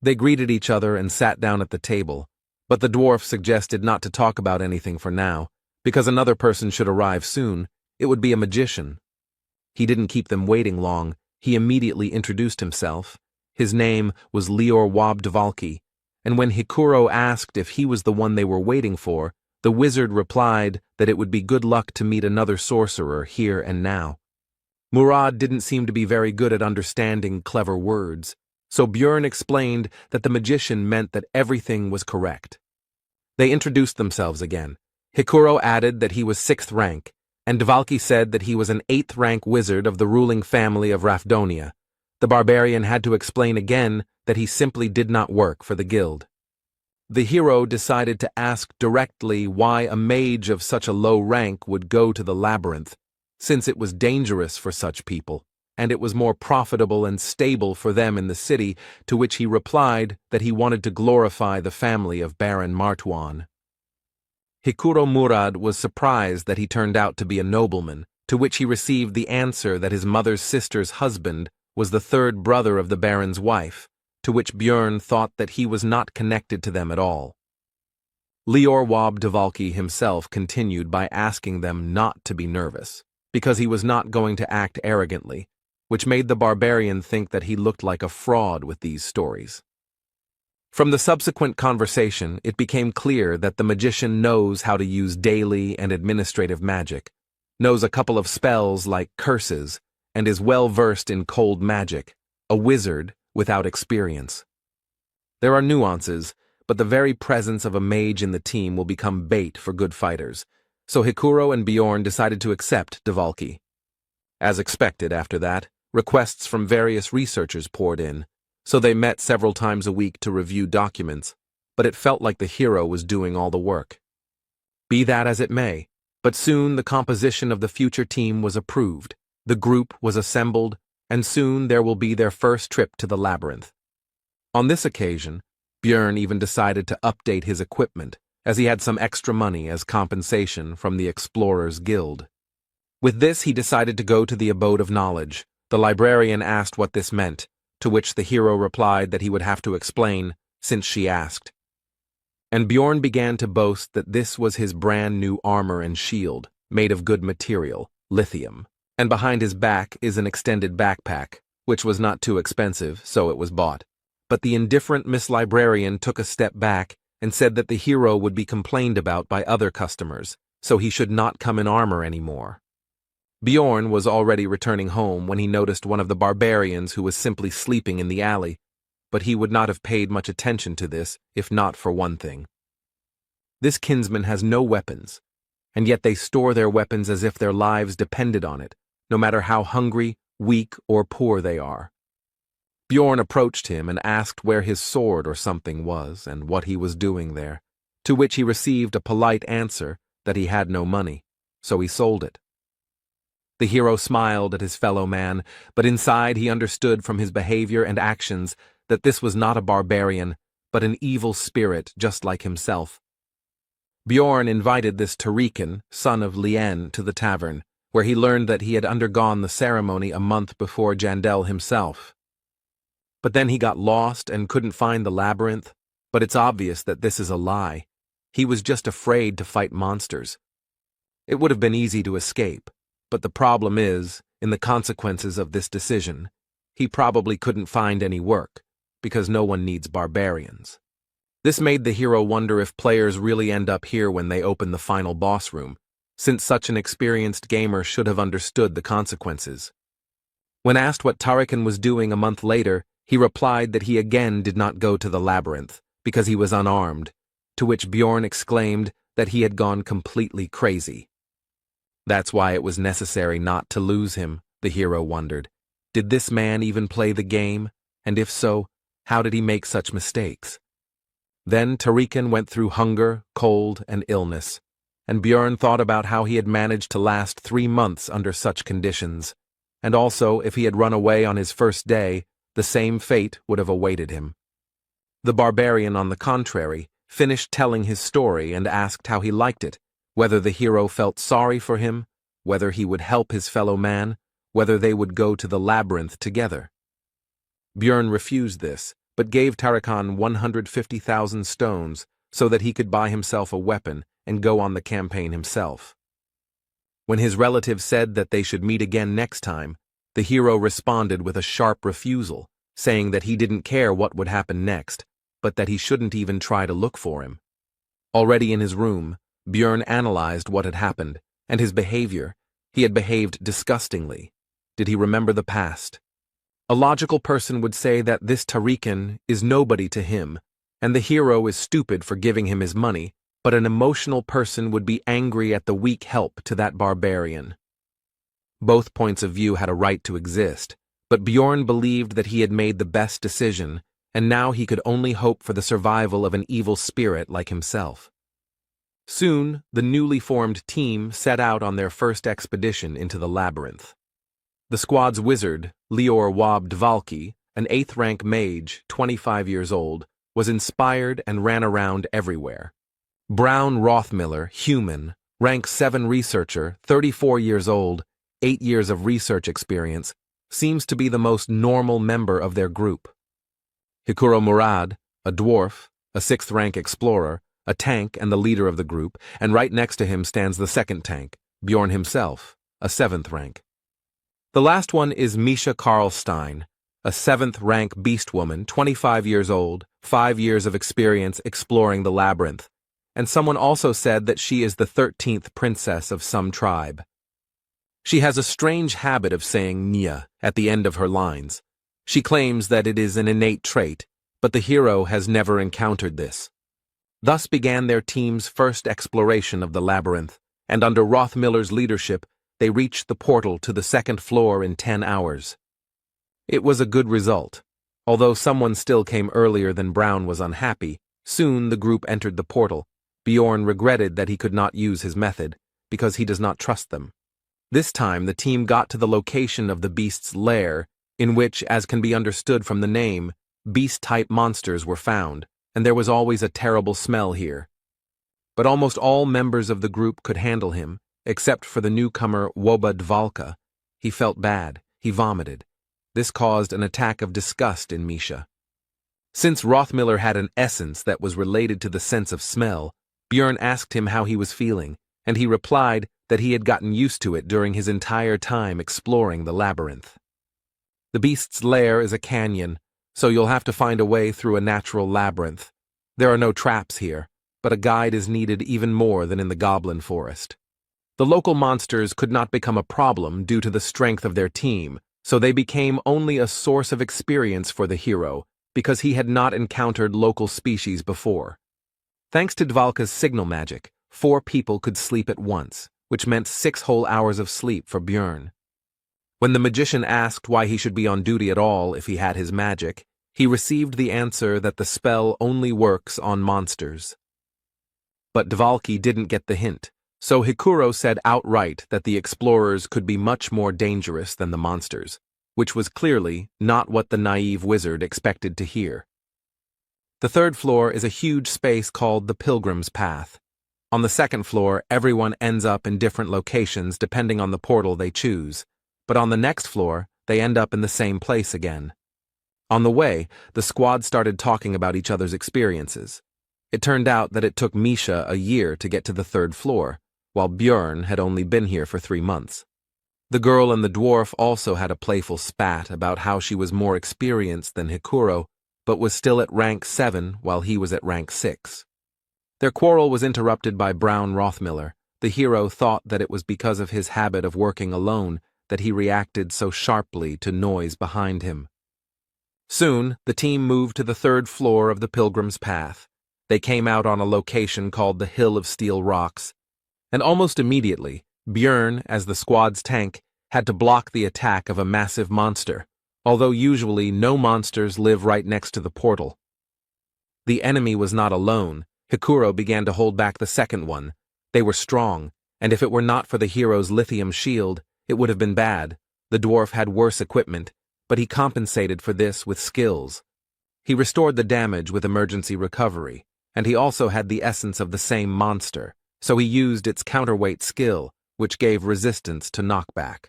They greeted each other and sat down at the table, but the dwarf suggested not to talk about anything for now, because another person should arrive soon. It would be a magician. He didn't keep them waiting long. He immediately introduced himself. His name was Lior Wabdvalki, and when Hikuro asked if he was the one they were waiting for, the wizard replied that it would be good luck to meet another sorcerer here and now. Murad didn't seem to be very good at understanding clever words, so Bjorn explained that the magician meant that everything was correct. They introduced themselves again. Hikuro added that he was 6th rank, and Dvalki said that he was an 8th rank wizard of the ruling family of Rafdonia. The barbarian had to explain again that he simply did not work for the guild. The hero decided to ask directly why a mage of such a low rank would go to the labyrinth, since it was dangerous for such people, and it was more profitable and stable for them in the city, to which he replied that he wanted to glorify the family of Baron Martuan. Hikuro Murad was surprised that he turned out to be a nobleman, to which he received the answer that his mother's sister's husband was the 3rd brother of the Baron's wife, to which Bjorn thought that he was not connected to them at all. Lior Wabdvalki himself continued by asking them not to be nervous, because he was not going to act arrogantly, which made the barbarian think that he looked like a fraud with these stories. From the subsequent conversation, it became clear that the magician knows how to use daily and administrative magic, knows a couple of spells like curses, and is well versed in cold magic, a wizard without experience. There are nuances, but the very presence of a mage in the team will become bait for good fighters, so Hikuro and Bjorn decided to accept Dvalki. As expected after that, requests from various researchers poured in, so they met several times a week to review documents, but it felt like the hero was doing all the work. Be that as it may, but soon the composition of the future team was approved, the group was assembled, and soon there will be their first trip to the labyrinth. On this occasion, Bjorn even decided to update his equipment, as he had some extra money as compensation from the Explorers Guild. With this, he decided to go to the Abode of Knowledge. The librarian asked what this meant, to which the hero replied that he would have to explain, since she asked. And Bjorn began to boast that this was his brand new armor and shield, made of good material, lithium, and behind his back is an extended backpack, which was not too expensive, so it was bought. But the indifferent Miss Librarian took a step back and said that the hero would be complained about by other customers, so he should not come in armor anymore. Bjorn was already returning home when he noticed one of the barbarians who was simply sleeping in the alley, but he would not have paid much attention to this if not for one thing. This kinsman has no weapons, and yet they store their weapons as if their lives depended on it, no matter how hungry, weak, or poor they are. Bjorn approached him and asked where his sword or something was and what he was doing there, to which he received a polite answer that he had no money, so he sold it. The hero smiled at his fellow man, but inside he understood from his behavior and actions that this was not a barbarian, but an evil spirit just like himself. Bjorn invited this Tarikan, son of Lien, to the tavern, where he learned that he had undergone the ceremony a month before Jandel himself. But then he got lost and couldn't find the labyrinth, but it's obvious that this is a lie. He was just afraid to fight monsters. It would have been easy to escape, but the problem is, in the consequences of this decision, he probably couldn't find any work, because no one needs barbarians. This made the hero wonder if players really end up here when they open the final boss room, since such an experienced gamer should have understood the consequences. When asked what Tarikan was doing a month later, he replied that he again did not go to the labyrinth, because he was unarmed, to which Bjorn exclaimed that he had gone completely crazy. That's why it was necessary not to lose him, the hero wondered. Did this man even play the game? And if so, how did he make such mistakes? Then Tarikan went through hunger, cold, and illness, and Bjorn thought about how he had managed to last 3 months under such conditions, and also if he had run away on his first day, the same fate would have awaited him. The barbarian, on the contrary, finished telling his story and asked how he liked it, whether the hero felt sorry for him, whether he would help his fellow man, whether they would go to the labyrinth together. Bjorn refused this, but gave Tarikan 150,000 stones so that he could buy himself a weapon and go on the campaign himself. When his relative said that they should meet again next time, the hero responded with a sharp refusal, saying that he didn't care what would happen next, but that he shouldn't even try to look for him. Already in his room, Bjorn analyzed what had happened, and his behavior. He had behaved disgustingly. Did he remember the past? A logical person would say that this Tarikan is nobody to him, and the hero is stupid for giving him his money, but an emotional person would be angry at the weak help to that barbarian. Both points of view had a right to exist, but Bjorn believed that he had made the best decision, and now he could only hope for the survival of an evil spirit like himself. Soon, the newly formed team set out on their first expedition into the labyrinth. The squad's wizard, Lior Wab Dvalki, an 8th-rank mage, 25 years old, was inspired and ran around everywhere. Brown Rothmiller, human, rank 7 researcher, 34 years old, 8 years of research experience, seems to be the most normal member of their group. Hikuro Murad, a dwarf, a 6th-rank explorer, a tank and the leader of the group, and right next to him stands the 2nd tank, Bjorn himself, a 7th rank. The last one is Misha Karlstein, a 7th rank beast woman, 25 years old, 5 years of experience exploring the labyrinth, and someone also said that she is the 13th princess of some tribe. She has a strange habit of saying Nia at the end of her lines. She claims that it is an innate trait, but the hero has never encountered this. Thus began their team's first exploration of the labyrinth, and under Rothmiller's leadership, they reached the portal to the 2nd floor in 10 hours. It was a good result. Although someone still came earlier than Brown was unhappy, soon the group entered the portal. Bjorn regretted that he could not use his method, because he does not trust them. This time the team got to the location of the beast's lair, in which, as can be understood from the name, beast-type monsters were found, and there was always a terrible smell here. But almost all members of the group could handle him, except for the newcomer Woba Dvalka. He felt bad. He vomited. This caused an attack of disgust in Misha. Since Rothmiller had an essence that was related to the sense of smell, Bjorn asked him how he was feeling, and he replied that he had gotten used to it during his entire time exploring the labyrinth. The beast's lair is a canyon, so you'll have to find a way through a natural labyrinth. There are no traps here, but a guide is needed even more than in the goblin forest. The local monsters could not become a problem due to the strength of their team, so they became only a source of experience for the hero, because he had not encountered local species before. Thanks to Dvalka's signal magic, 4 people could sleep at once, which meant 6 whole hours of sleep for Bjorn. When the magician asked why he should be on duty at all if he had his magic, he received the answer that the spell only works on monsters. But Dvalki didn't get the hint, so Hikuro said outright that the explorers could be much more dangerous than the monsters, which was clearly not what the naive wizard expected to hear. The 3rd floor is a huge space called the Pilgrim's Path. On the 2nd floor, everyone ends up in different locations depending on the portal they choose, but on the next floor, they end up in the same place again. On the way, the squad started talking about each other's experiences. It turned out that it took Misha a year to get to the 3rd floor, while Bjorn had only been here for 3 months. The girl and the dwarf also had a playful spat about how she was more experienced than Hikuro, but was still at rank 7 while he was at rank 6. Their quarrel was interrupted by Brown Rothmiller. The hero thought that it was because of his habit of working alone that he reacted so sharply to noise behind him. Soon, the team moved to the 3rd floor of the Pilgrim's Path. They came out on a location called the Hill of Steel Rocks, and almost immediately, Bjorn, as the squad's tank, had to block the attack of a massive monster, although usually no monsters live right next to the portal. The enemy was not alone. Hikuro began to hold back the 2nd one. They were strong, and if it were not for the hero's lithium shield, it would have been bad. The dwarf had worse equipment, but he compensated for this with skills. He restored the damage with emergency recovery, and he also had the essence of the same monster, so he used its counterweight skill, which gave resistance to knockback.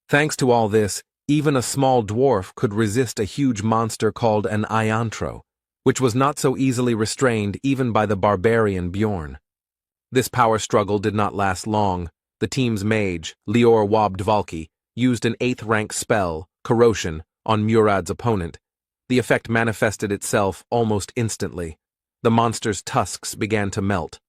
Thanks to all this, even a small dwarf could resist a huge monster called an iantro, which was not so easily restrained even by the barbarian Bjorn. This power struggle did not last long. The team's mage, Lior Wobdvalki, used an 8th rank spell, Corrosion, on Murad's opponent. The effect manifested itself almost instantly. The monster's tusks began to melt.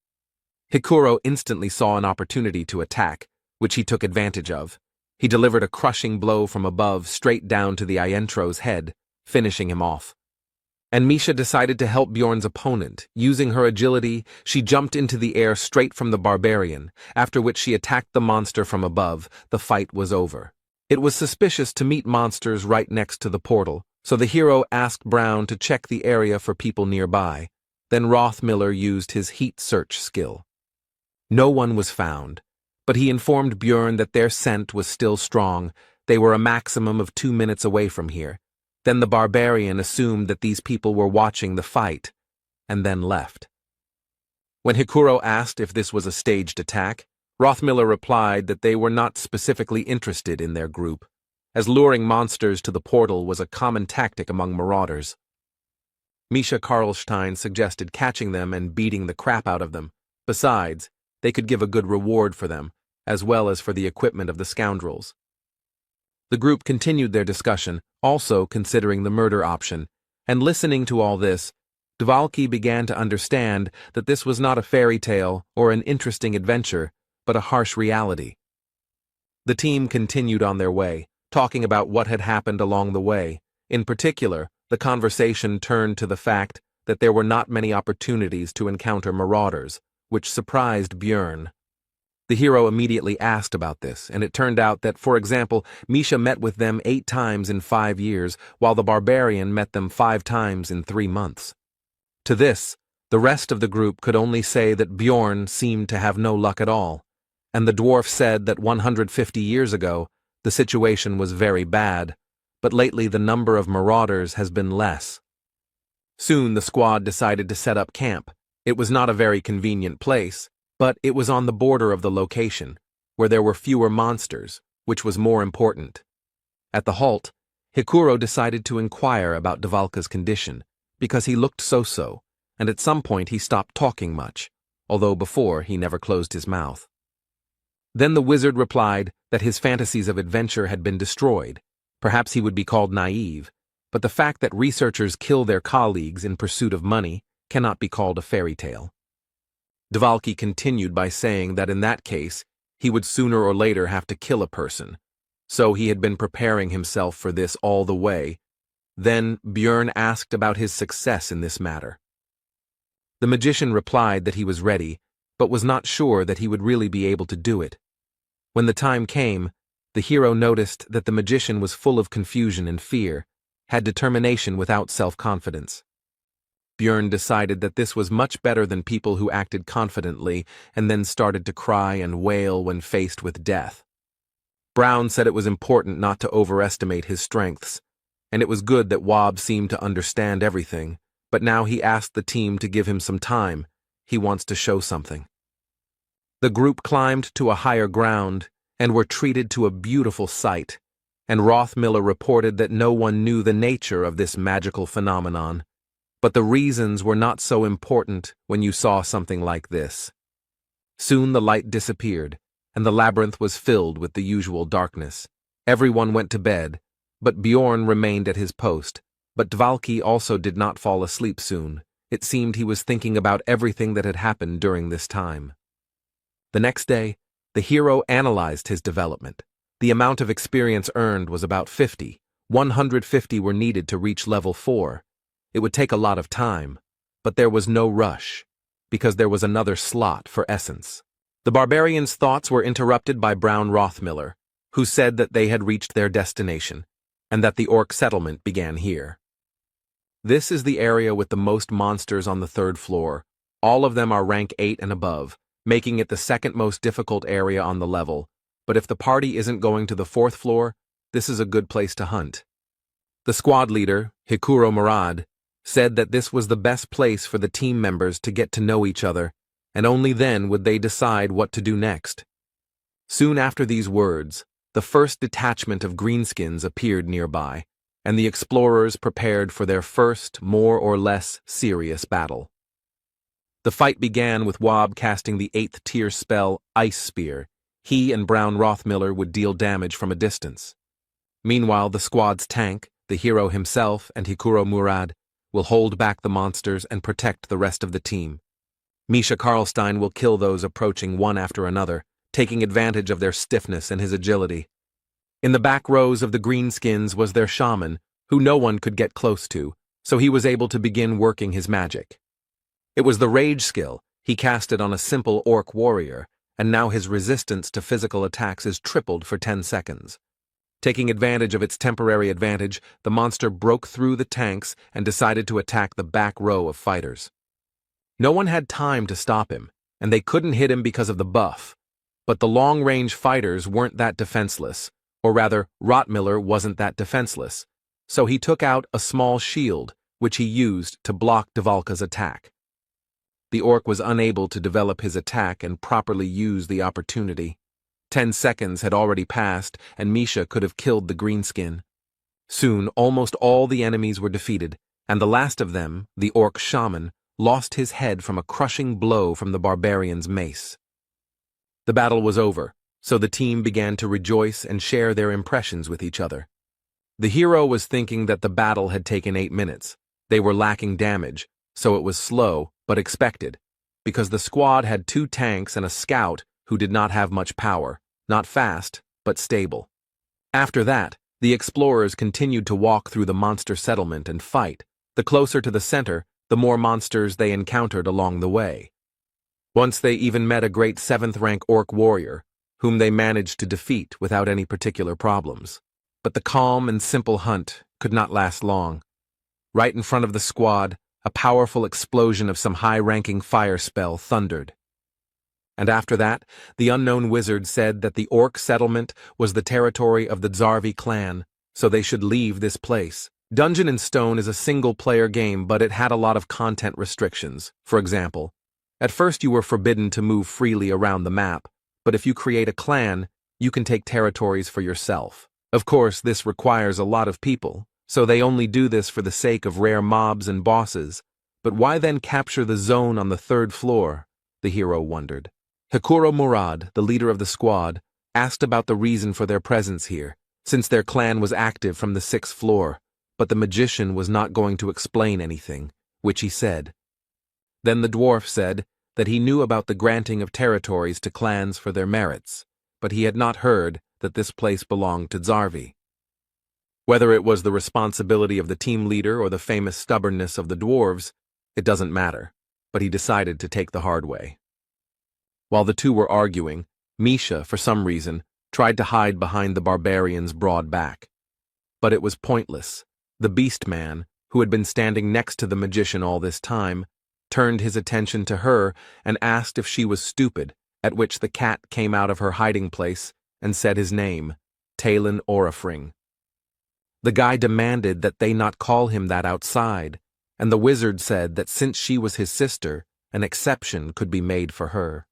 Hikuro instantly saw an opportunity to attack, which he took advantage of. He delivered a crushing blow from above straight down to the iantro's head, finishing him off. And Misha decided to help Bjorn's opponent. Using her agility, she jumped into the air straight from the barbarian, after which she attacked the monster from above. The fight was over. It was suspicious to meet monsters right next to the portal, so the hero asked Brown to check the area for people nearby. Then Rothmiller used his heat search skill. No one was found, but he informed Bjorn that their scent was still strong. They were a maximum of 2 minutes away from here. Then the barbarian assumed that these people were watching the fight, and then left. When Hikuro asked if this was a staged attack, Rothmiller replied that they were not specifically interested in their group, as luring monsters to the portal was a common tactic among marauders. Misha Karlstein suggested catching them and beating the crap out of them. Besides, they could give a good reward for them, as well as for the equipment of the scoundrels. The group continued their discussion, also considering the murder option, and listening to all this, Dvalki began to understand that this was not a fairy tale or an interesting adventure, but a harsh reality. The team continued on their way, talking about what had happened along the way. In particular, the conversation turned to the fact that there were not many opportunities to encounter marauders, which surprised Björn. The hero immediately asked about this, and it turned out that, for example, Misha met with them 8 times in 5 years, while the barbarian met them 5 times in 3 months. To this, the rest of the group could only say that Björn seemed to have no luck at all, and the dwarf said that 150 years ago, the situation was very bad, but lately the number of marauders has been less. Soon the squad decided to set up camp. It was not a very convenient place, but it was on the border of the location, where there were fewer monsters, which was more important. At the halt, Hikuro decided to inquire about Dvalka's condition, because he looked so-so, and at some point he stopped talking much, although before he never closed his mouth. Then the wizard replied that his fantasies of adventure had been destroyed. Perhaps he would be called naive, but the fact that researchers kill their colleagues in pursuit of money cannot be called a fairy tale. Dvalki continued by saying that in that case, he would sooner or later have to kill a person, so he had been preparing himself for this all the way. Then Björn asked about his success in this matter. The magician replied that he was ready, but was not sure that he would really be able to do it. When the time came, the hero noticed that the magician was full of confusion and fear, had determination without self-confidence. Björn decided that this was much better than people who acted confidently and then started to cry and wail when faced with death. Brown said it was important not to overestimate his strengths, and it was good that Wob seemed to understand everything, but now he asked the team to give him some time. He wants to show something. The group climbed to a higher ground and were treated to a beautiful sight, and Rothmiller reported that no one knew the nature of this magical phenomenon, but the reasons were not so important when you saw something like this. Soon the light disappeared, and the labyrinth was filled with the usual darkness. Everyone went to bed, but Bjorn remained at his post, but Dvalki also did not fall asleep soon. It seemed he was thinking about everything that had happened during this time. The next day, the hero analyzed his development. The amount of experience earned was about 50. 150 were needed to reach level 4. It would take a lot of time, but there was no rush, because there was another slot for essence. The barbarians' thoughts were interrupted by Brown Rothmiller, who said that they had reached their destination, and that the orc settlement began here. This is the area with the most monsters on the 3rd floor. All of them are rank 8 and above, making it the second most difficult area on the level, but if the party isn't going to the 4th floor, this is a good place to hunt. The squad leader, Hikuro Murad, said that this was the best place for the team members to get to know each other, and only then would they decide what to do next. Soon after these words, the first detachment of greenskins appeared nearby, and the explorers prepared for their first, more or less serious battle. The fight began with Wob casting the 8th tier spell Ice Spear. He and Brown Rothmiller would deal damage from a distance. Meanwhile, the squad's tank, the hero himself, and Hikuro Murad will hold back the monsters and protect the rest of the team. Misha Karlstein will kill those approaching one after another, taking advantage of their stiffness and his agility. In the back rows of the greenskins was their shaman, who no one could get close to, so he was able to begin working his magic. It was the rage skill. He cast it on a simple orc warrior, and now his resistance to physical attacks is tripled for 10 seconds. Taking advantage of its temporary advantage, the monster broke through the tanks and decided to attack the back row of fighters. No one had time to stop him, and they couldn't hit him because of the buff. But the long-range fighters weren't that defenseless, or rather, Rothmiller wasn't that defenseless, so he took out a small shield, which he used to block Dvalka's attack. The orc was unable to develop his attack and properly use the opportunity. 10 seconds had already passed, and Misha could have killed the greenskin. Soon, almost all the enemies were defeated, and the last of them, the orc shaman, lost his head from a crushing blow from the barbarian's mace. The battle was over, so the team began to rejoice and share their impressions with each other. The hero was thinking that the battle had taken 8 minutes. They were lacking damage, so it was slow, but expected, because the squad had 2 tanks and a scout who did not have much power, not fast, but stable. After that, the explorers continued to walk through the monster settlement and fight. The closer to the center, the more monsters they encountered along the way. Once they even met a great 7th-rank orc warrior, whom they managed to defeat without any particular problems. But the calm and simple hunt could not last long. Right in front of the squad, a powerful explosion of some high-ranking fire spell thundered. And after that, the unknown wizard said that the orc settlement was the territory of the Zarvi clan, so they should leave this place. Dungeon and Stone is a single-player game, but it had a lot of content restrictions. For example, at first you were forbidden to move freely around the map, but if you create a clan, you can take territories for yourself. Of course, this requires a lot of people, so they only do this for the sake of rare mobs and bosses. But why then capture the zone on the 3rd floor? The hero wondered. Hikuro Murad, the leader of the squad, asked about the reason for their presence here, since their clan was active from the 6th floor, but the magician was not going to explain anything, which he said. Then the dwarf said that he knew about the granting of territories to clans for their merits, but he had not heard that this place belonged to Zarvi. Whether it was the responsibility of the team leader or the famous stubbornness of the dwarves, it doesn't matter, but he decided to take the hard way. While the two were arguing, Misha, for some reason, tried to hide behind the barbarian's broad back. But it was pointless. The beast man, who had been standing next to the magician all this time, turned his attention to her and asked if she was stupid, at which the cat came out of her hiding place and said his name, Talon Orifring. The guy demanded that they not call him that outside, and the wizard said that since she was his sister, an exception could be made for her.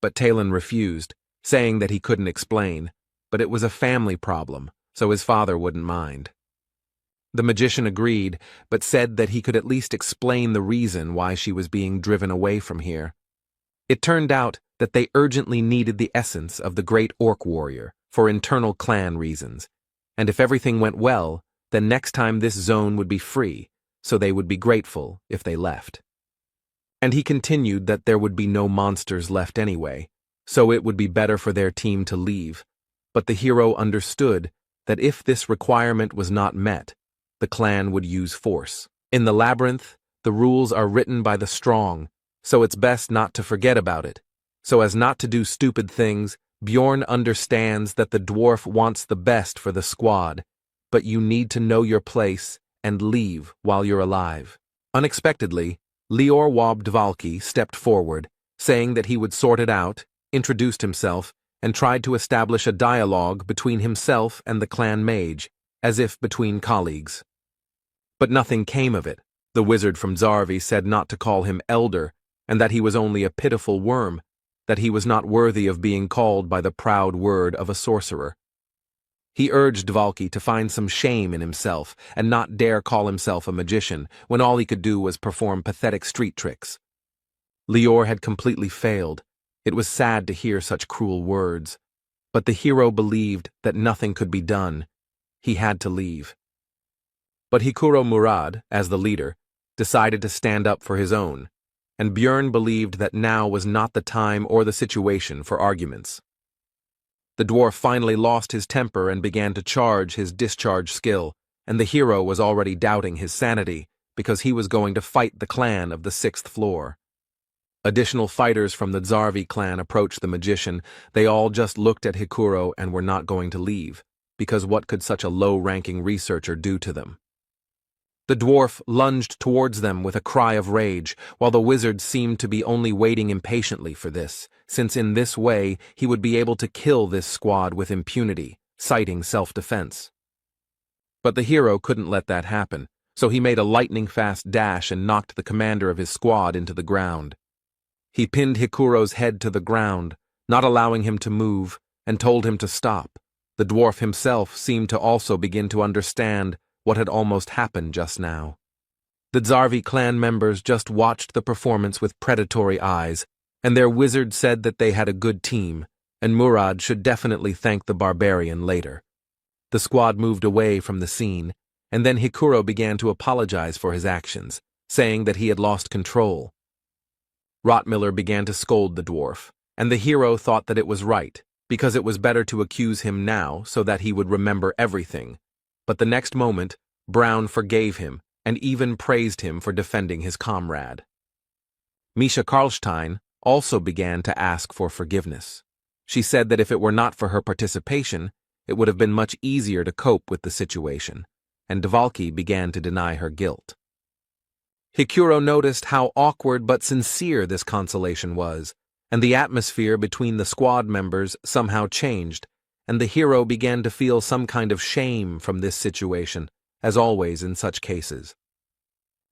But Talon refused, saying that he couldn't explain, but it was a family problem, so his father wouldn't mind. The magician agreed, but said that he could at least explain the reason why she was being driven away from here. It turned out that they urgently needed the essence of the great orc warrior for internal clan reasons, and if everything went well, then next time this zone would be free, so they would be grateful if they left. And he continued that there would be no monsters left anyway, so it would be better for their team to leave. But the hero understood that if this requirement was not met, the clan would use force. In the labyrinth, the rules are written by the strong, so it's best not to forget about it. So as not to do stupid things, Bjorn understands that the dwarf wants the best for the squad, but you need to know your place and leave while you're alive. Unexpectedly, Lior Wobdvalki stepped forward, saying that he would sort it out, introduced himself, and tried to establish a dialogue between himself and the clan mage, as if between colleagues. But nothing came of it. The wizard from Zarvi said not to call him elder, and that he was only a pitiful worm, that he was not worthy of being called by the proud word of a sorcerer. He urged Dvalki to find some shame in himself and not dare call himself a magician when all he could do was perform pathetic street tricks. Lior had completely failed. It was sad to hear such cruel words, but the hero believed that nothing could be done. He had to leave. But Hikuro Murad, as the leader, decided to stand up for his own, and Björn believed that now was not the time or the situation for arguments. The dwarf finally lost his temper and began to charge his discharge skill, and the hero was already doubting his sanity because he was going to fight the clan of the 6th floor. Additional fighters from the Zarvi clan approached the magician. They all just looked at Hikuro and were not going to leave, because what could such a low-ranking researcher do to them? The dwarf lunged towards them with a cry of rage, while the wizard seemed to be only waiting impatiently for this, since in this way he would be able to kill this squad with impunity, citing self-defense. But the hero couldn't let that happen, so he made a lightning-fast dash and knocked the commander of his squad into the ground. He pinned Hikuro's head to the ground, not allowing him to move, and told him to stop. The dwarf himself seemed to also begin to understand what had almost happened just now. The Zarvi clan members just watched the performance with predatory eyes, and their wizard said that they had a good team, and Murad should definitely thank the barbarian later. The squad moved away from the scene, and then Hikuro began to apologize for his actions, saying that he had lost control. Rottmiller began to scold the dwarf, and the hero thought that it was right, because it was better to accuse him now so that he would remember everything. But the next moment, Brown forgave him and even praised him for defending his comrade. Misha Karlstein also began to ask for forgiveness. She said that if it were not for her participation, it would have been much easier to cope with the situation, and Dvalki began to deny her guilt. Hikuro noticed how awkward but sincere this consolation was, and the atmosphere between the squad members somehow changed, and the hero began to feel some kind of shame from this situation, as always in such cases.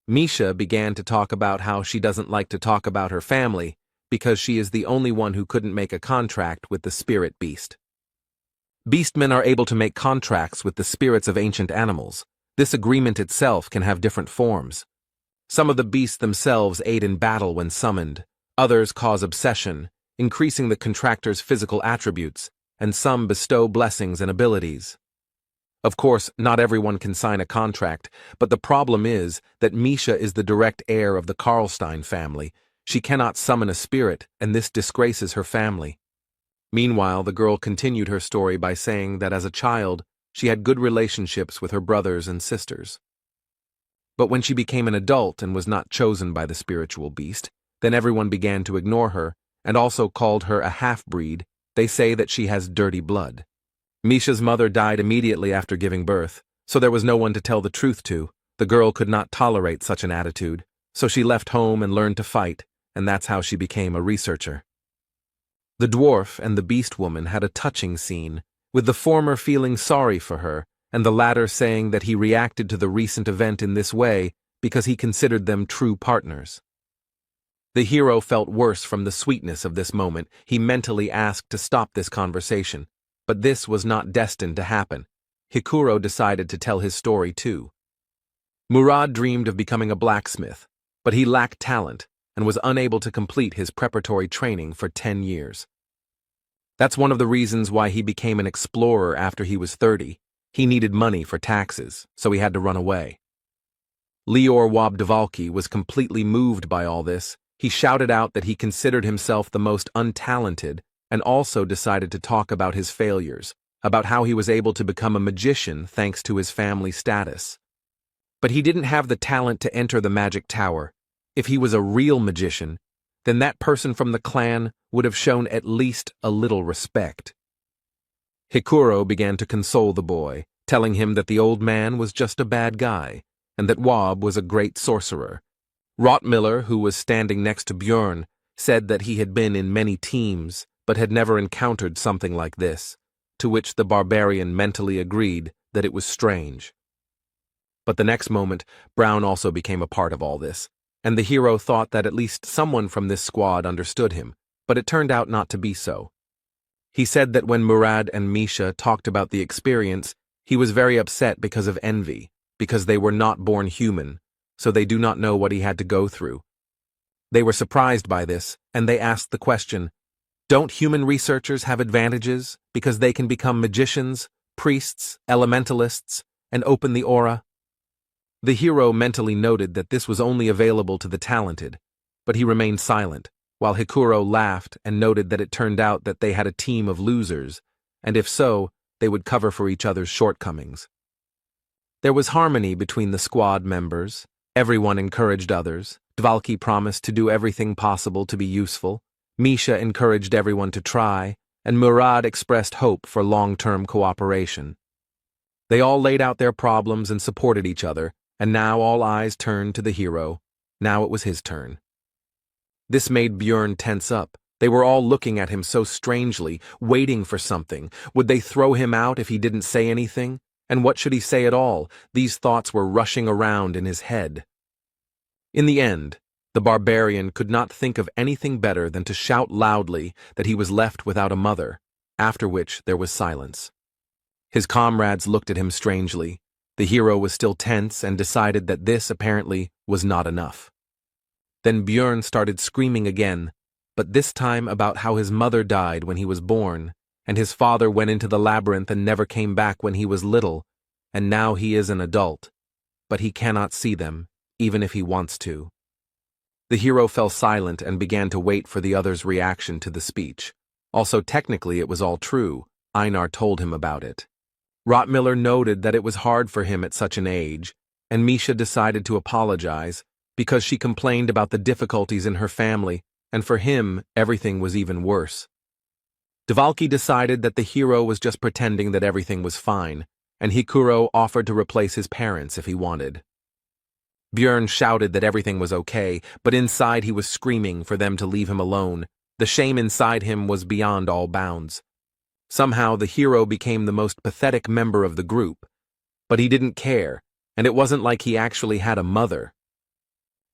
Misha began to talk about how she doesn't like to talk about her family because she is the only one who couldn't make a contract with the spirit beast. Beastmen are able to make contracts with the spirits of ancient animals. This agreement itself can have different forms. Some of the beasts themselves aid in battle when summoned, others cause obsession, increasing the contractor's physical attributes, and some bestow blessings and abilities. Of course, not everyone can sign a contract, but the problem is that Misha is the direct heir of the Karlstein family. She cannot summon a spirit, and this disgraces her family. Meanwhile, the girl continued her story by saying that as a child, she had good relationships with her brothers and sisters. But when she became an adult and was not chosen by the spiritual beast, then everyone began to ignore her, and also called her a half-breed. They say that she has dirty blood. Misha's mother died immediately after giving birth, so there was no one to tell the truth to. The girl could not tolerate such an attitude, so she left home and learned to fight, and that's how she became a researcher. The dwarf and the beast woman had a touching scene, with the former feeling sorry for her, and the latter saying that he reacted to the recent event in this way because he considered them true partners. The hero felt worse from the sweetness of this moment. He mentally asked to stop this conversation, but this was not destined to happen. Hikuro decided to tell his story too. Murad dreamed of becoming a blacksmith, but he lacked talent and was unable to complete his preparatory training for 10 years. That's one of the reasons why he became an explorer after he was 30. He needed money for taxes, so he had to run away. Lior Wabdvalki was completely moved by all this. He shouted out that he considered himself the most untalented and also decided to talk about his failures, about how he was able to become a magician thanks to his family status. But he didn't have the talent to enter the magic tower. If he was a real magician, then that person from the clan would have shown at least a little respect. Hikuro began to console the boy, telling him that the old man was just a bad guy, and that Wab was a great sorcerer. Rottmiller, who was standing next to Björn, said that he had been in many teams, but had never encountered something like this, to which the barbarian mentally agreed that it was strange. But the next moment, Brown also became a part of all this, and the hero thought that at least someone from this squad understood him, but it turned out not to be so. He said that when Murad and Misha talked about the experience, he was very upset because of envy, because they were not born human, so they do not know what he had to go through. They were surprised by this, and they asked the question, don't human researchers have advantages because they can become magicians, priests, elementalists, and open the aura? The hero mentally noted that this was only available to the talented, but he remained silent, while Hikuro laughed and noted that it turned out that they had a team of losers, and if so, they would cover for each other's shortcomings. There was harmony between the squad members. Everyone encouraged others. Dvalki promised to do everything possible to be useful. Misha encouraged everyone to try, and Murad expressed hope for long-term cooperation. They all laid out their problems and supported each other, and now all eyes turned to the hero. Now it was his turn. This made Björn tense up. They were all looking at him so strangely, waiting for something. Would they throw him out if he didn't say anything? And what should he say at all? These thoughts were rushing around in his head. In the end, the barbarian could not think of anything better than to shout loudly that he was left without a mother, after which there was silence. His comrades looked at him strangely. The hero was still tense and decided that this, apparently, was not enough. Then Björn started screaming again. but this time about how his mother died when he was born, and his father went into the labyrinth and never came back when he was little, and now he is an adult, but he cannot see them, even if he wants to. The hero fell silent and began to wait for the other's reaction to the speech. Also, technically, it was all true. Einar told him about it. Rottmiller noted that it was hard for him at such an age, and Misha decided to apologize because she complained about the difficulties in her family, and for him, everything was even worse. Dvalki decided that the hero was just pretending that everything was fine, and Hikuro offered to replace his parents if he wanted. Björn shouted that everything was okay, but inside he was screaming for them to leave him alone. The shame inside him was beyond all bounds. Somehow the hero became the most pathetic member of the group, but he didn't care, and it wasn't like he actually had a mother.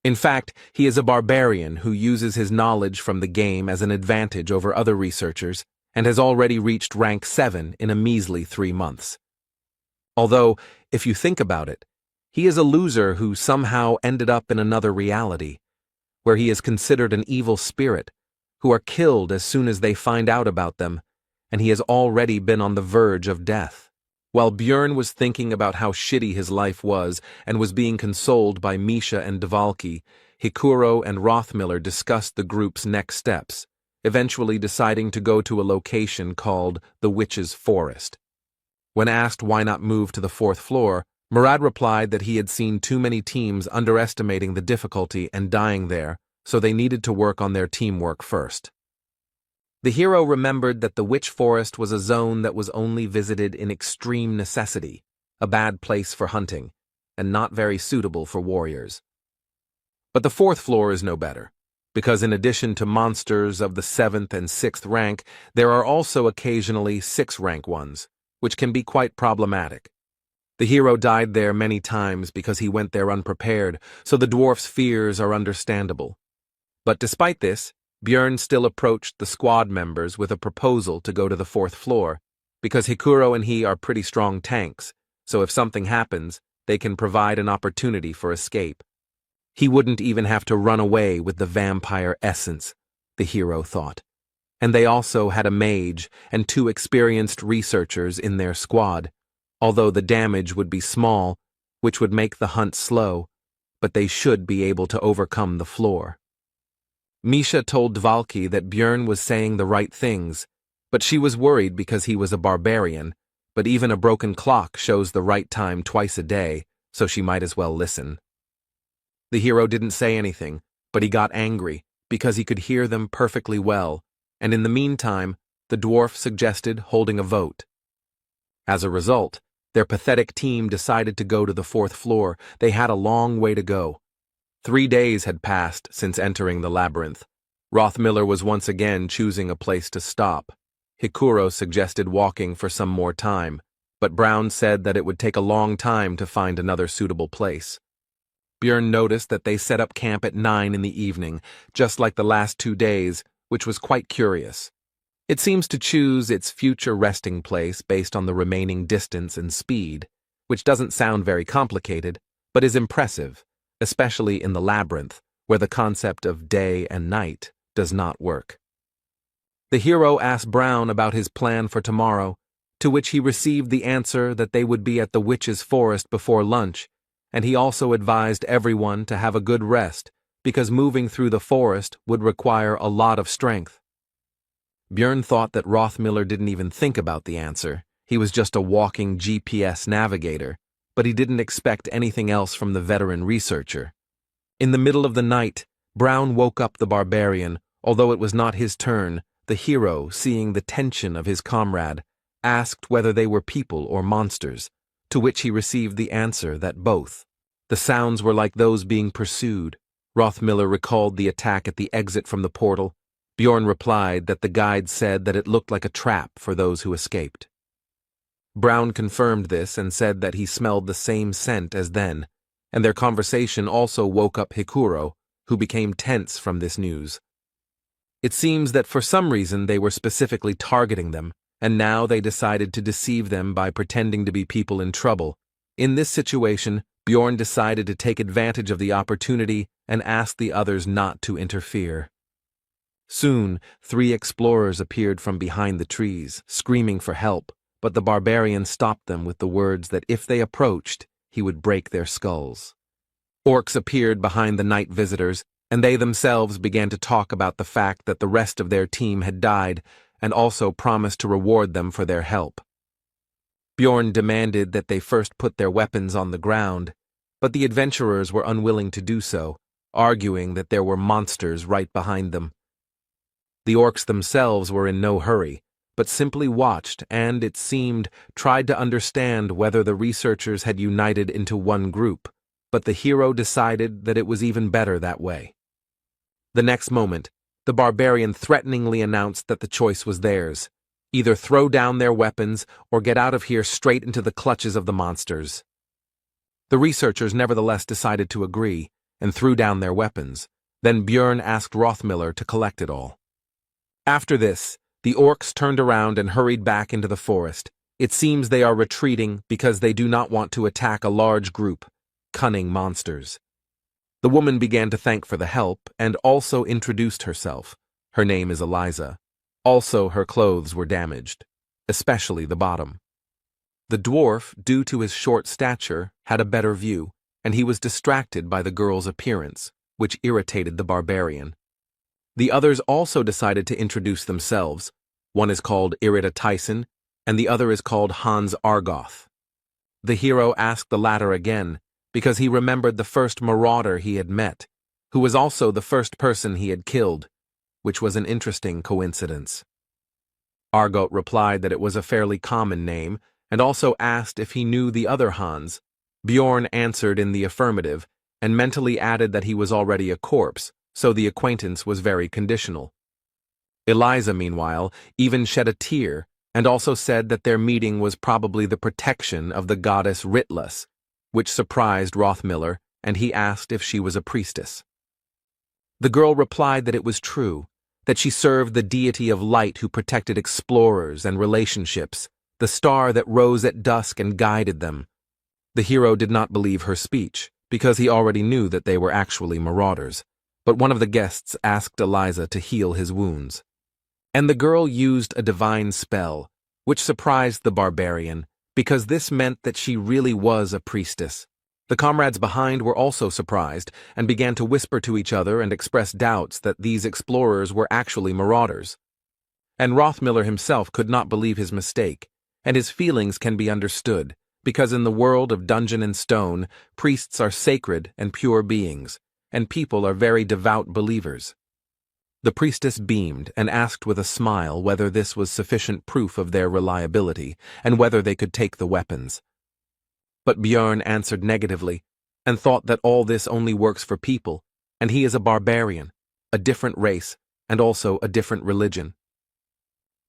In fact, he is a barbarian who uses his knowledge from the game as an advantage over other researchers, and has already reached rank 7 in a measly 3 months. Although, if you think about it, he is a loser who somehow ended up in another reality, where he is considered an evil spirit, who are killed as soon as they find out about them, and he has already been on the verge of death. While Björn was thinking about how shitty his life was and was being consoled by Misha and Dvalki, Hikuro and Rothmiller discussed the group's next steps, eventually deciding to go to a location called the Witch's Forest. When asked why not move to the 4th floor, Murad replied that he had seen too many teams underestimating the difficulty and dying there, so they needed to work on their teamwork first. The hero remembered that the Witch Forest was a zone that was only visited in extreme necessity, a bad place for hunting, and not very suitable for warriors. But the 4th floor is no better, because in addition to monsters of the 7th and 6th rank, there are also occasionally 6th rank ones, which can be quite problematic. The hero died there many times because he went there unprepared, so the dwarf's fears are understandable. But despite this, Björn still approached the squad members with a proposal to go to the 4th floor, because Hikuro and he are pretty strong tanks, so if something happens, they can provide an opportunity for escape. He wouldn't even have to run away with the vampire essence, the hero thought. And they also had a mage and 2 experienced researchers in their squad, although the damage would be small, which would make the hunt slow, but they should be able to overcome the floor. Misha told Dvalki that Björn was saying the right things, but she was worried because he was a barbarian, but even a broken clock shows the right time twice a day, so she might as well listen. The hero didn't say anything, but he got angry because he could hear them perfectly well, and in the meantime, the dwarf suggested holding a vote. As a result, their pathetic team decided to go to the 4th floor. They had a long way to go. 3 days had passed since entering the labyrinth. Rothmiller was once again choosing a place to stop. Hikuro suggested walking for some more time, but Brown said that it would take a long time to find another suitable place. Björn noticed that they set up camp at 9 in the evening, just like the last 2 days, which was quite curious. It seems to choose its future resting place based on the remaining distance and speed, which doesn't sound very complicated, but is impressive, especially in the labyrinth, where the concept of day and night does not work. The hero asked Brown about his plan for tomorrow, to which he received the answer that they would be at the Witch's Forest before lunch, and he also advised everyone to have a good rest, because moving through the forest would require a lot of strength. Björn thought that Rothmiller didn't even think about the answer. He was just a walking GPS navigator, but he didn't expect anything else from the veteran researcher. In the middle of the night, Brown woke up the barbarian. Although it was not his turn, the hero, seeing the tension of his comrade, asked whether they were people or monsters, to which he received the answer that both. The sounds were like those being pursued. Rothmiller recalled the attack at the exit from the portal. Björn replied that the guide said that it looked like a trap for those who escaped. Brown confirmed this and said that he smelled the same scent as then, and their conversation also woke up Hikuro, who became tense from this news. It seems that for some reason they were specifically targeting them, and now they decided to deceive them by pretending to be people in trouble. In this situation, Björn decided to take advantage of the opportunity and ask the others not to interfere. Soon, 3 explorers appeared from behind the trees, screaming for help, but the barbarian stopped them with the words that if they approached, he would break their skulls. Orcs appeared behind the night visitors, and they themselves began to talk about the fact that the rest of their team had died, and also promised to reward them for their help. Bjorn demanded that they first put their weapons on the ground, but the adventurers were unwilling to do so, arguing that there were monsters right behind them. The orcs themselves were in no hurry, but simply watched and, it seemed, tried to understand whether the researchers had united into one group, but the hero decided that it was even better that way. The next moment, the barbarian threateningly announced that the choice was theirs: either throw down their weapons or get out of here straight into the clutches of the monsters. The researchers nevertheless decided to agree, and threw down their weapons. Then Bjorn asked Rothmiller to collect it all. After this, the orcs turned around and hurried back into the forest. It seems they are retreating because they do not want to attack a large group, cunning monsters. The woman began to thank for the help and also introduced herself. Her name is Eliza. Also, her clothes were damaged, especially the bottom. The dwarf, due to his short stature, had a better view, and he was distracted by the girl's appearance, which irritated the barbarian. The others also decided to introduce themselves. One is called Irida Tyson, and the other is called Hans Argoth. The hero asked the latter again, because he remembered the first marauder he had met, who was also the first person he had killed, which was an interesting coincidence. Argoth replied that it was a fairly common name, and also asked if he knew the other Hans. Bjorn answered in the affirmative, and mentally added that he was already a corpse, so the acquaintance was very conditional. Eliza, meanwhile, even shed a tear, and also said that their meeting was probably the protection of the goddess Ritlus, which surprised Rothmiller, and he asked if she was a priestess. The girl replied that it was true, that she served the deity of light who protected explorers and relationships, the star that rose at dusk and guided them. The hero did not believe her speech, because he already knew that they were actually marauders, but one of the guests asked Eliza to heal his wounds. And the girl used a divine spell, which surprised the barbarian, because this meant that she really was a priestess. The comrades behind were also surprised, and began to whisper to each other and express doubts that these explorers were actually marauders. And Rothmiller himself could not believe his mistake, and his feelings can be understood, because in the world of Dungeon and Stone, priests are sacred and pure beings, and people are very devout believers. The priestess beamed and asked with a smile whether this was sufficient proof of their reliability, and whether they could take the weapons. But Bjorn answered negatively, and thought that all this only works for people, and he is a barbarian, a different race, and also a different religion.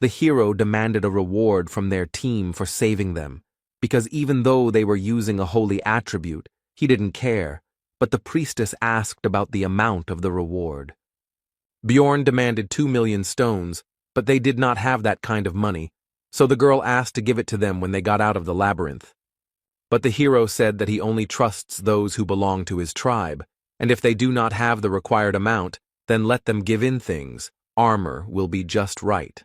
The hero demanded a reward from their team for saving them, because even though they were using a holy attribute, he didn't care, but the priestess asked about the amount of the reward. Bjorn demanded 2 million stones, but they did not have that kind of money, so the girl asked to give it to them when they got out of the labyrinth. But the hero said that he only trusts those who belong to his tribe, and if they do not have the required amount, then let them give in things. Armor will be just right.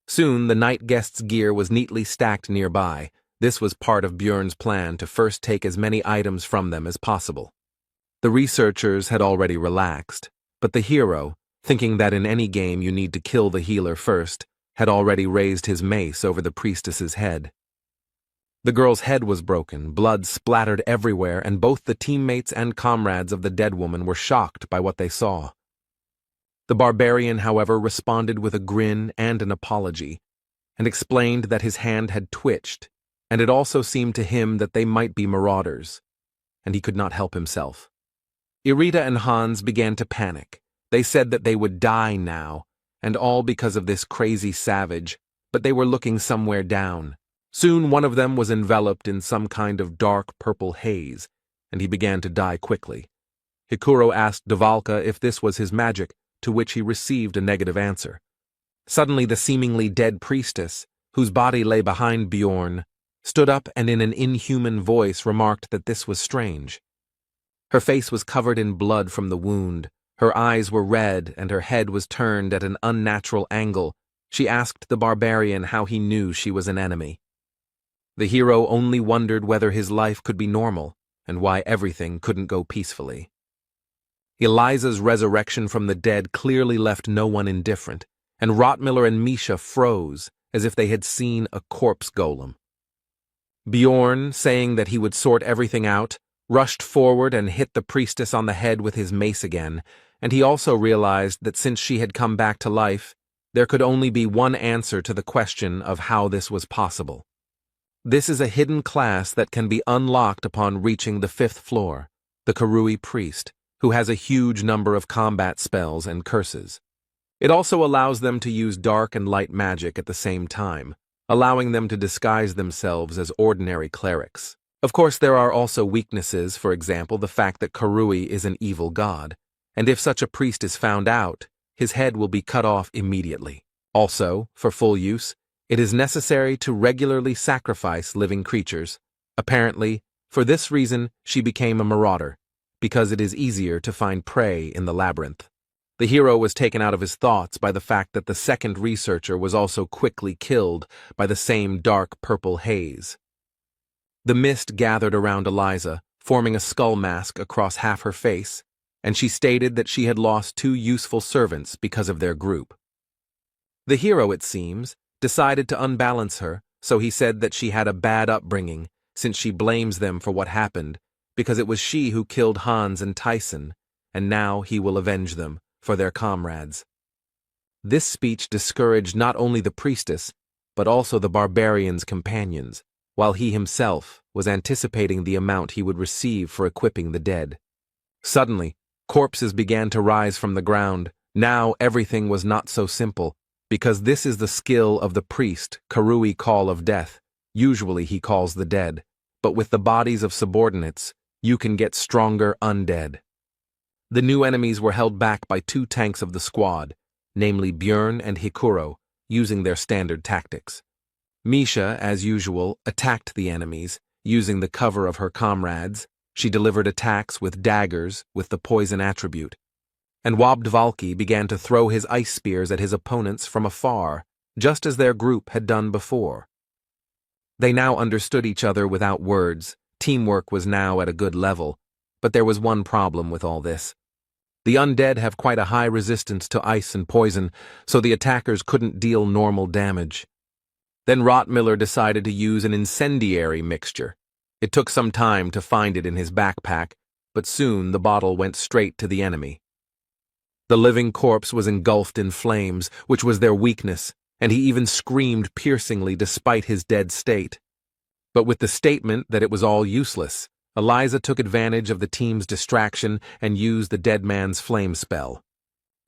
Soon the night guests' gear was neatly stacked nearby. This was part of Bjorn's plan to first take as many items from them as possible. The researchers had already relaxed, but the hero, thinking that in any game you need to kill the healer first, had already raised his mace over the priestess's head. The girl's head was broken, blood splattered everywhere, and both the teammates and comrades of the dead woman were shocked by what they saw. The barbarian, however, responded with a grin and an apology, and explained that his hand had twitched, and it also seemed to him that they might be marauders, and he could not help himself. Irida and Hans began to panic. They said that they would die now, and all because of this crazy savage, but they were looking somewhere down. Soon one of them was enveloped in some kind of dark purple haze, and he began to die quickly. Hikuro asked Dvalka if this was his magic, to which he received a negative answer. Suddenly the seemingly dead priestess, whose body lay behind Bjorn, stood up and in an inhuman voice remarked that this was strange. Her face was covered in blood from the wound, Her eyes were red and her head was turned at an unnatural angle. She asked the barbarian how he knew she was an enemy. The hero only wondered whether his life could be normal and why everything couldn't go peacefully. Eliza's resurrection from the dead clearly left no one indifferent, and Rottmiller and Misha froze as if they had seen a corpse golem. Bjorn, saying that he would sort everything out, rushed forward and hit the priestess on the head with his mace again, and he also realized that since she had come back to life, there could only be one answer to the question of how this was possible. This is a hidden class that can be unlocked upon reaching the 5th floor, the Karui priest, who has a huge number of combat spells and curses. It also allows them to use dark and light magic at the same time, allowing them to disguise themselves as ordinary clerics. Of course, there are also weaknesses, for example, the fact that Karui is an evil god, and if such a priest is found out, his head will be cut off immediately. Also, for full use, it is necessary to regularly sacrifice living creatures. Apparently, for this reason, she became a marauder, because it is easier to find prey in the labyrinth. The hero was taken out of his thoughts by the fact that the second researcher was also quickly killed by the same dark purple haze. The mist gathered around Eliza, forming a skull mask across half her face, and she stated that she had lost 2 useful servants because of their group. The hero, it seems, decided to unbalance her, so he said that she had a bad upbringing, since she blames them for what happened, because it was she who killed Hans and Tyson, and now he will avenge them for their comrades. This speech discouraged not only the priestess, but also the barbarian's companions, while he himself was anticipating the amount he would receive for equipping the dead. Suddenly, corpses began to rise from the ground. Now everything was not so simple, because this is the skill of the priest, Karui Call of Death. Usually he calls the dead, but with the bodies of subordinates, you can get stronger undead. The new enemies were held back by 2 tanks of the squad, namely Björn and Hikuro, using their standard tactics. Misha, as usual, attacked the enemies, using the cover of her comrades. She delivered attacks with daggers with the poison attribute, and Wabdvalki began to throw his ice spears at his opponents from afar, just as their group had done before. They now understood each other without words. Teamwork was now at a good level, but there was one problem with all this. The undead have quite a high resistance to ice and poison, so the attackers couldn't deal normal damage. Then Rottmiller decided to use an incendiary mixture. It took some time to find it in his backpack, but soon the bottle went straight to the enemy. The living corpse was engulfed in flames, which was their weakness, and he even screamed piercingly despite his dead state. But with the statement that it was all useless, Eliza took advantage of the team's distraction and used the dead man's flame spell.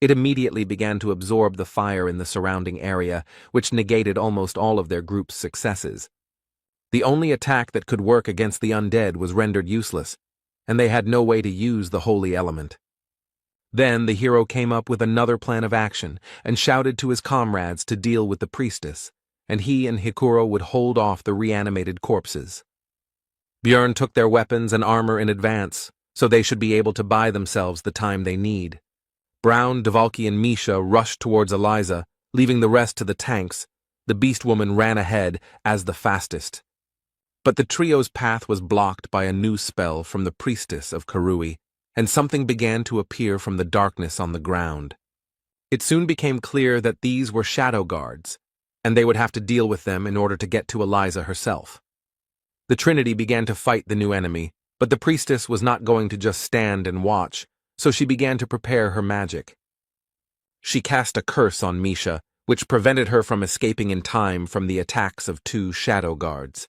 It immediately began to absorb the fire in the surrounding area, which negated almost all of their group's successes. The only attack that could work against the undead was rendered useless, and they had no way to use the holy element. Then the hero came up with another plan of action and shouted to his comrades to deal with the priestess, and he and Hikuro would hold off the reanimated corpses. Björn took their weapons and armor in advance, so they should be able to buy themselves the time they need. Brown, Dvalki, and Misha rushed towards Eliza, leaving the rest to the tanks. The beast woman ran ahead as the fastest. But the trio's path was blocked by a new spell from the priestess of Karui, and something began to appear from the darkness on the ground. It soon became clear that these were shadow guards, and they would have to deal with them in order to get to Eliza herself. The Trinity began to fight the new enemy, but the priestess was not going to just stand and watch, so she began to prepare her magic. She cast a curse on Misha, which prevented her from escaping in time from the attacks of 2 shadow guards.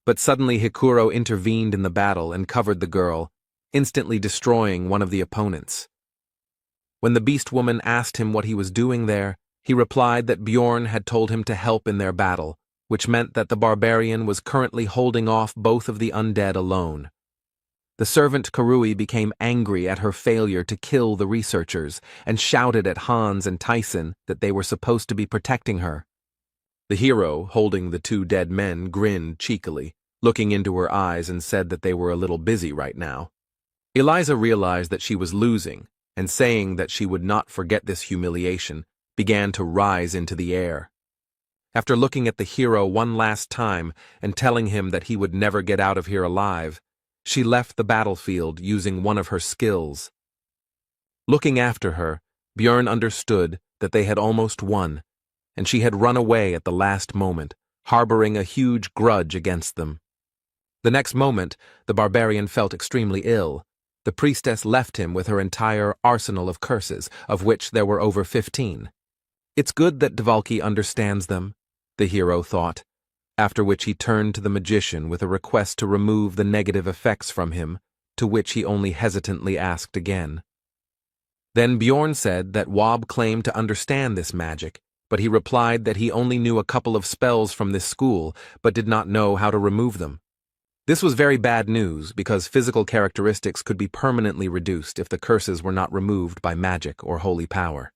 But suddenly Hikuro intervened in the battle and covered the girl, instantly destroying one of the opponents. When the beast woman asked him what he was doing there, he replied that Bjorn had told him to help in their battle, which meant that the barbarian was currently holding off both of the undead alone. The servant Karui became angry at her failure to kill the researchers and shouted at Hans and Tyson that they were supposed to be protecting her. The hero, holding the 2 dead men, grinned cheekily, looking into her eyes, and said that they were a little busy right now. Eliza realized that she was losing, and saying that she would not forget this humiliation, began to rise into the air. After looking at the hero one last time and telling him that he would never get out of here alive, she left the battlefield using one of her skills. Looking after her, Björn understood that they had almost won, and she had run away at the last moment, harboring a huge grudge against them. The next moment, the barbarian felt extremely ill. The priestess left him with her entire arsenal of curses, of which there were over 15. It's good that Dvalki understands them, the hero thought, after which he turned to the magician with a request to remove the negative effects from him, to which he only hesitantly asked again. Then Bjorn said that Wob claimed to understand this magic, but he replied that he only knew a couple of spells from this school, but did not know how to remove them. This was very bad news, because physical characteristics could be permanently reduced if the curses were not removed by magic or holy power.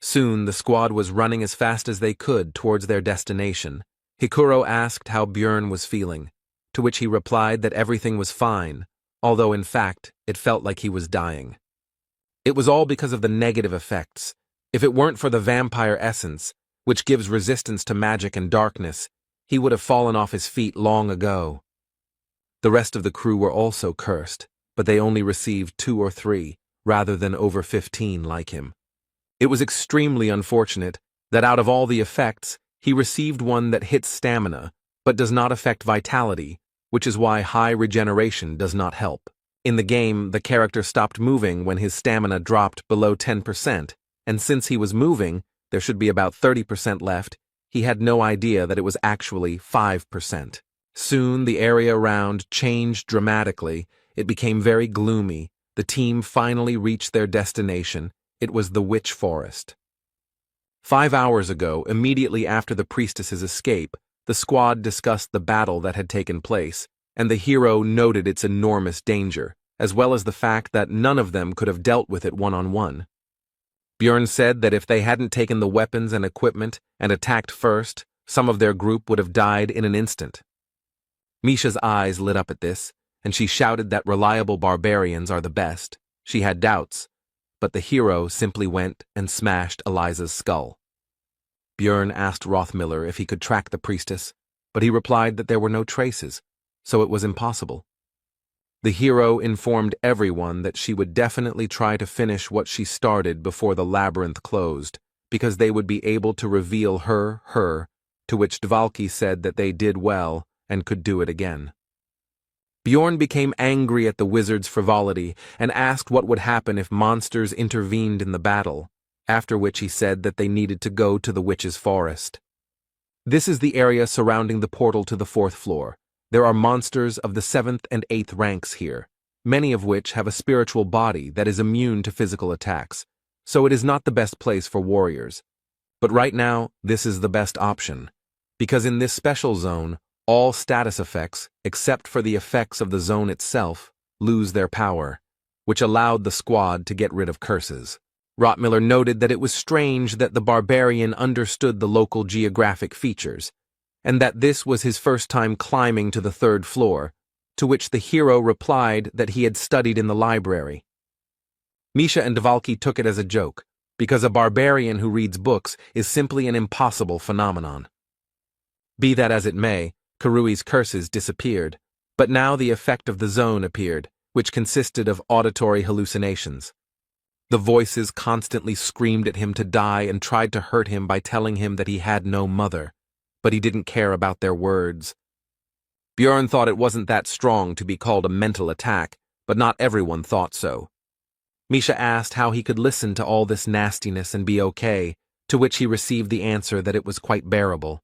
Soon the squad was running as fast as they could towards their destination. Hikuro asked how Björn was feeling, to which he replied that everything was fine, although in fact it felt like he was dying. It was all because of the negative effects. If it weren't for the vampire essence, which gives resistance to magic and darkness, he would have fallen off his feet long ago. The rest of the crew were also cursed, but they only received 2 or 3, rather than over 15 like him. It was extremely unfortunate that out of all the effects, he received one that hits stamina, but does not affect vitality, which is why high regeneration does not help. In the game, the character stopped moving when his stamina dropped below 10%, and since he was moving, there should be about 30% left, he had no idea that it was actually 5%. Soon, the area around changed dramatically. It became very gloomy. The team finally reached their destination. It was the Witch Forest. 5 hours ago, immediately after the priestess's escape, the squad discussed the battle that had taken place, and the hero noted its enormous danger, as well as the fact that none of them could have dealt with it one-on-one. Björn said that if they hadn't taken the weapons and equipment and attacked first, some of their group would have died in an instant. Misha's eyes lit up at this, and she shouted that reliable barbarians are the best. She had doubts, but the hero simply went and smashed Eliza's skull. Björn asked Rothmiller if he could track the priestess, but he replied that there were no traces, so it was impossible. The hero informed everyone that she would definitely try to finish what she started before the labyrinth closed, because they would be able to reveal her, to which Dvalki said that they did well and could do it again. Bjorn became angry at the wizard's frivolity and asked what would happen if monsters intervened in the battle, after which he said that they needed to go to the witch's forest. This is the area surrounding the portal to the 4th floor. There are monsters of the 7th and 8th ranks here, many of which have a spiritual body that is immune to physical attacks, so it is not the best place for warriors. But right now, this is the best option, because in this special zone, all status effects, except for the effects of the zone itself, lose their power, which allowed the squad to get rid of curses. Rothmiller noted that it was strange that the barbarian understood the local geographic features, and that this was his first time climbing to the 3rd floor, to which the hero replied that he had studied in the library. Misha and Dvalki took it as a joke, because a barbarian who reads books is simply an impossible phenomenon. Be that as it may, Karui's curses disappeared, but now the effect of the zone appeared, which consisted of auditory hallucinations. The voices constantly screamed at him to die and tried to hurt him by telling him that he had no mother, but he didn't care about their words. Björn thought it wasn't that strong to be called a mental attack, but not everyone thought so. Misha asked how he could listen to all this nastiness and be okay, to which he received the answer that it was quite bearable.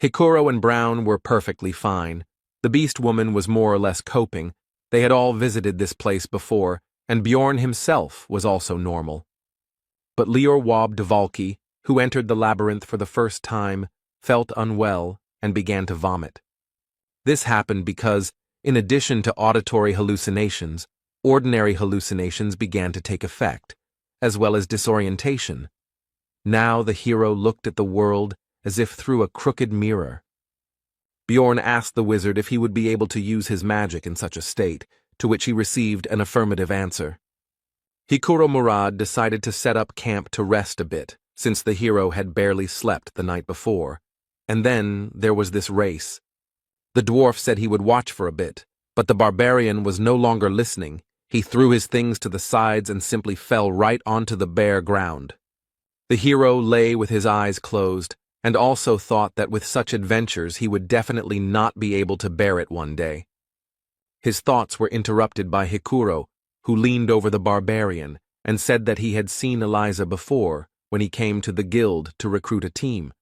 Hikuro and Brown were perfectly fine. The Beast Woman was more or less coping. They had all visited this place before, and Bjorn himself was also normal. But Lior Wob Dvalki, who entered the labyrinth for the first time, felt unwell and began to vomit. This happened because, in addition to auditory hallucinations, ordinary hallucinations began to take effect, as well as disorientation. Now the hero looked at the world as if through a crooked mirror. Bjorn asked the wizard if he would be able to use his magic in such a state, to which he received an affirmative answer. Hikuro Murad decided to set up camp to rest a bit, since the hero had barely slept the night before. And then there was this race. The dwarf said he would watch for a bit, but the barbarian was no longer listening. He threw his things to the sides and simply fell right onto the bare ground. The hero lay with his eyes closed, and also thought that with such adventures he would definitely not be able to bear it one day. His thoughts were interrupted by Hikuro, who leaned over the barbarian and said that he had seen Eliza before when he came to the guild to recruit a team.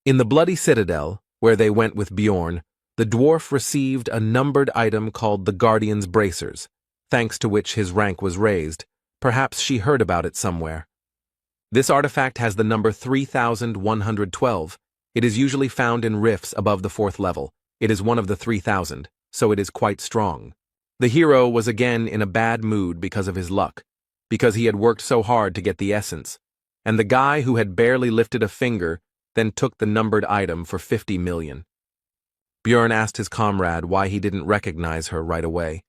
In the Bloody Citadel, where they went with Bjorn, the dwarf received a numbered item called the Guardian's Bracers, thanks to which his rank was raised. Perhaps she heard about it somewhere. This artifact has the number 3112. It is usually found in rifts above the 4th level. It is one of the 3000, so it is quite strong. The hero was again in a bad mood because of his luck, because he had worked so hard to get the essence, and the guy who had barely lifted a finger then took the numbered item for 50 million. Bjorn asked his comrade why he didn't recognize her right away,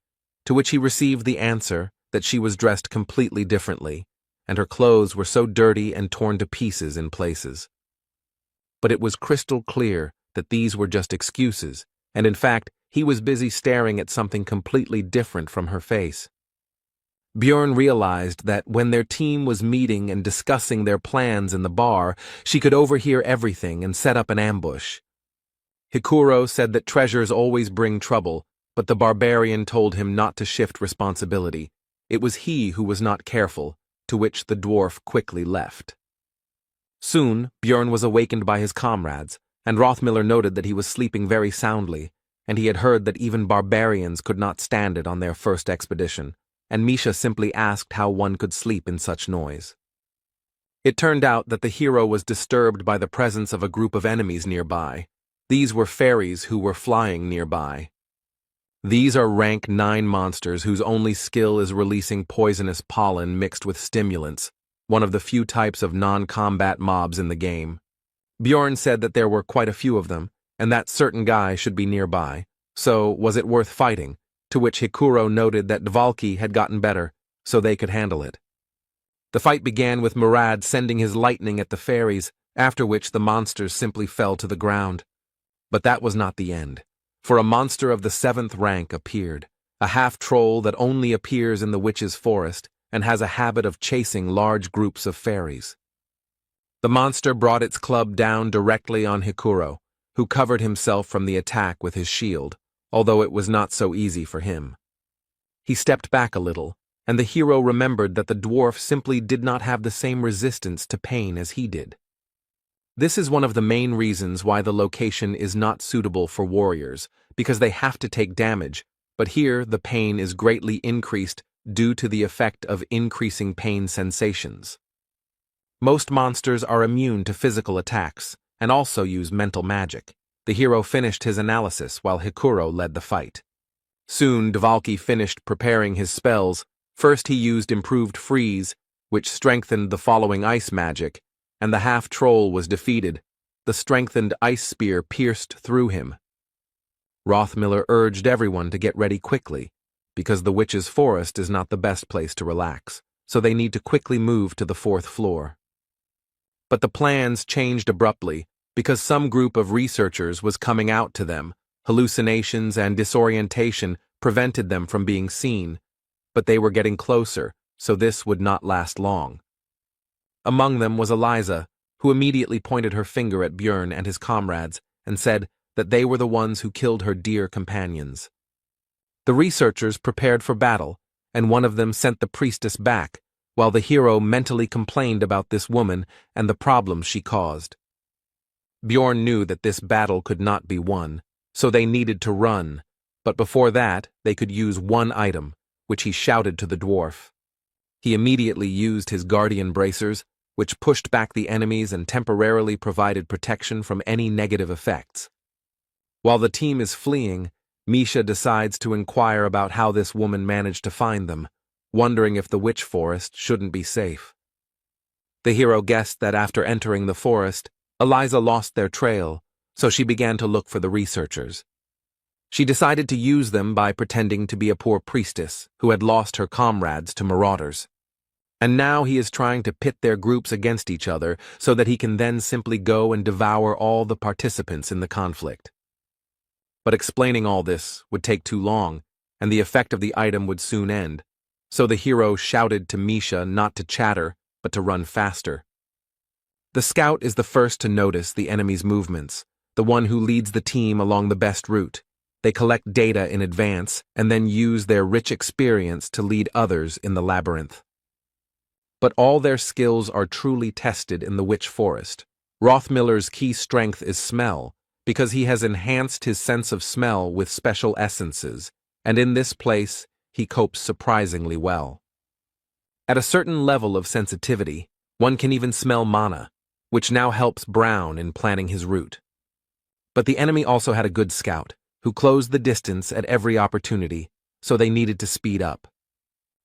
to which he received the answer that she was dressed completely differently, and her clothes were so dirty and torn to pieces in places. But it was crystal clear that these were just excuses, and in fact, he was busy staring at something completely different from her face. Bjorn realized that when their team was meeting and discussing their plans in the bar, she could overhear everything and set up an ambush. Hikuro said that treasures always bring trouble, but the barbarian told him not to shift responsibility. It was he who was not careful, to which the dwarf quickly left. Soon, Bjorn was awakened by his comrades, and Rothmiller noted that he was sleeping very soundly, and he had heard that even barbarians could not stand it on their first expedition, and Misha simply asked how one could sleep in such noise. It turned out that the hero was disturbed by the presence of a group of enemies nearby. These were fairies who were flying nearby. These are rank 9 monsters whose only skill is releasing poisonous pollen mixed with stimulants, one of the few types of non-combat mobs in the game. Bjorn said that there were quite a few of them, and that certain guy should be nearby, so was it worth fighting, to which Hikuro noted that Dvalki had gotten better, so they could handle it. The fight began with Murad sending his lightning at the fairies, after which the monsters simply fell to the ground. But that was not the end, for a monster of the 7th rank appeared, a half-troll that only appears in the witch's forest and has a habit of chasing large groups of fairies. The monster brought its club down directly on Hikuro, who covered himself from the attack with his shield, although it was not so easy for him. He stepped back a little, and the hero remembered that the dwarf simply did not have the same resistance to pain as he did. This is one of the main reasons why the location is not suitable for warriors, because they have to take damage, but here the pain is greatly increased due to the effect of increasing pain sensations. Most monsters are immune to physical attacks, and also use mental magic. The hero finished his analysis while Hikuro led the fight. Soon Dvalki finished preparing his spells. First he used Improved Freeze, which strengthened the following ice magic, and the half-troll was defeated. The strengthened ice spear pierced through him. Rothmiller urged everyone to get ready quickly, because the witch's forest is not the best place to relax, so they need to quickly move to the 4th floor. But the plans changed abruptly, because some group of researchers was coming out to them. Hallucinations and disorientation prevented them from being seen, but they were getting closer, so this would not last long. Among them was Eliza, who immediately pointed her finger at Bjorn and his comrades and said that they were the ones who killed her dear companions. The researchers prepared for battle, and one of them sent the priestess back, while the hero mentally complained about this woman and the problems she caused. Bjorn knew that this battle could not be won, so they needed to run, but before that they could use one item, which he shouted to the dwarf. He immediately used his guardian bracers, which pushed back the enemies and temporarily provided protection from any negative effects. While the team is fleeing, Misha decides to inquire about how this woman managed to find them, wondering if the witch forest shouldn't be safe. The hero guessed that after entering the forest, Eliza lost their trail, so she began to look for the researchers. She decided to use them by pretending to be a poor priestess who had lost her comrades to marauders. And now he is trying to pit their groups against each other so that he can then simply go and devour all the participants in the conflict. But explaining all this would take too long, and the effect of the item would soon end. So the hero shouted to Misha not to chatter, but to run faster. The scout is the first to notice the enemy's movements, the one who leads the team along the best route. They collect data in advance and then use their rich experience to lead others in the labyrinth. But all their skills are truly tested in the Witch Forest. Rothmiller's key strength is smell, because he has enhanced his sense of smell with special essences, and in this place, he copes surprisingly well. At a certain level of sensitivity, one can even smell mana, which now helps Brown in planning his route. But the enemy also had a good scout, who closed the distance at every opportunity, so they needed to speed up.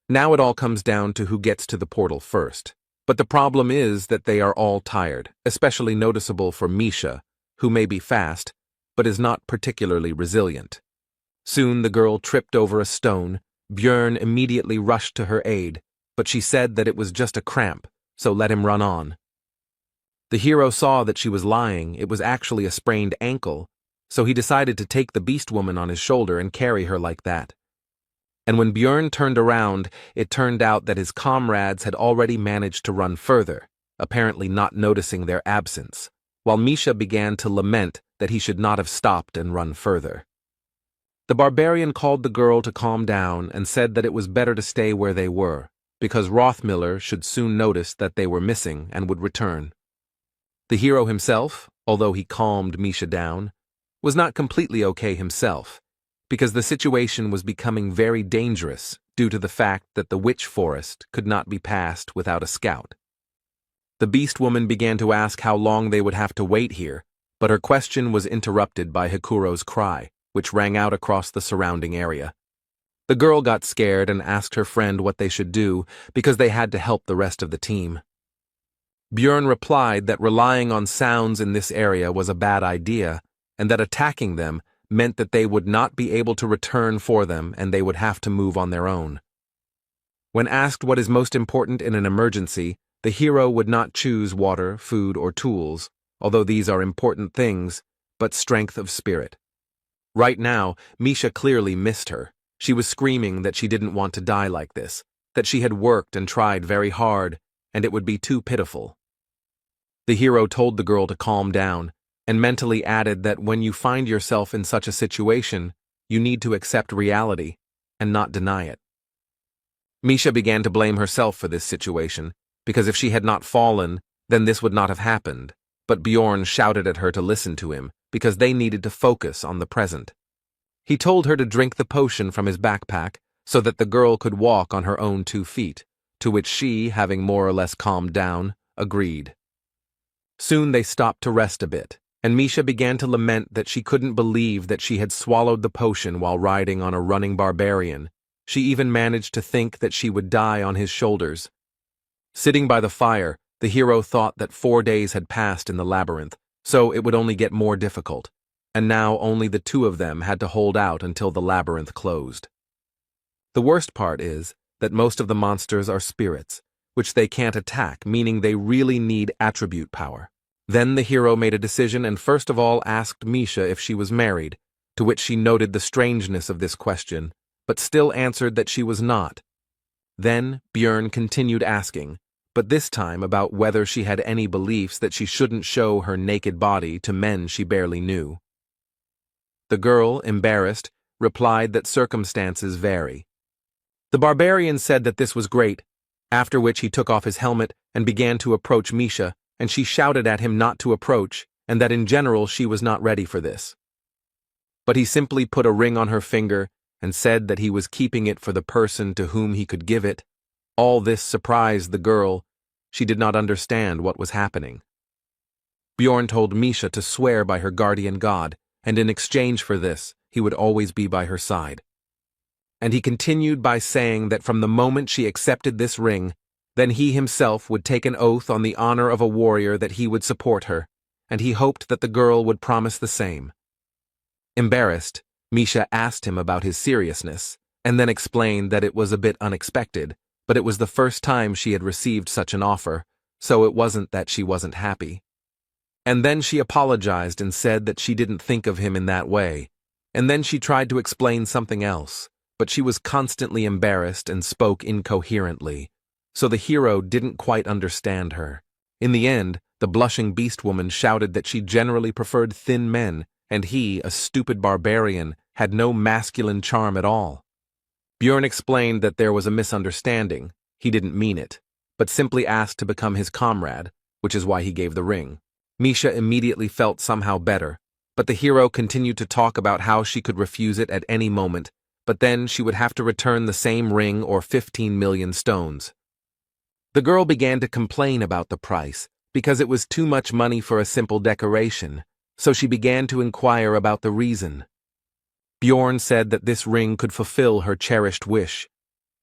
Now it all comes down to who gets to the portal first. But the problem is that they are all tired, especially noticeable for Misha, who may be fast, but is not particularly resilient. Soon the girl tripped over a stone. Björn immediately rushed to her aid, but she said that it was just a cramp, so let him run on. The hero saw that she was lying. It was actually a sprained ankle, so he decided to take the beast woman on his shoulder and carry her like that. And when Björn turned around, it turned out that his comrades had already managed to run further, apparently not noticing their absence, while Misha began to lament that he should not have stopped and run further. The barbarian called the girl to calm down and said that it was better to stay where they were, because Rothmiller should soon notice that they were missing and would return. The hero himself, although he calmed Misha down, was not completely okay himself, because the situation was becoming very dangerous due to the fact that the Witch Forest could not be passed without a scout. The beast woman began to ask how long they would have to wait here, but her question was interrupted by Hikuro's cry, which rang out across the surrounding area. The girl got scared and asked her friend what they should do because they had to help the rest of the team. Björn replied that relying on sounds in this area was a bad idea, and that attacking them meant that they would not be able to return for them and they would have to move on their own. When asked what is most important in an emergency, the hero would not choose water, food, or tools, although these are important things, but strength of spirit. Right now, Misha clearly missed her. She was screaming that she didn't want to die like this, that she had worked and tried very hard, and it would be too pitiful. The hero told the girl to calm down, and mentally added that when you find yourself in such a situation, you need to accept reality and not deny it. Misha began to blame herself for this situation, because if she had not fallen, then this would not have happened, but Bjorn shouted at her to listen to him, because they needed to focus on the present. He told her to drink the potion from his backpack, so that the girl could walk on her own 2 feet, to which she, having more or less calmed down, agreed. Soon they stopped to rest a bit, and Misha began to lament that she couldn't believe that she had swallowed the potion while riding on a running barbarian. She even managed to think that she would die on his shoulders. Sitting by the fire, the hero thought that 4 days had passed in the labyrinth, so it would only get more difficult, and now only the 2 of them had to hold out until the labyrinth closed. The worst part is that most of the monsters are spirits, which they can't attack, meaning they really need attribute power. Then the hero made a decision and first of all asked Misha if she was married, to which she noted the strangeness of this question, but still answered that she was not. Then Björn continued asking, but this time about whether she had any beliefs that she shouldn't show her naked body to men she barely knew. The girl, embarrassed, replied that circumstances vary. The barbarian said that this was great, after which he took off his helmet and began to approach Misha, and she shouted at him not to approach, and that in general she was not ready for this. But he simply put a ring on her finger and said that he was keeping it for the person to whom he could give it. All this surprised the girl. She did not understand what was happening. Bjorn told Misha to swear by her guardian god, and in exchange for this, he would always be by her side. And he continued by saying that from the moment she accepted this ring, then he himself would take an oath on the honor of a warrior that he would support her, and he hoped that the girl would promise the same. Embarrassed, Misha asked him about his seriousness, and then explained that it was a bit unexpected, but it was the first time she had received such an offer, so it wasn't that she wasn't happy. And then she apologized and said that she didn't think of him in that way, and then she tried to explain something else, but she was constantly embarrassed and spoke incoherently, so the hero didn't quite understand her. In the end, the blushing beast woman shouted that she generally preferred thin men, and he, a stupid barbarian, had no masculine charm at all. Bjorn explained that there was a misunderstanding. He didn't mean it, but simply asked to become his comrade, which is why he gave the ring. Misha immediately felt somehow better, but the hero continued to talk about how she could refuse it at any moment, but then she would have to return the same ring or 15 million stones. The girl began to complain about the price, because it was too much money for a simple decoration, so she began to inquire about the reason. Bjorn said that this ring could fulfill her cherished wish,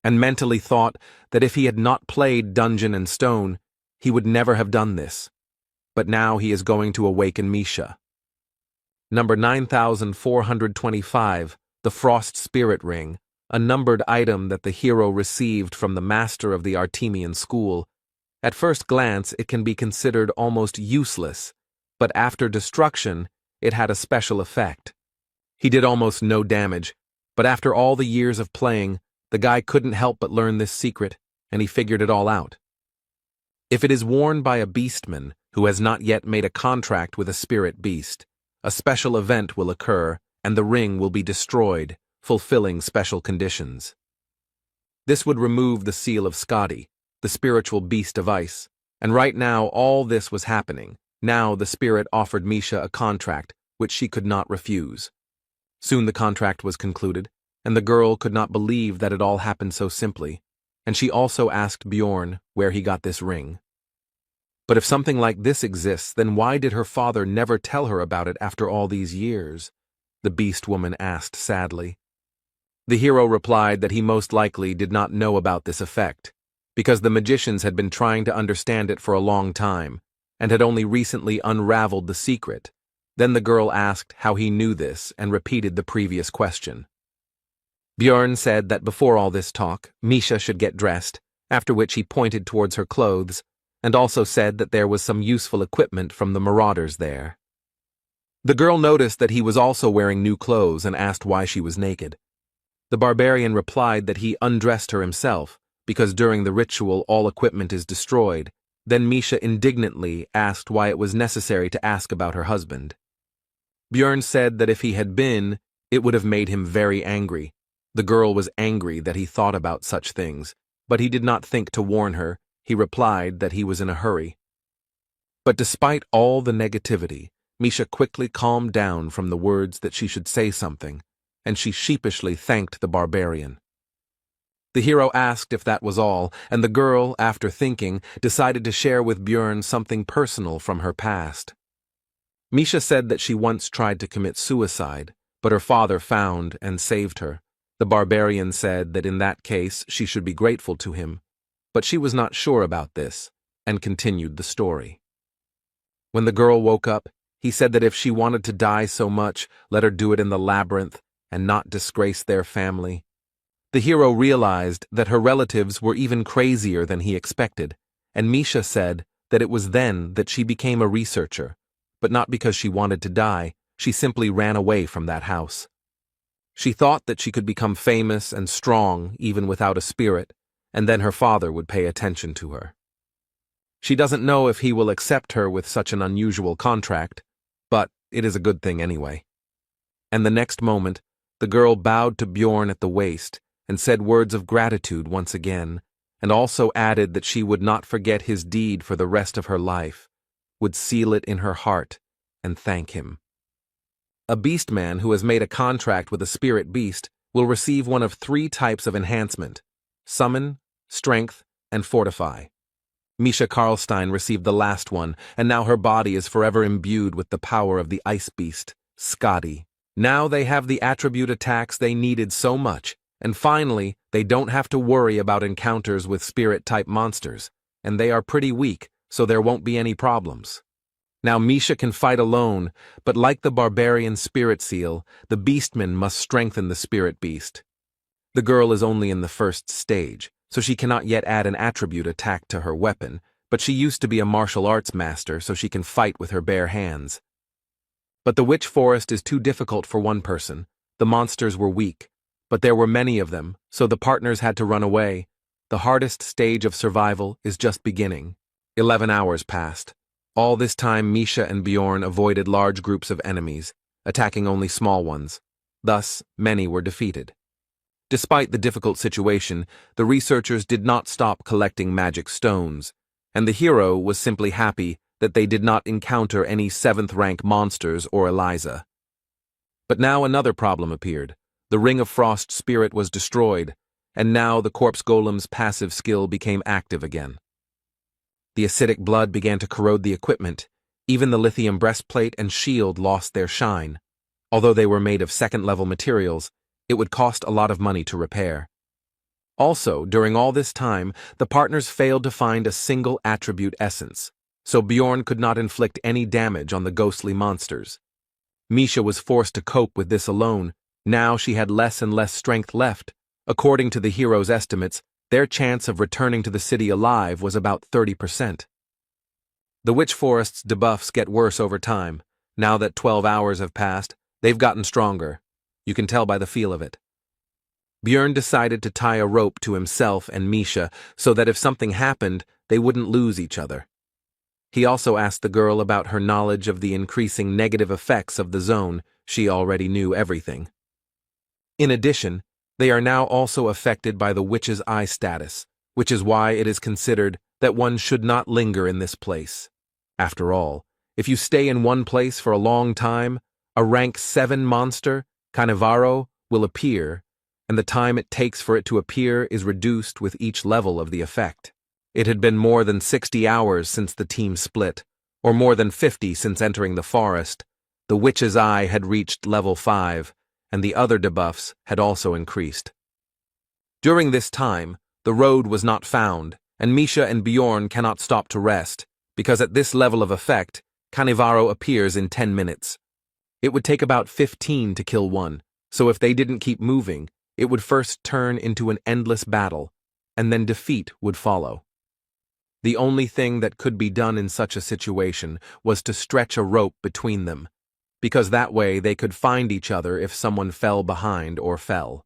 and mentally thought that if he had not played Dungeon and Stone, he would never have done this. But now he is going to awaken Misha. Number 9425, the Frost Spirit Ring, a numbered item that the hero received from the master of the Artemian school. At first glance, it can be considered almost useless, but after destruction, it had a special effect. He did almost no damage, but after all the years of playing, the guy couldn't help but learn this secret, and he figured it all out. If it is worn by a beastman who has not yet made a contract with a spirit beast, a special event will occur, and the ring will be destroyed, fulfilling special conditions. This would remove the seal of Skadi, the spiritual beast of ice, and right now all this was happening. Now the spirit offered Misha a contract, which she could not refuse. Soon the contract was concluded, and the girl could not believe that it all happened so simply, and she also asked Bjorn where he got this ring. But if something like this exists, then why did her father never tell her about it after all these years? The beast woman asked sadly. The hero replied that he most likely did not know about this effect, because the magicians had been trying to understand it for a long time, and had only recently unraveled the secret. Then the girl asked how he knew this and repeated the previous question. Bjorn said that before all this talk, Misha should get dressed, after which he pointed towards her clothes, and also said that there was some useful equipment from the marauders there. The girl noticed that he was also wearing new clothes and asked why she was naked. The barbarian replied that he undressed her himself, because during the ritual all equipment is destroyed. Then Misha indignantly asked why it was necessary to ask about her husband. Bjorn said that if he had been, it would have made him very angry. The girl was angry that he thought about such things, but he did not think to warn her. He replied that he was in a hurry. But despite all the negativity, Misha quickly calmed down from the words that she should say something, and she sheepishly thanked the barbarian. The hero asked if that was all, and the girl, after thinking, decided to share with Bjorn something personal from her past. Misha said that she once tried to commit suicide, but her father found and saved her. The barbarian said that in that case she should be grateful to him, but she was not sure about this, and continued the story. When the girl woke up, he said that if she wanted to die so much, let her do it in the labyrinth and not disgrace their family. The hero realized that her relatives were even crazier than he expected, and Misha said that it was then that she became a researcher, but not because she wanted to die. She simply ran away from that house. She thought that she could become famous and strong even without a spirit, and then her father would pay attention to her. She doesn't know if he will accept her with such an unusual contract, but it is a good thing anyway. And the next moment, the girl bowed to Bjorn at the waist and said words of gratitude once again, and also added that she would not forget his deed for the rest of her life, would seal it in her heart and thank him. A beastman who has made a contract with a spirit beast will receive one of 3 types of enhancement: summon, strength, and fortify. Misha Karlstein received the last one, and now her body is forever imbued with the power of the ice beast, Skadi. Now they have the attribute attacks they needed so much, and finally, they don't have to worry about encounters with spirit-type monsters, and they are pretty weak, so there won't be any problems. Now Misha can fight alone, but like the barbarian spirit seal, the beastman must strengthen the spirit beast. The girl is only in the first stage, so she cannot yet add an attribute attack to her weapon, but she used to be a martial arts master so she can fight with her bare hands. But the witch forest is too difficult for one person. The monsters were weak, but there were many of them, so the partners had to run away. The hardest stage of survival is just beginning. 11 hours passed. All this time Misha and Bjorn avoided large groups of enemies, attacking only small ones. Thus, many were defeated. Despite the difficult situation, the researchers did not stop collecting magic stones, and the hero was simply happy that they did not encounter any 7th-rank monsters or Eliza. But now another problem appeared. The Ring of Frost spirit was destroyed, and now the corpse golem's passive skill became active again. The acidic blood began to corrode the equipment. Even the lithium breastplate and shield lost their shine. Although they were made of 2nd-level materials, it would cost a lot of money to repair. Also, during all this time, the partners failed to find a single attribute essence, so Bjorn could not inflict any damage on the ghostly monsters. Misha was forced to cope with this alone. Now she had less and less strength left. According to the hero's estimates, their chance of returning to the city alive was about 30%. The Witch Forest's debuffs get worse over time. Now that 12 hours have passed, they've gotten stronger. You can tell by the feel of it. Bjorn decided to tie a rope to himself and Misha so that if something happened, they wouldn't lose each other. He also asked the girl about her knowledge of the increasing negative effects of the zone. She already knew everything. In addition, they are now also affected by the witch's eye status, which is why it is considered that one should not linger in this place. After all, if you stay in one place for a long time, a rank 7 monster, Cannavaro, will appear, and the time it takes for it to appear is reduced with each level of the effect. It had been more than 60 hours since the team split, or more than 50 since entering the forest. The witch's eye had reached level 5, and the other debuffs had also increased. During this time, the road was not found, and Misha and Bjorn cannot stop to rest, because at this level of effect, Cannavaro appears in 10 minutes. It would take about 15 to kill one, so if they didn't keep moving, it would first turn into an endless battle, and then defeat would follow. The only thing that could be done in such a situation was to stretch a rope between them, because that way they could find each other if someone fell behind or fell.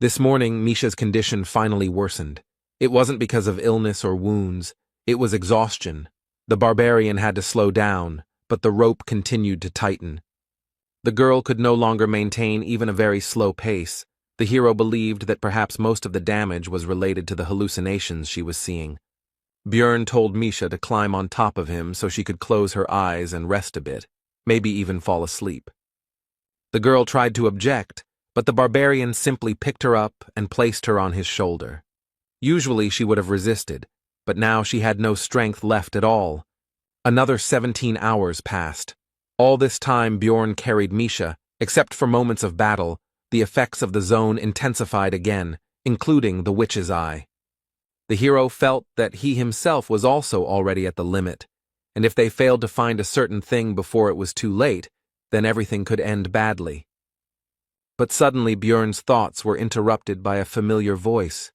This morning, Misha's condition finally worsened. It wasn't because of illness or wounds, it was exhaustion. The barbarian had to slow down, but the rope continued to tighten. The girl could no longer maintain even a very slow pace. The hero believed that perhaps most of the damage was related to the hallucinations she was seeing. Bjorn told Misha to climb on top of him so she could close her eyes and rest a bit, maybe even fall asleep. The girl tried to object, but the barbarian simply picked her up and placed her on his shoulder. Usually she would have resisted, but now she had no strength left at all. Another 17 hours passed. All this time Bjorn carried Misha. Except for moments of battle, the effects of the zone intensified again, including the witch's eye. The hero felt that he himself was also already at the limit, and if they failed to find a certain thing before it was too late, then everything could end badly. But suddenly Bjorn's thoughts were interrupted by a familiar voice.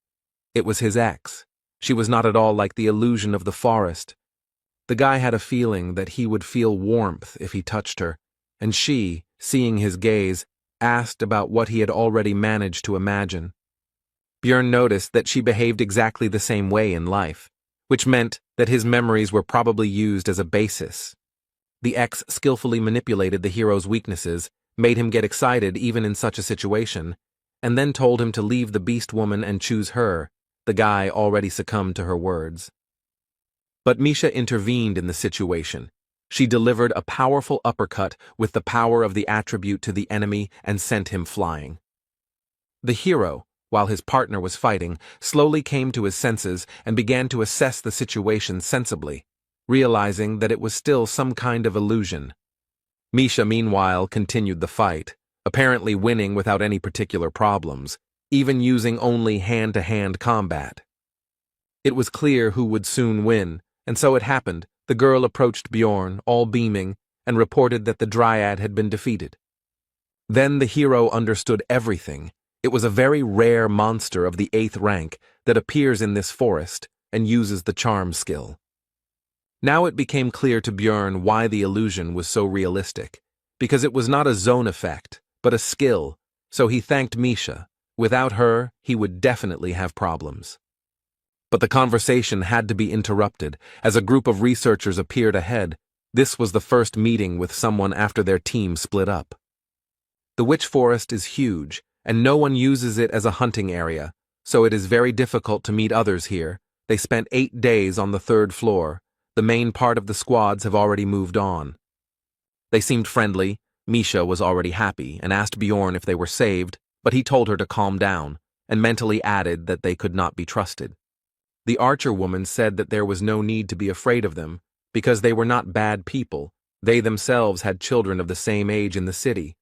It was his ex. She was not at all like the illusion of the forest. The guy had a feeling that he would feel warmth if he touched her, and she, seeing his gaze, asked about what he had already managed to imagine. Bjorn noticed that she behaved exactly the same way in life, which meant that his memories were probably used as a basis. The ex skillfully manipulated the hero's weaknesses, made him get excited even in such a situation, and then told him to leave the beast woman and choose her. The guy already succumbed to her words. But Misha intervened in the situation. She delivered a powerful uppercut with the power of the attribute to the enemy and sent him flying. The hero, while his partner was fighting, slowly came to his senses and began to assess the situation sensibly, realizing that it was still some kind of illusion. Misha, meanwhile, continued the fight, apparently winning without any particular problems, even using only hand-to-hand combat. It was clear who would soon win, and so it happened. The girl approached Bjorn, all beaming, and reported that the dryad had been defeated. Then the hero understood everything. It was a very rare monster of the 8th rank, that appears in this forest and uses the charm skill. Now it became clear to Björn why the illusion was so realistic, because it was not a zone effect, but a skill, so he thanked Misha. Without her, he would definitely have problems. But the conversation had to be interrupted as a group of researchers appeared ahead. This was the first meeting with someone after their team split up. The witch forest is huge, and no one uses it as a hunting area, so it is very difficult to meet others here. They spent 8 days on the 3rd floor. The main part of the squads have already moved on. They seemed friendly. Misha was already happy and asked Bjorn if they were saved, but he told her to calm down, and mentally added that they could not be trusted. The archer woman said that there was no need to be afraid of them, because they were not bad people. They themselves had children of the same age in the city.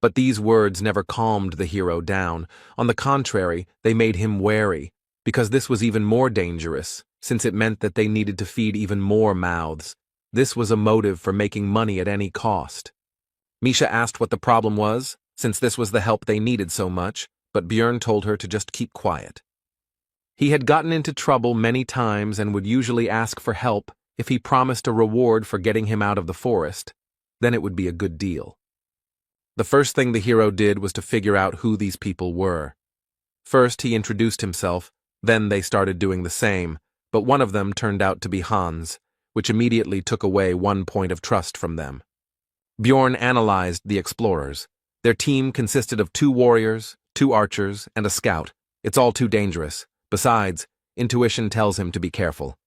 But these words never calmed the hero down. On the contrary, they made him wary, because this was even more dangerous, since it meant that they needed to feed even more mouths. This was a motive for making money at any cost. Misha asked what the problem was, since this was the help they needed so much, but Björn told her to just keep quiet. He had gotten into trouble many times and would usually ask for help if he promised a reward for getting him out of the forest. Then it would be a good deal. The first thing the hero did was to figure out who these people were. First, he introduced himself, then they started doing the same, but one of them turned out to be Hans, which immediately took away 1 point of trust from them. Bjorn analyzed the explorers. Their team consisted of 2 warriors, 2 archers, and a scout. It's all too dangerous. Besides, intuition tells him to be careful.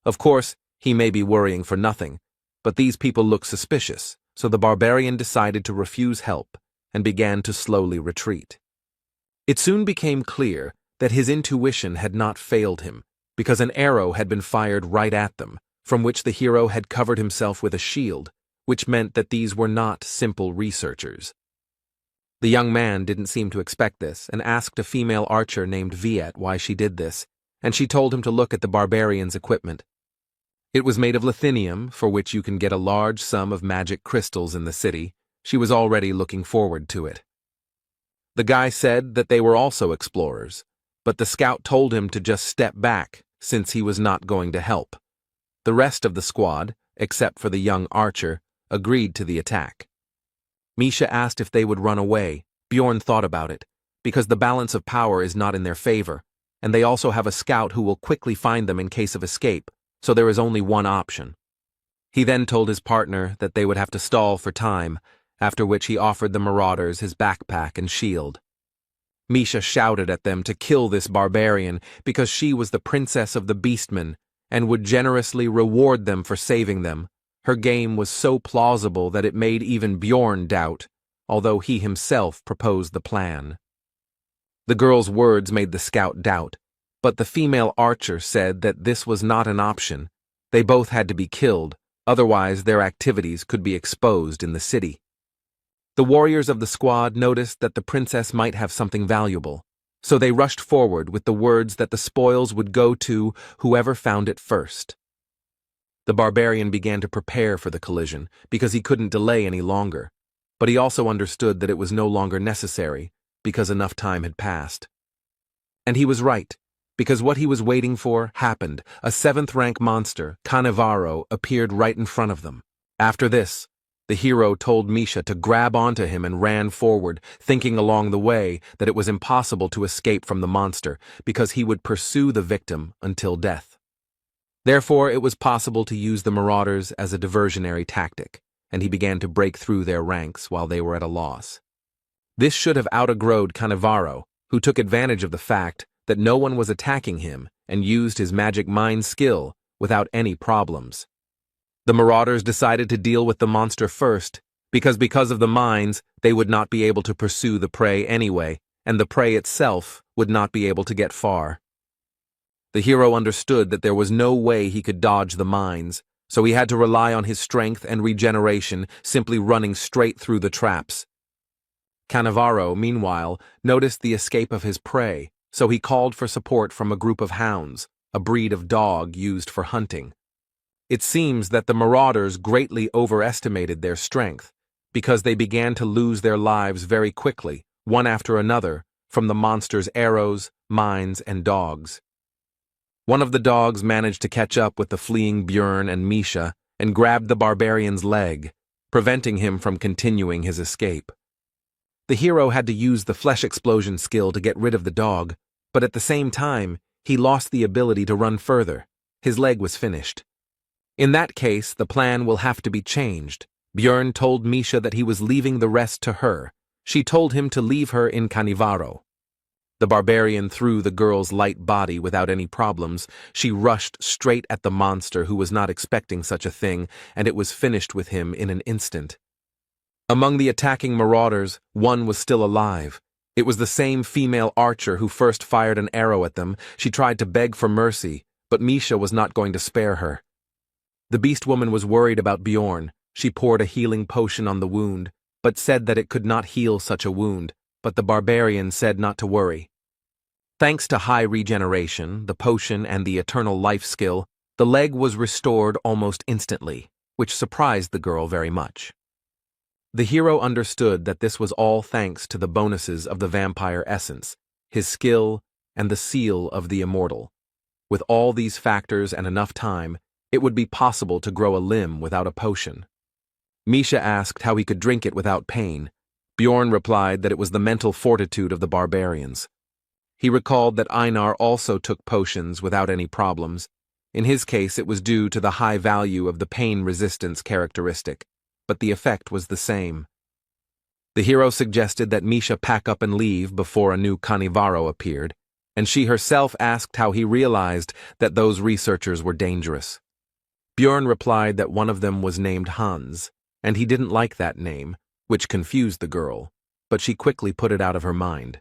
Of course, he may be worrying for nothing, but these people look suspicious, so the barbarian decided to refuse help and began to slowly retreat. It soon became clear that his intuition had not failed him, because an arrow had been fired right at them, from which the hero had covered himself with a shield, which meant that these were not simple researchers. The young man didn't seem to expect this and asked a female archer named Viet why she did this, and she told him to look at the barbarian's equipment. It was made of lithinium, for which you can get a large sum of magic crystals in the city. She was already looking forward to it. The guy said that they were also explorers, but the scout told him to just step back since he was not going to help. The rest of the squad, except for the young archer, agreed to the attack. Misha asked if they would run away. Bjorn thought about it, because the balance of power is not in their favor, and they also have a scout who will quickly find them in case of escape, so there is only one option. He then told his partner that they would have to stall for time, after which he offered the marauders his backpack and shield. Misha shouted at them to kill this barbarian because she was the princess of the beastmen and would generously reward them for saving them. Her game was so plausible that it made even Bjorn doubt, although he himself proposed the plan. The girl's words made the scout doubt, but the female archer said that this was not an option. They both had to be killed, otherwise their activities could be exposed in the city. The warriors of the squad noticed that the princess might have something valuable, so they rushed forward with the words that the spoils would go to whoever found it first. The barbarian began to prepare for the collision because he couldn't delay any longer, but he also understood that it was no longer necessary because enough time had passed. And he was right, because what he was waiting for happened. A 7th-rank monster, Cannavaro, appeared right in front of them. After this, the hero told Misha to grab onto him and ran forward, thinking along the way that it was impossible to escape from the monster because he would pursue the victim until death. Therefore, it was possible to use the marauders as a diversionary tactic, and he began to break through their ranks while they were at a loss. This should have out-aggroed Cannavaro, who took advantage of the fact that no one was attacking him and used his magic mind skill without any problems. The marauders decided to deal with the monster first, because of the mines, they would not be able to pursue the prey anyway, and the prey itself would not be able to get far. The hero understood that there was no way he could dodge the mines, so he had to rely on his strength and regeneration, simply running straight through the traps. Cannavaro, meanwhile, noticed the escape of his prey, so he called for support from a group of hounds, a breed of dog used for hunting. It seems that the marauders greatly overestimated their strength, because they began to lose their lives very quickly, one after another, from the monster's arrows, mines, and dogs. One of the dogs managed to catch up with the fleeing Björn and Misha and grabbed the barbarian's leg, preventing him from continuing his escape. The hero had to use the flesh explosion skill to get rid of the dog, but at the same time, he lost the ability to run further. His leg was finished. In that case, the plan will have to be changed. Björn told Misha that he was leaving the rest to her. She told him to leave her in Canivaro. The barbarian threw the girl's light body without any problems. She rushed straight at the monster, who was not expecting such a thing, and it was finished with him in an instant. Among the attacking marauders, one was still alive. It was the same female archer who first fired an arrow at them. She tried to beg for mercy, but Misha was not going to spare her. The beast woman was worried about Bjorn. She poured a healing potion on the wound, but said that it could not heal such a wound, but the barbarian said not to worry. Thanks to high regeneration, the potion, and the eternal life skill, the leg was restored almost instantly, which surprised the girl very much. The hero understood that this was all thanks to the bonuses of the vampire essence, his skill, and the seal of the immortal. With all these factors and enough time, it would be possible to grow a limb without a potion. Misha asked how he could drink it without pain. Bjorn replied that it was the mental fortitude of the barbarians. He recalled that Einar also took potions without any problems. In his case, it was due to the high value of the pain resistance characteristic, but the effect was the same. The hero suggested that Misha pack up and leave before a new Canivaro appeared, and she herself asked how he realized that those researchers were dangerous. Bjorn replied that one of them was named Hans, and he didn't like that name, which confused the girl, but she quickly put it out of her mind.